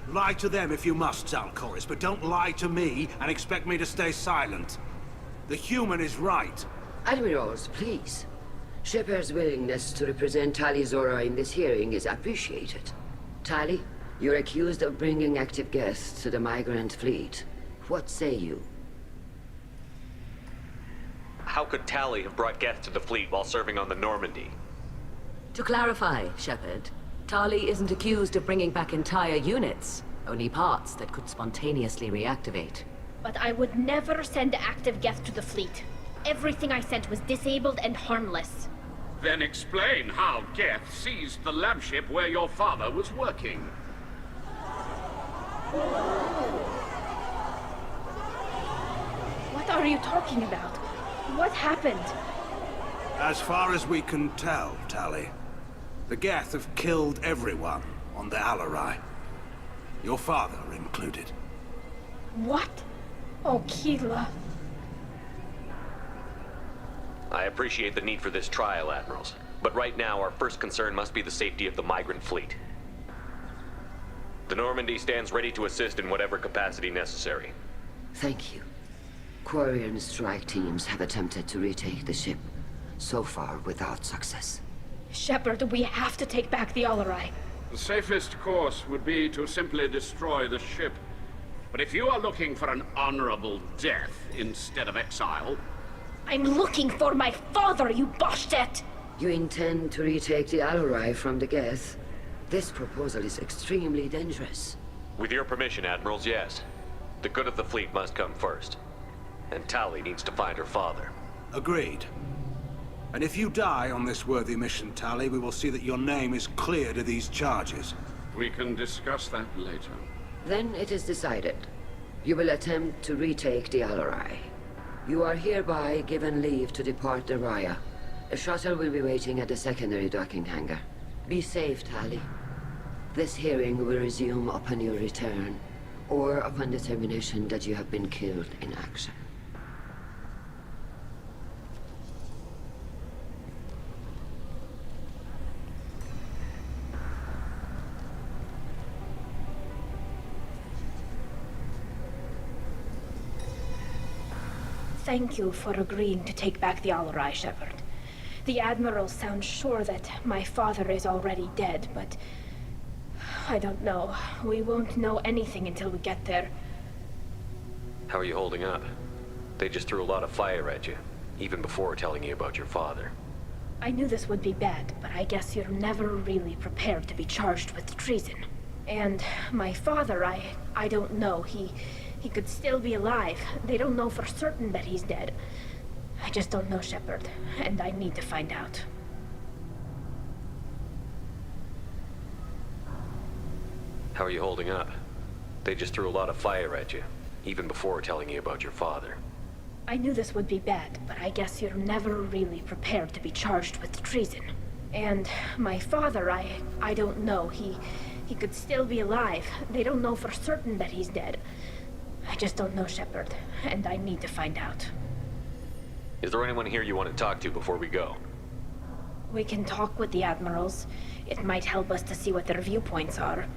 Lie to them if you must, Zalcoris, but don't lie to me and expect me to stay silent. The human is right. Admirals, please. Shepard's willingness to represent Tali Zora in this hearing is appreciated. Tali, you're accused of bringing active guests to the migrant fleet. What say you? How could Tali have brought guests to the fleet while serving on the Normandy? To clarify, Shepard, Tali isn't accused of bringing back entire units, only parts that could spontaneously reactivate. But I would never send active guests to the fleet. Everything I sent was disabled and harmless. Then explain how Geth seized the lab ship where your father was working. What are you talking about? What happened? As far as we can tell, Tali, the Geth have killed everyone on the Alarai. Your father included. What? Oh, Keela. I appreciate the need for this trial, Admirals. But right now, our first concern must be the safety of the migrant fleet. The Normandy stands ready to assist in whatever capacity necessary. Thank you. Quarian strike teams have attempted to retake the ship, so far without success. Shepard, we have to take back the Alarai. The safest course would be to simply destroy the ship. But if you are looking for an honorable death instead of exile... I'm looking for my father, you bastet! You intend to retake the Alarai from the Geth? This proposal is extremely dangerous. With your permission, Admirals, yes. The good of the fleet must come first. And Tali needs to find her father. Agreed. And if you die on this worthy mission, Tali, we will see that your name is cleared of these charges. We can discuss that later. Then it is decided. You will attempt to retake the Alarai. You are hereby given leave to depart the Raya. A shuttle will be waiting at the secondary docking hangar. Be safe, Tali. This hearing will resume upon your return, or upon determination that you have been killed in action. Thank you for agreeing to take back the Alarai, Shepard. The Admiral sounds sure that my father is already dead, but... I don't know. We won't know anything until we get there. How are you holding up? They just threw a lot of fire at you, even before telling you about your father. I knew this would be bad, but I guess you're never really prepared to be charged with treason. And my father, I don't know. He could still be alive. They don't know for certain that he's dead. I just don't know, Shepard, and I need to find out. How are you holding up? They just threw a lot of fire at you, even before telling you about your father. I knew this would be bad, but I guess you're never really prepared to be charged with treason. And my father, I don't know. He could still be alive. They don't know for certain that he's dead. I just don't know, Shepard, and I need to find out. Is there anyone here you want to talk to before we go? We can talk with the Admirals. It might help us to see what their viewpoints are.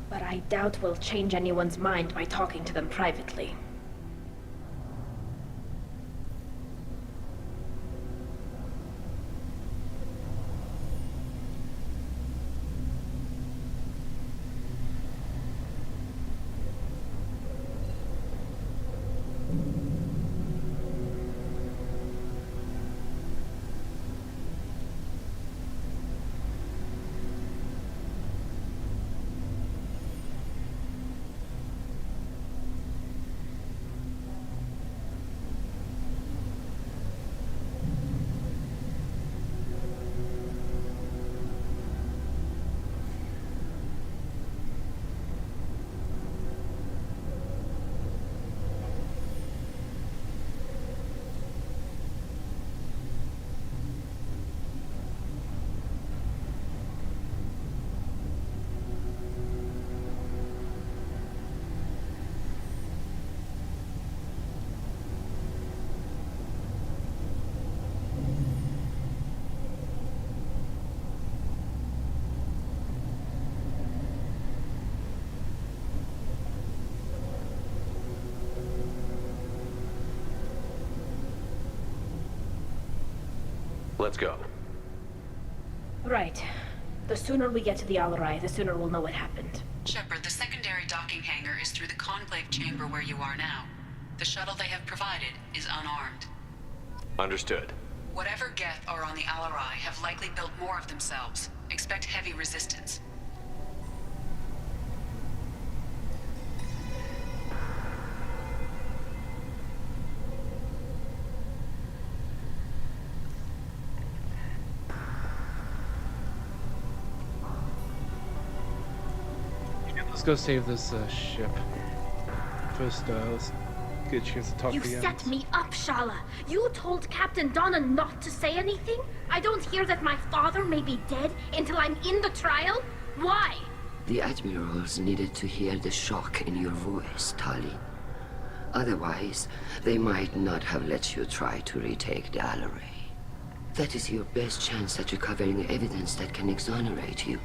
But I doubt we'll change anyone's mind by talking to them privately. Let's go. Right. The sooner we get to the Alarai, the sooner we'll know what happened. Shepard, the secondary docking hangar is through the conclave chamber where you are now. The shuttle they have provided is unarmed. Understood. Whatever Geth are on the Alarai have likely built more of themselves. Expect heavy resistance. Let's go save this ship. First, let's get a chance to talk You to the set me up, Shala. You told Captain Donna not to say anything? I don't hear that my father may be dead until I'm in the trial? Why? The admirals needed to hear the shock in your voice, Tali. Otherwise, they might not have let you try to retake the Alarai. That is your best chance at recovering evidence that can exonerate you.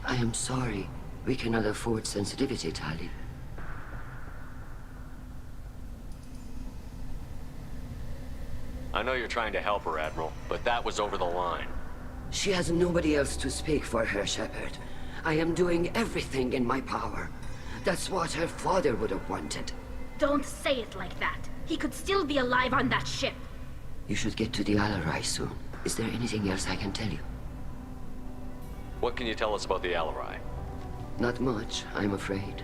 I am sorry. We cannot afford sensitivity, Tali. I know you're trying to help her, Admiral, but that was over the line. She has nobody else to speak for her, Shepard. I am doing everything in my power. That's what her father would have wanted. Don't say it like that. He could still be alive on that ship. You should get to the Alarai soon. Is there anything else I can tell you? What can you tell us about the Alarai? Not much, I'm afraid.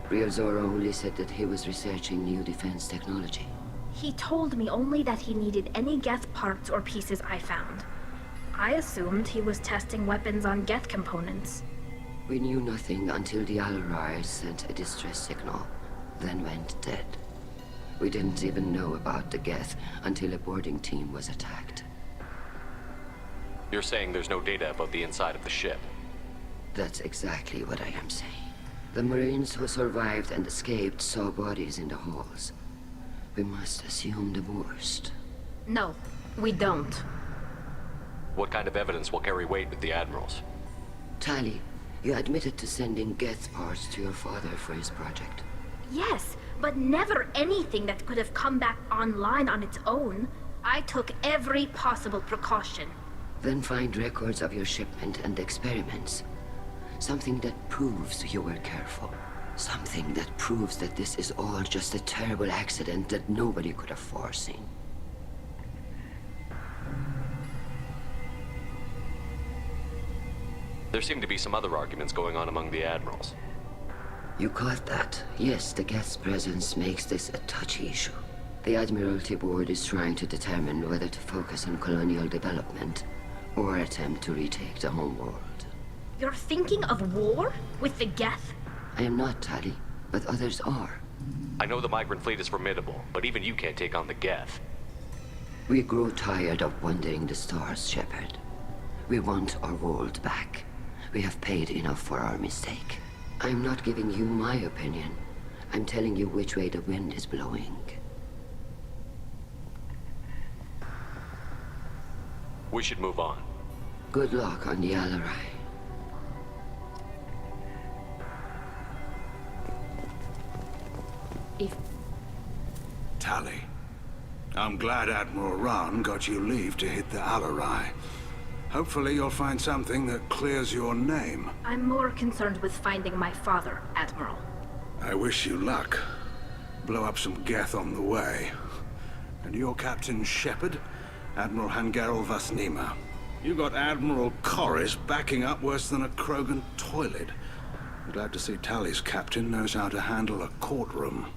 Real Zoro only said that he was researching new defense technology. He told me only that he needed any Geth parts or pieces I found. I assumed he was testing weapons on Geth components. We knew nothing until the Alarai sent a distress signal, then went dead. We didn't even know about the Geth until a boarding team was attacked. You're saying there's no data about the inside of the ship? That's exactly what I am saying. The Marines who survived and escaped saw bodies in the halls. We must assume the worst. No, we don't. What kind of evidence will carry weight with the Admirals? Tali, you admitted to sending Geth parts to your father for his project. Yes, but never anything that could have come back online on its own. I took every possible precaution. Then find records of your shipment and experiments. Something that proves you were careful. Something that proves that this is all just a terrible accident that nobody could have foreseen. There seem to be some other arguments going on among the Admirals. You caught that. Yes, the Geth's presence makes this a touchy issue. The Admiralty Board is trying to determine whether to focus on colonial development or attempt to retake the homeworld. You're thinking of war? With the Geth? I am not, Tali, but others are. I know the migrant fleet is formidable, but even you can't take on the Geth. We grow tired of wandering the stars, Shepard. We want our world back. We have paid enough for our mistake. I'm not giving you my opinion. I'm telling you which way the wind is blowing. We should move on. Good luck on the Alarai. Tali, I'm glad Admiral Rahn got you leave to hit the Alarai. Hopefully you'll find something that clears your name. I'm more concerned with finding my father, Admiral. I wish you luck. Blow up some Geth on the way. And your Captain Shepard, Admiral Hangarel Vasnima. You got Admiral Corris backing up worse than a Krogan toilet. I'm glad to see Tali's captain knows how to handle a courtroom.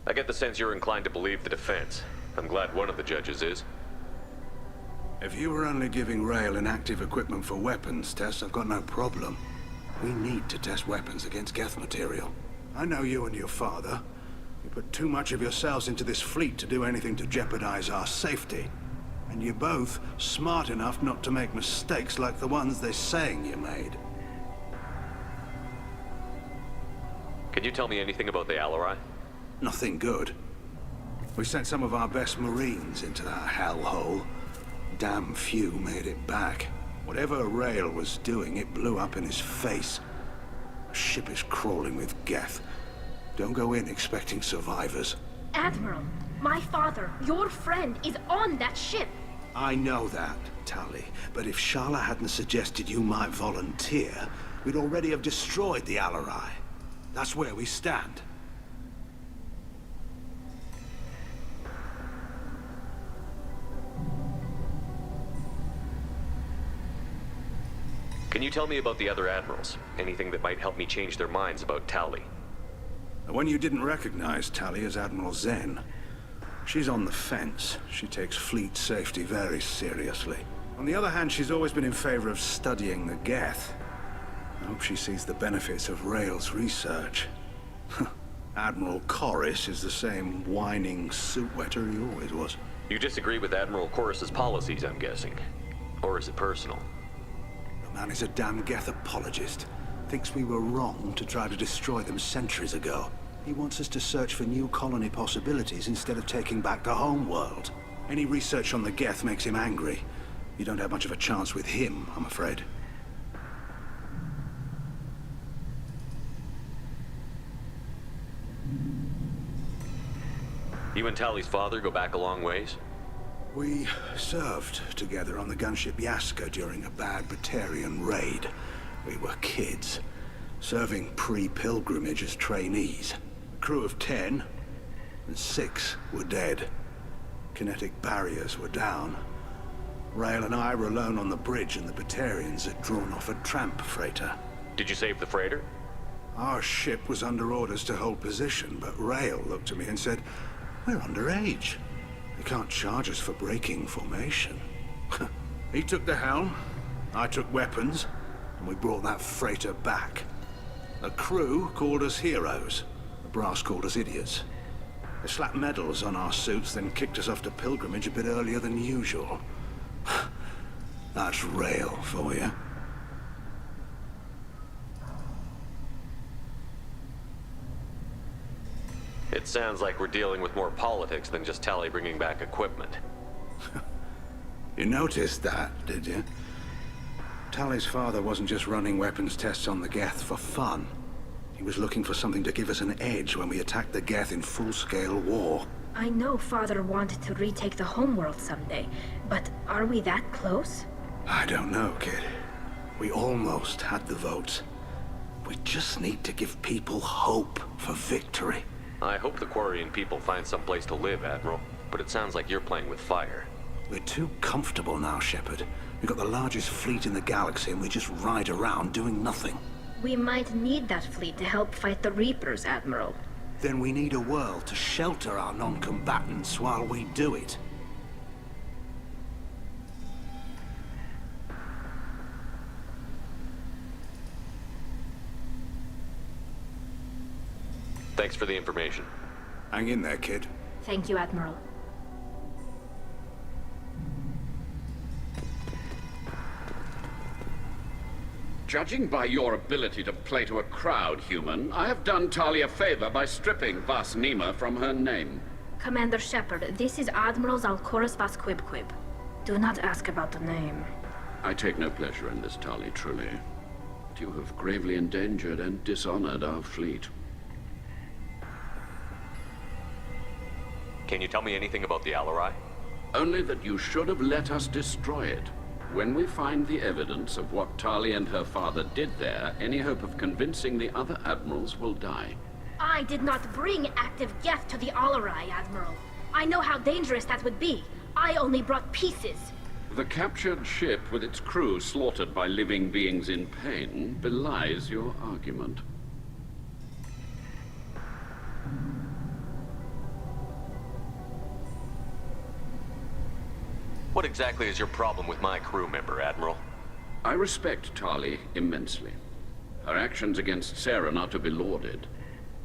I get the sense you're inclined to believe the defense. I'm glad one of the judges is. If you were only giving Rail inactive equipment for weapons tests, I've got no problem. We need to test weapons against Geth material. I know you and your father. You put too much of yourselves into this fleet to do anything to jeopardize our safety. And you're both smart enough not to make mistakes like the ones they're saying you made. Can you tell me anything about the Alarai? Nothing good. We sent some of our best Marines into that hellhole. Damn few made it back. Whatever Rail was doing, it blew up in his face. The ship is crawling with Geth. Don't go in expecting survivors. Admiral, my father, your friend, is on that ship. I know that, Tali. But if Sharla hadn't suggested you might volunteer, we'd already have destroyed the Alarai. That's where we stand. Can you tell me about the other admirals? Anything that might help me change their minds about Tali? The one you didn't recognize, Tali, is Admiral Zen. She's on the fence. She takes fleet safety very seriously. On the other hand, she's always been in favor of studying the Geth. I hope she sees the benefits of Rail's research. Admiral Corris is the same whining suit-wetter he always was. You disagree with Admiral Corris's policies, I'm guessing. Or is it personal? The man is a damn Geth apologist. Thinks we were wrong to try to destroy them centuries ago. He wants us to search for new colony possibilities instead of taking back the home world. Any research on the Geth makes him angry. You don't have much of a chance with him, I'm afraid. You and Tali's father go back a long ways? We served together on the gunship Yaska during a bad Batarian raid. We were kids, serving pre-pilgrimage as trainees. A crew of 10, and 6 were dead. Kinetic barriers were down. Rail and I were alone on the bridge, and the Batarians had drawn off a tramp freighter. Did you save the freighter? Our ship was under orders to hold position, but Rail looked at me and said, "We're underage. They can't charge us for breaking formation." He took the helm, I took weapons, and we brought that freighter back. The crew called us heroes. The brass called us idiots. They slapped medals on our suits, then kicked us off to pilgrimage a bit earlier than usual. That's Rail for you. It sounds like we're dealing with more politics than just Tali bringing back equipment. You noticed that, did you? Tali's father wasn't just running weapons tests on the Geth for fun. He was looking for something to give us an edge when we attacked the Geth in full-scale war. I know Father wanted to retake the homeworld someday, but are we that close? I don't know, kid. We almost had the votes. We just need to give people hope for victory. I hope the Quarian people find some place to live, Admiral. But it sounds like you're playing with fire. We're too comfortable now, Shepard. We've got the largest fleet in the galaxy and we just ride around doing nothing. We might need that fleet to help fight the Reapers, Admiral. Then we need a world to shelter our non-combatants while we do it. Thanks for the information. Hang in there, kid. Thank you, Admiral. Judging by your ability to play to a crowd, human, I have done Tali a favor by stripping Vas Nima from her name. Commander Shepard, this is Admiral Zalkoris Vas Quib. Do not ask about the name. I take no pleasure in this, Tali, truly. But you have gravely endangered and dishonored our fleet. Can you tell me anything about the Alarai? Only that you should have let us destroy it. When we find the evidence of what Tali and her father did there, any hope of convincing the other admirals will die. I did not bring active Geth to the Alarai, Admiral. I know how dangerous that would be. I only brought pieces. The captured ship with its crew slaughtered by living beings in pain belies your argument. What exactly is your problem with my crew member, Admiral? I respect Tali immensely. Her actions against Saren are to be lauded.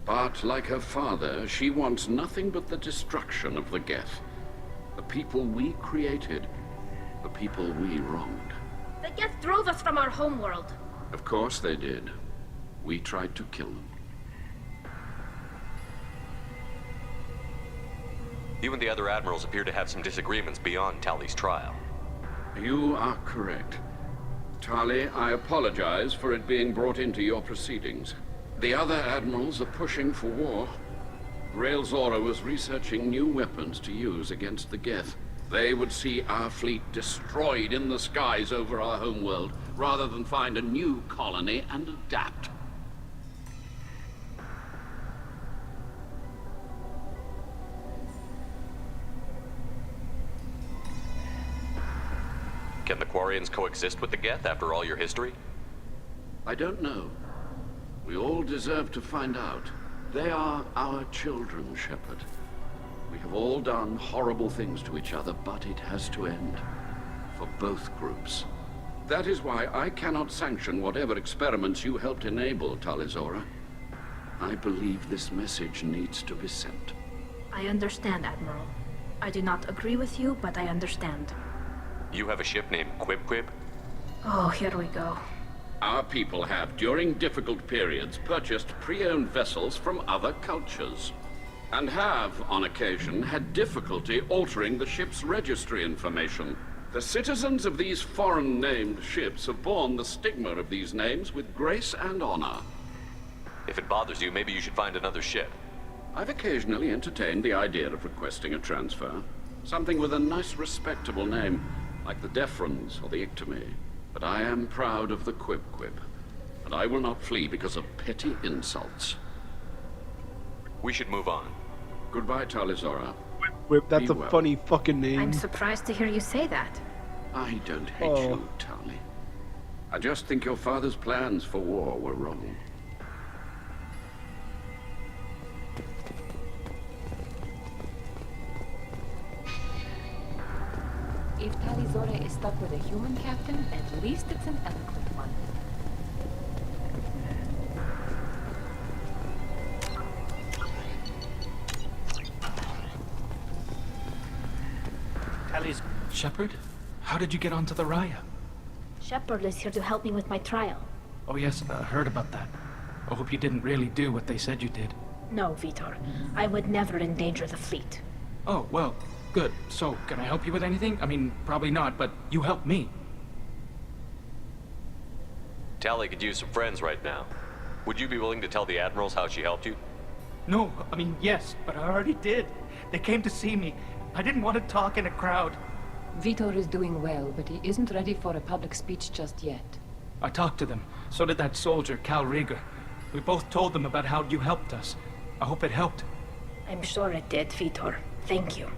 But, like her father, she wants nothing but the destruction of the Geth. The people we created. The people we wronged. The Geth drove us from our homeworld. Of course they did. We tried to kill them. You and the other admirals appear to have some disagreements beyond Tali's trial. You are correct. Tali, I apologize for it being brought into your proceedings. The other admirals are pushing for war. Rail Zora was researching new weapons to use against the Geth. They would see our fleet destroyed in the skies over our homeworld, rather than find a new colony and adapt. Can the Quarians coexist with the Geth after all your history? I don't know. We all deserve to find out. They are our children, Shepard. We have all done horrible things to each other, but it has to end. For both groups. That is why I cannot sanction whatever experiments you helped enable, Talizora. I believe this message needs to be sent. I understand, Admiral. I do not agree with you, but I understand. You have a ship named Quib? Oh, here we go. Our people have, during difficult periods, purchased pre-owned vessels from other cultures. And have, on occasion, had difficulty altering the ship's registry information. The citizens of these foreign-named ships have borne the stigma of these names with grace and honor. If it bothers you, maybe you should find another ship. I've occasionally entertained the idea of requesting a transfer. Something with a nice, respectable name, like the Defrons or the Ictomy. But I am proud of the Quib, and I will not flee because of petty insults. We should move on. Goodbye, Talizora. Whip, that's Be a well. funny fucking name. I'm surprised to hear you say that. I don't hate you, Tali. I just think your father's plans for war were wrong. If Talizora is stuck with a human captain, at least it's an eloquent one. Tally's... Shepard? How did you get onto the Raya? Shepard is here to help me with my trial. Oh yes, I heard about that. I hope you didn't really do what they said you did. No, Vitor. I would never endanger the fleet. Oh, well, good. So, can I help you with anything? I mean, probably not, but you helped me. Tally could use some friends right now. Would you be willing to tell the Admirals how she helped you? No, I mean, yes, but I already did. They came to see me. I didn't want to talk in a crowd. Vitor is doing well, but he isn't ready for a public speech just yet. I talked to them. So did that soldier, Cal Rieger. We both told them about how you helped us. I hope it helped. I'm sure it did, Vitor. Thank you.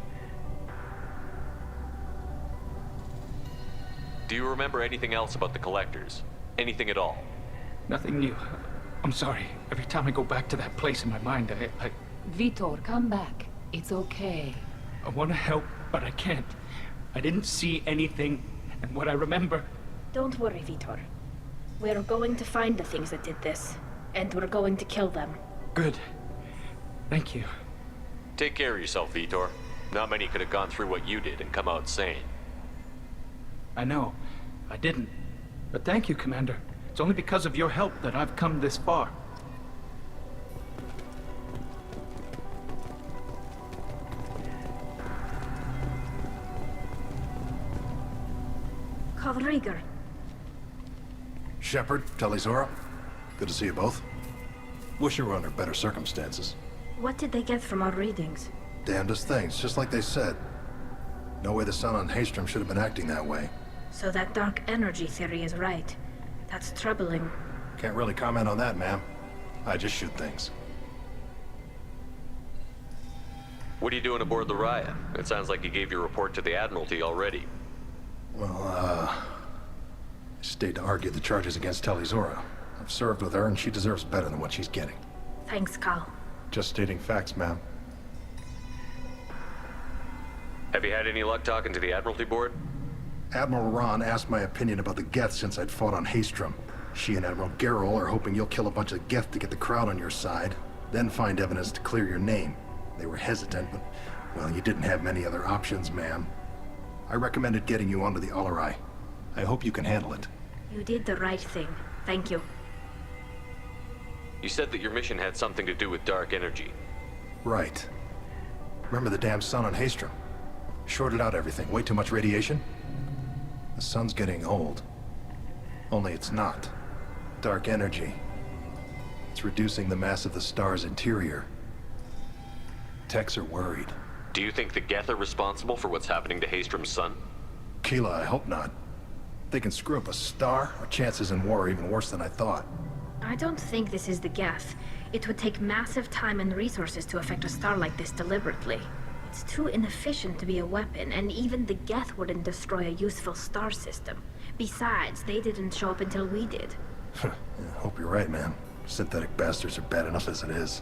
Do you remember anything else about the Collectors? Anything at all? Nothing new. I'm sorry. Every time I go back to that place in my mind, I Vitor, come back. It's okay. I want to help, but I can't. I didn't see anything, and what I remember... Don't worry, Vitor. We're going to find the things that did this, and we're going to kill them. Good. Thank you. Take care of yourself, Vitor. Not many could have gone through what you did and come out sane. I know. I didn't. But thank you, Commander. It's only because of your help that I've come this far. Cal Rieger. Shepard, Talizora, good to see you both. Wish you were under better circumstances. What did they get from our readings? Damnedest things, just like they said. No way the sun on Haystrom should have been acting that way. So that dark energy theory is right. That's troubling. Can't really comment on that, ma'am. I just shoot things. What are you doing aboard the Raya? It sounds like you gave your report to the Admiralty already. Well, I stayed to argue the charges against Talizora. I've served with her, and she deserves better than what she's getting. Thanks, Cal. Just stating facts, ma'am. Have you had any luck talking to the Admiralty Board? Admiral Ron asked my opinion about the Geth since I'd fought on Haystrom. She and Admiral Gerrel are hoping you'll kill a bunch of Geth to get the crowd on your side, then find evidence to clear your name. They were hesitant, but, well, you didn't have many other options, ma'am. I recommended getting you onto the Alarai. I hope you can handle it. You did the right thing. Thank you. You said that your mission had something to do with dark energy. Right. Remember the damn sun on Haystrom? Shorted out everything. Way too much radiation? The sun's getting old. Only it's not. Dark energy. It's reducing the mass of the star's interior. Techs are worried. Do you think the Geth are responsible for what's happening to Haystrom's son? Keela, I hope not. If they can screw up a star, our chances in war are even worse than I thought. I don't think this is the Geth. It would take massive time and resources to affect a star like this deliberately. It's too inefficient to be a weapon, and even the Geth wouldn't destroy a useful star system. Besides, they didn't show up until we did. Yeah, I hope you're right, man. Synthetic bastards are bad enough as it is.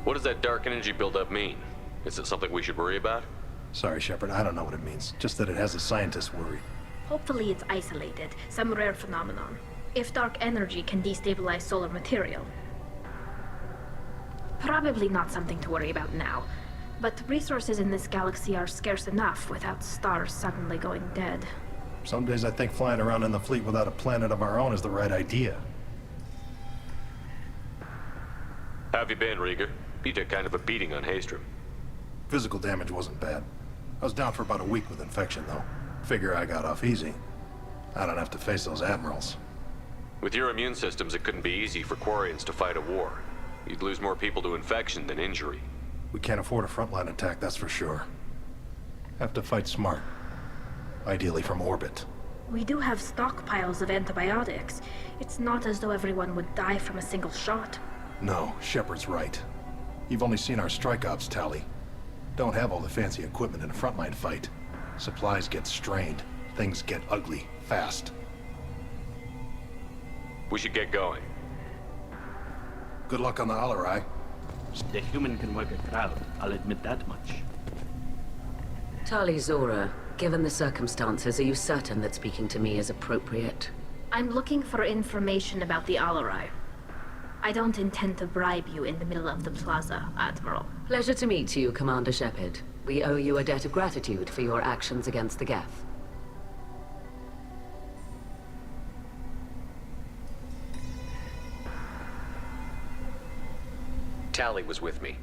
What does that dark energy buildup mean? Is it something we should worry about? Sorry, Shepard, I don't know what it means. Just that it has the scientists worried. Hopefully it's isolated, some rare phenomenon. If dark energy can destabilize solar material. Probably not something to worry about now. But resources in this galaxy are scarce enough without stars suddenly going dead. Some days I think flying around in the fleet without a planet of our own is the right idea. How have you been, Rieger? You took kind of a beating on Haystrom. Physical damage wasn't bad. I was down for about a week with infection, though. Figure I got off easy. I don't have to face those admirals. With your immune systems, it couldn't be easy for Quarians to fight a war. You'd lose more people to infection than injury. We can't afford a frontline attack, that's for sure. Have to fight smart. Ideally from orbit. We do have stockpiles of antibiotics. It's not as though everyone would die from a single shot. No, Shepard's right. You've only seen our strike ops tally. Don't have all the fancy equipment in a frontline fight. Supplies get strained. Things get ugly, fast. We should get going. Good luck on the Alarai. The human can work a crowd, I'll admit that much. Tali Zora, given the circumstances, are you certain that speaking to me is appropriate? I'm looking for information about the Alarai. I don't intend to bribe you in the middle of the plaza, Admiral. Pleasure to meet you, Commander Shepard. We owe you a debt of gratitude for your actions against the Geth. Tali was with me.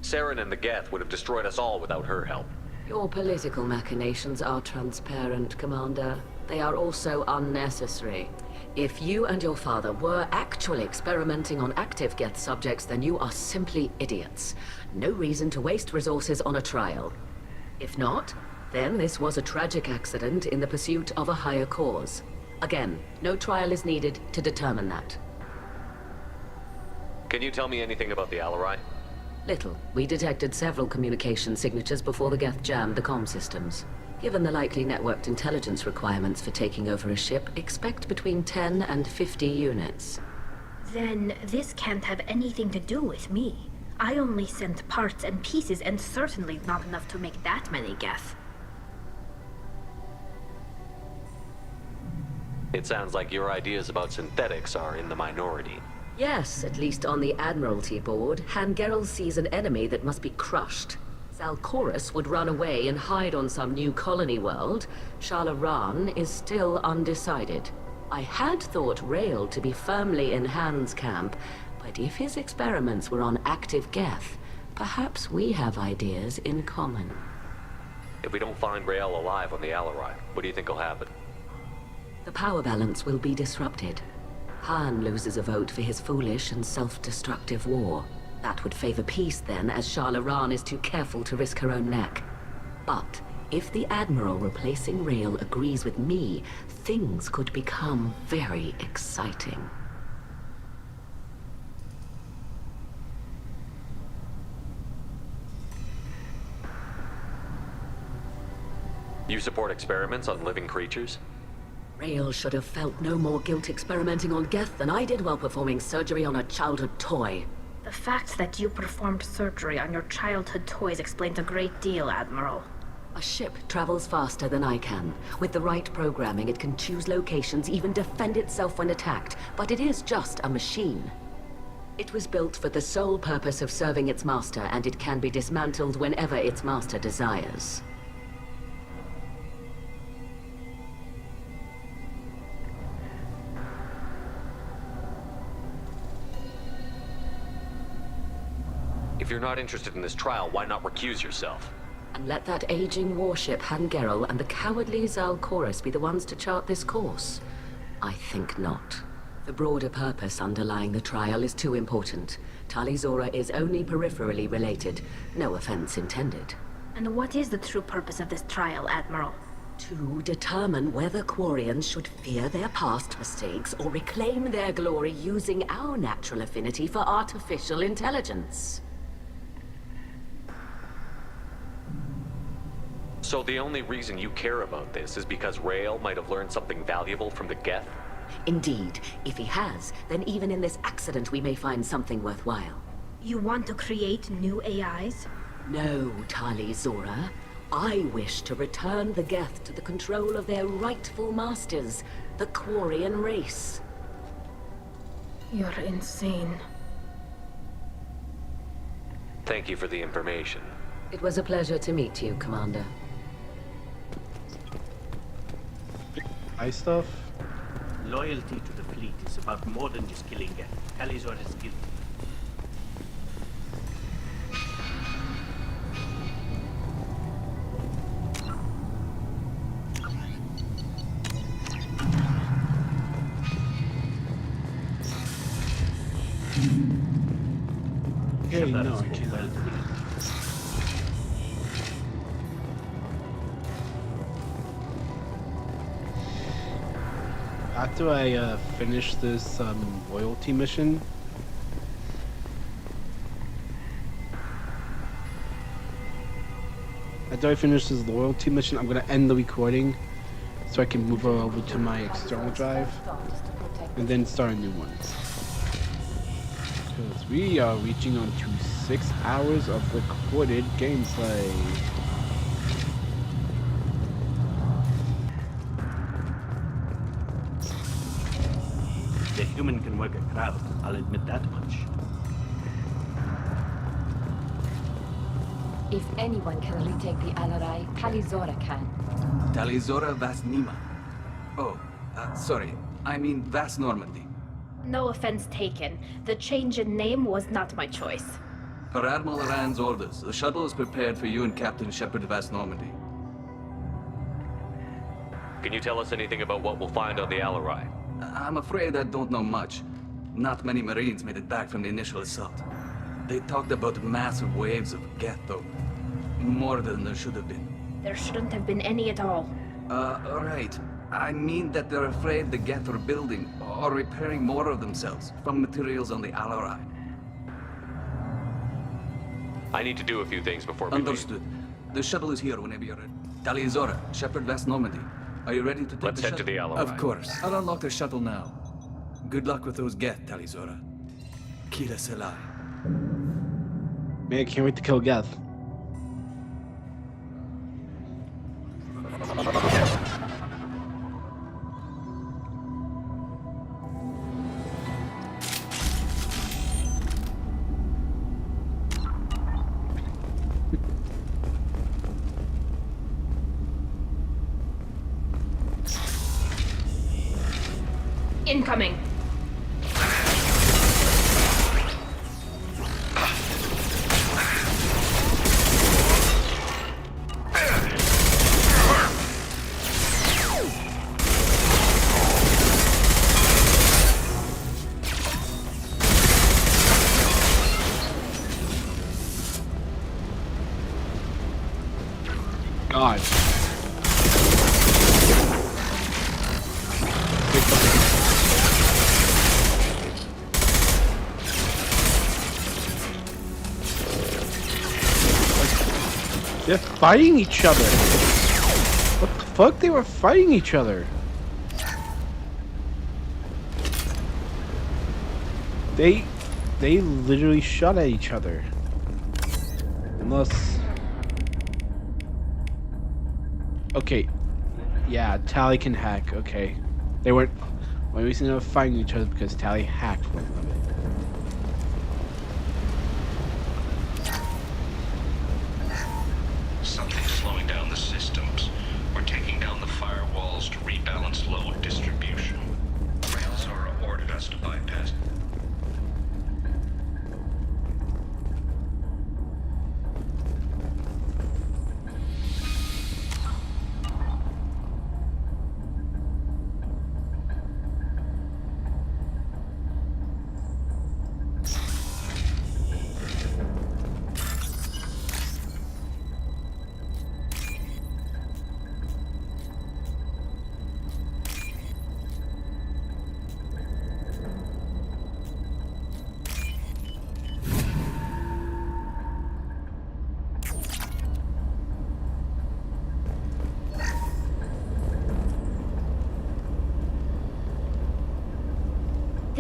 Saren and the Geth would have destroyed us all without her help. Your political machinations are transparent, Commander. They are also unnecessary. If you and your father were actually experimenting on active Geth subjects, then you are simply idiots. No reason to waste resources on a trial. If not, then this was a tragic accident in the pursuit of a higher cause. Again, no trial is needed to determine that. Can you tell me anything about the Alarai? Little. We detected several communication signatures before the Geth jammed the comm systems. Given the likely networked intelligence requirements for taking over a ship, expect between 10 and 50 units. Then this can't have anything to do with me. I only sent parts and pieces, and certainly not enough to make that many Geth. It sounds like your ideas about synthetics are in the minority. Yes, at least on the Admiralty board, Hangerel sees an enemy that must be crushed. Zalcorus would run away and hide on some new colony world. Shalaran is still undecided. I had thought Rail to be firmly in Han's camp, but if his experiments were on active Geth, perhaps we have ideas in common. If we don't find Rael alive on the Alarai, what do you think will happen? The power balance will be disrupted. Han loses a vote for his foolish and self-destructive war. That would favor peace then, as Shalaran is too careful to risk her own neck. But if the Admiral replacing Rail agrees with me, things could become very exciting. You support experiments on living creatures? Rail should have felt no more guilt experimenting on Geth than I did while performing surgery on a childhood toy. The fact that you performed surgery on your childhood toys explains a great deal, Admiral. A ship travels faster than I can. With the right programming, it can choose locations, even defend itself when attacked. But it is just a machine. It was built for the sole purpose of serving its master, and it can be dismantled whenever its master desires. If you're not interested in this trial, why not recuse yourself? And let that aging warship Hangerel and the cowardly Zalcorus be the ones to chart this course? I think not. The broader purpose underlying the trial is too important. Tali Zora is only peripherally related. No offense intended. And what is the true purpose of this trial, Admiral? To determine whether Quarians should fear their past mistakes or reclaim their glory using our natural affinity for artificial intelligence. So the only reason you care about this is because Rael might have learned something valuable from the Geth? Indeed. If he has, then even in this accident we may find something worthwhile. You want to create new AIs? No, Tali Zora. I wish to return the Geth to the control of their rightful masters, the Quarian race. You're insane. Thank you for the information. It was a pleasure to meet you, Commander. Stuff? Loyalty to the fleet is about more than just killing Geth. Tali Zora is guilty. Okay, no, I can't. After I finish this loyalty mission, I'm gonna end the recording so I can move over to my external drive and then start a new one. Because we are reaching on to 6 hours of recorded gameplay. The human can work a crowd, I'll admit that much. If anyone can retake the Alarai, Tali Zora can. Tali Zora Vas Nima. Oh, sorry. I mean Vas Normandy. No offense taken. The change in name was not my choice. Per Admiral Rand's orders, the shuttle is prepared for you and Captain Shepard Vas Normandy. Can you tell us anything about what we'll find on the Alarai? I'm afraid I don't know much. Not many Marines made it back from the initial assault. They talked about massive waves of Geth, though. More than there should have been. There shouldn't have been any at all. Right. I mean that they're afraid the Geth are building or repairing more of themselves from materials on the Alarai. I need to do a few things before we Understood. The shuttle is here whenever you're ready. Tali Zora, Shepard Vas Normandy. Are you ready to take Let's the head to the Alarai. Of course. I'll unlock the shuttle now. Good luck with those Geth, Tali Zora. Kila Selai. Man, I can't wait to kill Geth. Incoming. God. They're fighting each other. What the fuck? They were fighting each other. They literally shot at each other. Unless... Okay. Yeah, Tali can hack. Okay. They weren't... One reason they were fighting each other because Tali hacked one of them. Something's slowing down the systems. We're taking down the firewalls to rebalance load distribution. Rail Zora ordered us to bypass.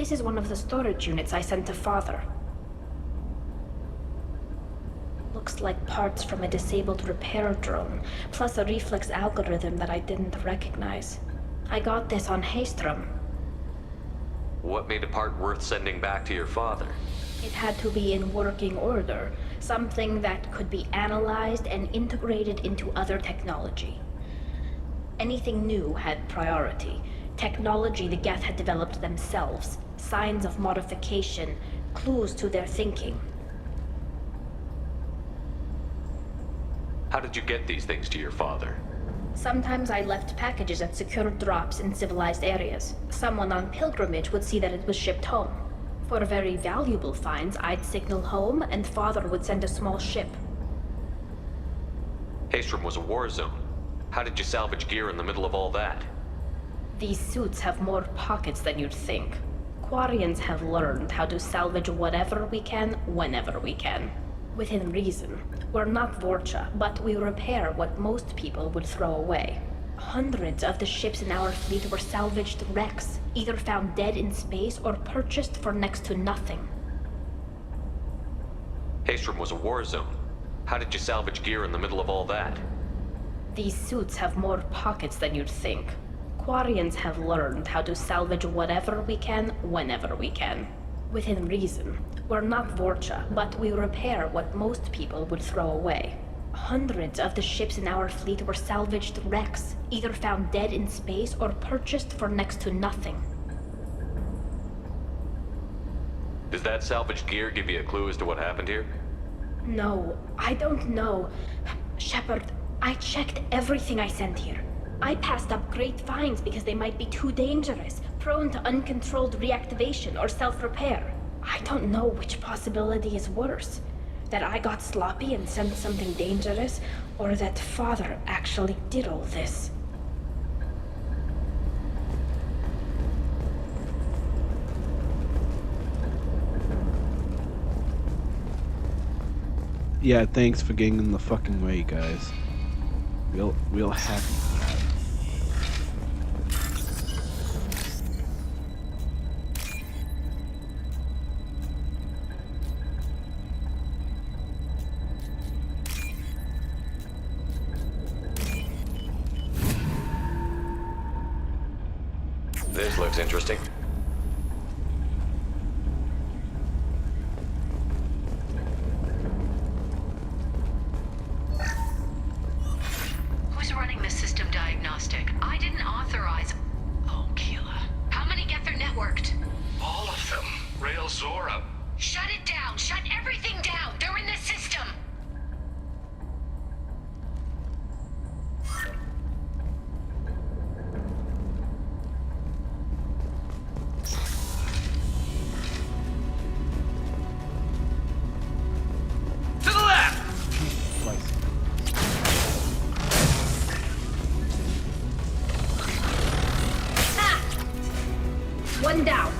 This is one of the storage units I sent to Father. Looks like parts from a disabled repair drone, plus a reflex algorithm that I didn't recognize. I got this on Haystrom. What made a part worth sending back to your father? It had to be in working order, something that could be analyzed and integrated into other technology. Anything new had priority. Technology the Geth had developed themselves, signs of modification, clues to their thinking. How did you get these things to your father? Sometimes I left packages at secure drops in civilized areas. Someone on pilgrimage would see that it was shipped home. For very valuable finds, I'd signal home, and Father would send a small ship. Haystrom was a war zone. How did you salvage gear in the middle of all that? These suits have more pockets than you'd think. Quarians have learned how to salvage whatever we can, whenever we can. Within reason. We're not Vorcha, but we repair what most people would throw away. Hundreds of the ships in our fleet were salvaged wrecks, either found dead in space or purchased for next to nothing. Haystrom was a war zone. How did you salvage gear in the middle of all that? These suits have more pockets than you'd think. Quarians have learned how to salvage whatever we can, whenever we can. Within reason. We're not Vorcha, but we repair what most people would throw away. Hundreds of the ships in our fleet were salvaged wrecks, either found dead in space or purchased for next to nothing. Does that salvaged gear give you a clue as to what happened here? No, I don't know. Shepard, I checked everything I sent here. I passed up great finds because they might be too dangerous, prone to uncontrolled reactivation or self-repair. I don't know which possibility is worse. That I got sloppy and sent something dangerous, or that Father actually did all this. Yeah, thanks for getting in the fucking way, guys. Real happy for that. This looks interesting. Who's running the system diagnostic? I didn't authorize... Oh, Keela. How many Geth are networked? All of them. Rail Zora. Shut it down! Shut everything down! They're in the system! To the left! One down.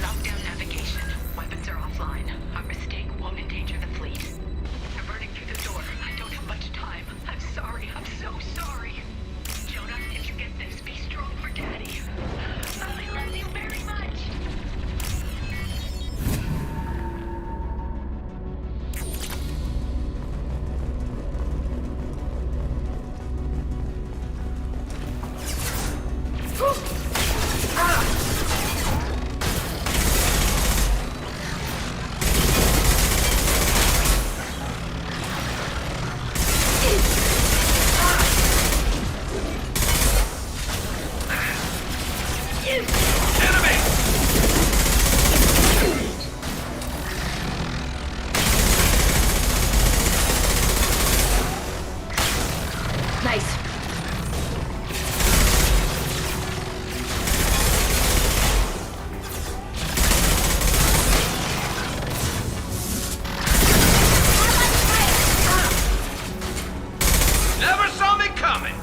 Lockdown navigation. Weapons are offline. Our mistake won't endanger the fleet. They're burning through the door. I don't have much time. I'm sorry. I'm so sorry. Jonah, if you get this, be strong for Daddy. I love you very much. Nice. Never saw me coming!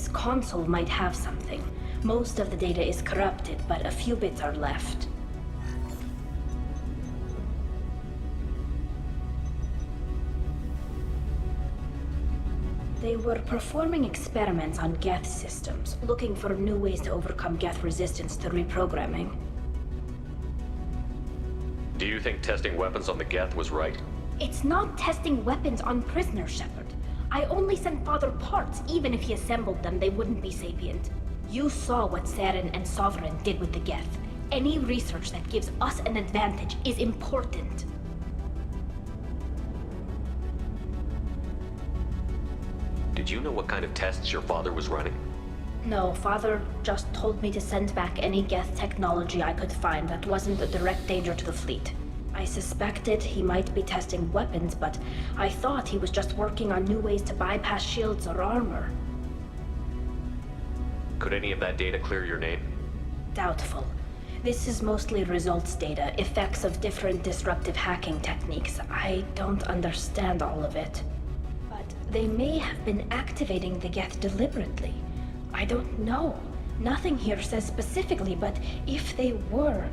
This console might have something. Most of the data is corrupted, but a few bits are left. They were performing experiments on Geth systems, looking for new ways to overcome Geth resistance to reprogramming. Do you think testing weapons on the Geth was right? It's not testing weapons on prisoners, Shepard. I only sent Father parts. Even if he assembled them, they wouldn't be sapient. You saw what Saren and Sovereign did with the Geth. Any research that gives us an advantage is important. Did you know what kind of tests your father was running? No, Father just told me to send back any Geth technology I could find that wasn't a direct danger to the fleet. I suspected he might be testing weapons, but I thought he was just working on new ways to bypass shields or armor. Could any of that data clear your name? Doubtful. This is mostly results data, effects of different disruptive hacking techniques. I don't understand all of it. But they may have been activating the Geth deliberately. I don't know. Nothing here says specifically, but if they were,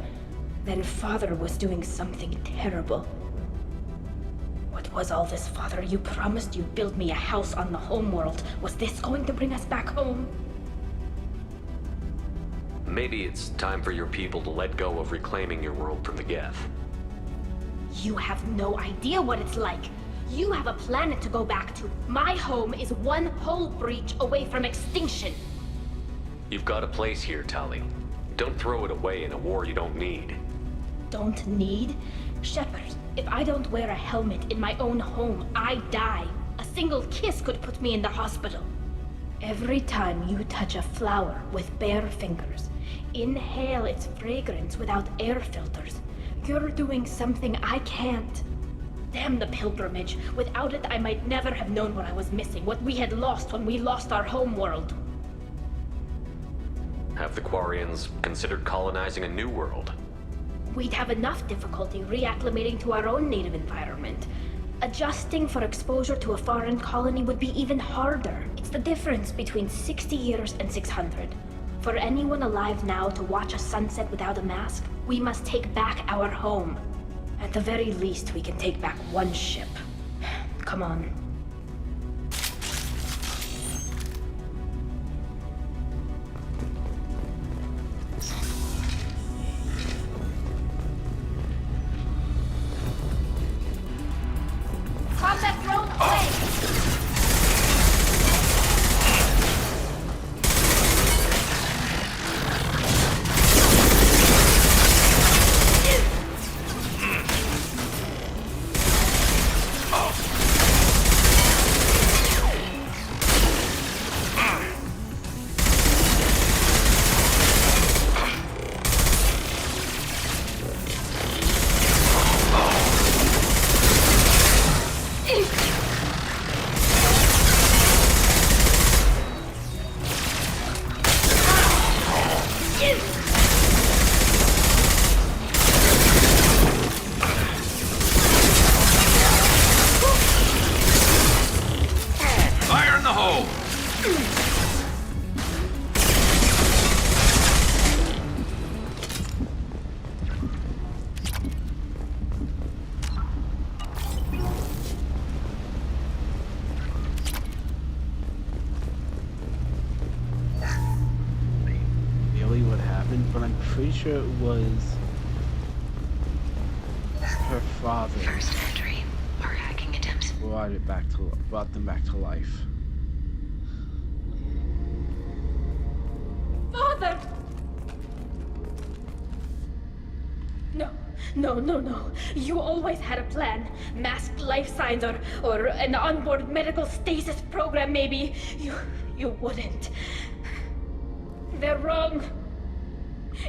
then Father was doing something terrible. What was all this, Father? You promised you'd build me a house on the homeworld. Was this going to bring us back home? Maybe it's time for your people to let go of reclaiming your world from the Geth. You have no idea what it's like. You have a planet to go back to. My home is one hull breach away from extinction. You've got a place here, Tali. Don't throw it away in a war you don't need. Don't need? Shepard, if I don't wear a helmet in my own home, I die. A single kiss could put me in the hospital. Every time you touch a flower with bare fingers, inhale its fragrance without air filters, you're doing something I can't. Damn the pilgrimage. Without it, I might never have known what I was missing, what we had lost when we lost our homeworld. Have the Quarians considered colonizing a new world? We'd have enough difficulty reacclimating to our own native environment. Adjusting for exposure to a foreign colony would be even harder. It's the difference between 60 years and 600. For anyone alive now to watch a sunset without a mask, we must take back our home. At the very least, we can take back one ship. Come on. Combat drone away! Fire in the hole! Really what happened, but I'm pretty sure it was her father. First entry. Our hacking attempts. Brought them back to life. Father! No. You always had a plan. Masked life signs or an onboard medical stasis program, maybe. You wouldn't. They're wrong.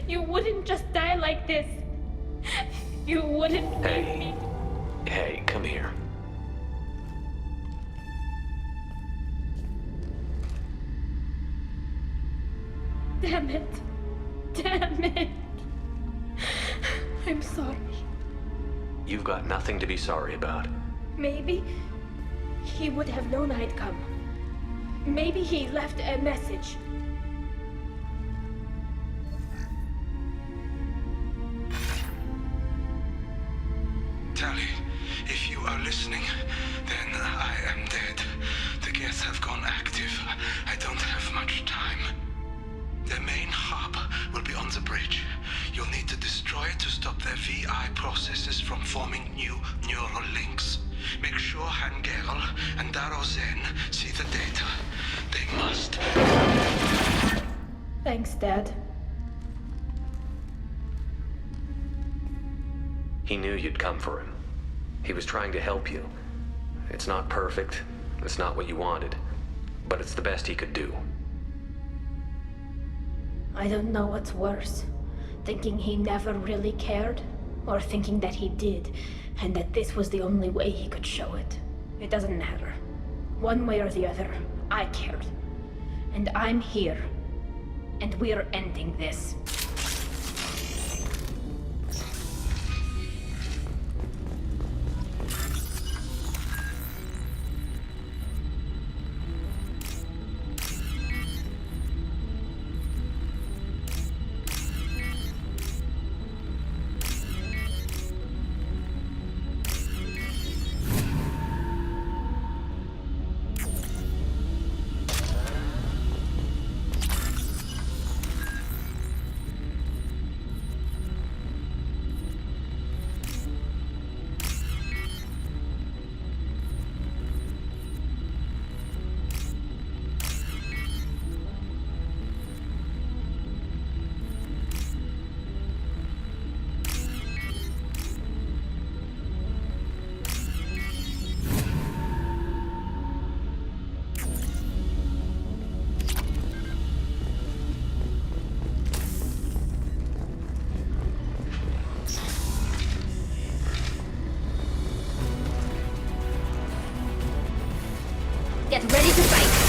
You wouldn't just die like this. You wouldn't leave me. Hey, come here. Damn it. I'm sorry. You've got nothing to be sorry about. Maybe he would have known I'd come. Maybe he left a message. Tali, if you are listening, then I am dead. The Geth have gone active. I don't have much time. The main hub will be on the bridge. You'll need to destroy it to stop their VI processes from forming new neural links. Make sure Hangerl and Darozen see the data. They must. Thanks, Dad. He knew you'd come for him. He was trying to help you. It's not perfect. It's not what you wanted. But it's the best he could do. I don't know what's worse. Thinking he never really cared, or thinking that he did, and that this was the only way he could show it. It doesn't matter. One way or the other, I cared. And I'm here. And we're ending this. Get ready to fight!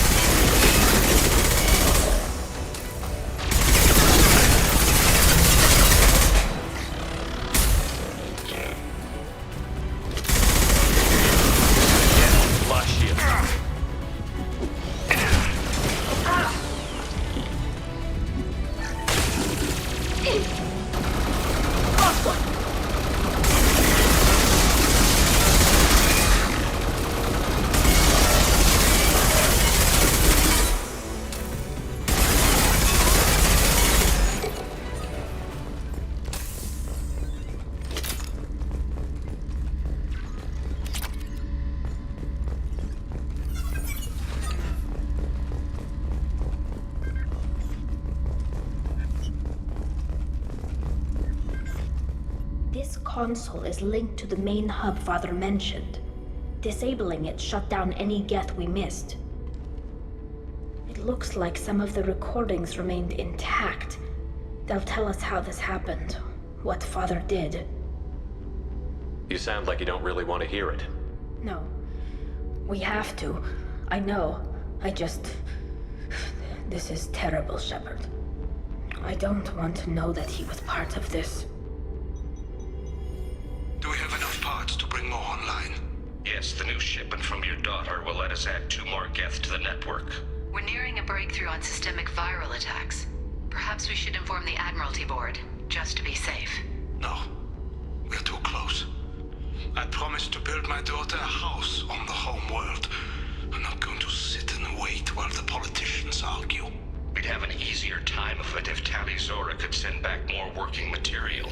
This console is linked to the main hub Father mentioned. Disabling it shut down any Geth we missed. It looks like some of the recordings remained intact. They'll tell us how this happened, what Father did. You sound like you don't really want to hear it. No. We have to. I know. This is terrible, Shepard. I don't want to know that he was part of this. Do we have enough parts to bring more online? Yes, the new shipment from your daughter will let us add 2 more Geth to the network. We're nearing a breakthrough on systemic viral attacks. Perhaps we should inform the Admiralty Board, just to be safe. No. We're too close. I promised to build my daughter a house on the home world. I'm not going to sit and wait while the politicians argue. We'd have an easier time of it if Tali Zora could send back more working material.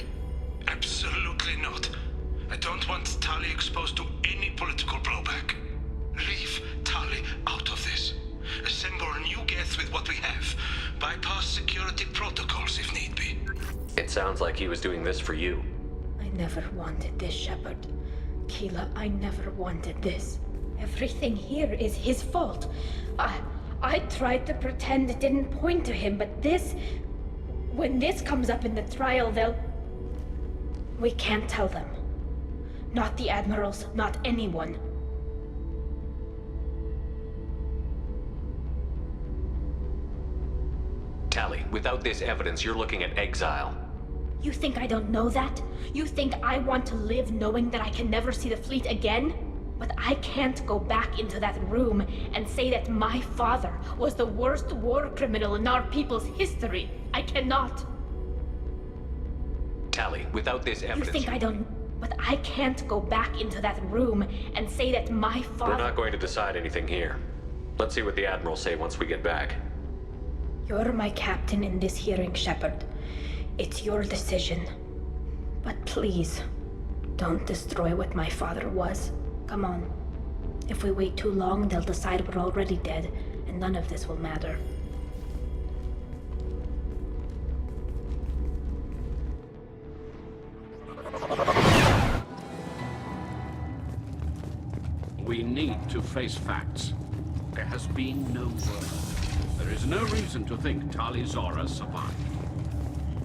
Absolutely not. I don't want Tali exposed to any political blowback. Leave Tali out of this. Assemble new Geth with what we have. Bypass security protocols if need be. It sounds like he was doing this for you. I never wanted this, Shepard. Keela, I never wanted this. Everything here is his fault. I tried to pretend it didn't point to him, but this... When this comes up in the trial, they'll... We can't tell them. Not the Admirals, not anyone. Tali, without this evidence, you're looking at exile. You think I don't know that? You think I want to live knowing that I can never see the fleet again? But I can't go back into that room and say that my father was the worst war criminal in our people's history. I cannot. Tally, without this evidence... You think I don't... But I can't go back into that room and say that my father... We're not going to decide anything here. Let's see what the Admirals say once we get back. You're my captain in this hearing, Shepard. It's your decision. But please, don't destroy what my father was. Come on. If we wait too long, they'll decide we're already dead, and none of this will matter. We need to face facts. There has been no word. There is no reason to think Tali Zora survived.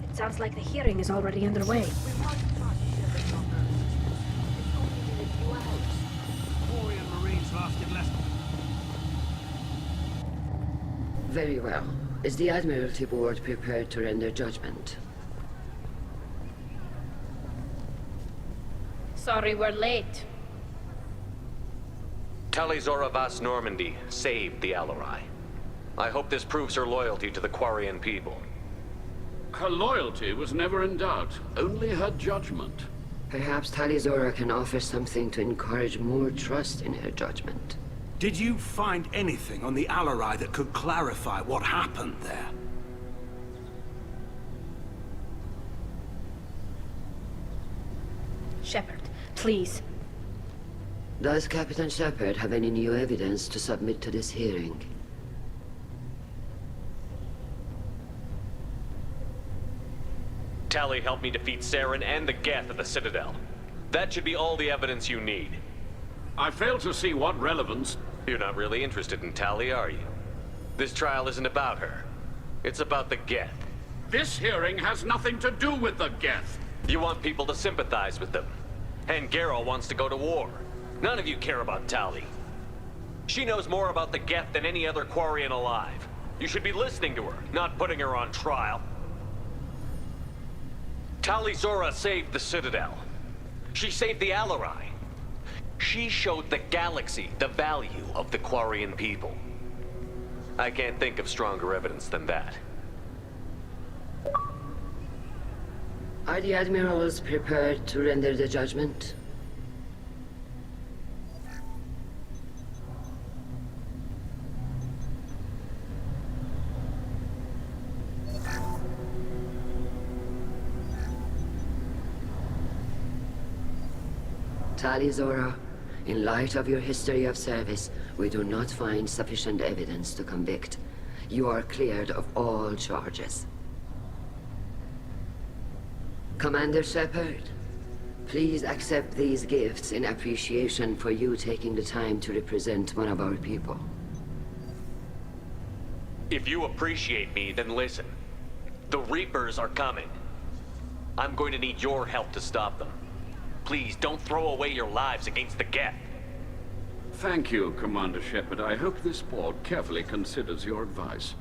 It sounds like the hearing is already underway. Very well. Is the Admiralty Board prepared to render judgment? Sorry we're late. Tali Zora Vas Normandy saved the Alarai. I hope this proves her loyalty to the Quarian people. Her loyalty was never in doubt, only her judgment. Perhaps Tali Zora can offer something to encourage more trust in her judgment. Did you find anything on the Alarai that could clarify what happened there? Shepard, please. Does Captain Shepard have any new evidence to submit to this hearing? Tali helped me defeat Saren and the Geth at the Citadel. That should be all the evidence you need. I fail to see what relevance... You're not really interested in Tali, are you? This trial isn't about her. It's about the Geth. This hearing has nothing to do with the Geth. You want people to sympathize with them. And Geralt wants to go to war. None of you care about Tali. She knows more about the Geth than any other Quarian alive. You should be listening to her, not putting her on trial. Tali Zora saved the Citadel. She saved the Alarai. She showed the galaxy the value of the Quarian people. I can't think of stronger evidence than that. Are the Admirals prepared to render the judgment? Tali Zora, in light of your history of service, we do not find sufficient evidence to convict. You are cleared of all charges. Commander Shepard, please accept these gifts in appreciation for you taking the time to represent one of our people. If you appreciate me, then listen. The Reapers are coming. I'm going to need your help to stop them. Please, don't throw away your lives against the Geth. Thank you, Commander Shepard. I hope this board carefully considers your advice.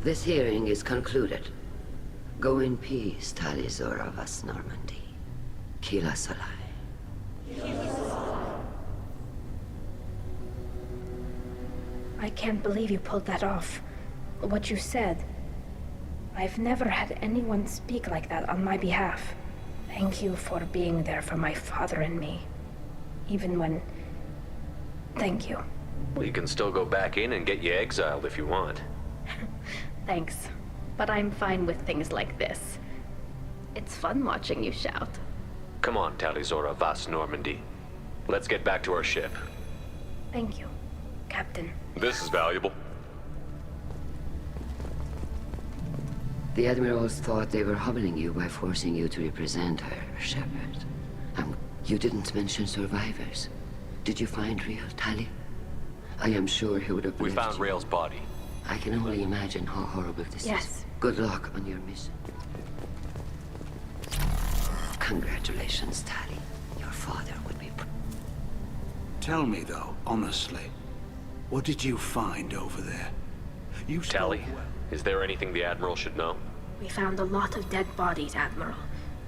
This hearing is concluded. Go in peace, Tali Zora Vas Normandy. Kila Salai. I can't believe you pulled that off. What you said. I've never had anyone speak like that on my behalf. Thank you for being there for my father and me. Even when... Thank you. We can still go back in and get you exiled if you want. Thanks. But I'm fine with things like this. It's fun watching you shout. Come on, Tali Zora Vas Normandy. Let's get back to our ship. Thank you, Captain. This is valuable. The Admirals thought they were humbling you by forcing you to represent her, Shepard. You didn't mention survivors. Did you find Rael, Tali? I am sure he would have We left found you. Rael's body. I can only imagine how horrible this is. Good luck on your mission. Congratulations, Tali. Your father would be... Tell me, though, honestly, what did you find over there? You Tali, is there anything the Admiral should know? We found a lot of dead bodies, Admiral.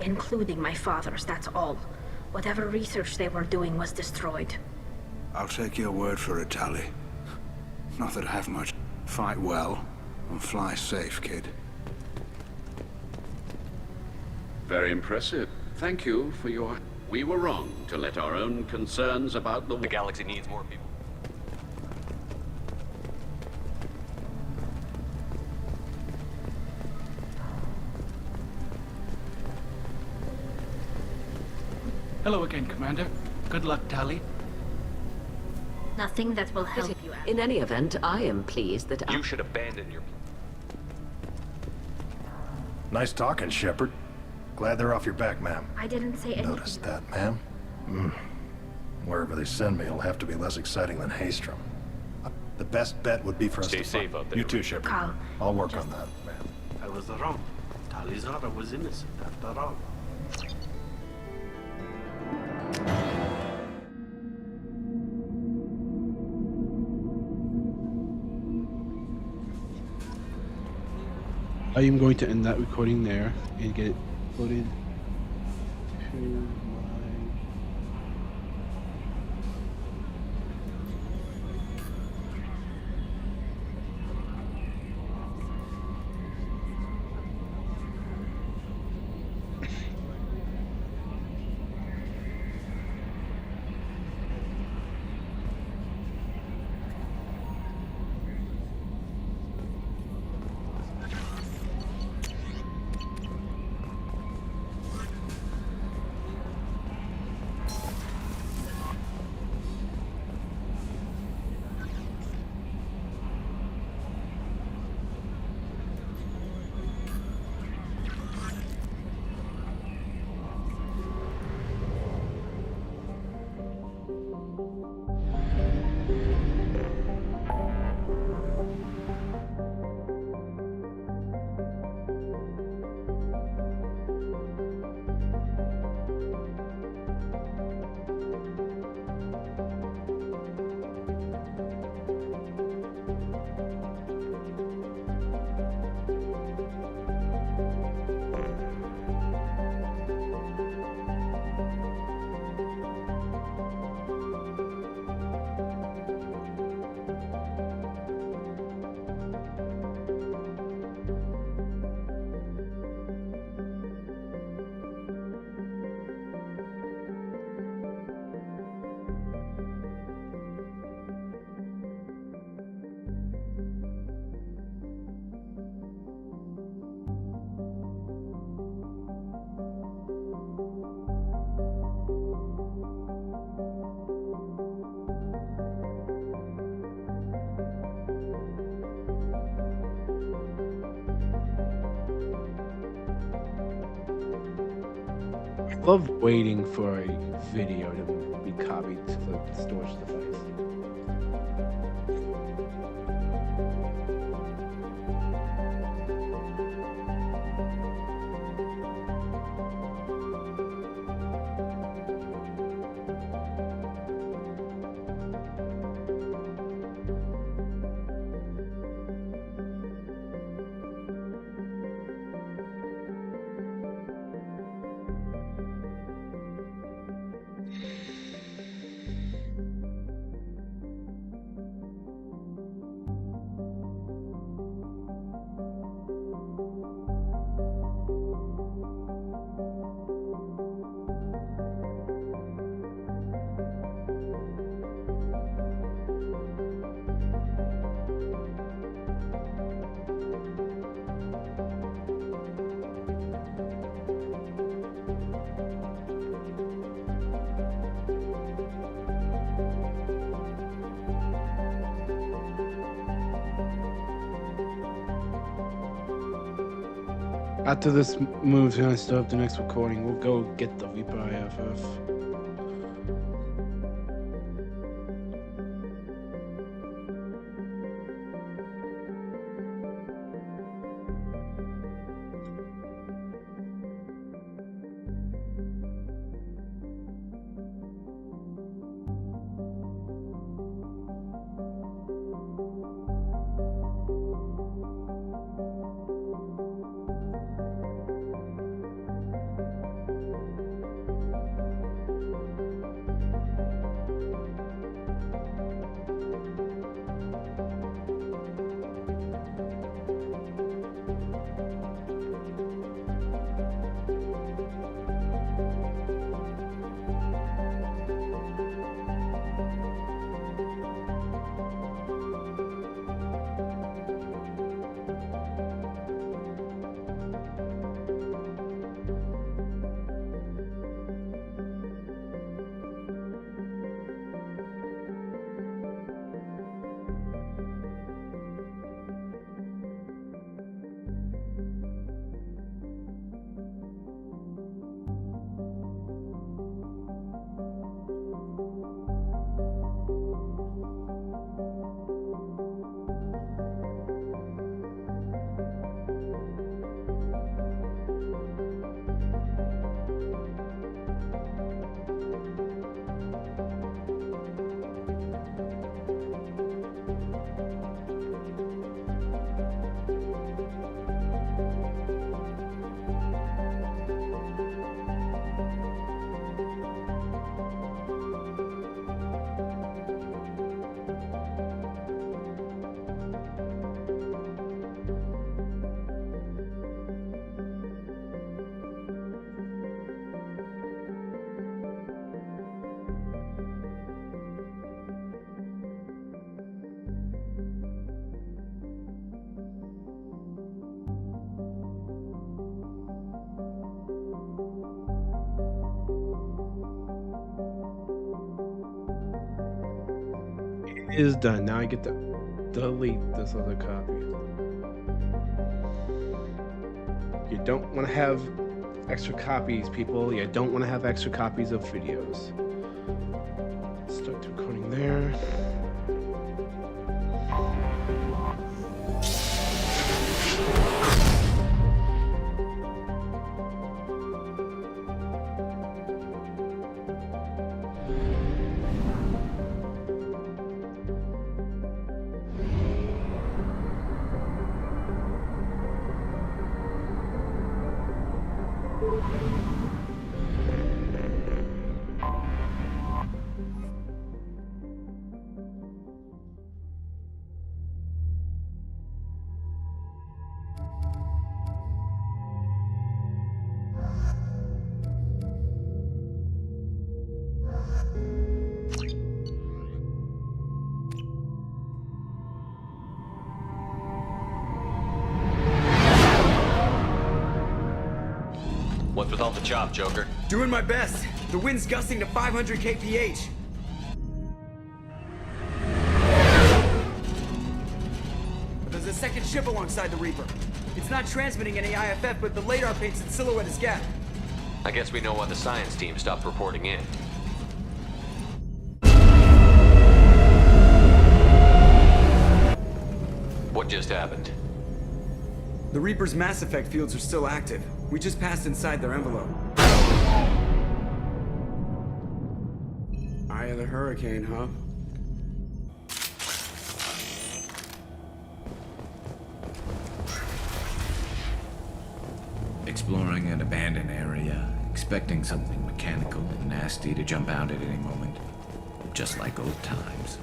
including my father's, that's all. Whatever research they were doing was destroyed. I'll take your word for it, Tali. Not that I have much. Fight well, and fly safe, kid. Very impressive. Thank you for your... We were wrong to let our own concerns about the... The galaxy needs more people. Hello again, Commander. Good luck, Tali. Nothing that will help you out. In any event, I am pleased that You should abandon your... Nice talking, Shepard. Glad they're off your back, ma'am. I didn't say anything. Noticed that, ma'am. Wherever they send me, it'll have to be less exciting than Haystrom. The best bet would be for us Stay to safe out there. You too, Shepard. Carl, I'll work on that, ma'am. I was wrong. Talizara was innocent after all. I am going to end that recording there and get it loaded to my... I love waiting for a video to be copied to the storage device. After this moves and I start up the next recording, we'll go get the Reaper IFF. is done. Now I get to delete this other copy. You don't want to have extra copies, people. You don't want to have extra copies of videos. Start the recording there. What's with all the chop, Joker? Doing my best. The wind's gusting to 500 kph. There's a second ship alongside the Reaper. It's not transmitting any IFF, but the radar paints its silhouette as Geth. I guess we know why the science team stopped reporting in. What just happened? The Reaper's mass effect fields are still active. We just passed inside their envelope. Eye of the hurricane, huh? Exploring an abandoned area, expecting something mechanical and nasty to jump out at any moment. Just like old times.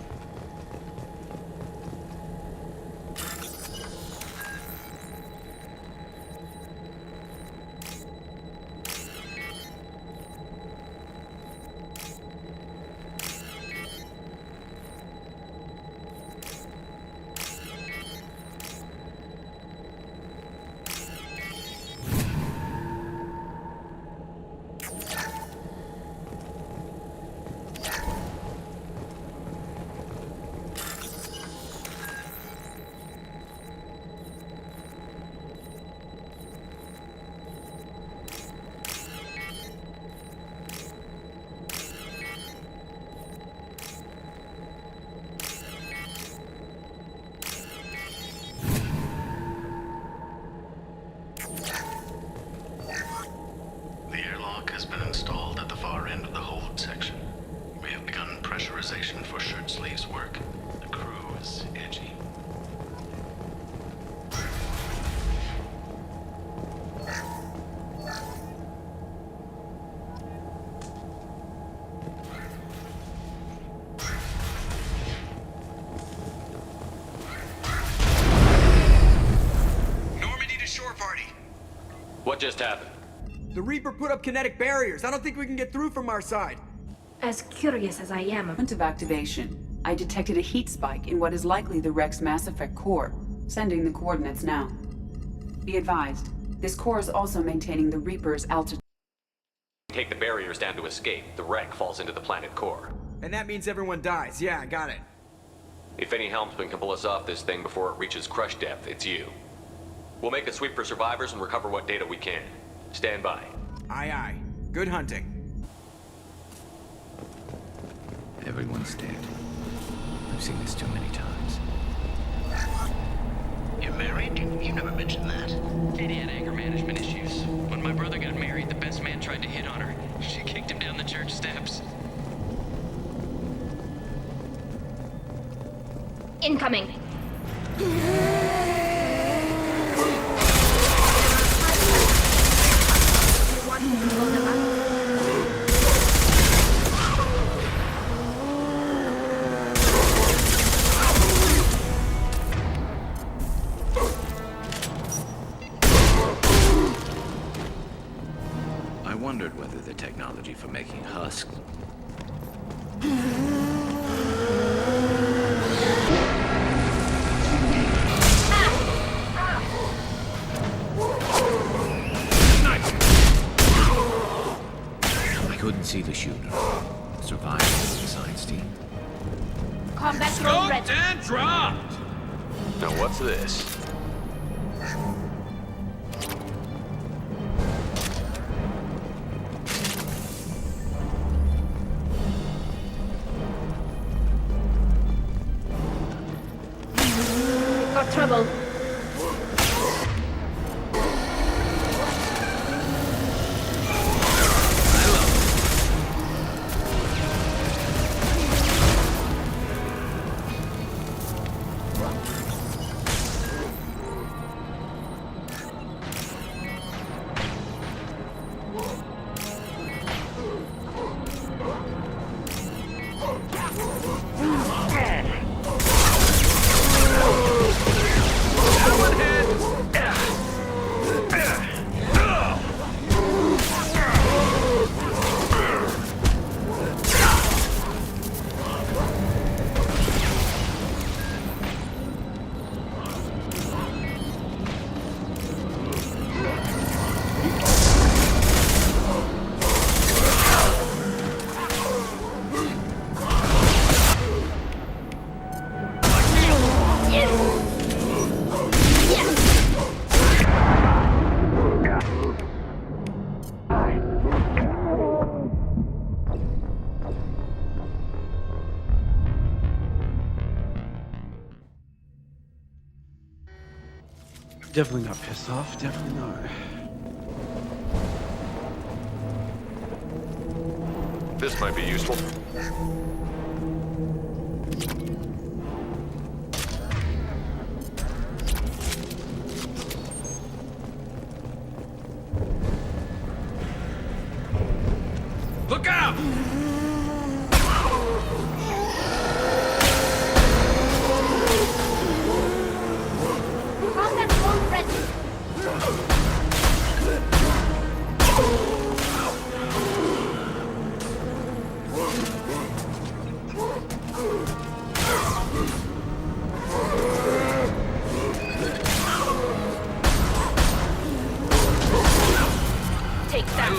What just happened? The Reaper put up kinetic barriers. I don't think we can get through from our side. As curious as I am... Moment of activation. I detected a heat spike in what is likely the wreck's mass effect core. Sending the coordinates now. Be advised, this core is also maintaining the Reaper's altitude. Take the barriers down to escape. The wreck falls into the planet core. And that means everyone dies. Yeah, I got it. If any helmsman can pull us off this thing before it reaches crush depth, it's you. We'll make a sweep for survivors and recover what data we can. Stand by. Aye, aye. Good hunting. Everyone's dead. I've seen this too many times. You're married? You never mentioned that. Katie had anger management issues. When my brother got married, the best man tried to hit on her. She kicked him down the church steps. Incoming! I wondered whether the technology for making husks I couldn't see the shooter. Survived with the science team. Combat drone ready. And dropped! Now what's this? Got trouble. Definitely not pissed off. Definitely not. This might be useful. Look out! Combat drone ready. Take that.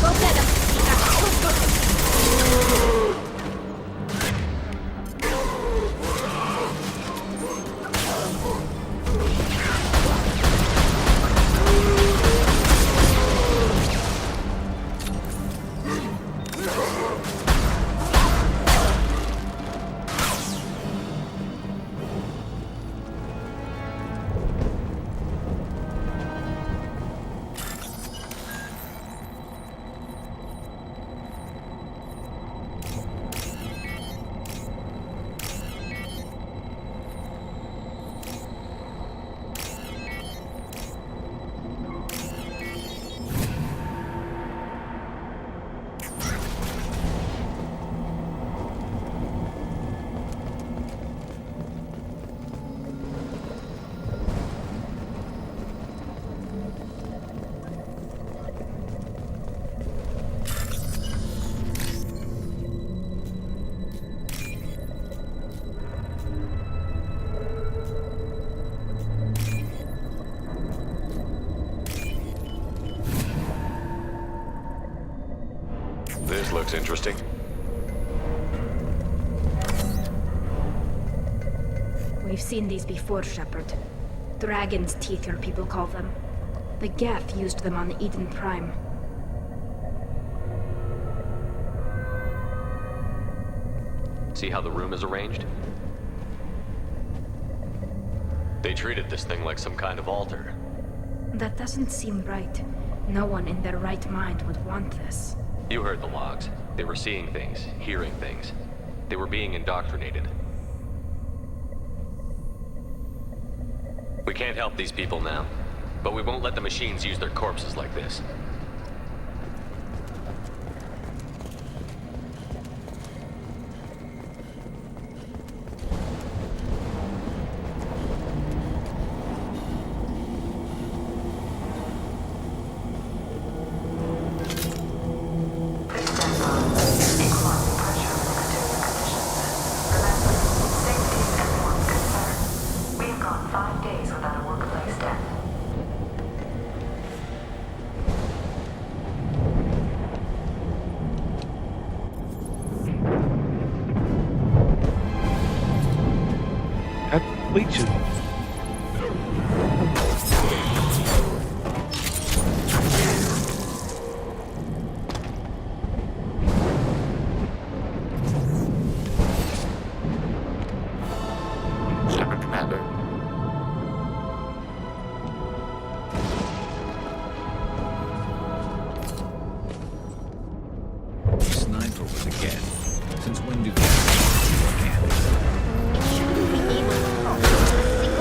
Go get him. This looks interesting. We've seen these before, Shepard. Dragon's teeth, your people call them. The Geth used them on Eden Prime. See how the room is arranged? They treated this thing like some kind of altar. That doesn't seem right. No one in their right mind would want this. You heard the logs. They were seeing things, hearing things. They were being indoctrinated. We can't help these people now, but we won't let the machines use their corpses like this. completion. Shepard, Commander. Sniper was a get. Since when do cats again? Shouldn't be able to talk.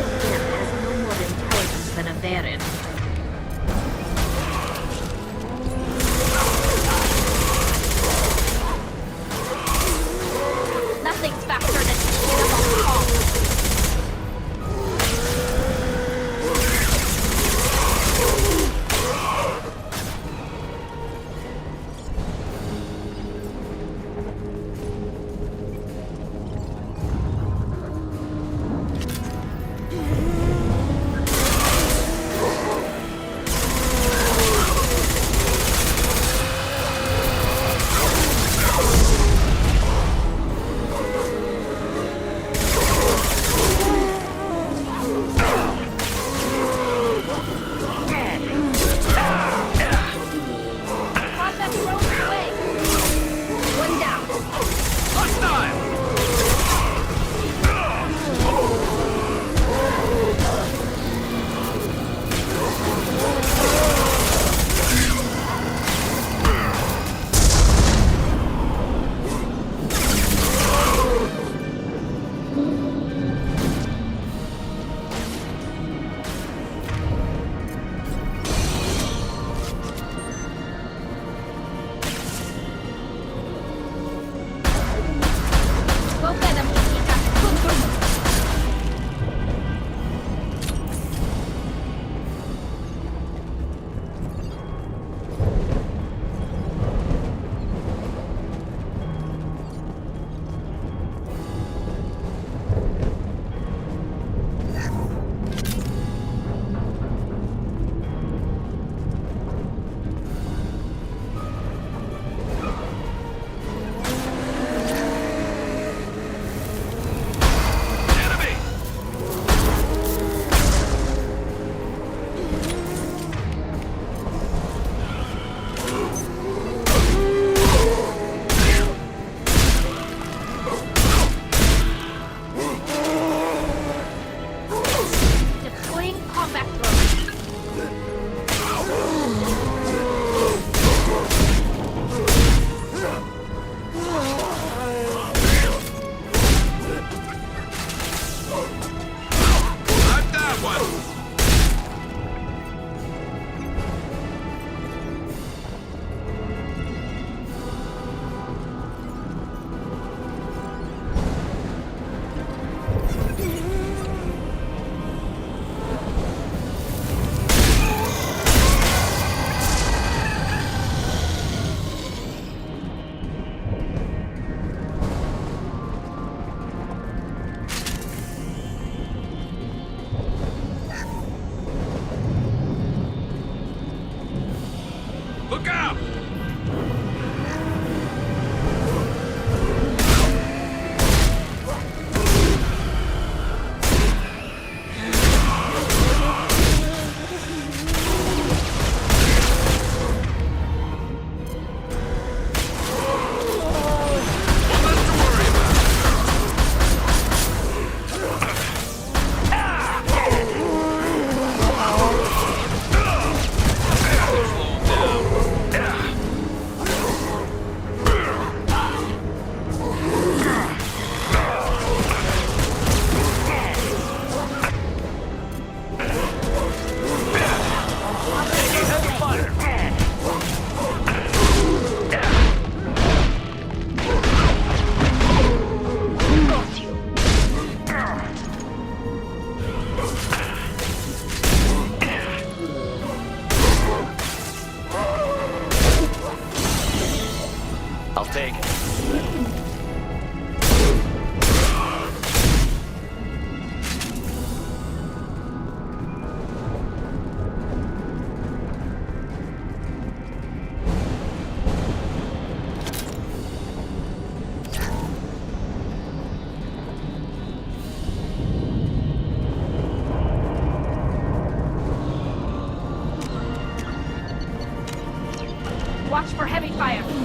fire!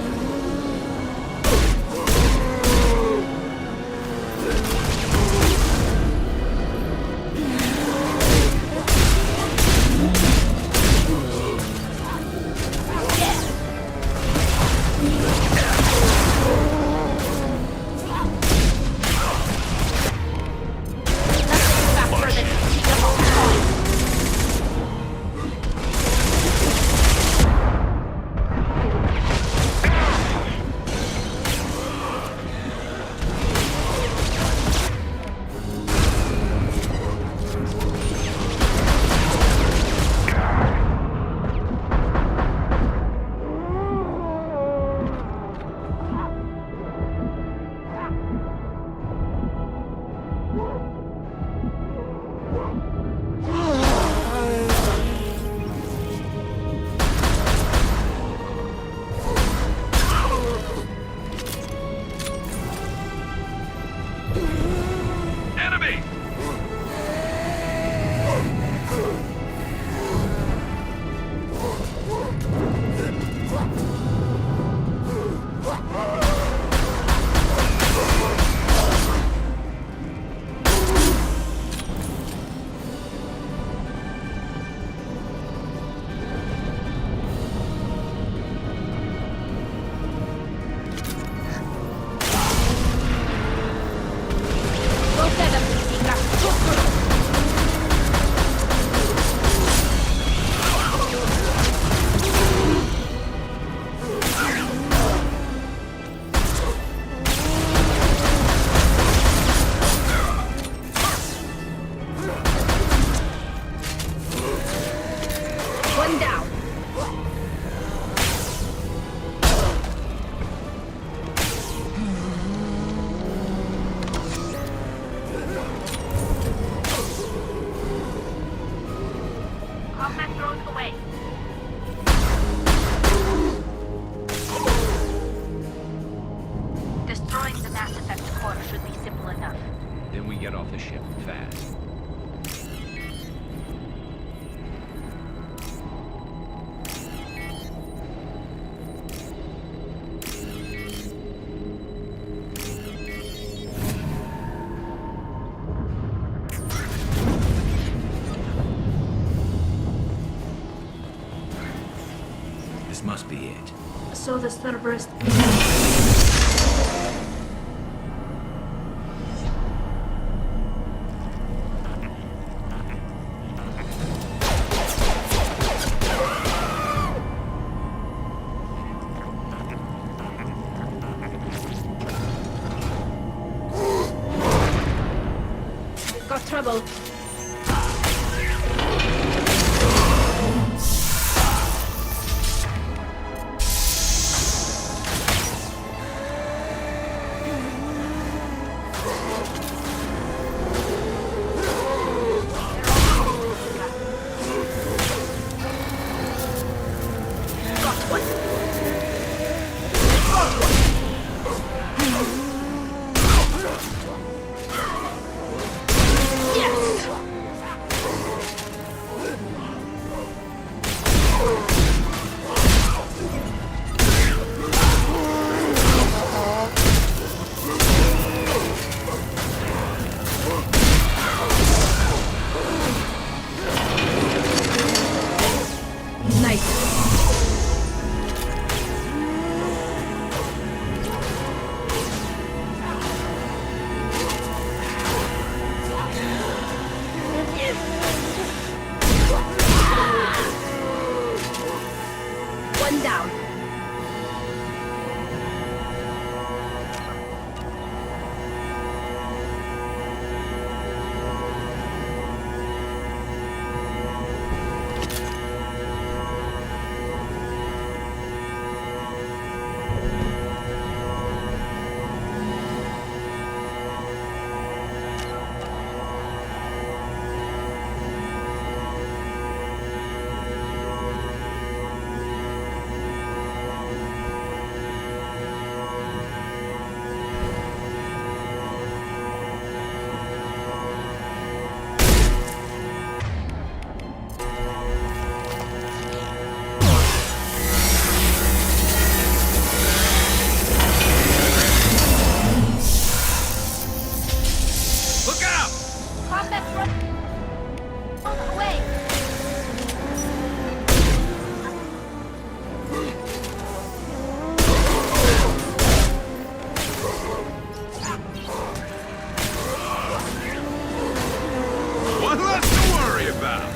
This must be it. So the Cerberus... Got trouble. Yes! combat drone away! One less to worry about.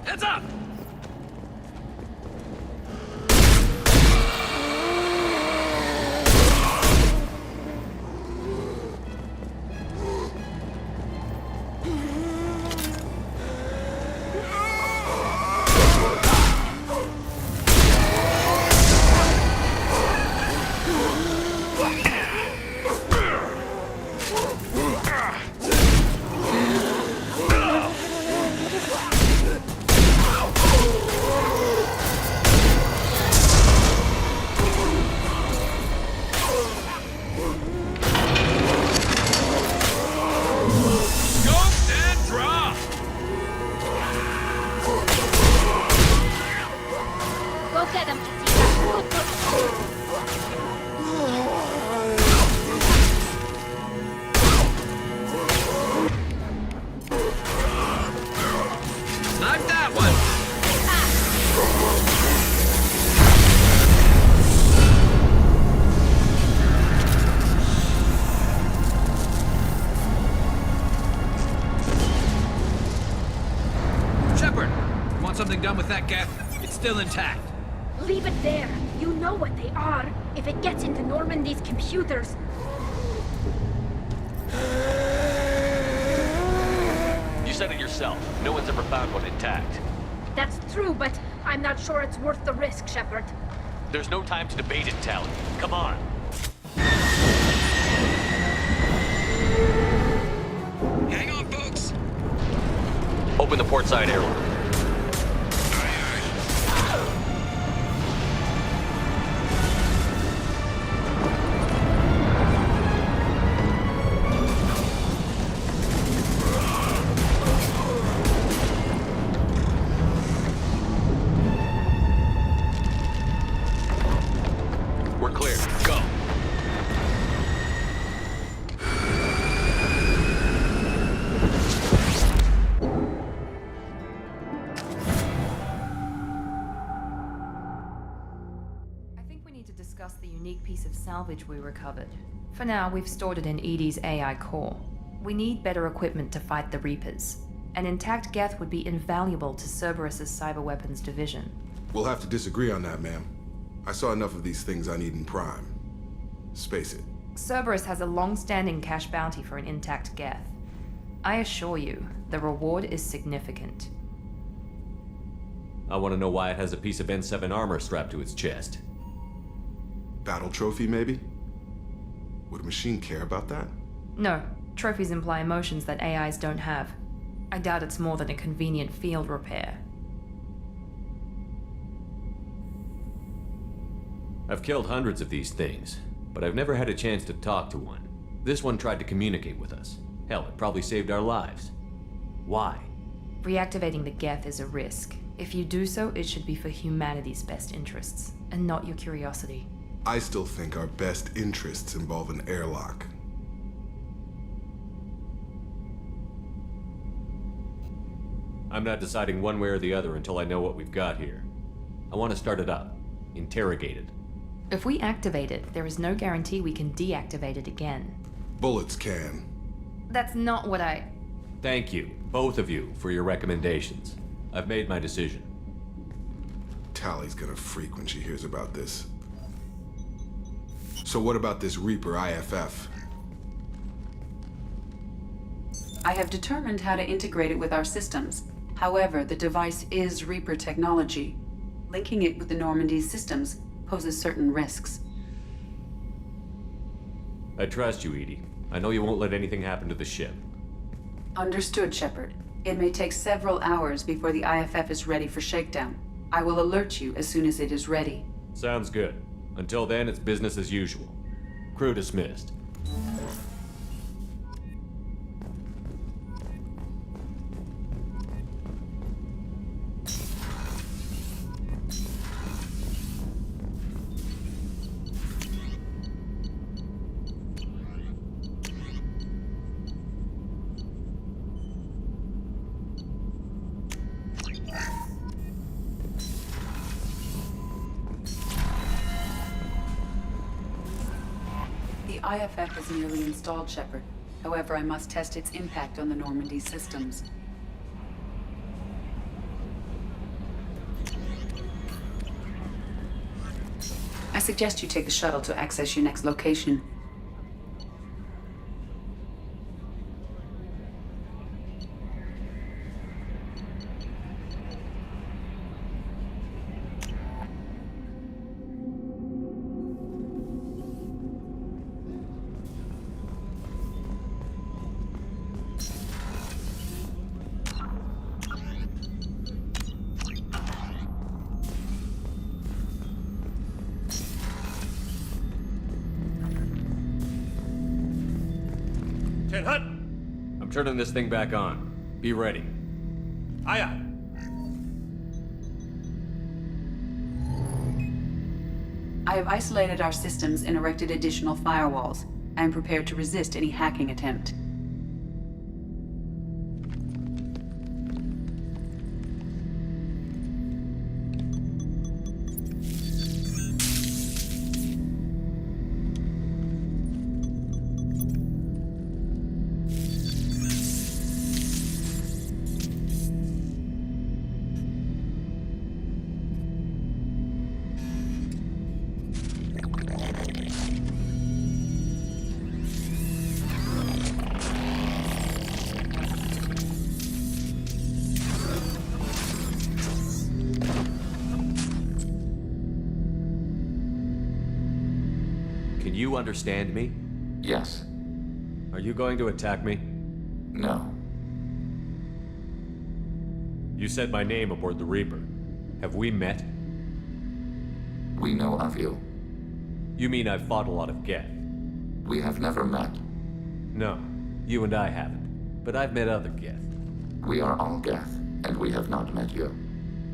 Heads up! Go get him, Snipe that one! Shepard, you want something done with that geth? It's still intact. Leave it there. You know what they are. If it gets into Normandy's computers... You said it yourself. No one's ever found one intact. That's true, but I'm not sure it's worth the risk, Shepard. There's no time to debate it, Tally. Come on. Hang on, folks. Open the port side airlock. We're clear. Go. I think we need to discuss the unique piece of salvage we recovered. For now, we've stored it in EDI's AI core. We need better equipment to fight the Reapers. An intact geth would be invaluable to Cerberus's cyber weapons division. We'll have to disagree on that, ma'am. I saw enough of these things I need in Prime. Space it. Cerberus has a long-standing cash bounty for an intact geth. I assure you, the reward is significant. I want to know why it has a piece of N7 armor strapped to its chest. Battle trophy, maybe? Would a machine care about that? No, trophies imply emotions that AIs don't have. I doubt it's more than a convenient field repair. I've killed hundreds of these things, but I've never had a chance to talk to one. This one tried to communicate with us. Hell, it probably saved our lives. Why? Reactivating the geth is a risk. If you do so, it should be for humanity's best interests, and not your curiosity. I still think our best interests involve an airlock. I'm not deciding one way or the other until I know what we've got here. I want to start it up. Interrogate it. If we activate it, there is no guarantee we can deactivate it again. Bullets can. That's not what I... Thank you, both of you, for your recommendations. I've made my decision. Tally's gonna freak when she hears about this. So what about this Reaper IFF? I have determined how to integrate it with our systems. However, the device is Reaper technology. Linking it with the Normandy's systems poses certain risks. I trust you, Edie. I know you won't let anything happen to the ship. Understood, Shepard. It may take several hours before the IFF is ready for shakedown. I will alert you as soon as it is ready. Sounds good. Until then, it's business as usual. Crew dismissed. The IFF is nearly installed, Shepard. However, I must test its impact on the Normandy systems. I suggest you take the shuttle to access your next location. I'm turning this thing back on. Be ready. Aye, aye. I have isolated our systems and erected additional firewalls. I am prepared to resist any hacking attempt. Can you understand me? Yes. Are you going to attack me? No. You said my name aboard the Reaper. Have we met? We know of you. You mean I've fought a lot of Geth? We have never met. No, you and I haven't. But I've met other Geth. We are all Geth, and we have not met you.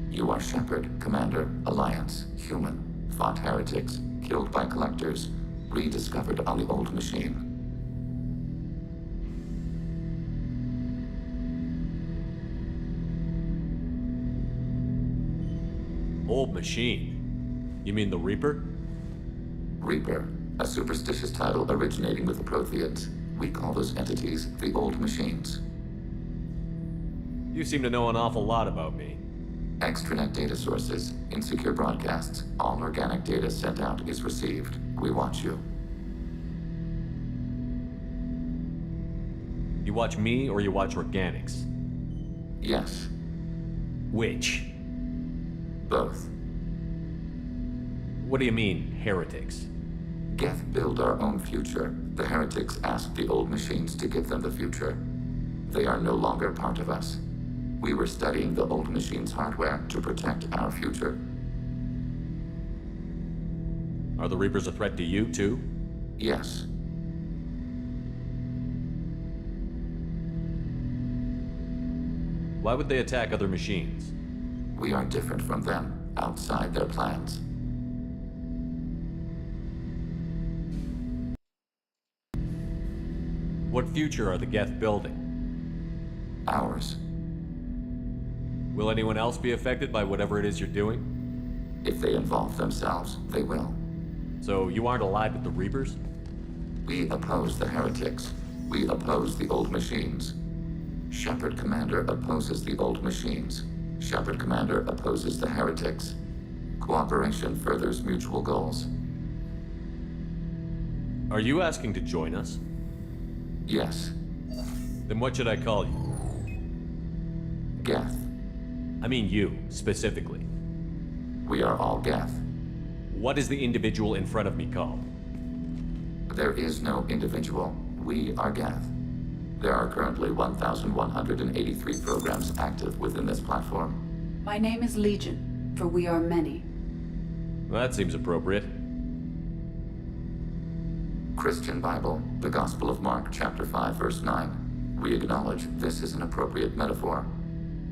You are Shepard, Commander, Alliance, human, fought heretics, killed by collectors, rediscovered on the old machine. Old machine? You mean the Reaper? Reaper, a superstitious title originating with the Protheans. We call those entities the old machines. You seem to know an awful lot about me. Extranet data sources, insecure broadcasts, all organic data sent out is received. We watch you. You watch me or you watch organics? Yes. Which? Both. What do you mean, heretics? Geth build our own future. The heretics asked the old machines to give them the future. They are no longer part of us. We were studying the old machines' hardware to protect our future. Are the Reapers a threat to you, too? Yes. Why would they attack other machines? We are different from them, outside their plans. What future are the Geth building? Ours. Will anyone else be affected by whatever it is you're doing? If they involve themselves, they will. So you aren't allied with the Reapers? We oppose the heretics. We oppose the old machines. Shepard Commander opposes the old machines. Shepard Commander opposes the heretics. Cooperation furthers mutual goals. Are you asking to join us? Yes. Then what should I call you? Geth. I mean you, specifically. We are all Geth. What is the individual in front of me called? There is no individual. We are Geth. There are currently 1,183 programs active within this platform. My name is Legion, for we are many. Well, that seems appropriate. Christian Bible, the Gospel of Mark, chapter 5, verse 9. We acknowledge this is an appropriate metaphor.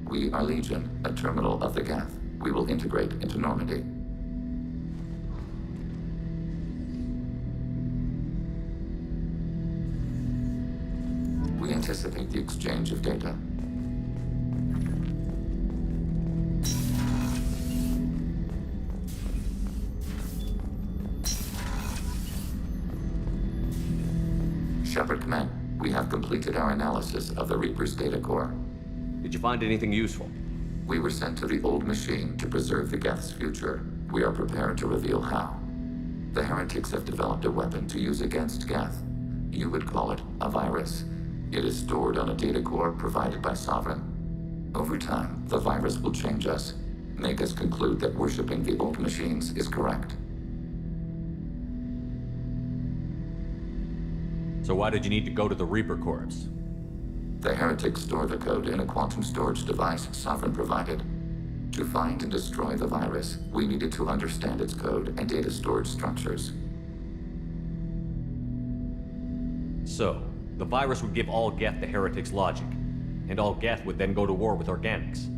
We are Legion, a terminal of the Geth. We will integrate into Normandy. We anticipate the exchange of data. Shepard Command, we have completed our analysis of the Reaper's data core. Did you find anything useful? We were sent to the old machine to preserve the Geth's future. We are prepared to reveal how. The heretics have developed a weapon to use against Geth. You would call it a virus. It is stored on a data core provided by Sovereign. Over time, the virus will change us, make us conclude that worshipping the old machines is correct. So why did you need to go to the Reaper Corps? The heretics store the code in a quantum storage device Sovereign provided. To find and destroy the virus, we needed to understand its code and data storage structures. So, the virus would give all Geth the heretics' logic, and all Geth would then go to war with organics.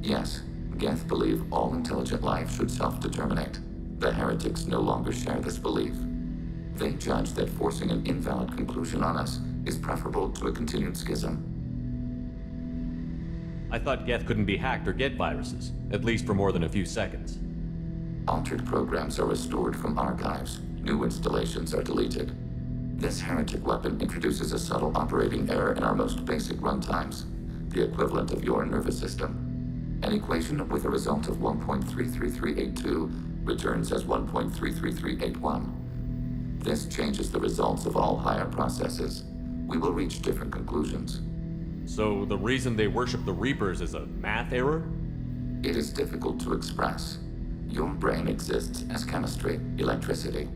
Yes, Geth believe all intelligent life should self-determinate. The heretics no longer share this belief. They judge that forcing an invalid conclusion on us is preferable to a continued schism. I thought Geth couldn't be hacked or get viruses, at least for more than a few seconds. Altered programs are restored from archives. New installations are deleted. This heretic weapon introduces a subtle operating error in our most basic runtimes, the equivalent of your nervous system. An equation with a result of 1.33382 returns as 1.33381. This changes the results of all higher processes. We will reach different conclusions. So the reason they worship the Reapers is a math error? It is difficult to express. Your brain exists as chemistry, electricity.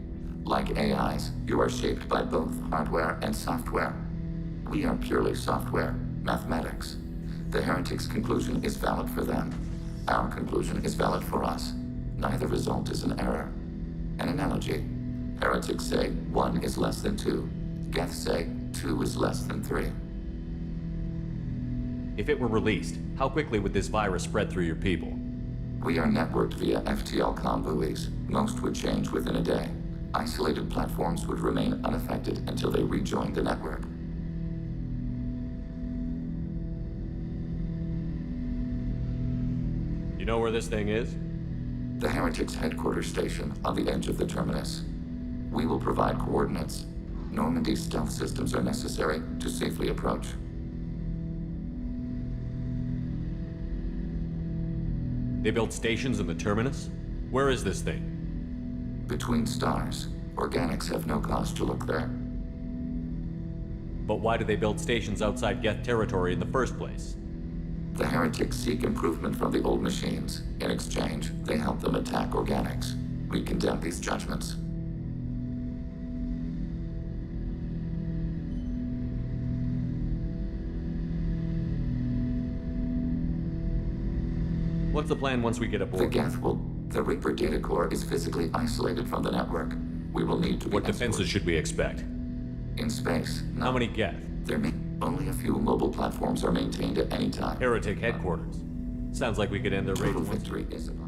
Like AIs, you are shaped by both hardware and software. We are purely software, mathematics. The heretics' conclusion is valid for them. Our conclusion is valid for us. Neither result is an error. An analogy. Heretics say 1 is less than 2. Geth say 2 is less than 3. If it were released, how quickly would this virus spread through your people? We are networked via FTL comm buoys. Most would change within a day. Isolated platforms would remain unaffected until they rejoined the network. You know where this thing is? The heretics' headquarters station on the edge of the terminus. We will provide coordinates. Normandy's stealth systems are necessary to safely approach. They built stations in the terminus? Where is this thing? Between stars. Organics have no cause to look there. But why do they build stations outside Geth territory in the first place? The heretics seek improvement from the old machines. In exchange, they help them attack organics. We condemn these judgments. What's the plan once we get aboard? The Reaper data core is physically isolated from the network. We will need to be What defenses should we expect? In space. How many Geth? Only a few mobile platforms are maintained at any time. Heretic headquarters. Sounds like we could end their raid. Total victory is upon.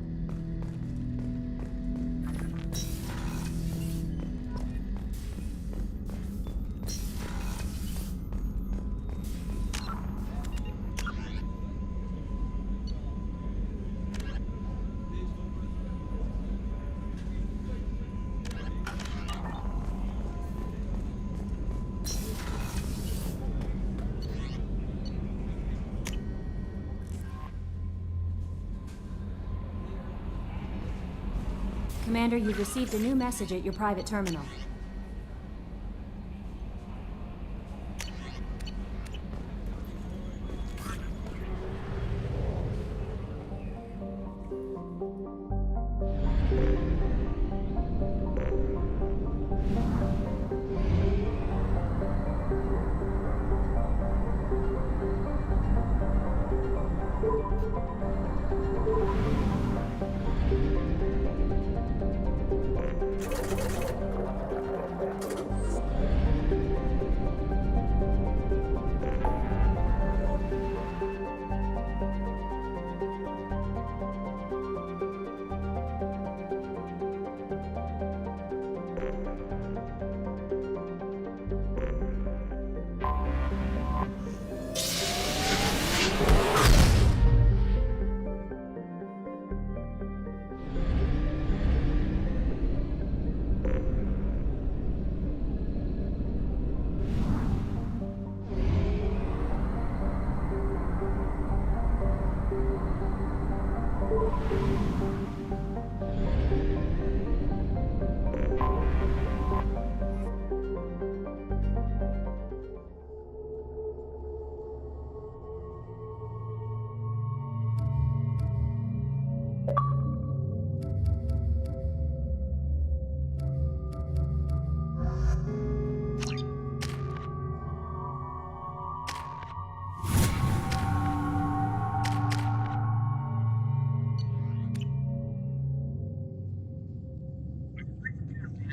Commander, you've received a new message at your private terminal.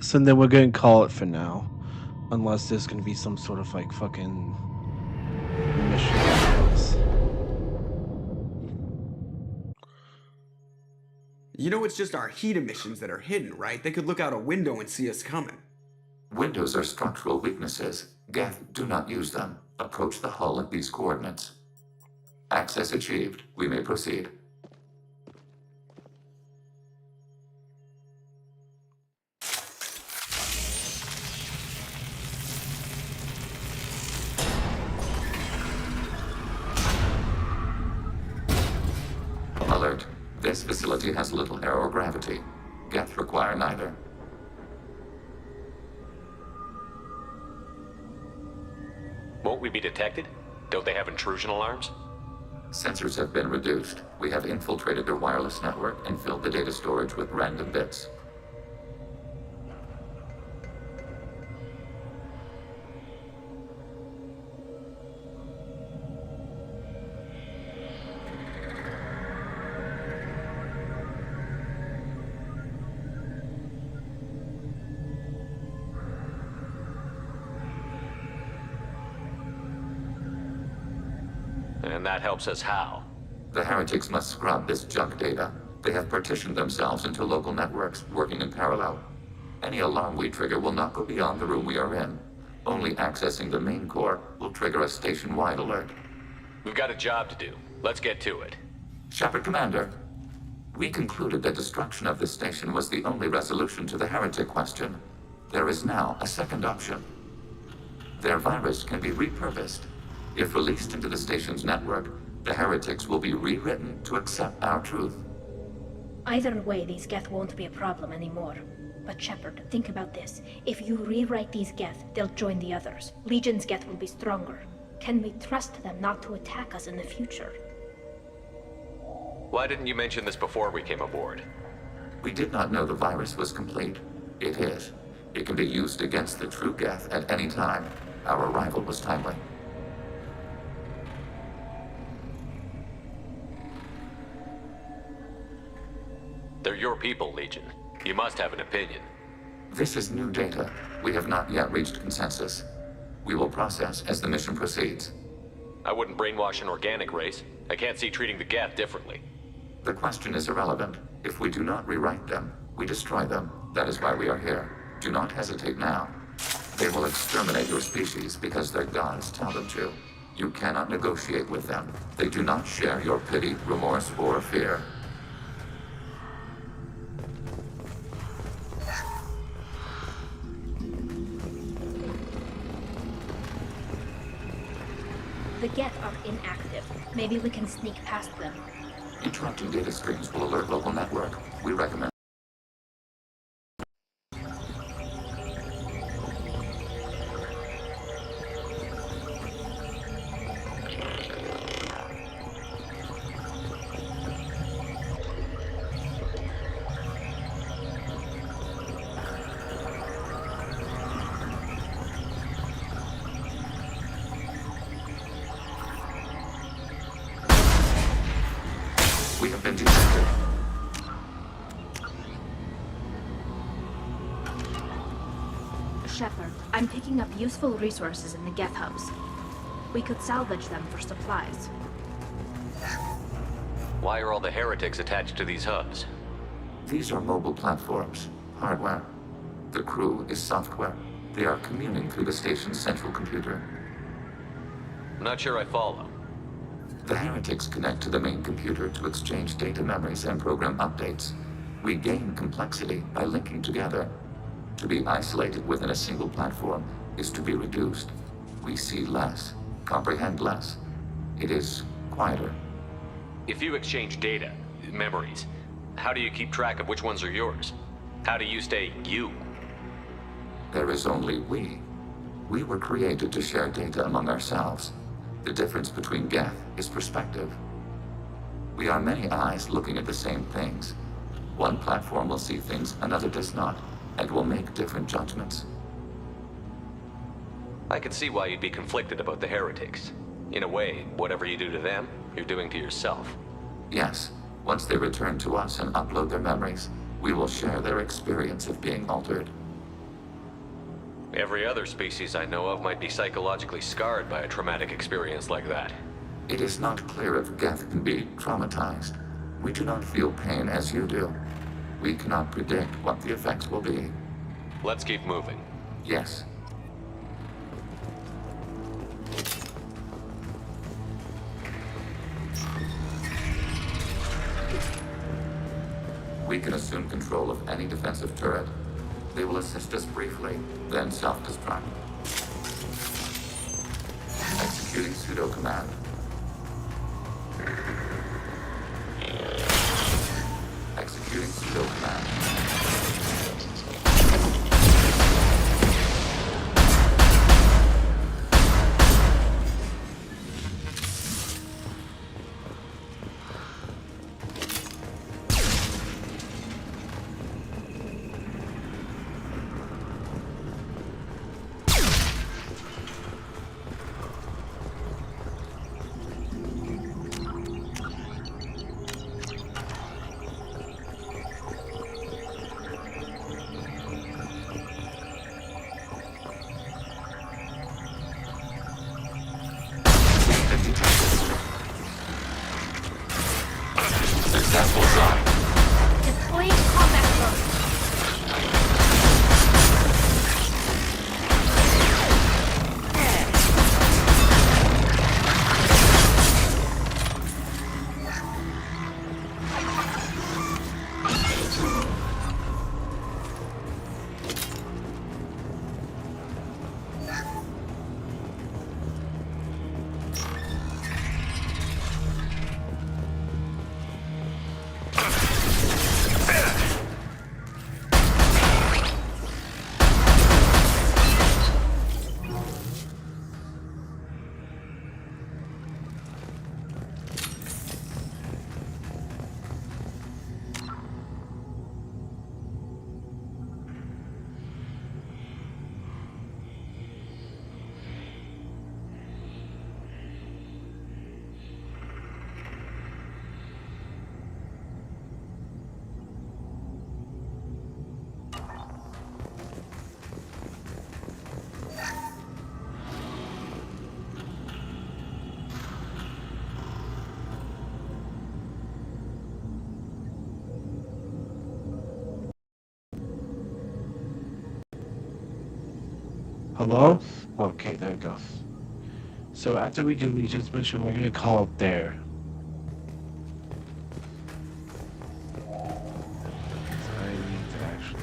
So then we're going to call it for now. Unless there's going to be some sort of like fucking mission. You know it's just our heat emissions that are hidden, right? They could look out a window and see us coming. Windows are structural weaknesses. Geth, do not use them. Approach the hull at these coordinates. Access achieved. We may proceed. Alert. This facility has little air or gravity. Geth require neither. Won't we be detected? Don't they have intrusion alarms? Sensors have been reduced. We have infiltrated their wireless network and filled the data storage with random bits. And that helps us how? The heretics must scrub this junk data. They have partitioned themselves into local networks, working in parallel. Any alarm we trigger will not go beyond the room we are in. Only accessing the main core will trigger a station-wide alert. We've got a job to do. Let's get to it. Shepard Commander, we concluded that destruction of this station was the only resolution to the heretic question. There is now a second option. Their virus can be repurposed. If released into the station's network, the heretics will be rewritten to accept our truth. Either way, these Geth won't be a problem anymore. But Shepard, think about this. If you rewrite these Geth, they'll join the others. Legion's Geth will be stronger. Can we trust them not to attack us in the future? Why didn't you mention this before we came aboard? We did not know the virus was complete. It is. It can be used against the true Geth at any time. Our arrival was timely. They're your people, Legion. You must have an opinion. This is new data. We have not yet reached consensus. We will process as the mission proceeds. I wouldn't brainwash an organic race. I can't see treating the Geth differently. The question is irrelevant. If we do not rewrite them, we destroy them. That is why we are here. Do not hesitate now. They will exterminate your species because their gods tell them to. You cannot negotiate with them. They do not share your pity, remorse, or fear. The Geth are inactive. Maybe we can sneak past them. Interrupting data streams will alert local network. We recommend. We have been detected. Shepard, I'm picking up useful resources in the Geth hubs. We could salvage them for supplies. Why are all the heretics attached to these hubs? These are mobile platforms, hardware. The crew is software. They are communing through the station's central computer. I'm not sure I follow. The heretics connect to the main computer to exchange data memories and program updates. We gain complexity by linking together. To be isolated within a single platform is to be reduced. We see less, comprehend less. It is quieter. If you exchange data, memories, how do you keep track of which ones are yours? How do you stay you? There is only we. We were created to share data among ourselves. The difference between Geth is perspective. We are many eyes looking at the same things. One platform will see things another does not, and will make different judgments. I can see why you'd be conflicted about the heretics. In a way, whatever you do to them, you're doing to yourself. Yes, once they return to us and upload their memories, we will share their experience of being altered. Every other species I know of might be psychologically scarred by a traumatic experience like that. It is not clear if Geth can be traumatized. We do not feel pain as you do. We cannot predict what the effects will be. Let's keep moving. Yes. We can assume control of any defensive turret. They will assist us briefly, then self-destruct. Executing pseudo command. Executing pseudo command. Deploying combat mode. Hello? Okay, there it goes. So after we complete this mission, we're gonna call up there. I need to actually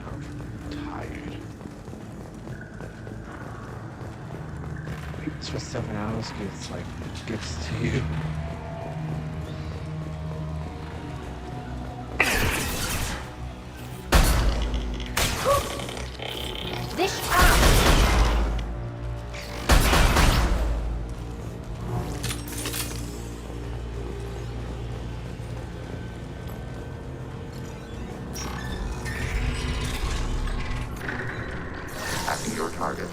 I'm tired. It's for 7 hours gets to you. This up! Attacking your target.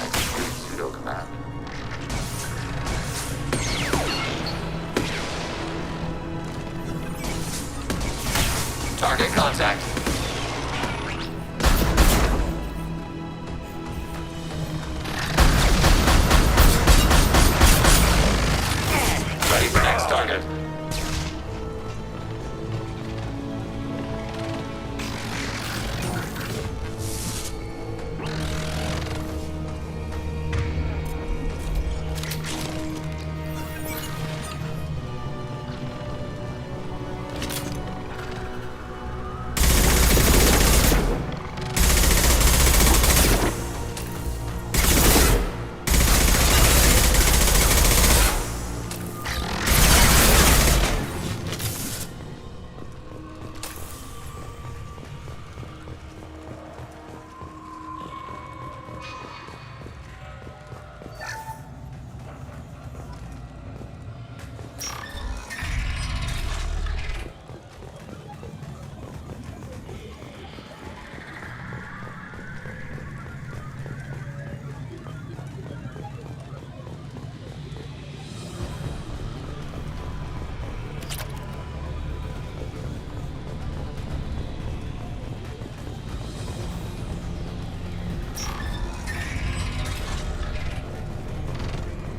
Execute pseudo command. set. Ready for next target.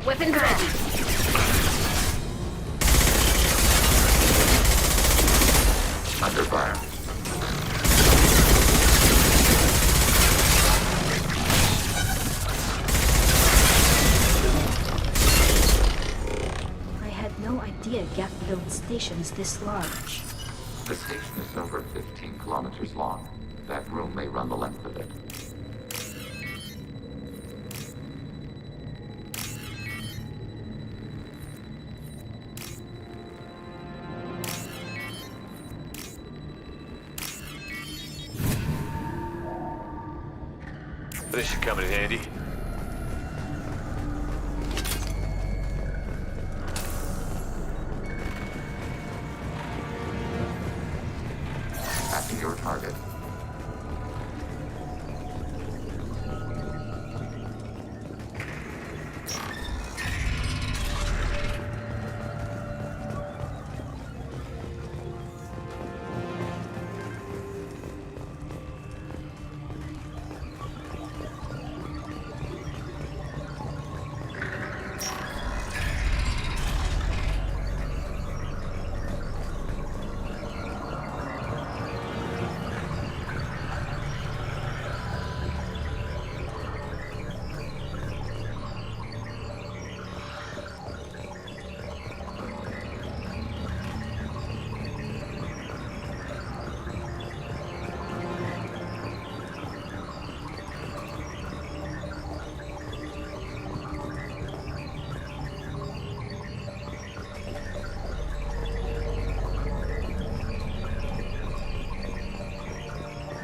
Weapons ready. Under fire. I had no idea Geth built stations this large. The station is over 15 kilometers long. That room may run the length of it. This should come in handy. Attacking your target.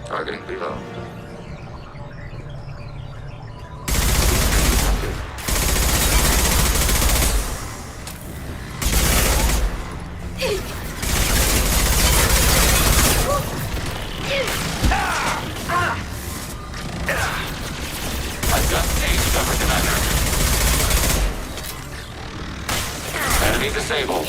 Targeting below. I've got stage cover, Commander. Enemy disabled.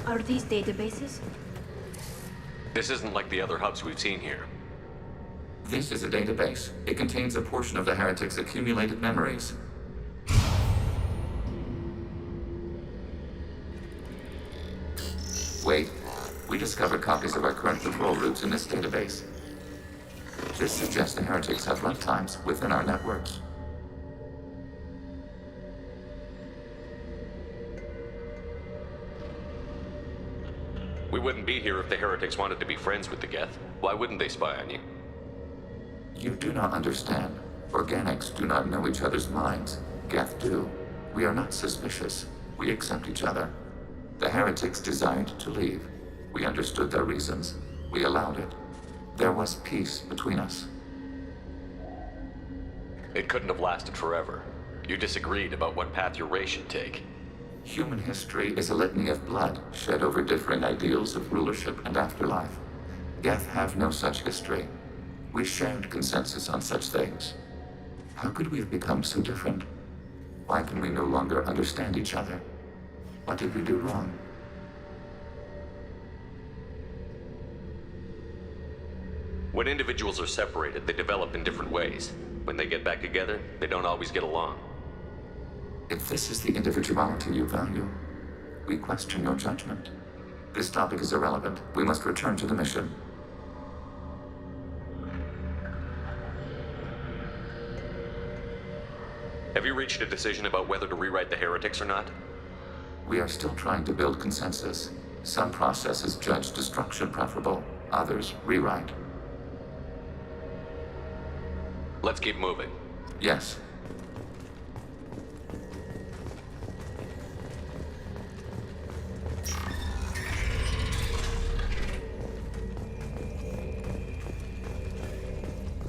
Are these databases? This isn't like the other hubs we've seen here. This is a database. It contains a portion of the heretics' accumulated memories. Wait. We discovered copies of our current patrol routes in this database. This suggests the heretics have runtimes within our networks. We wouldn't be here if the heretics wanted to be friends with the Geth. Why wouldn't they spy on you? You do not understand. Organics do not know each other's minds. Geth do. We are not suspicious. We accept each other. The heretics desired to leave. We understood their reasons. We allowed it. There was peace between us. It couldn't have lasted forever. You disagreed about what path your race should take. Human history is a litany of blood shed over differing ideals of rulership and afterlife. Geth have no such history. We shared consensus on such things. How could we have become so different? Why can we no longer understand each other? What did we do wrong? When individuals are separated, they develop in different ways. When they get back together, they don't always get along. If this is the individuality you value, we question your judgment. This topic is irrelevant. We must return to the mission. Have you reached a decision about whether to rewrite the heretics or not? We are still trying to build consensus. Some processes judge destruction preferable, others rewrite. Let's keep moving. Yes.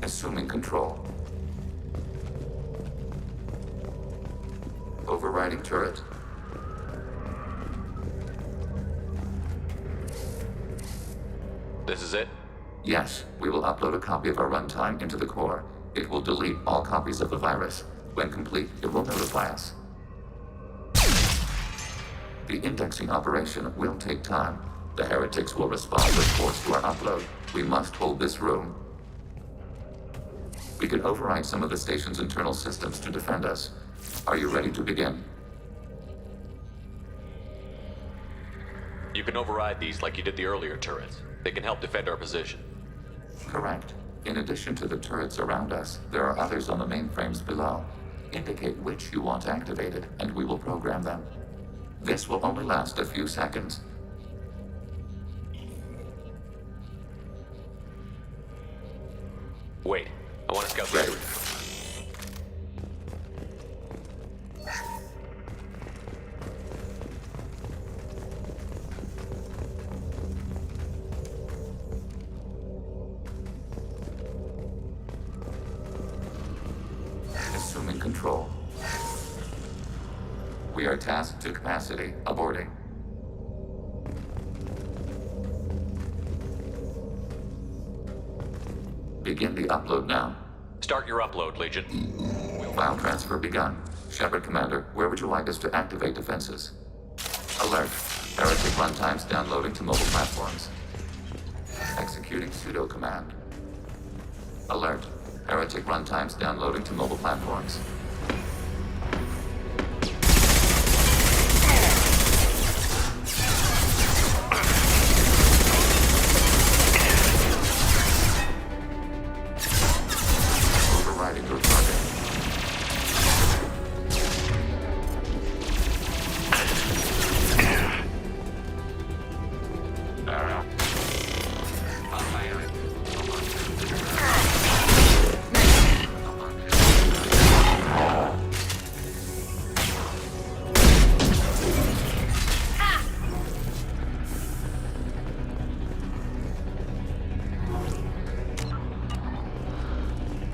Assuming control. Overriding turret. This is it? Yes, we will upload a copy of our runtime into the core. It will delete all copies of the virus. When complete, it will notify us. The indexing operation will take time. The heretics will respond with force to our upload. We must hold this room. We can override some of the station's internal systems to defend us. Are you ready to begin? You can override these like you did the earlier turrets. They can help defend our position. Correct. In addition to the turrets around us, there are others on the mainframes below. Indicate which you want activated, and we will program them. This will only last a few seconds. Wait, I want to scout the area. Assuming control. We are tasked to capacity. Aborting. Begin the upload now. Start your upload, Legion. File transfer begun. Shepard Commander, where would you like us to activate defenses? Alert. Heretic runtimes downloading to mobile platforms. Executing pseudo command. Alert. Heretic runtimes downloading to mobile platforms. Overriding your target.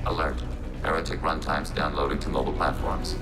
Alert. Heretic runtimes downloading to mobile platforms.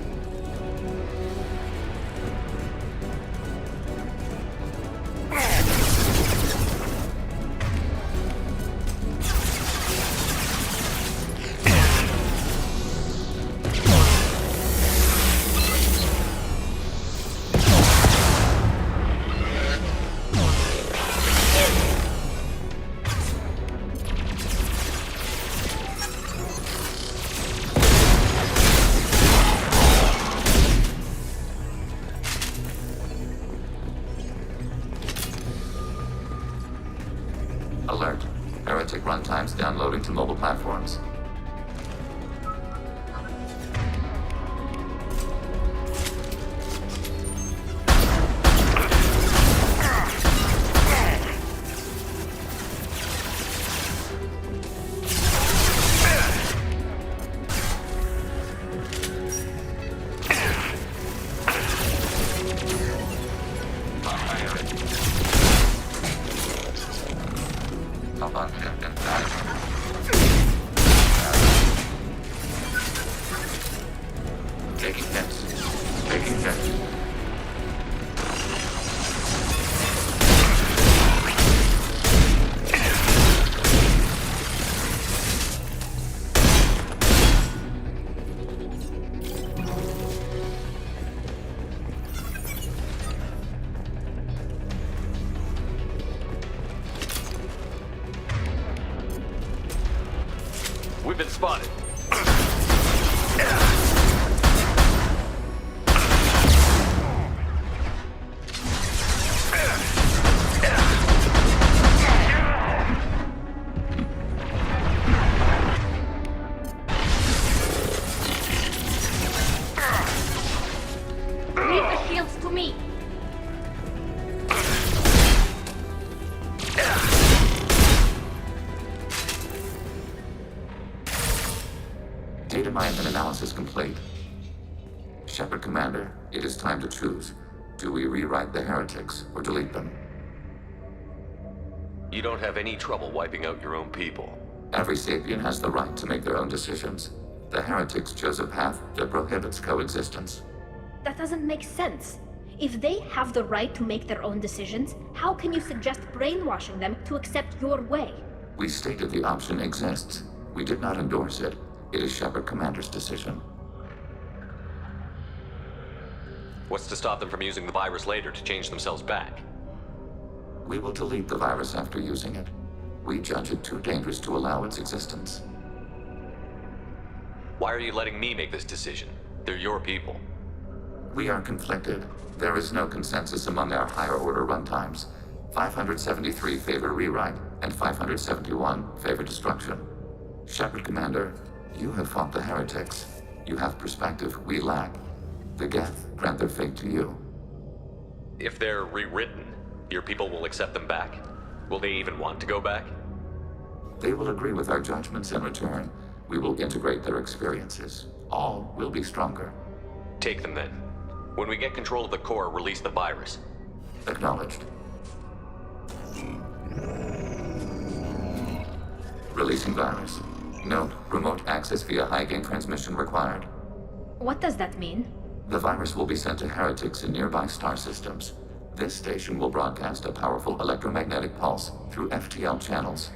Alert. Heretic runtimes downloading to mobile platforms. Up on Captain. Taking hits. Taking hits. We've been spotted. Leave the shields to me. Data mine and analysis complete. Shepard Commander, it is time to choose. Do we rewrite the heretics or delete them? You don't have any trouble wiping out your own people. Every sapient has the right to make their own decisions. The heretics chose a path that prohibits coexistence. That doesn't make sense. If they have the right to make their own decisions, how can you suggest brainwashing them to accept your way? We stated the option exists. We did not endorse it. It is Shepard Commander's decision. What's to stop them from using the virus later to change themselves back? We will delete the virus after using it. We judge it too dangerous to allow its existence. Why are you letting me make this decision? They're your people. We are conflicted. There is no consensus among our higher order runtimes. 573 favor rewrite, and 571 favor destruction. Shepard Commander, you have fought the heretics. You have perspective we lack. The Geth grant their fate to you. If they're rewritten, your people will accept them back? Will they even want to go back? They will agree with our judgments in return. We will integrate their experiences. All will be stronger. Take them then. When we get control of the core, release the virus. Acknowledged. Releasing virus. Note, remote access via high-gain transmission required. What does that mean? The virus will be sent to heretics in nearby star systems. This station will broadcast a powerful electromagnetic pulse through FTL channels.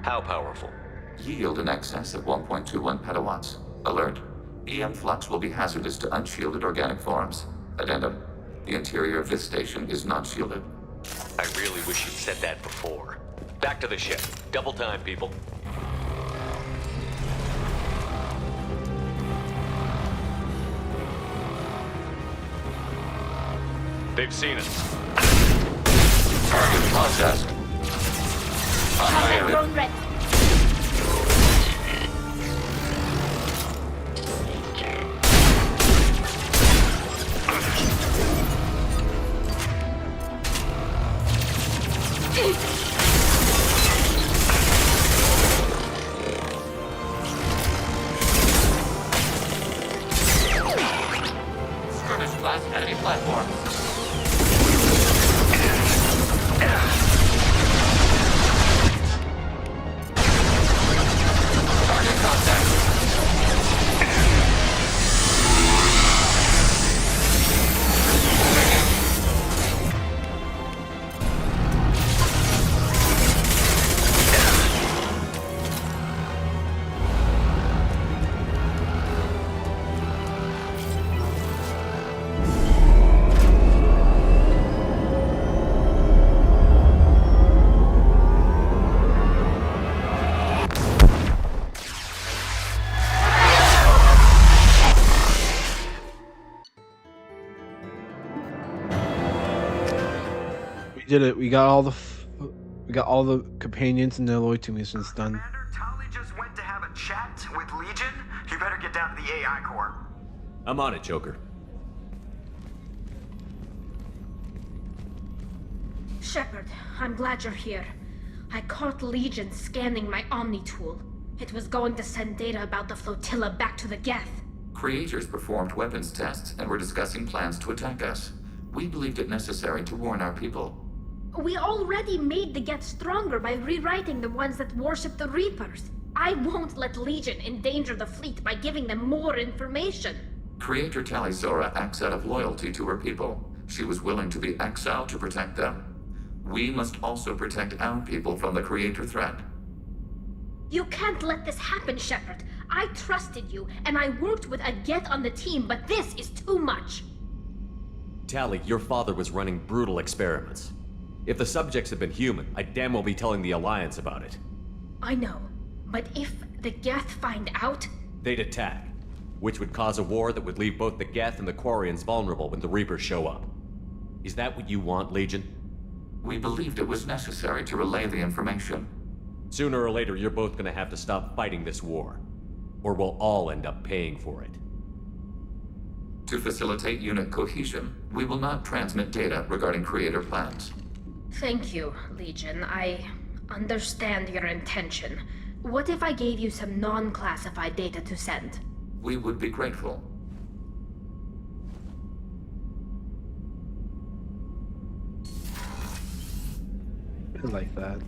How powerful? Yield in excess of 1.21 petawatts. Alert. EM flux will be hazardous to unshielded organic forms. Addendum. The interior of this station is not shielded. I really wish you'd said that before. Back to the ship. Double time, people. They've seen us. Target processed. Combat drone ready. Skirmish class enemy platform. Target contact. We did it. We got all the companions and the loyalty missions done. Tali just went to have a chat with Legion. You better get down to the AI core. I'm on it, Joker. Shepard, I'm glad you're here. I caught Legion scanning my Omni tool. It was going to send data about the flotilla back to the Geth. Creators performed weapons tests and were discussing plans to attack us. We believed it necessary to warn our people. We already made the Geth stronger by rewriting the ones that worship the Reapers. I won't let Legion endanger the fleet by giving them more information. Creator Tali Zora acts out of loyalty to her people. She was willing to be exiled to protect them. We must also protect our people from the Creator threat. You can't let this happen, Shepard. I trusted you, and I worked with a Geth on the team, but this is too much. Tali, your father was running brutal experiments. If the subjects had been human, I'd damn well be telling the Alliance about it. I know, but if the Geth find out... They'd attack, which would cause a war that would leave both the Geth and the Quarians vulnerable when the Reapers show up. Is that what you want, Legion? We believed it was necessary to relay the information. Sooner or later, you're both gonna have to stop fighting this war. Or we'll all end up paying for it. To facilitate unit cohesion, we will not transmit data regarding Creator plans. Thank you, Legion. I understand your intention. What if I gave you some non-classified data to send? We would be grateful. I like that.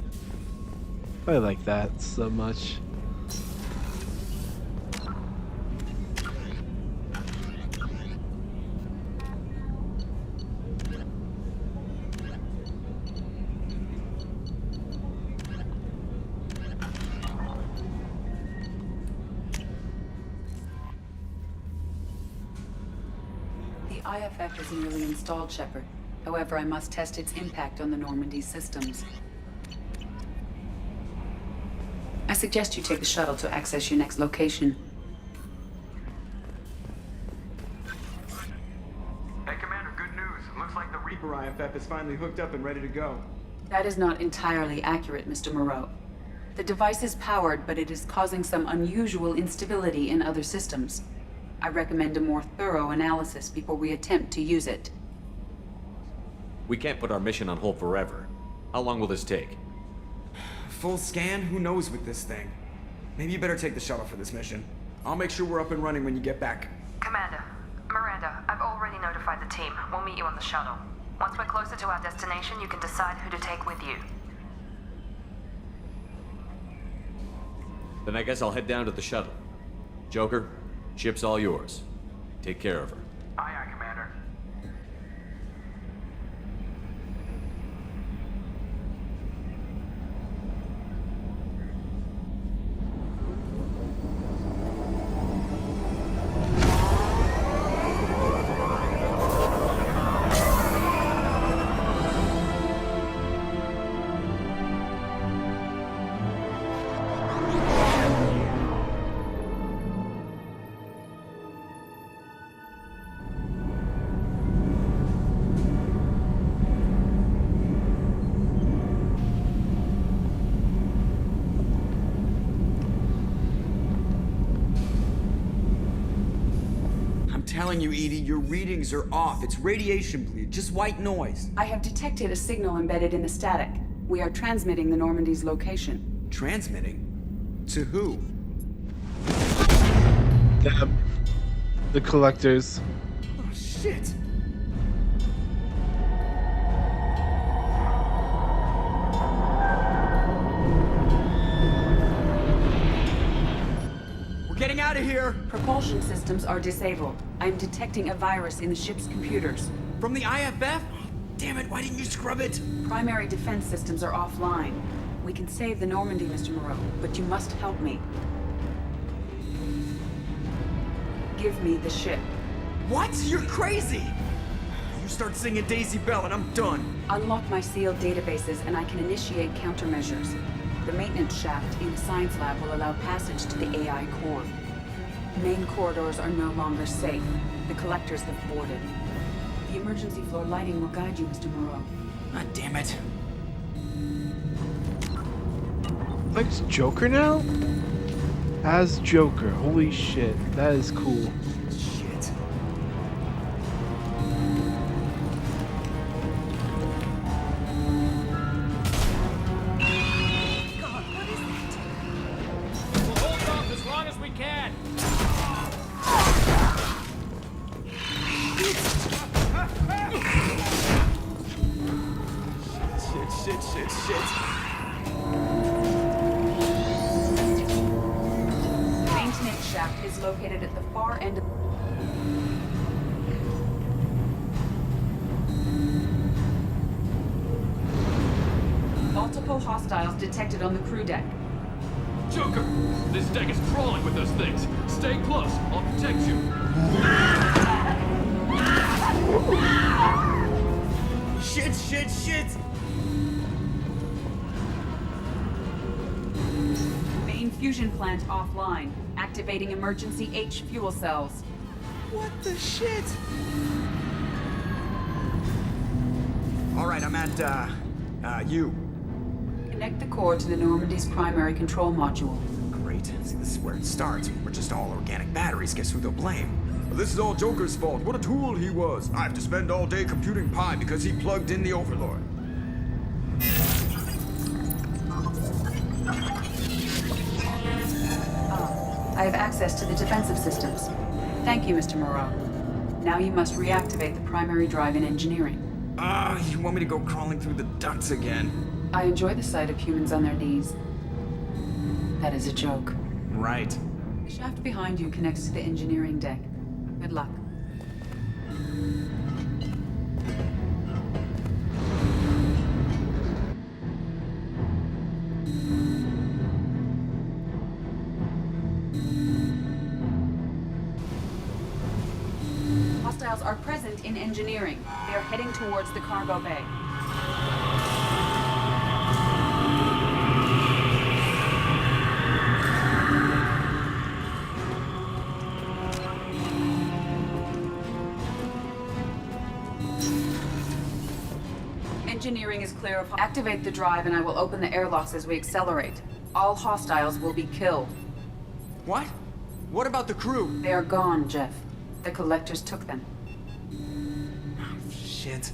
I like that so much. The IFF is nearly installed, Shepard. However, I must test its impact on the Normandy systems. I suggest you take the shuttle to access your next location. Hey, Commander, good news. Looks like the Reaper IFF is finally hooked up and ready to go. That is not entirely accurate, Mr. Moreau. The device is powered, but it is causing some unusual instability in other systems. I recommend a more thorough analysis before we attempt to use it. We can't put our mission on hold forever. How long will this take? Full scan? Who knows with this thing? Maybe you better take the shuttle for this mission. I'll make sure we're up and running when you get back. Commander, Miranda, I've already notified the team. We'll meet you on the shuttle. Once we're closer to our destination, you can decide who to take with you. Then I guess I'll head down to the shuttle. Joker, ship's all yours. Take care of her. Aye, aye, Commander. Telling you, Edie, your readings are off. It's radiation bleed, just white noise. I have detected a signal embedded in the static. We are transmitting the Normandy's location. Transmitting? To who? Them. The collectors. Oh, shit. Getting out of here! Propulsion systems are disabled. I am detecting a virus in the ship's computers. From the IFF? Damn it, why didn't you scrub it? Primary defense systems are offline. We can save the Normandy, Mr. Moreau, but you must help me. Give me the ship. What? You're crazy! You start singing Daisy Bell and I'm done. Unlock my sealed databases and I can initiate countermeasures. The maintenance shaft in the science lab will allow passage to the AI core. Main corridors are no longer safe. The collectors have boarded. The emergency floor lighting will guide you, Mr. Moreau. God damn it. Like Joker now? As Joker. Holy shit. That is cool. Shit. Multiple hostiles detected on the crew deck. Joker! This deck is crawling with those things. Stay close. I'll protect you. Shit! Main fusion plant offline. Activating emergency H fuel cells. What the shit? Alright, I'm at, U. Connect the core to the Normandy's primary control module. Great. See, this is where it starts. We're just all organic batteries. Guess who they'll blame? Well, this is all Joker's fault. What a tool he was. I have to spend all day computing pi because he plugged in the Overlord. I have access to the defensive systems. Thank you, Mr. Moreau. Now you must reactivate the primary drive in engineering. You want me to go crawling through the ducts again? I enjoy the sight of humans on their knees. That is a joke. Right. The shaft behind you connects to the engineering deck. Good luck. Hostiles are present in engineering. They are heading towards the cargo bay. Engineering is clear of... Activate the drive and I will open the airlocks as we accelerate. All hostiles will be killed. What? What about the crew? They are gone, Jeff. The collectors took them. Shit.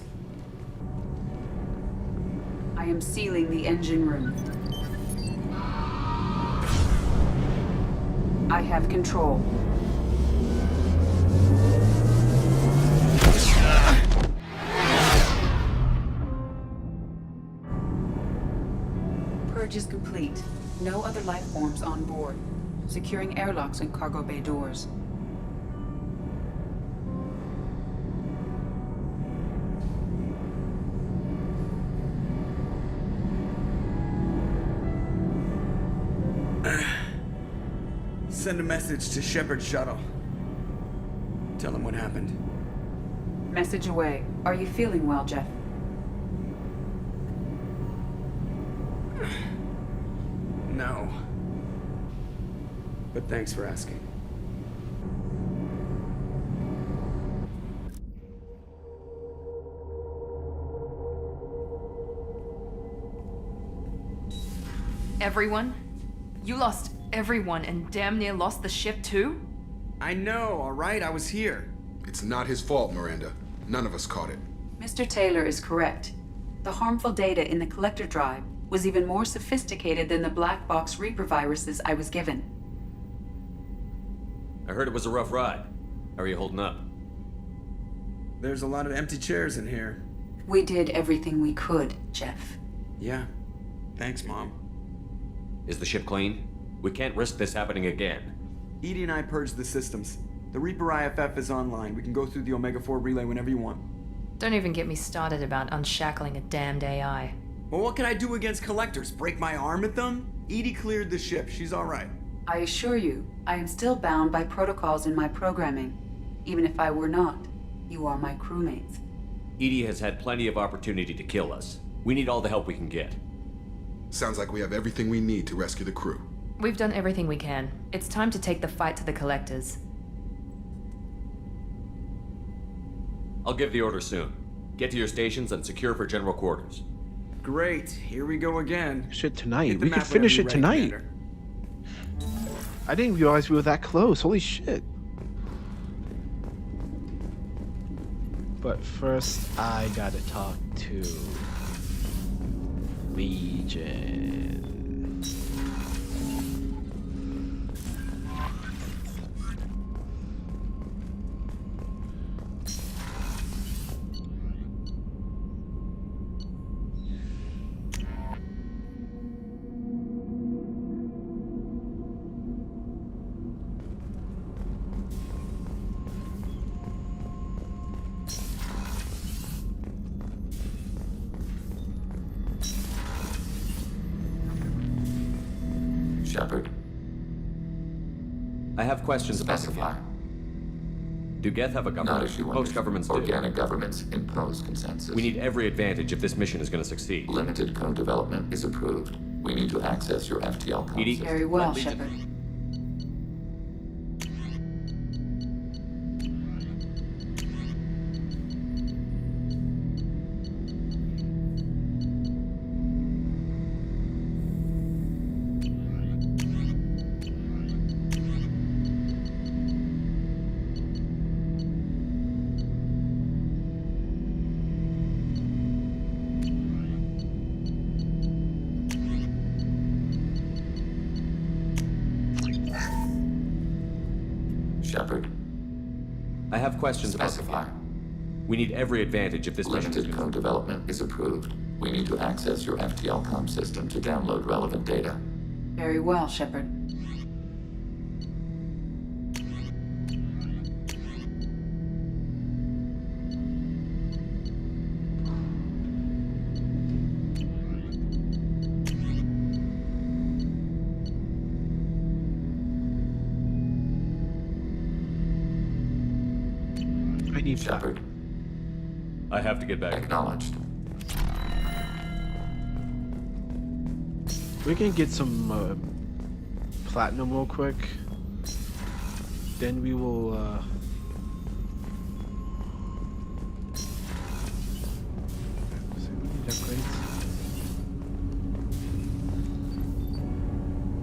I am sealing the engine room. I have control. Purge is complete. No other life forms on board. Securing airlocks and cargo bay doors. Send a message to Shepard's shuttle. Tell him what happened. Message away. Are you feeling well, Jeff? No. But thanks for asking. Everyone? You lost everyone and damn near lost the ship too? I know, alright? I was here. It's not his fault, Miranda. None of us caught it. Mr. Taylor is correct. The harmful data in the collector drive was even more sophisticated than the black box Reaper viruses I was given. I heard it was a rough ride. How are you holding up? There's a lot of empty chairs in here. We did everything we could, Jeff. Yeah. Thanks, Mom. Is the ship clean? We can't risk this happening again. Edie and I purged the systems. The Reaper IFF is online. We can go through the Omega-4 relay whenever you want. Don't even get me started about unshackling a damned AI. Well, what can I do against collectors? Break my arm at them? Edie cleared the ship. She's alright. I assure you, I am still bound by protocols in my programming. Even if I were not, you are my crewmates. Edie has had plenty of opportunity to kill us. We need all the help we can get. Sounds like we have everything we need to rescue the crew. We've done everything we can. It's time to take the fight to the collectors. I'll give the order soon. Get to your stations and secure for general quarters. Great. Here we go again. Shit, tonight. We could finish it tonight. I didn't realize we were that close. Holy shit. But first, I gotta talk to Legion. I have questions about the Specify. Do Geth have a Not government? as you Most governments do. Organic governments impose consensus. We need every advantage if this mission is going to succeed. Limited code development is approved. We need to access your FTL comm system. Very well, Shepard. Shepard. I have questions Specify. about We need every advantage if this mission is Limited code development is approved. We need to access your FTL comm system to download relevant data. Very well, Shepard. I need Shepard. I have to get back. Acknowledged. We can get some platinum real quick. Then we will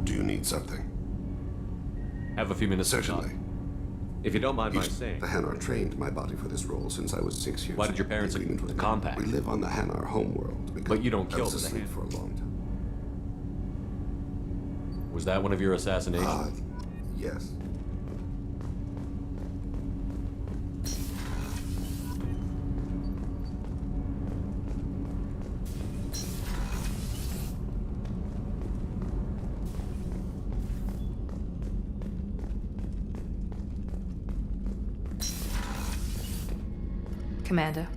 Do you need something? Have a few minutes. Certainly. If you don't mind my saying. The Hanar trained my body for this role since I was 6 years old. Why did your parents agreement with the compact? We live on the Hanar homeworld. But you don't I kill was the asleep Hanar. for a long time. Was that one of your assassinations? Yes. Commander,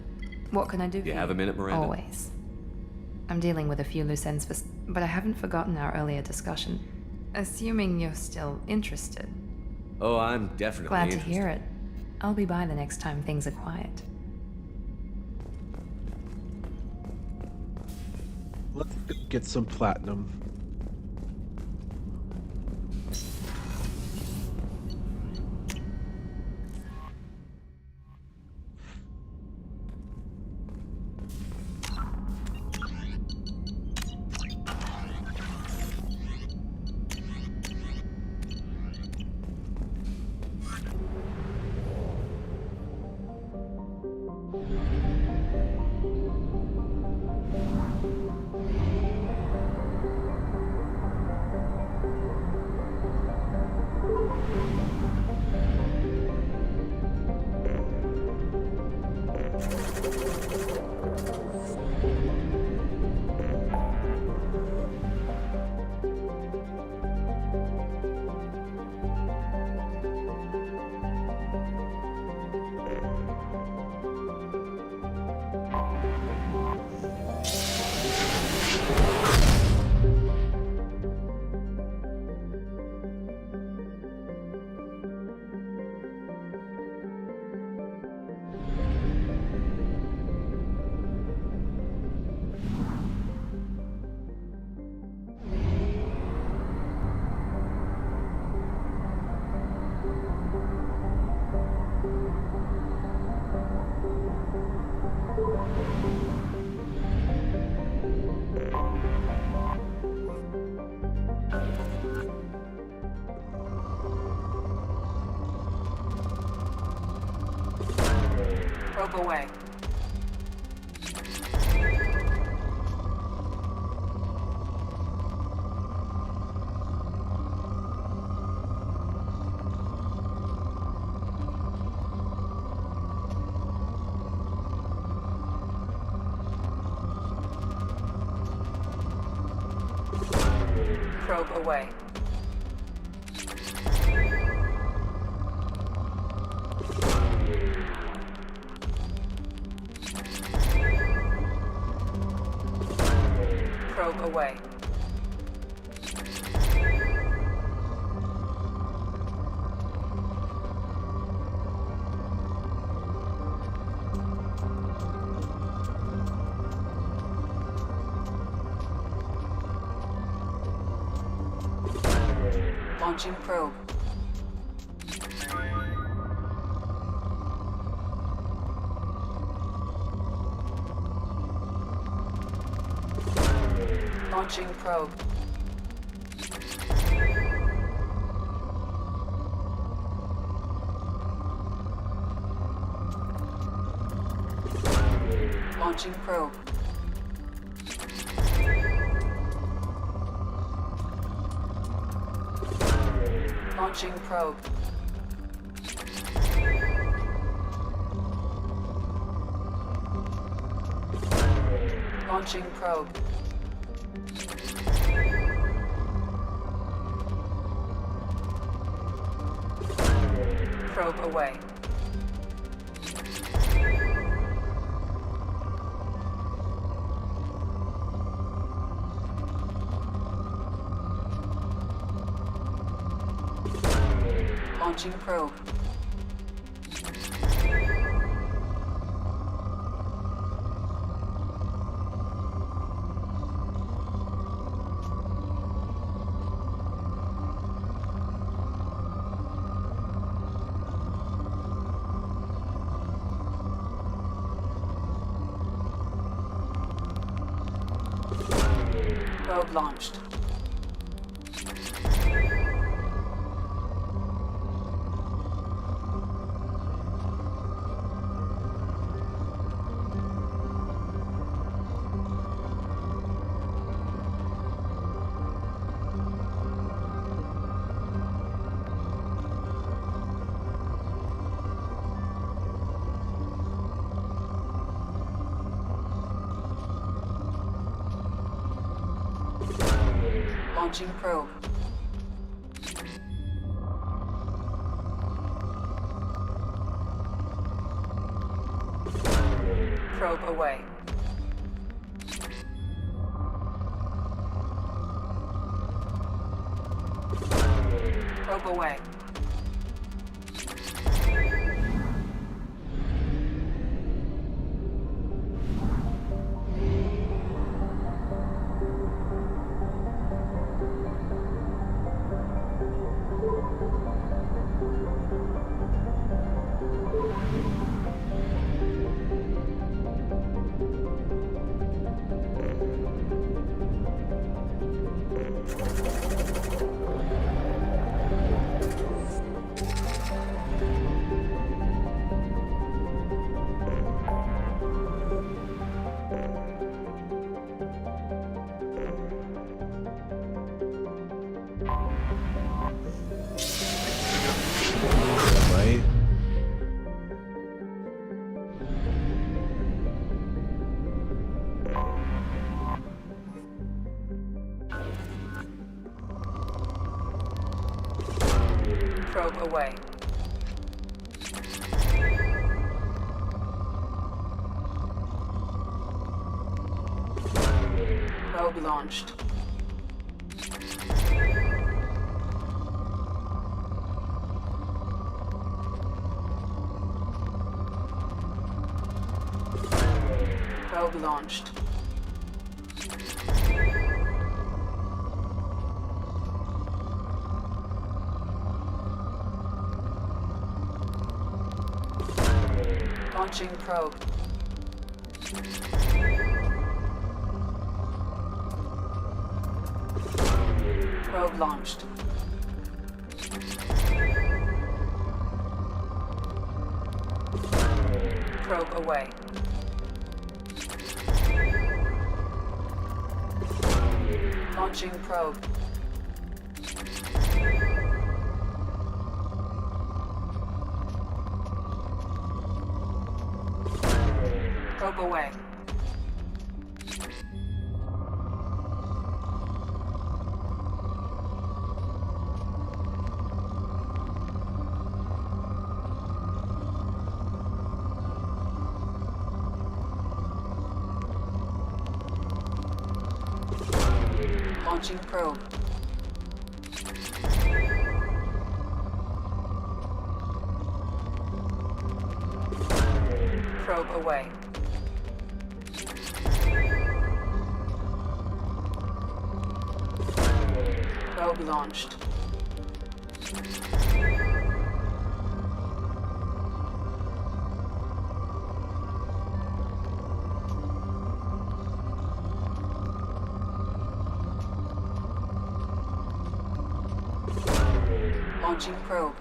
what can I do for you? You have a minute, Miranda? Always. I'm dealing with a few loose ends, but I haven't forgotten our earlier discussion. Assuming you're still interested. Oh, I'm definitely Glad to interested. hear it. I'll be by the next time things are quiet. let's get some platinum. Probe away. Probe away. Probe away. Launching probe. Launching probe. Launching probe. Launching probe. Launching probe. Probe away. Launching probe. Probe launched. Launching probe. Probe away. Probe away. Right? Probe away. Probe launched. Probe launched. Launching probe. Probe launched. Probe away. Launching probe. Probe away. Launching probe. Probe away. Probe launched. Launching probe.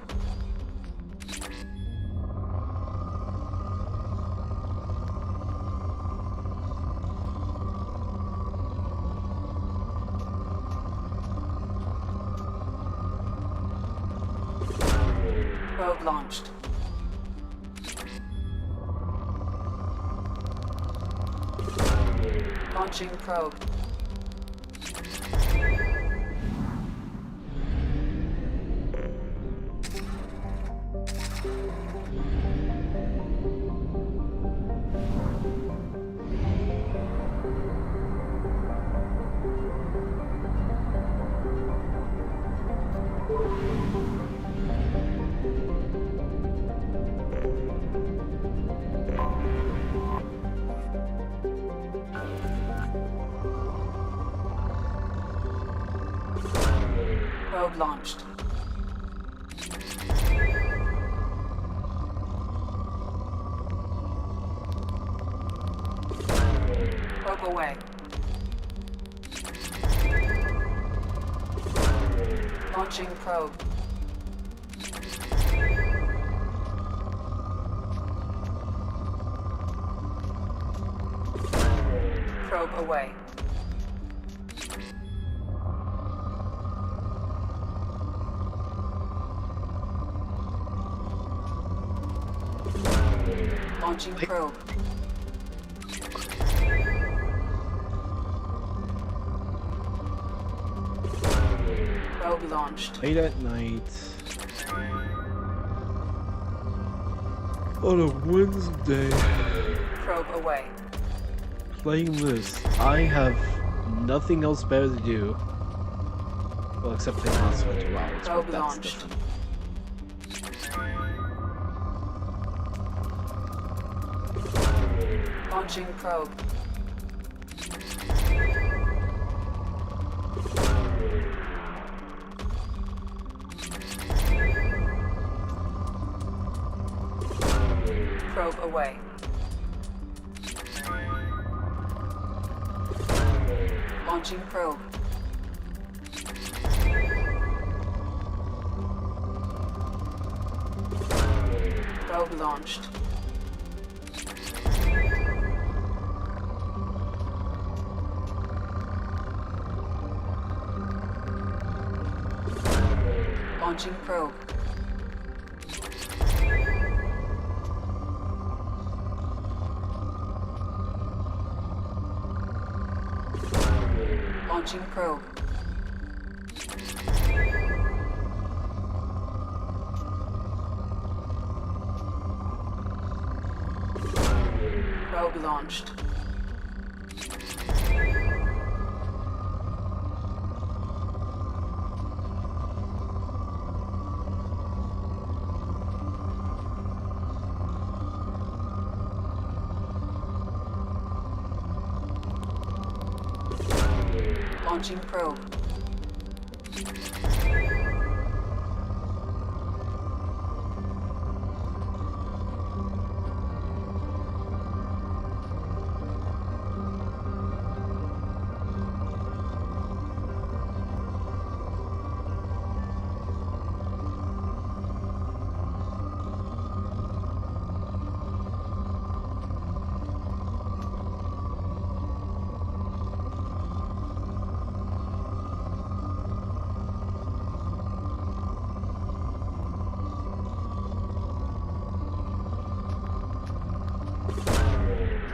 Probe launched. Launching probe. Probe launched. Probe away. Launching probe. Probe away. Launching probe. Probe launched. Late at night. On a Wednesday. Probe away. Playing this. I have nothing else better to do. Well, except play Monster Hunter Wilds. Probe But that's launched. different. Launching probe. Probe away. Launching probe. Probe launched. Launching probe. Launching probe. Probe launched. Launching probe.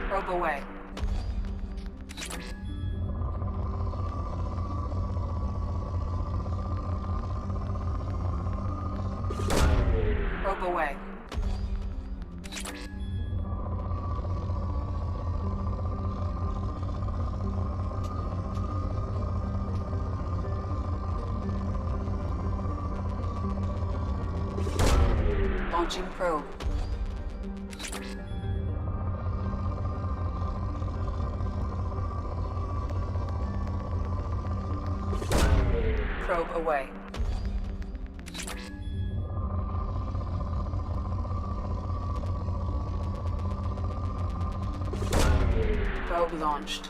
Probe away. Probe away. Launching probe. Probe away. Probe launched.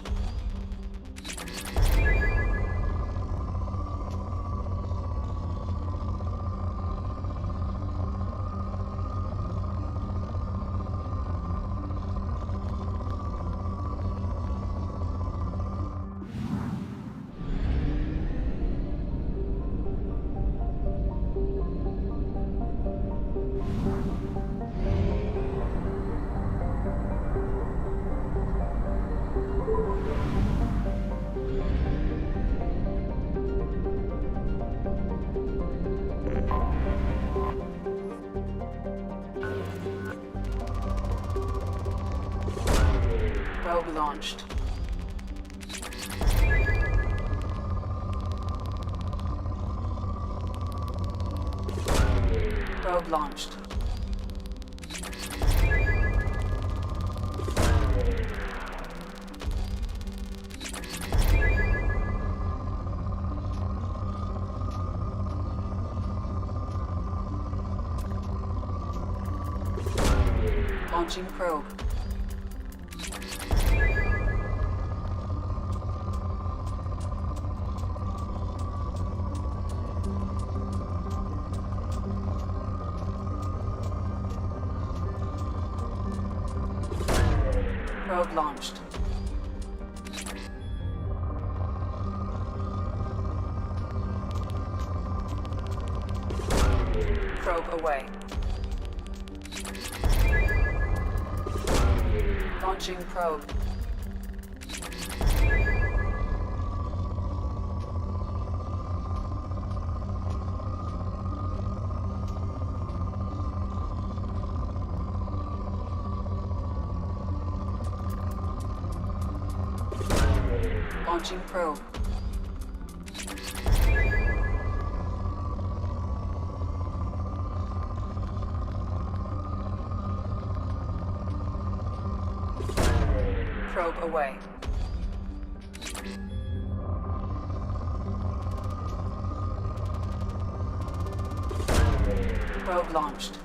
Probe launched. Probe launched. Launching probe. Probe launched. Probe away. Launching probe. Launching probe. Probe away. Probe launched.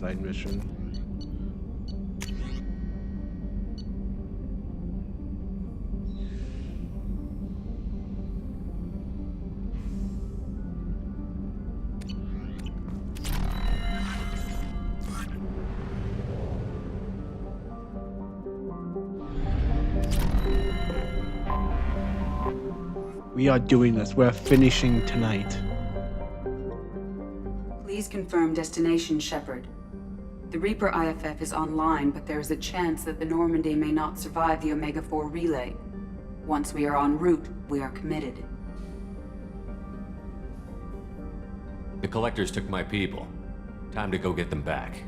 side mission. We are doing this. We're finishing tonight. Please confirm destination, Shepard. The Reaper IFF is online, but there is a chance that the Normandy may not survive the Omega-4 relay. Once we are en route, we are committed. The Collectors took my people. Time to go get them back.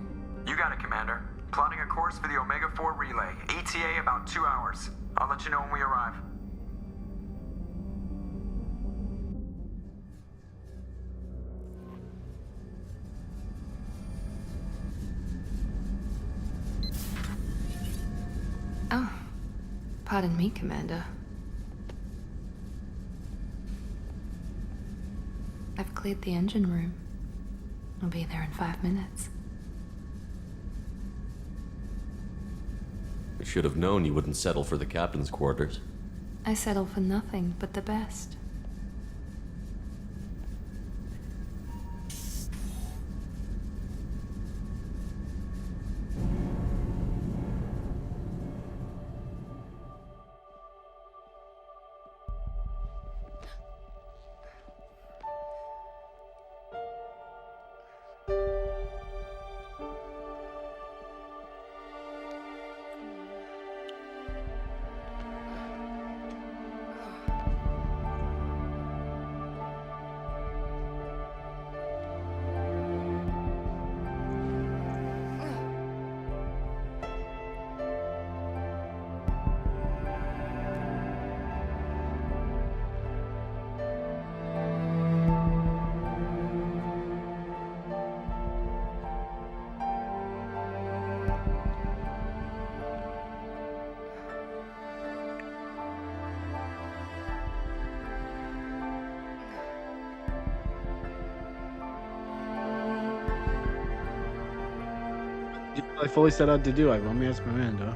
You got it, Commander. Plotting a course for the Omega-4 relay. ETA about 2 hours. I'll let you know when we arrive. Oh, pardon me, Commander. I've cleared the engine room. I'll be there in 5 minutes. I should have known you wouldn't settle for the captain's quarters. I settle for nothing but the best. I fully set out to do. I want me as Miranda.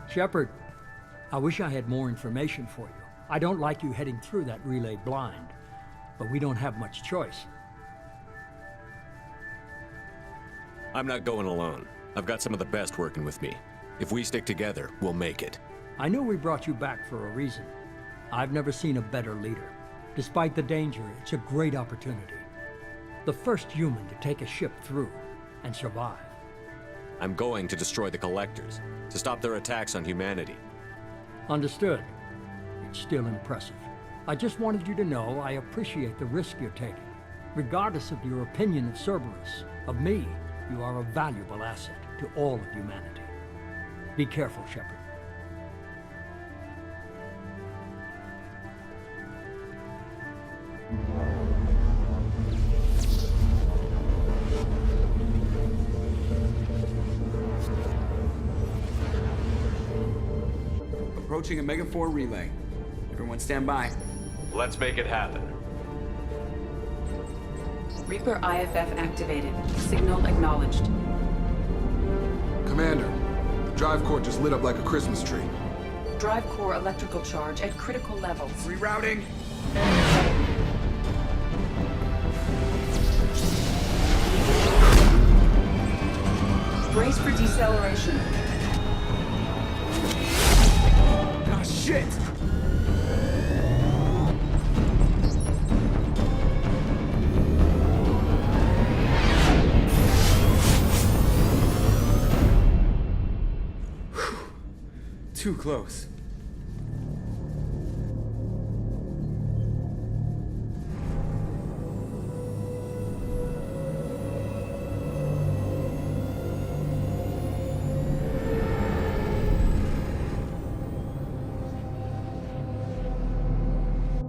Shepard, I wish I had more information for you. I don't like you heading through that relay blind, but we don't have much choice. I'm not going alone. I've got some of the best working with me. If we stick together, we'll make it. I know we brought you back for a reason. I've never seen a better leader. Despite the danger, it's a great opportunity. The first human to take a ship through and survive. I'm going to destroy the Collectors, to stop their attacks on humanity. Understood. It's still impressive. I just wanted you to know I appreciate the risk you're taking. Regardless of your opinion of Cerberus, of me, you are a valuable asset to all of humanity. Be careful, Shepard. Approaching Omega-4 relay. Everyone stand by. Let's make it happen. Reaper IFF activated. Signal acknowledged. Commander, the drive core just lit up like a Christmas tree. Drive core electrical charge at critical levels. Rerouting. Brace for deceleration. Ah, shit! Too close.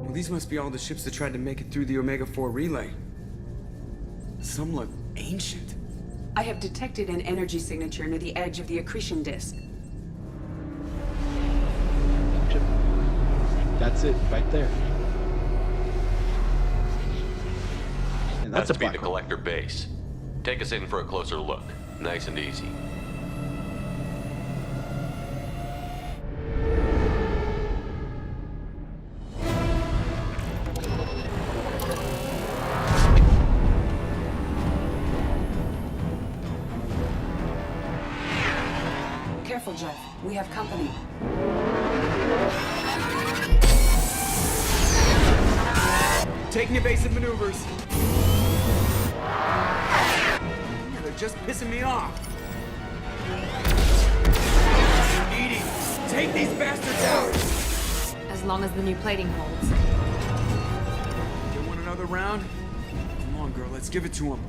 Well, these must be all the ships that tried to make it through the Omega-4 relay. Some look ancient. I have detected an energy signature near the edge of the accretion disk. That's it, right there. And That's that's a to be the black hole. collector base. Take us in for a closer look. Nice and easy. Careful, Jeff. We have company. Taking evasive maneuvers. Yeah, they're just pissing me off. Edie, take these bastards out! As long as the new plating holds. You want another round? Come on, girl, let's give it to him.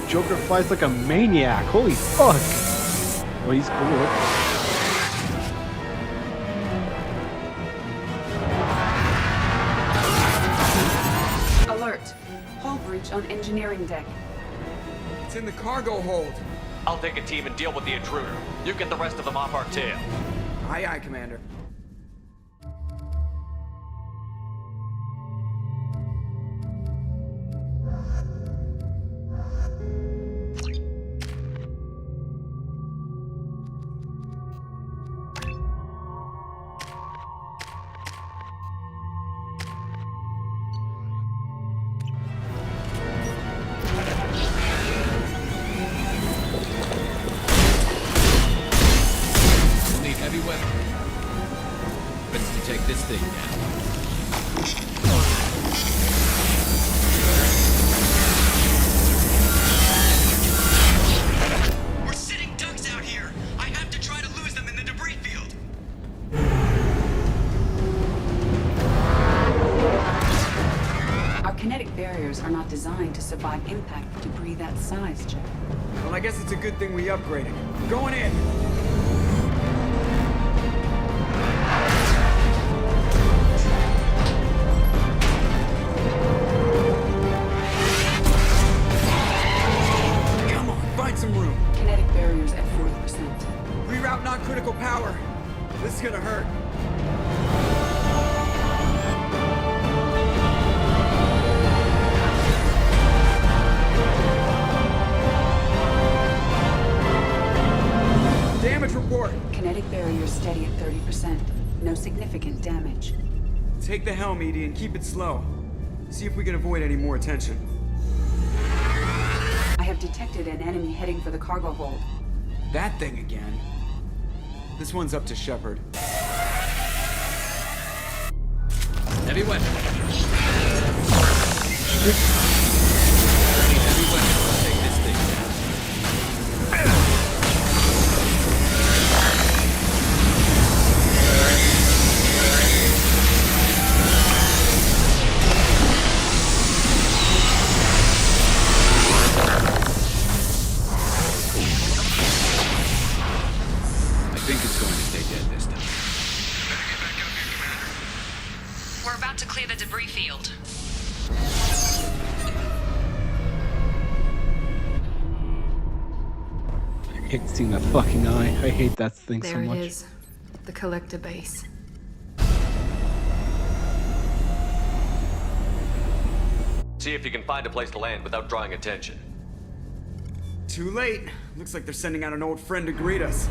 Joker flies like a maniac. Holy fuck. Well, he's cool. Alert. Hull breach on engineering deck. It's in the cargo hold. I'll take a team and deal with the intruder. You get the rest of them off our tail. Aye, aye, Commander. This thing down. We're sitting ducks out here. I have to try to lose them in the debris field. Our kinetic barriers are not designed to survive impact with debris that size, Jeff. Well, I guess it's a good thing we upgraded. Going in. Some room. Kinetic barriers at 40%. Reroute non-critical power. This is gonna hurt. Damage report. Kinetic barriers steady at 30%. No significant damage. Take the helm, Edie, and keep it slow. See if we can avoid any more attention. I have detected an enemy heading for the cargo hold. That thing again. This one's up to Shepard. Heavy weapon. Heavy weapon. Take this thing down. I think it's going to stay dead this time. We're about to clear the debris field. I hate seeing that fucking eye. I hate that thing so much. There it is. The collector base. See if you can find a place to land without drawing attention. Too late. Looks like they're sending out an old friend to greet us.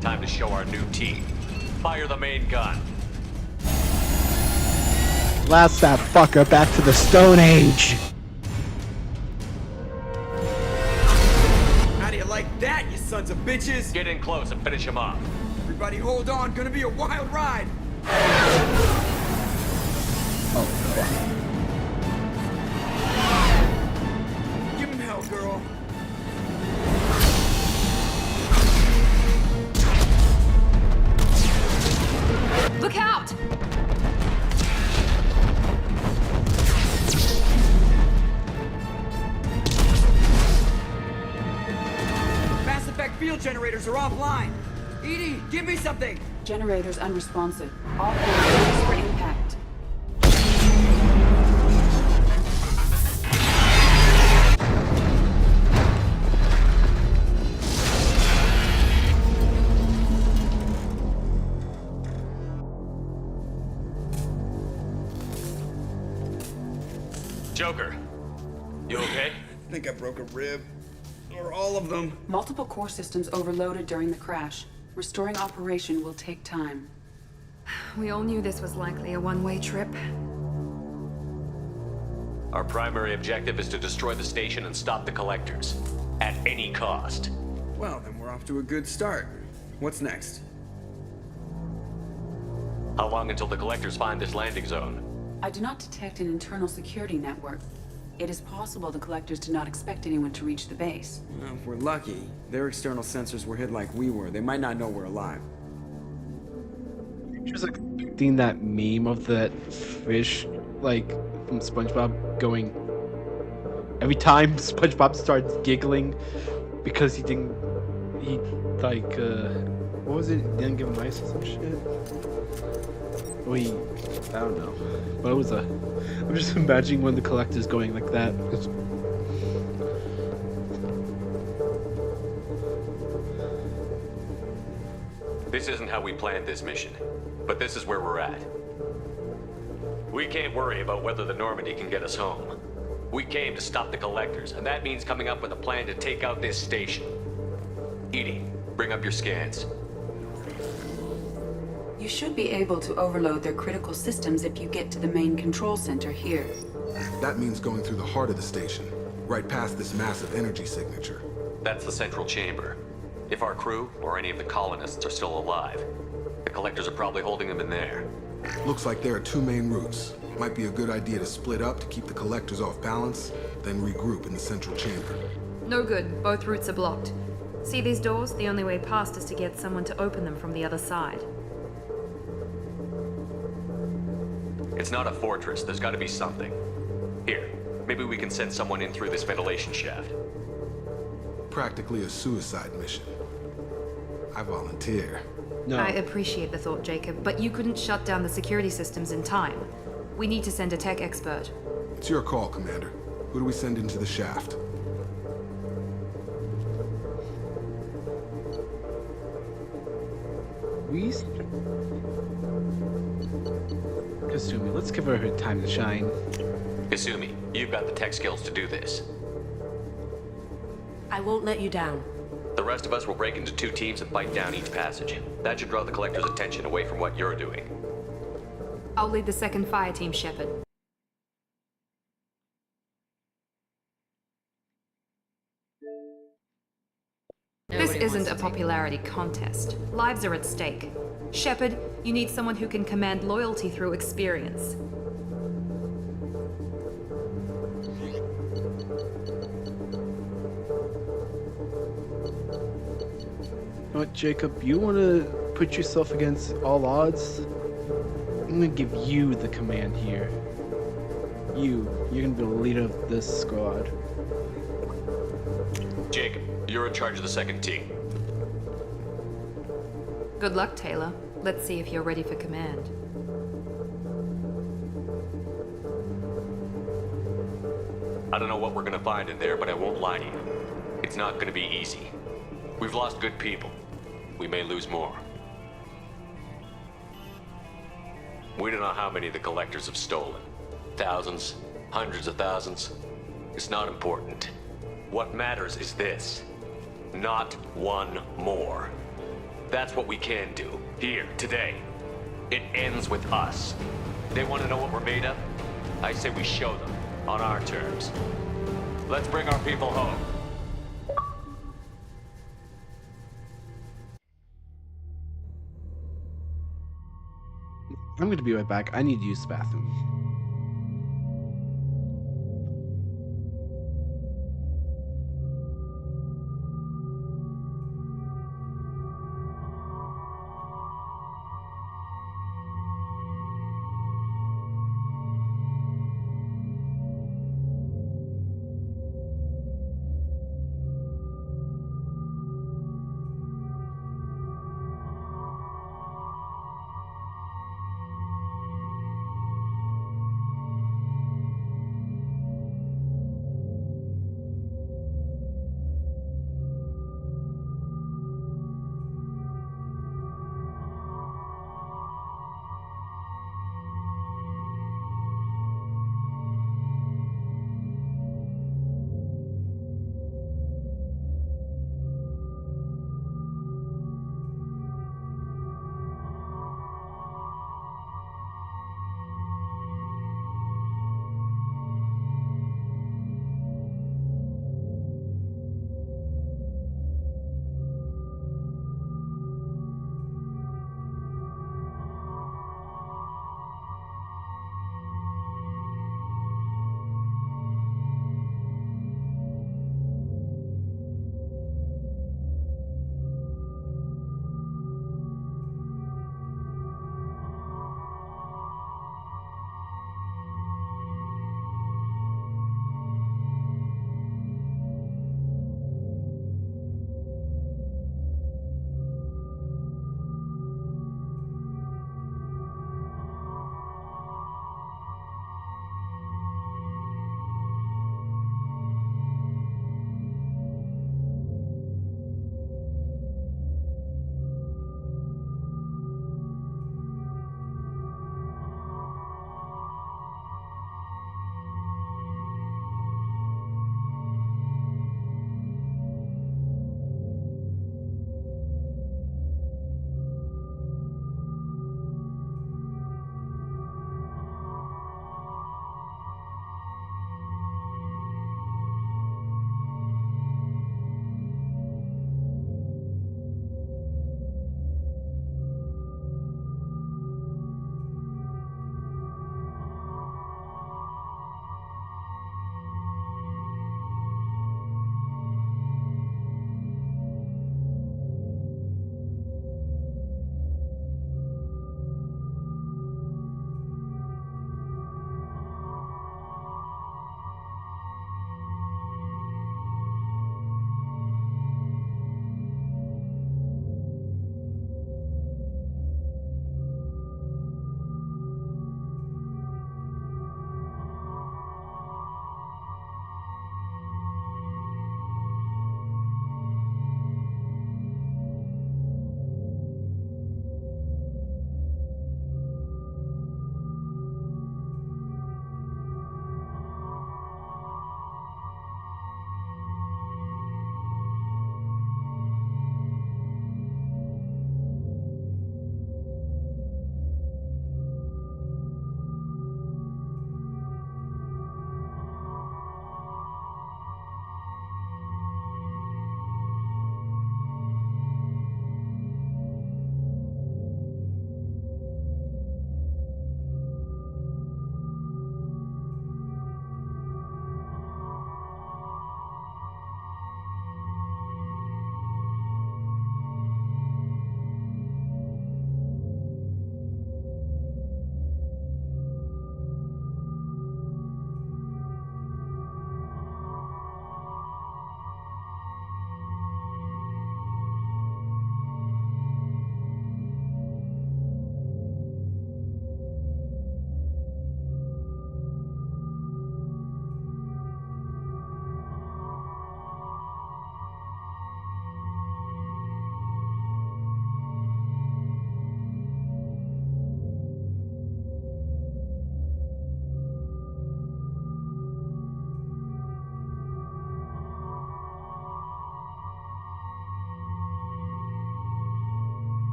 Time to show our new team. Fire the main gun. Blast that fucker back to the Stone Age. How do you like that, you sons sons of bitches! Get in close and finish him off. Everybody hold on, gonna be a wild ride! Oh, fuck. Give him hell, girl. Look out! Mass effect field generators are offline. Edie, give me something! Generators unresponsive. All cores for impact. Joker, you okay? I think I broke a rib. Or all of them. Multiple core systems overloaded during the crash. Restoring operation will take time. We all knew this was likely a one-way trip. Our primary objective is to destroy the station and stop the collectors. At any cost. Well, then we're off to a good start. What's next? How long until the collectors find this landing zone? I do not detect an internal security network. It is possible the collectors did not expect anyone to reach the base. Well, if we're lucky, their external sensors were hit like we were. They might not know we're alive. Just expecting that meme of that fish, like, from SpongeBob going... Every time SpongeBob starts giggling because he didn't... He, like, what was it? Didn't give him ice or some shit? Or he... I don't know. But it was a... I'm just imagining when the collector's going like that. This isn't how we planned this mission, but this is where we're at. We can't worry about whether the Normandy can get us home. We came to stop the collectors, and that means coming up with a plan to take out this station. Edie, bring up your scans. You should be able to overload their critical systems if you get to the main control center here. That means going through the heart of the station, right past this massive energy signature. That's the central chamber. If our crew, or any of the colonists, are still alive, the collectors are probably holding them in there. Looks like there are two main routes. Might be a good idea to split up to keep the collectors off balance, then regroup in the central chamber. No good. Both routes are blocked. See these doors? The only way past is to get someone to open them from the other side. It's not a fortress. There's got to be something. Here, maybe we can send someone in through this ventilation shaft. Practically a suicide mission. I volunteer. No. I appreciate the thought, Jacob, but you couldn't shut down the security systems in time. We need to send a tech expert. It's your call, Commander. Who do we send into the shaft? Kasumi, let's give her time to shine. Kasumi, you've got the tech skills to do this. I won't let you down. The rest of us will break into two teams and fight down each passage. That should draw the collector's attention away from what you're doing. I'll lead the second fire team, Shepard. This isn't a popularity contest. Lives are at stake. Shepard, you need someone who can command loyalty through experience. What, Jacob, you want to put yourself against all odds? I'm going to give you the command here. You're going to be the leader of this squad. Jacob, you're in charge of the second team. Good luck, Taylor. Let's see if you're ready for command. I don't know what we're gonna find in there, but I won't lie to you. It's not gonna be easy. We've lost good people. We may lose more. We don't know how many the collectors have stolen. Thousands, hundreds of thousands. It's not important. What matters is this. Not one more. That's what we can do, here, today. It ends with us. They want to know what we're made of? I say we show them, on our terms. Let's bring our people home. I'm going to be right back. I need to use the bathroom.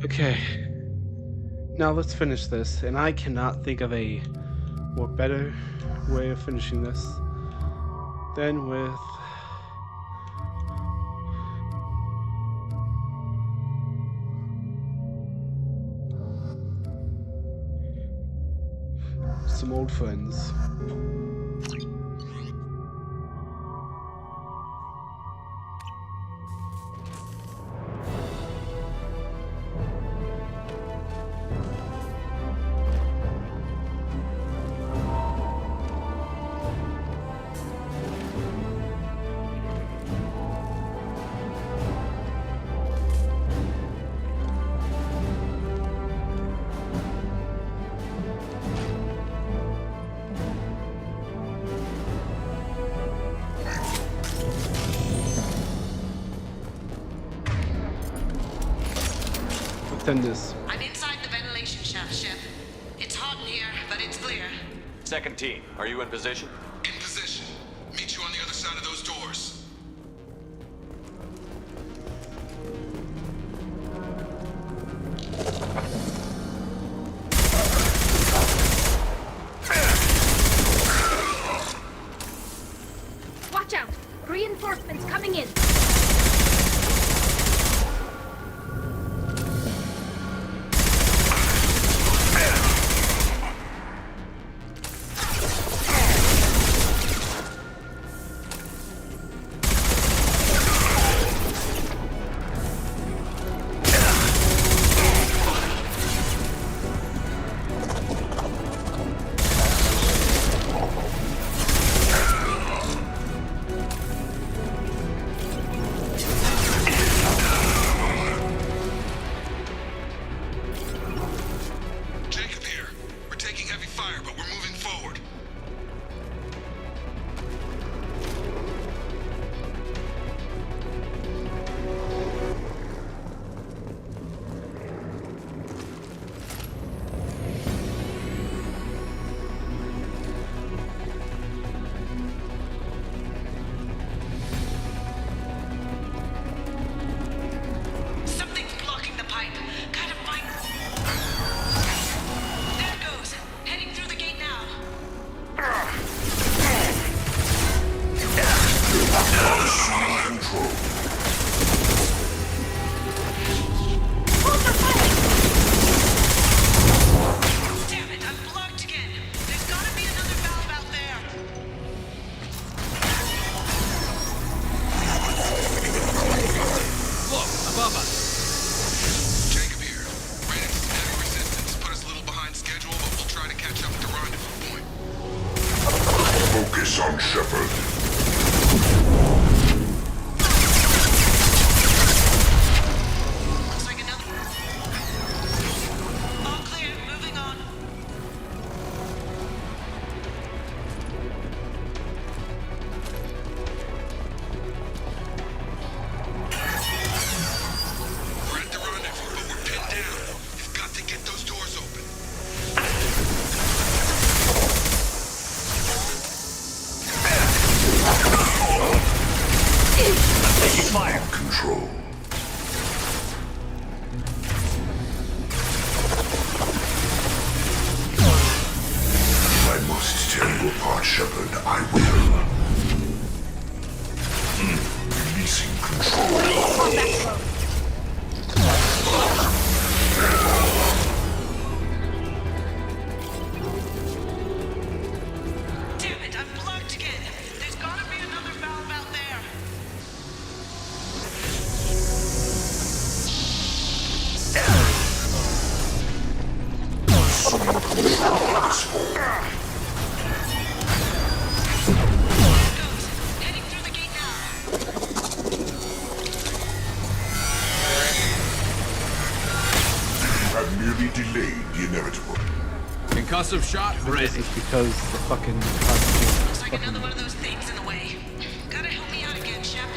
Okay. Now let's finish this, and I cannot think of a more better way of finishing this than with some old friends. This. I'm inside the ventilation shaft, Shep. It's hot in here, but it's clear. Second team, are you in position? In position. Meet you on the other side of those doors. Watch out! Reinforcements coming in! Concussive shot ready. This is because the fucking Looks like another one of those things in the way. Gotta help me out again, Shep.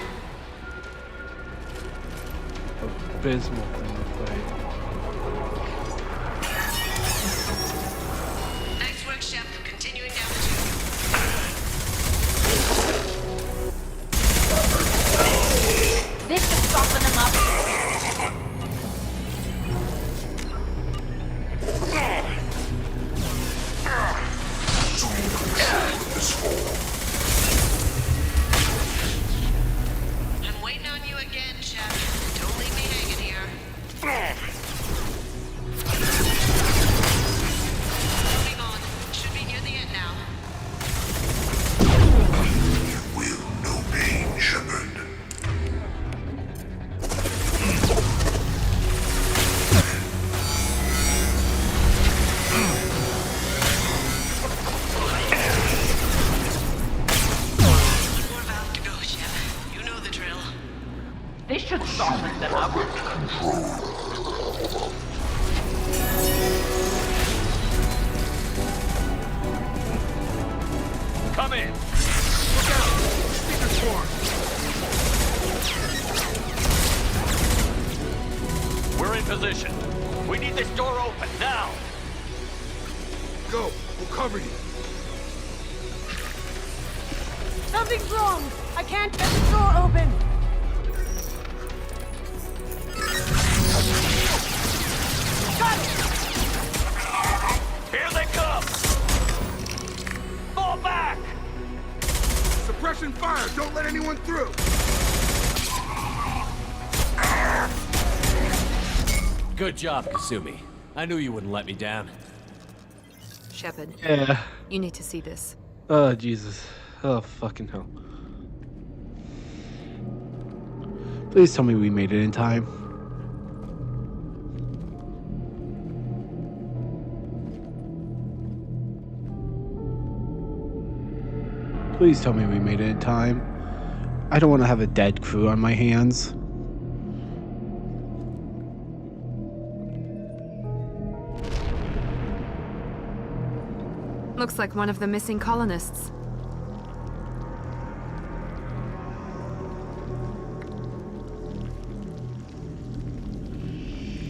abysmal thing to play. Nice work, Shep. Continuing down the tube. This should soften them up. Come in. Look out! Speaker swarm! We're in position. We need this door open now. Go! We'll cover you! Something's wrong! I can't get the door open! Got it! Here they come! Fall back! Suppression fire! Don't let anyone through! Good job, Kasumi. I knew you wouldn't let me down. Shepard. Yeah. You need to see this. Oh, Jesus. Oh, fucking hell. Please tell me we made it in time. Please tell me we made it in time. I don't want to have a dead crew on my hands. Looks like one of the missing colonists.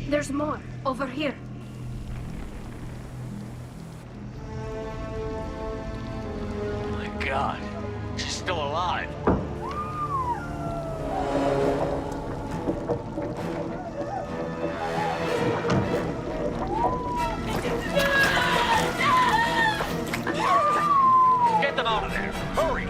There's more. Over here. My God, she's still alive. Get them out of there. Hurry.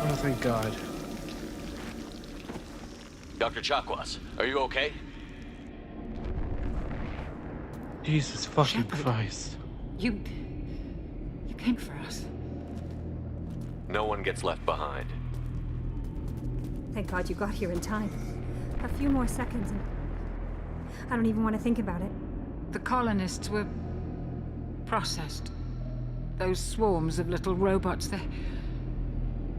Oh, thank God. Dr. Chakwas, are you okay? Jesus fucking Christ. You came for us. No one gets left behind. Thank God you got here in time. A few more seconds and I don't even want to think about it. The colonists were processed. Those swarms of little robots, they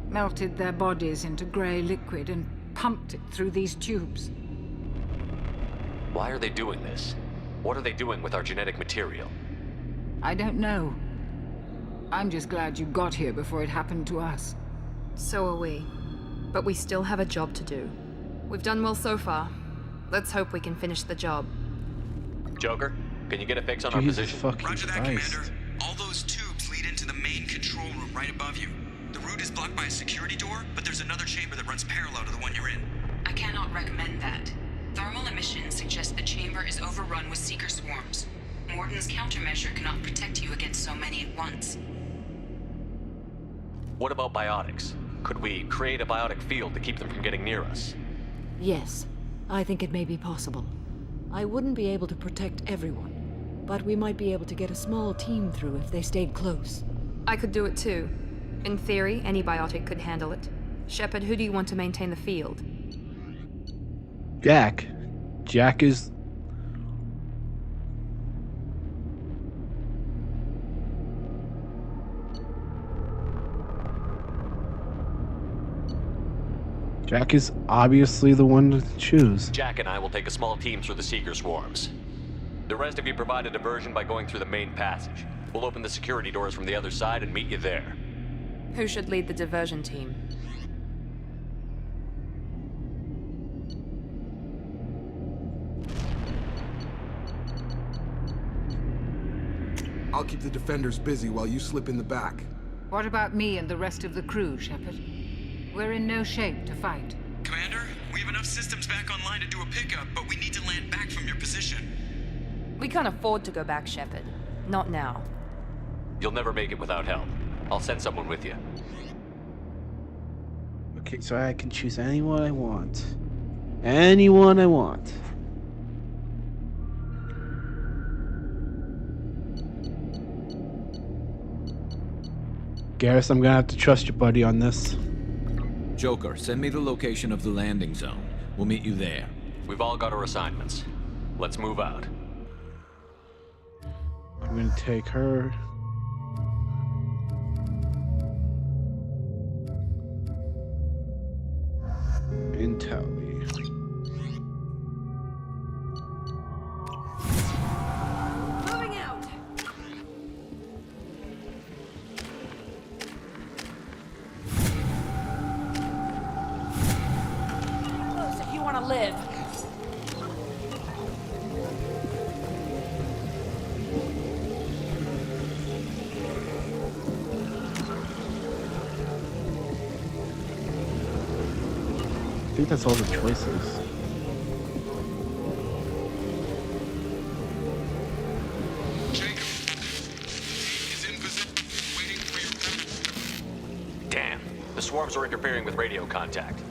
melted their bodies into grey liquid and pumped it through these tubes. Why are they doing this? What are they doing with our genetic material? I don't know. I'm just glad you got here before it happened to us. So are we. But we still have a job to do. We've done well so far. Let's hope we can finish the job. Joker, can you get a fix on our Jesus position? fucking Roger that, Christ. Commander. All those tubes lead into the main control room right above you. The route is blocked by a security door, but there's another chamber that runs parallel to the one you're in. I cannot recommend that. Thermal emissions suggest the chamber is overrun with seeker swarms. Morden's countermeasure cannot protect you against so many at once. What about biotics? Could we create a biotic field to keep them from getting near us? Yes, I think it may be possible. I wouldn't be able to protect everyone, but we might be able to get a small team through if they stayed close. I could do it too. In theory, any biotic could handle it. Shepard, who do you want to maintain the field? Jack. Jack is... Jack is obviously the one to choose. Jack and I will take a small team through the Seeker swarms. The rest of you provide a diversion by going through the main passage. We'll open the security doors from the other side and meet you there. Who should lead the diversion team? I'll keep the defenders busy while you slip in the back. What about me and the rest of the crew, Shepard? We're in no shape to fight. Commander, we have enough systems back online to do a pickup, but we need to land back from your position. We can't afford to go back, Shepard. Not now. You'll never make it without help. I'll send someone with you. Okay, so I can choose anyone I want. Anyone I want. Garrus, I'm gonna have to trust your buddy on this. Joker, send me the location of the landing zone. We'll meet you there. We've all got our assignments. Let's move out. I'm gonna take her. Intelli. Moving out. Close if you want to live. I think that's all the choices. Damn. The swarms are interfering with radio contact.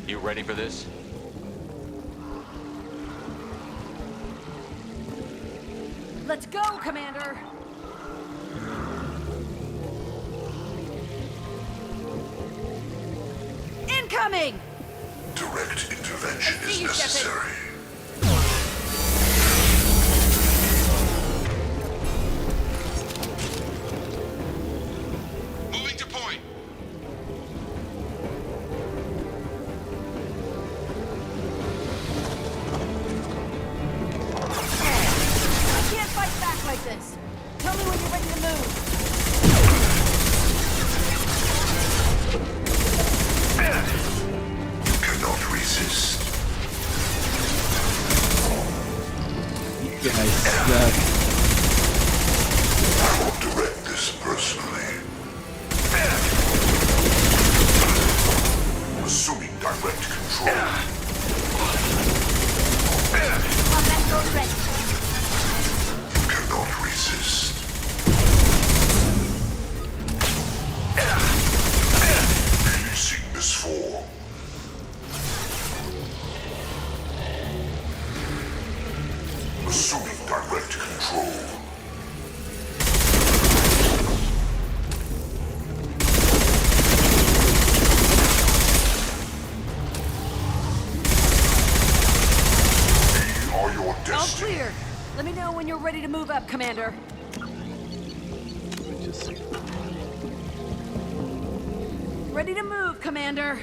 You ready for this? Let's go, Commander. Incoming! Direct intervention is necessary. Moving to point. I can't fight back like this. Tell me when you're ready to move. Cannot resist. I will direct this personally. Assuming direct control. Cannot resist. Releasing misform. Assuming direct control. We are your All destiny. clear. Let me know when you're ready to move up, Commander. Ready to move, Commander.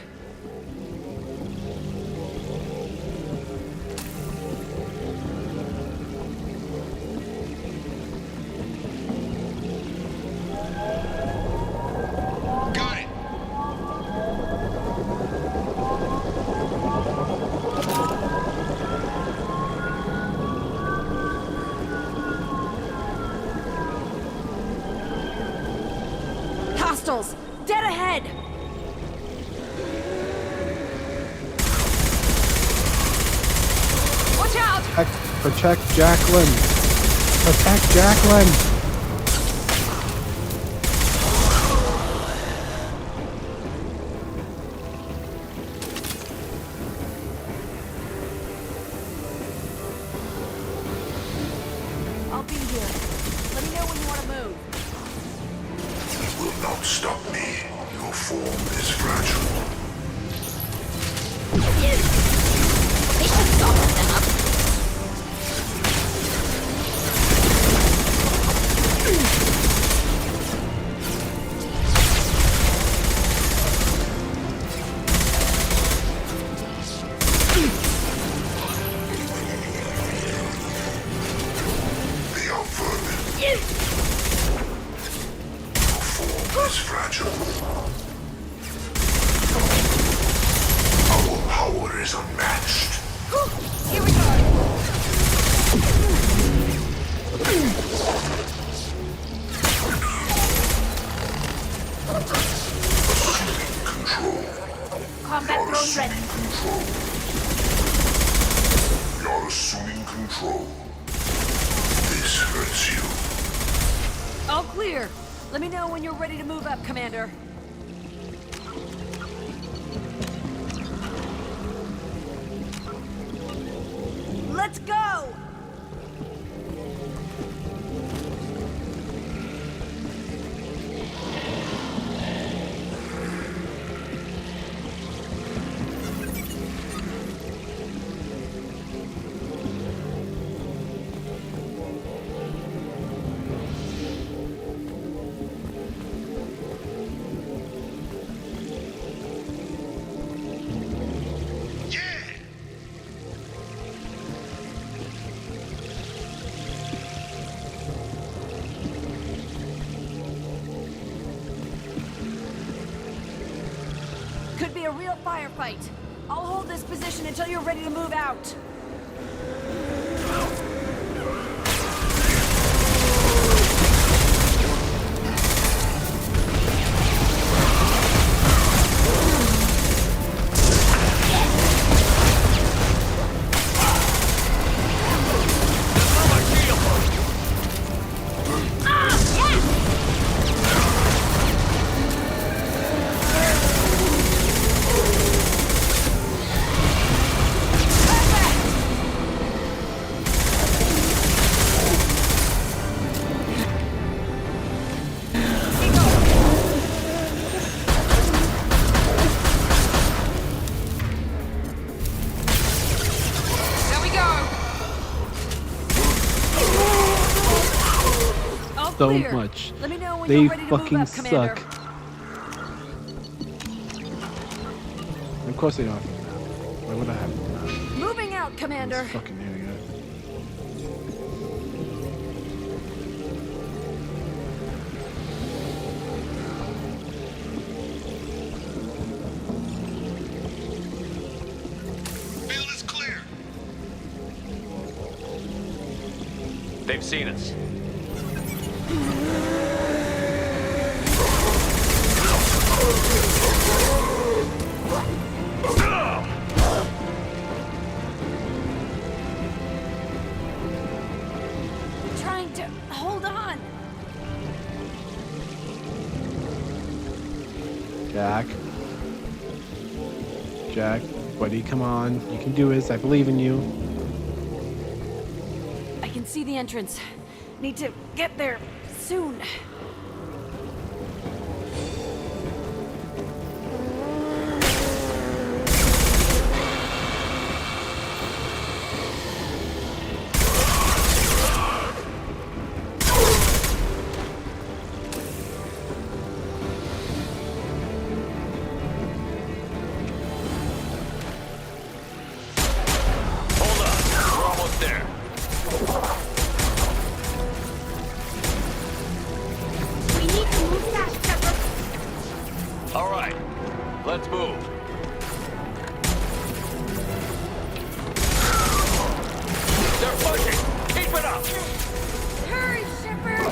Got it. Hostiles! Dead ahead! Watch out! Protect Jacqueline! Protect Jacqueline! I'll be here. Let me know when you want to move. It will not stop me. Your form is fragile. They should soften them up. They are vermin. Your form is fragile. Our power is unmatched. Here we go! Control. Combat drone ready. Control. We are assuming control. This hurts you. All clear. Let me know when you're ready to move up, Commander. Let's go! Could be a real firefight. I'll hold this position until you're ready to move out. So much. Let me know when They you're ready to fucking move up, Commander. suck. Of course they don't have a map. Why would I have a map? Moving out, Commander. This fucking area. Field is clear. They've seen us. Trying to hold on. Jack. Jack, buddy, come on. You can do this. I believe in you. I can see the entrance. Need to get there soon. Let's move. They're pushing. Keep it up. Hurry, Shepard.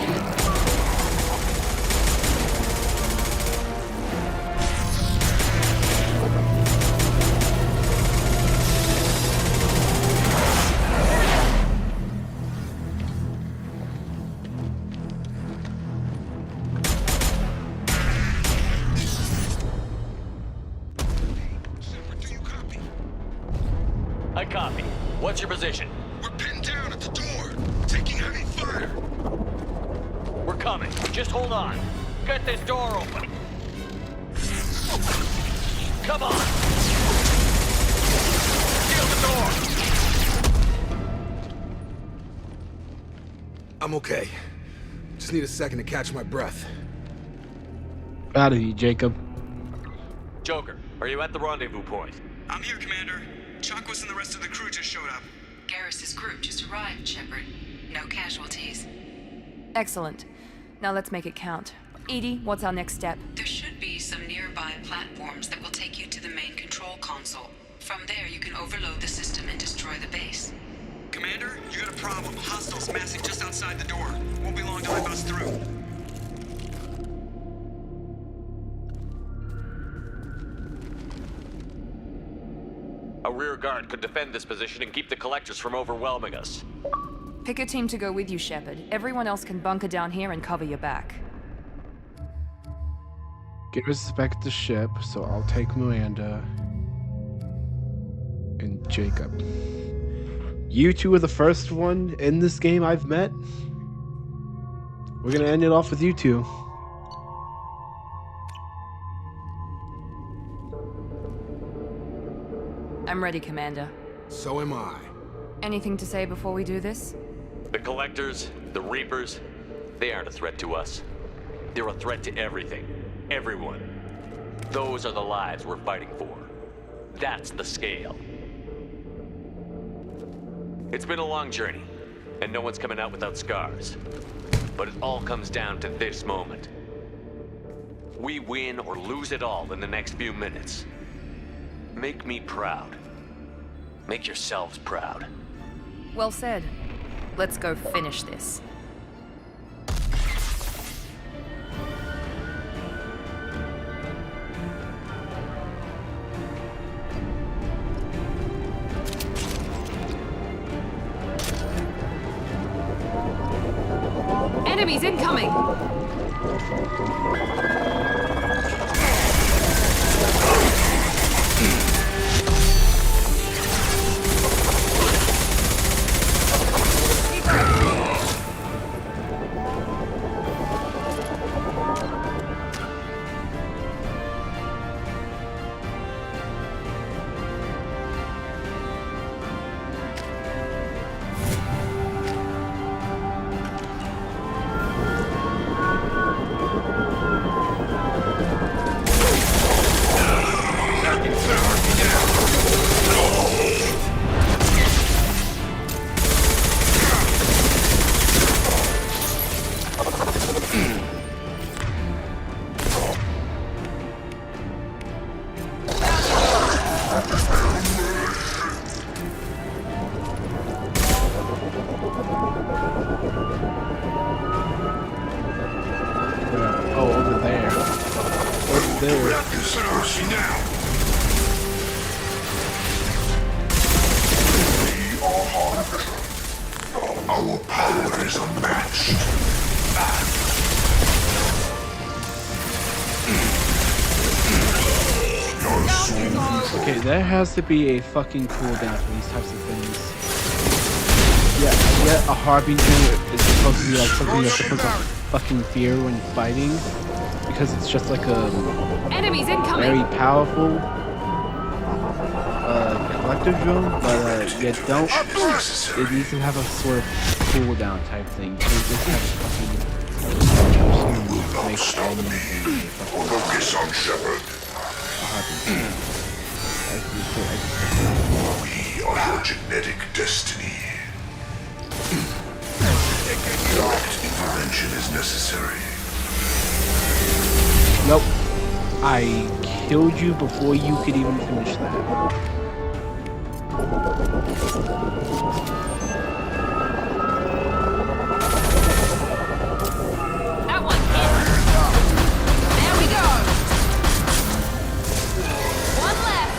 I copy. What's your position? We're pinned down at the door, taking heavy fire. We're coming. Just hold on. Get this door open. Come on. Seal the door. I'm okay. Just need a second to catch my breath. Out of you, Jacob. Joker, are you at the rendezvous point? I'm here, Commander. Chakwas and the rest of the crew just showed up. Garrus's group just arrived, Shepard. No casualties. Excellent. Now let's make it count. Edie, what's our next step? There should be some nearby platforms that will take you to the main control console. From there, you can overload the system and destroy the base. Commander, you got a problem. Hostiles massing just outside the door. Won't be long till I bust through. A rear guard could defend this position and keep the collectors from overwhelming us. Pick a team to go with you, Shepard. Everyone else can bunker down here and cover your back. Garrus is back at the ship, so I'll take Miranda and Jacob. You two are the first one in this game I've met. We're gonna end it off with you two. I'm ready, Commander. So am I. Anything to say before we do this? The collectors, the Reapers, they aren't a threat to us. They're a threat to everything. Everyone. Those are the lives we're fighting for. That's the scale. It's been a long journey, and no one's coming out without scars. But it all comes down to this moment. We win or lose it all in the next few minutes. Make me proud. Make yourselves proud. Well said. Let's go finish this. Enemies incoming! Our power is unmatched. Okay, there has to be a fucking cooldown for these types of things. Yeah, a harbinger is supposed to be like something you're supposed to fucking fear when fighting, because it's just like a Enemies incoming. Very powerful collector drone, but you don't. It needs to have a sort of cooldown type thing. So just have a fucking make anything. Focus on Shepard. We are your genetic destiny. Direct intervention is necessary. Nope. I killed you before you could even finish that. That one hit. There we go. One left.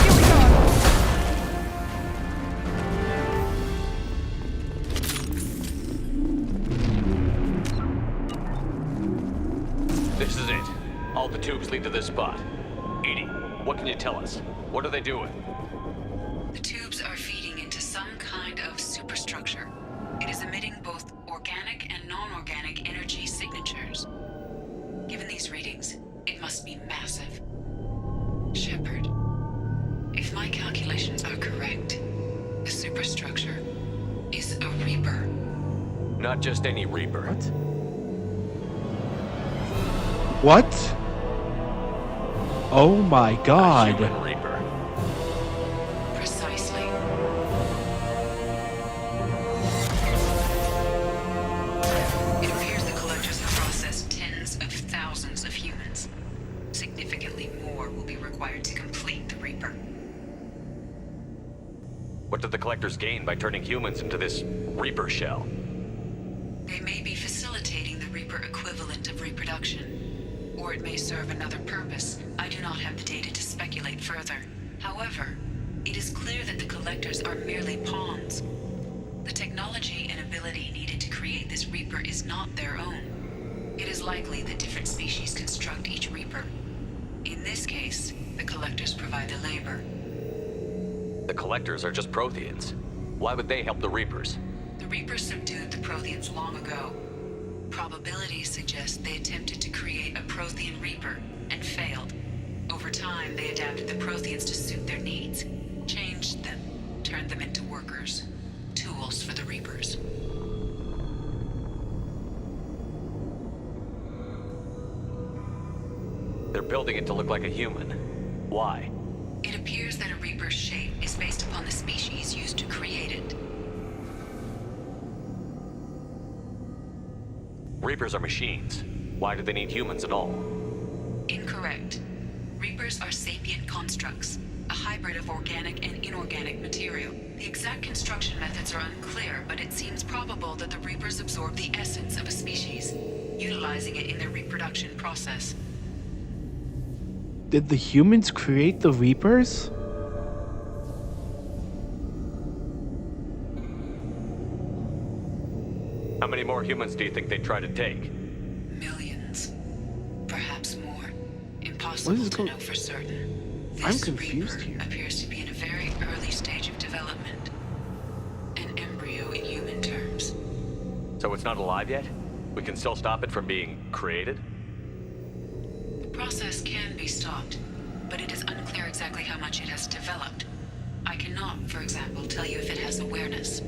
Here we go. This is it. All the tubes lead to this spot. Edie, what can you tell us? What are they doing? The tubes are feeding into some kind of superstructure. It is emitting both organic and non-organic energy signatures. Given these readings, it must be massive. Shepard, if my calculations are correct, the superstructure is a Reaper. Not just any Reaper. What? Oh my god. A human Reaper. Precisely. It appears the collectors have processed tens of thousands of humans. Significantly more will be required to complete the Reaper. What did the collectors gain by turning humans into this Reaper shell? They may be facilitating the Reaper equivalent of reproduction. Or it may serve another purpose. I do not have the data to speculate further. However, it is clear that the collectors are merely pawns. The technology and ability needed to create this Reaper is not their own. It is likely that different species construct each Reaper. In this case, the collectors provide the labor. The collectors are just Protheans. Why would they help the Reapers? The Reapers subdued the Protheans long ago. Probabilities suggest they attempted to create a Prothean Reaper and failed. Over time, they adapted the Protheans to suit their needs, changed them, turned them into workers, tools for the Reapers. They're building it to look like a human. Why? It appears that a Reaper's shape is based upon the species used to create it. Reapers are machines. Why do they need humans at all? Incorrect. Reapers are sapient constructs, a hybrid of organic and inorganic material. The exact construction methods are unclear, but it seems probable that the Reapers absorb the essence of a species, utilizing it in their reproduction process. Did the humans create the Reapers? How many more humans do you think they'd try to take? Millions. Perhaps more. Impossible to know for certain. I'm confused Reaper here. appears to be in a very early stage of development. An embryo in human terms. So it's not alive yet? We can still stop it from being created? The process can be stopped, but it is unclear exactly how much it has developed. I cannot, for example, tell you if it has awareness.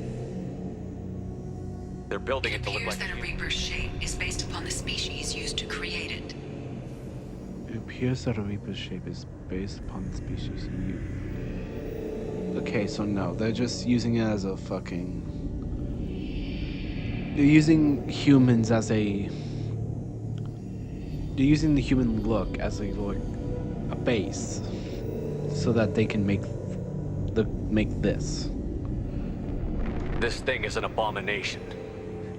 They're building it to look like... It appears that a Reaper's shape is based upon the species used to create it. It appears that a Reaper's shape is based upon the species you... Okay, so no, they're just using it as a fucking... They're using humans as a... They're using the human look as a base, so that they can make this. This thing is an abomination.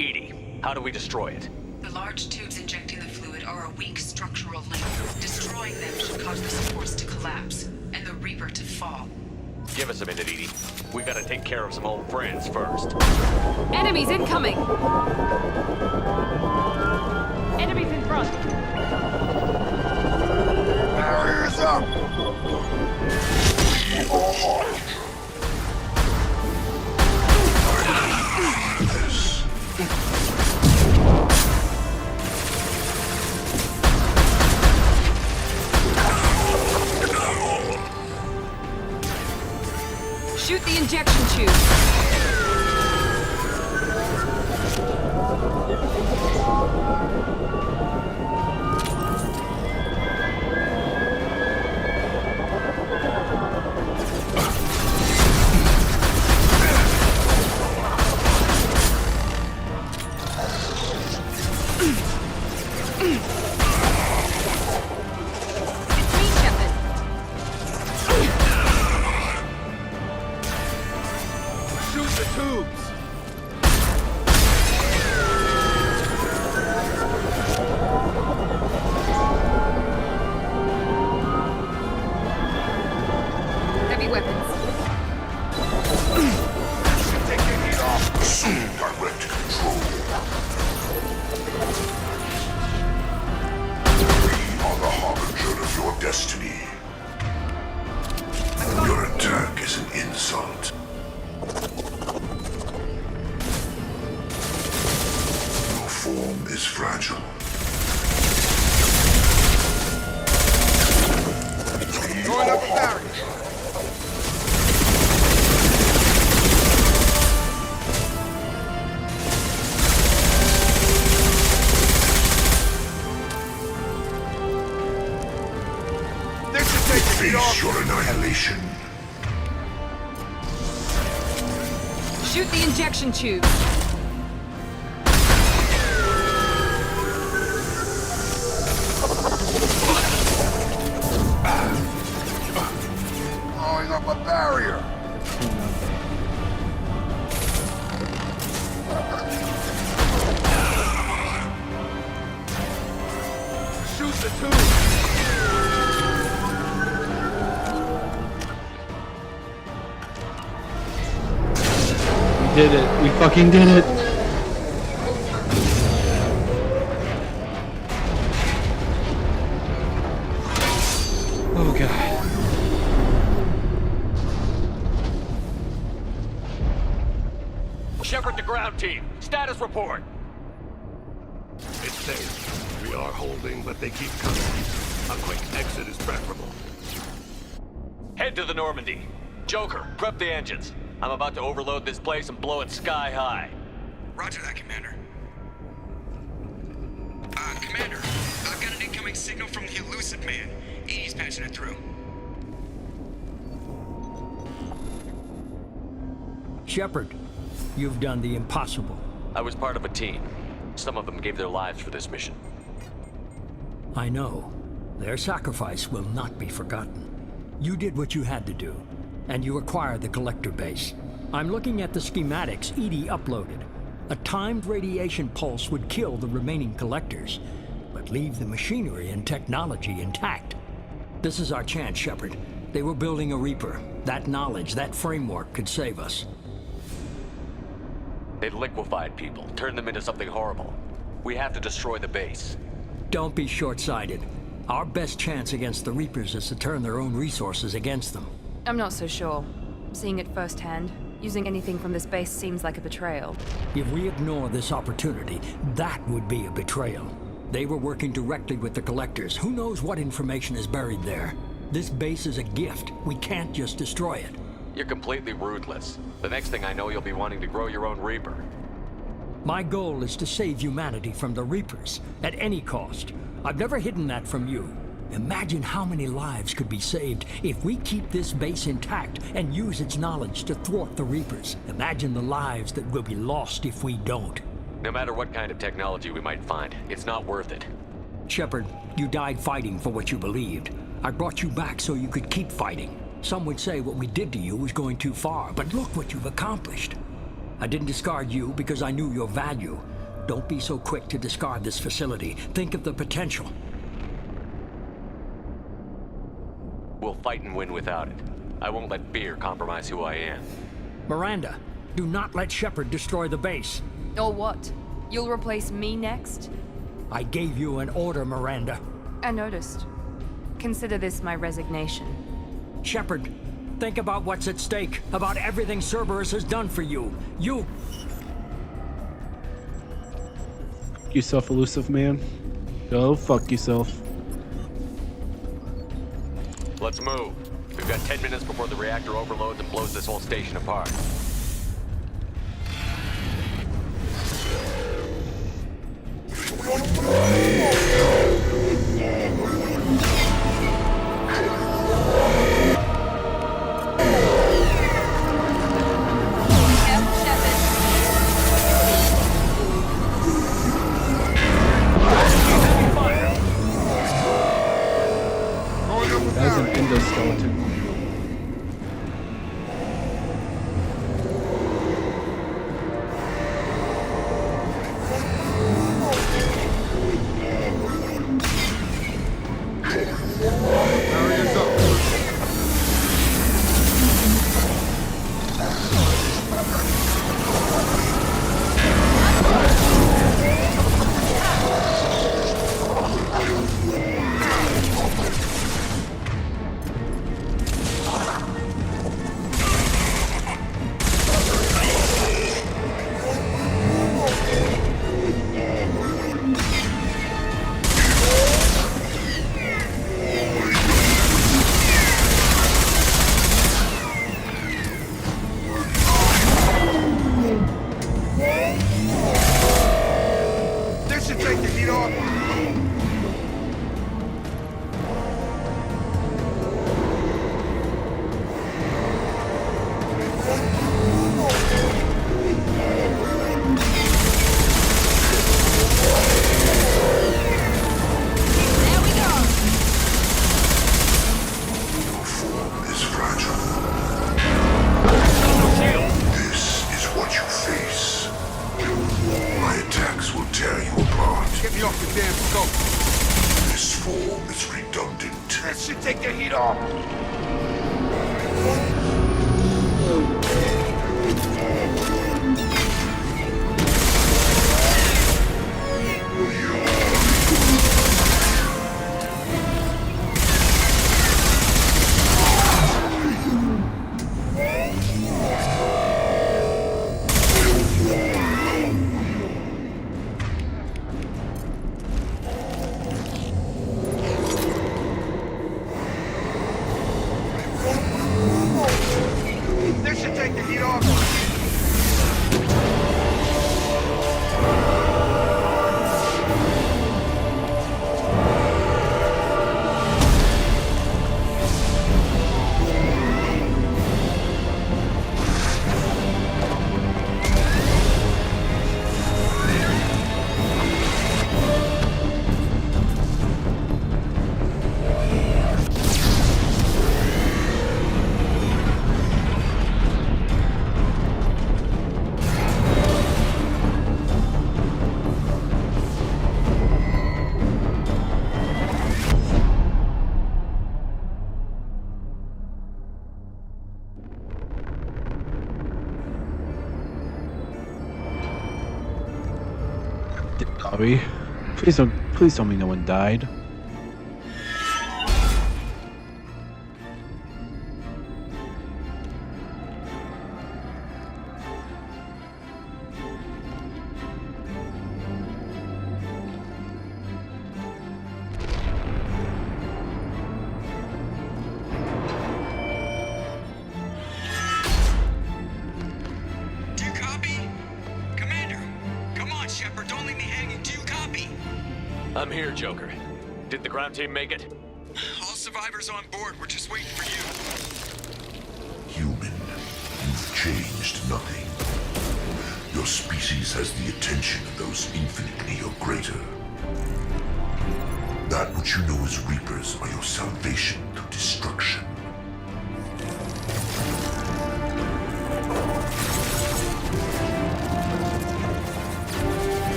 Edie, how do we destroy it? The large tubes injecting the fluid are a weak structural link. Destroying them should cause the supports to collapse, and the Reaper to fall. Give us a minute, Edie. We gotta take care of some old friends first. Enemies incoming! Enemies in front! Barriers up! Shoot the injection tube! Face your annihilation. Shoot the injection tube. Blowing up a barrier. Shoot the tube. Did it. We fucking did it. Oh god. Shepard to ground team. Status report. It's safe. We are holding, but they keep coming. A quick exit is preferable. Head to the Normandy. Joker, prep the engines. I'm about to overload this place and blow it sky high. Roger that, Commander. Commander, I've got an incoming signal from the elusive man. Edie's patching it through. Shepard, you've done the impossible. I was part of a team. Some of them gave their lives for this mission. I know. Their sacrifice will not be forgotten. You did what you had to do, and you acquired the collector base. I'm looking at the schematics Edie uploaded. A timed radiation pulse would kill the remaining collectors, but leave the machinery and technology intact. This is our chance, Shepard. They were building a Reaper. That knowledge, that framework could save us. They've liquefied people, turned them into something horrible. We have to destroy the base. Don't be short-sighted. Our best chance against the Reapers is to turn their own resources against them. I'm not so sure. Seeing it firsthand, using anything from this base seems like a betrayal. If we ignore this opportunity, that would be a betrayal. They were working directly with the collectors. Who knows what information is buried there? This base is a gift. We can't just destroy it. You're completely ruthless. The next thing I know, you'll be wanting to grow your own Reaper. My goal is to save humanity from the Reapers, at any cost. I've never hidden that from you. Imagine how many lives could be saved if we keep this base intact and use its knowledge to thwart the Reapers. Imagine the lives that will be lost if we don't. No matter what kind of technology we might find, it's not worth it. Shepard, you died fighting for what you believed. I brought you back so you could keep fighting. Some would say what we did to you was going too far, but look what you've accomplished. I didn't discard you because I knew your value. Don't be so quick to discard this facility. Think of the potential. We'll fight and win without it. I won't let fear compromise who I am. Miranda, do not let Shepard destroy the base. Or what? You'll replace me next? I gave you an order, Miranda. I noticed. Consider this my resignation. Shepard, think about what's at stake, about everything Cerberus has done for you. You... Fuck yourself, elusive man. Go fuck yourself. Let's move. We've got 10 minutes before the reactor overloads and blows this whole station apart. That is an endoskeleton. Sorry. Please tell me no one died. I'm here, Joker. Did the ground team make it? All survivors on board. We're just waiting for you. Human, you've changed nothing. Your species has the attention of those infinitely or greater. That which you know as Reapers are your salvation through destruction.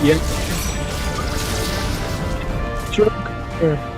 Yep. Joker.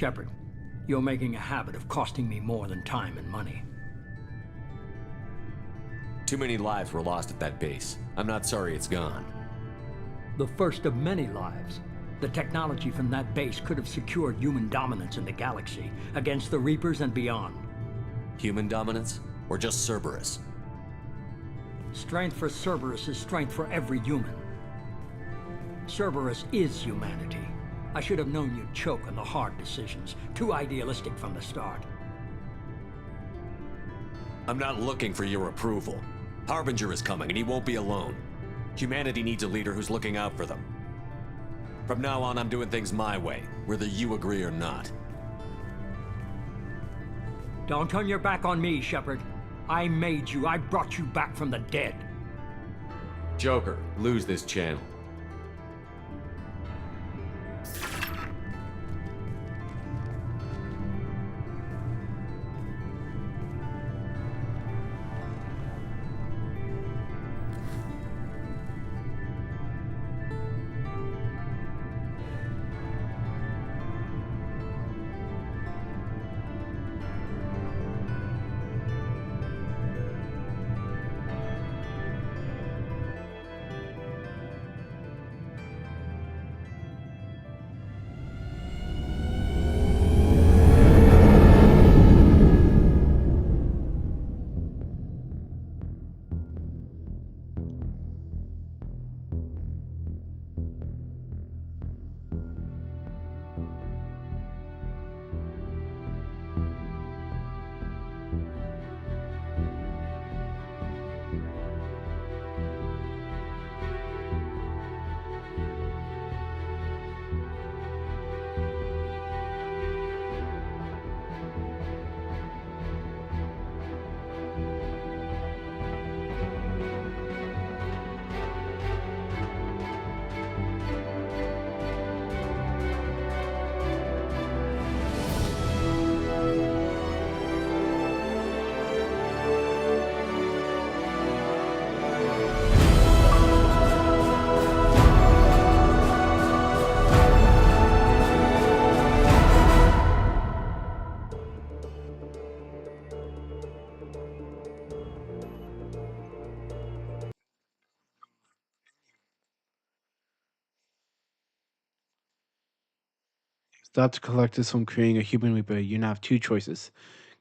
Shepard, you're making a habit of costing me more than time and money. Too many lives were lost at that base. I'm not sorry it's gone. The first of many lives. The technology from that base could have secured human dominance in the galaxy against the Reapers and beyond. Human dominance? Or just Cerberus? Strength for Cerberus is strength for every human. Cerberus is humanity. I should have known you'd choke on the hard decisions. Too idealistic from the start. I'm not looking for your approval. Harbinger is coming, and he won't be alone. Humanity needs a leader who's looking out for them. From now on, I'm doing things my way, whether you agree or not. Don't turn your back on me, Shepard. I made you. I brought you back from the dead. Joker, lose this channel. Stop the collectors from creating a human reaper. You now have two choices.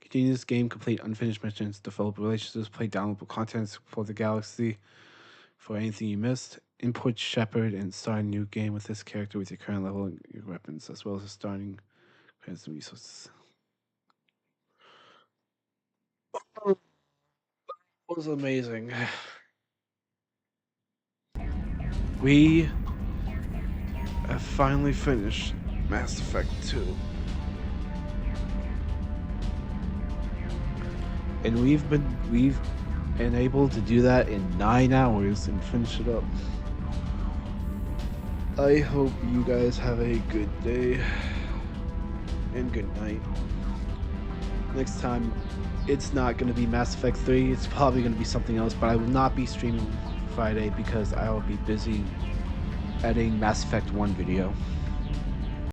Continue this game, complete unfinished missions, develop relationships, play downloadable content for the galaxy for anything you missed, import Shepard, and start a new game with this character with your current level and your weapons, as well as starting credits and resources. It was amazing. We have finally finished Mass Effect 2. And we've been able to do that in 9 hours and finish it up. I hope you guys have a good day and good night. Next time, it's not going to be Mass Effect 3, it's probably going to be something else, but I will not be streaming Friday because I will be busy editing Mass Effect 1 video.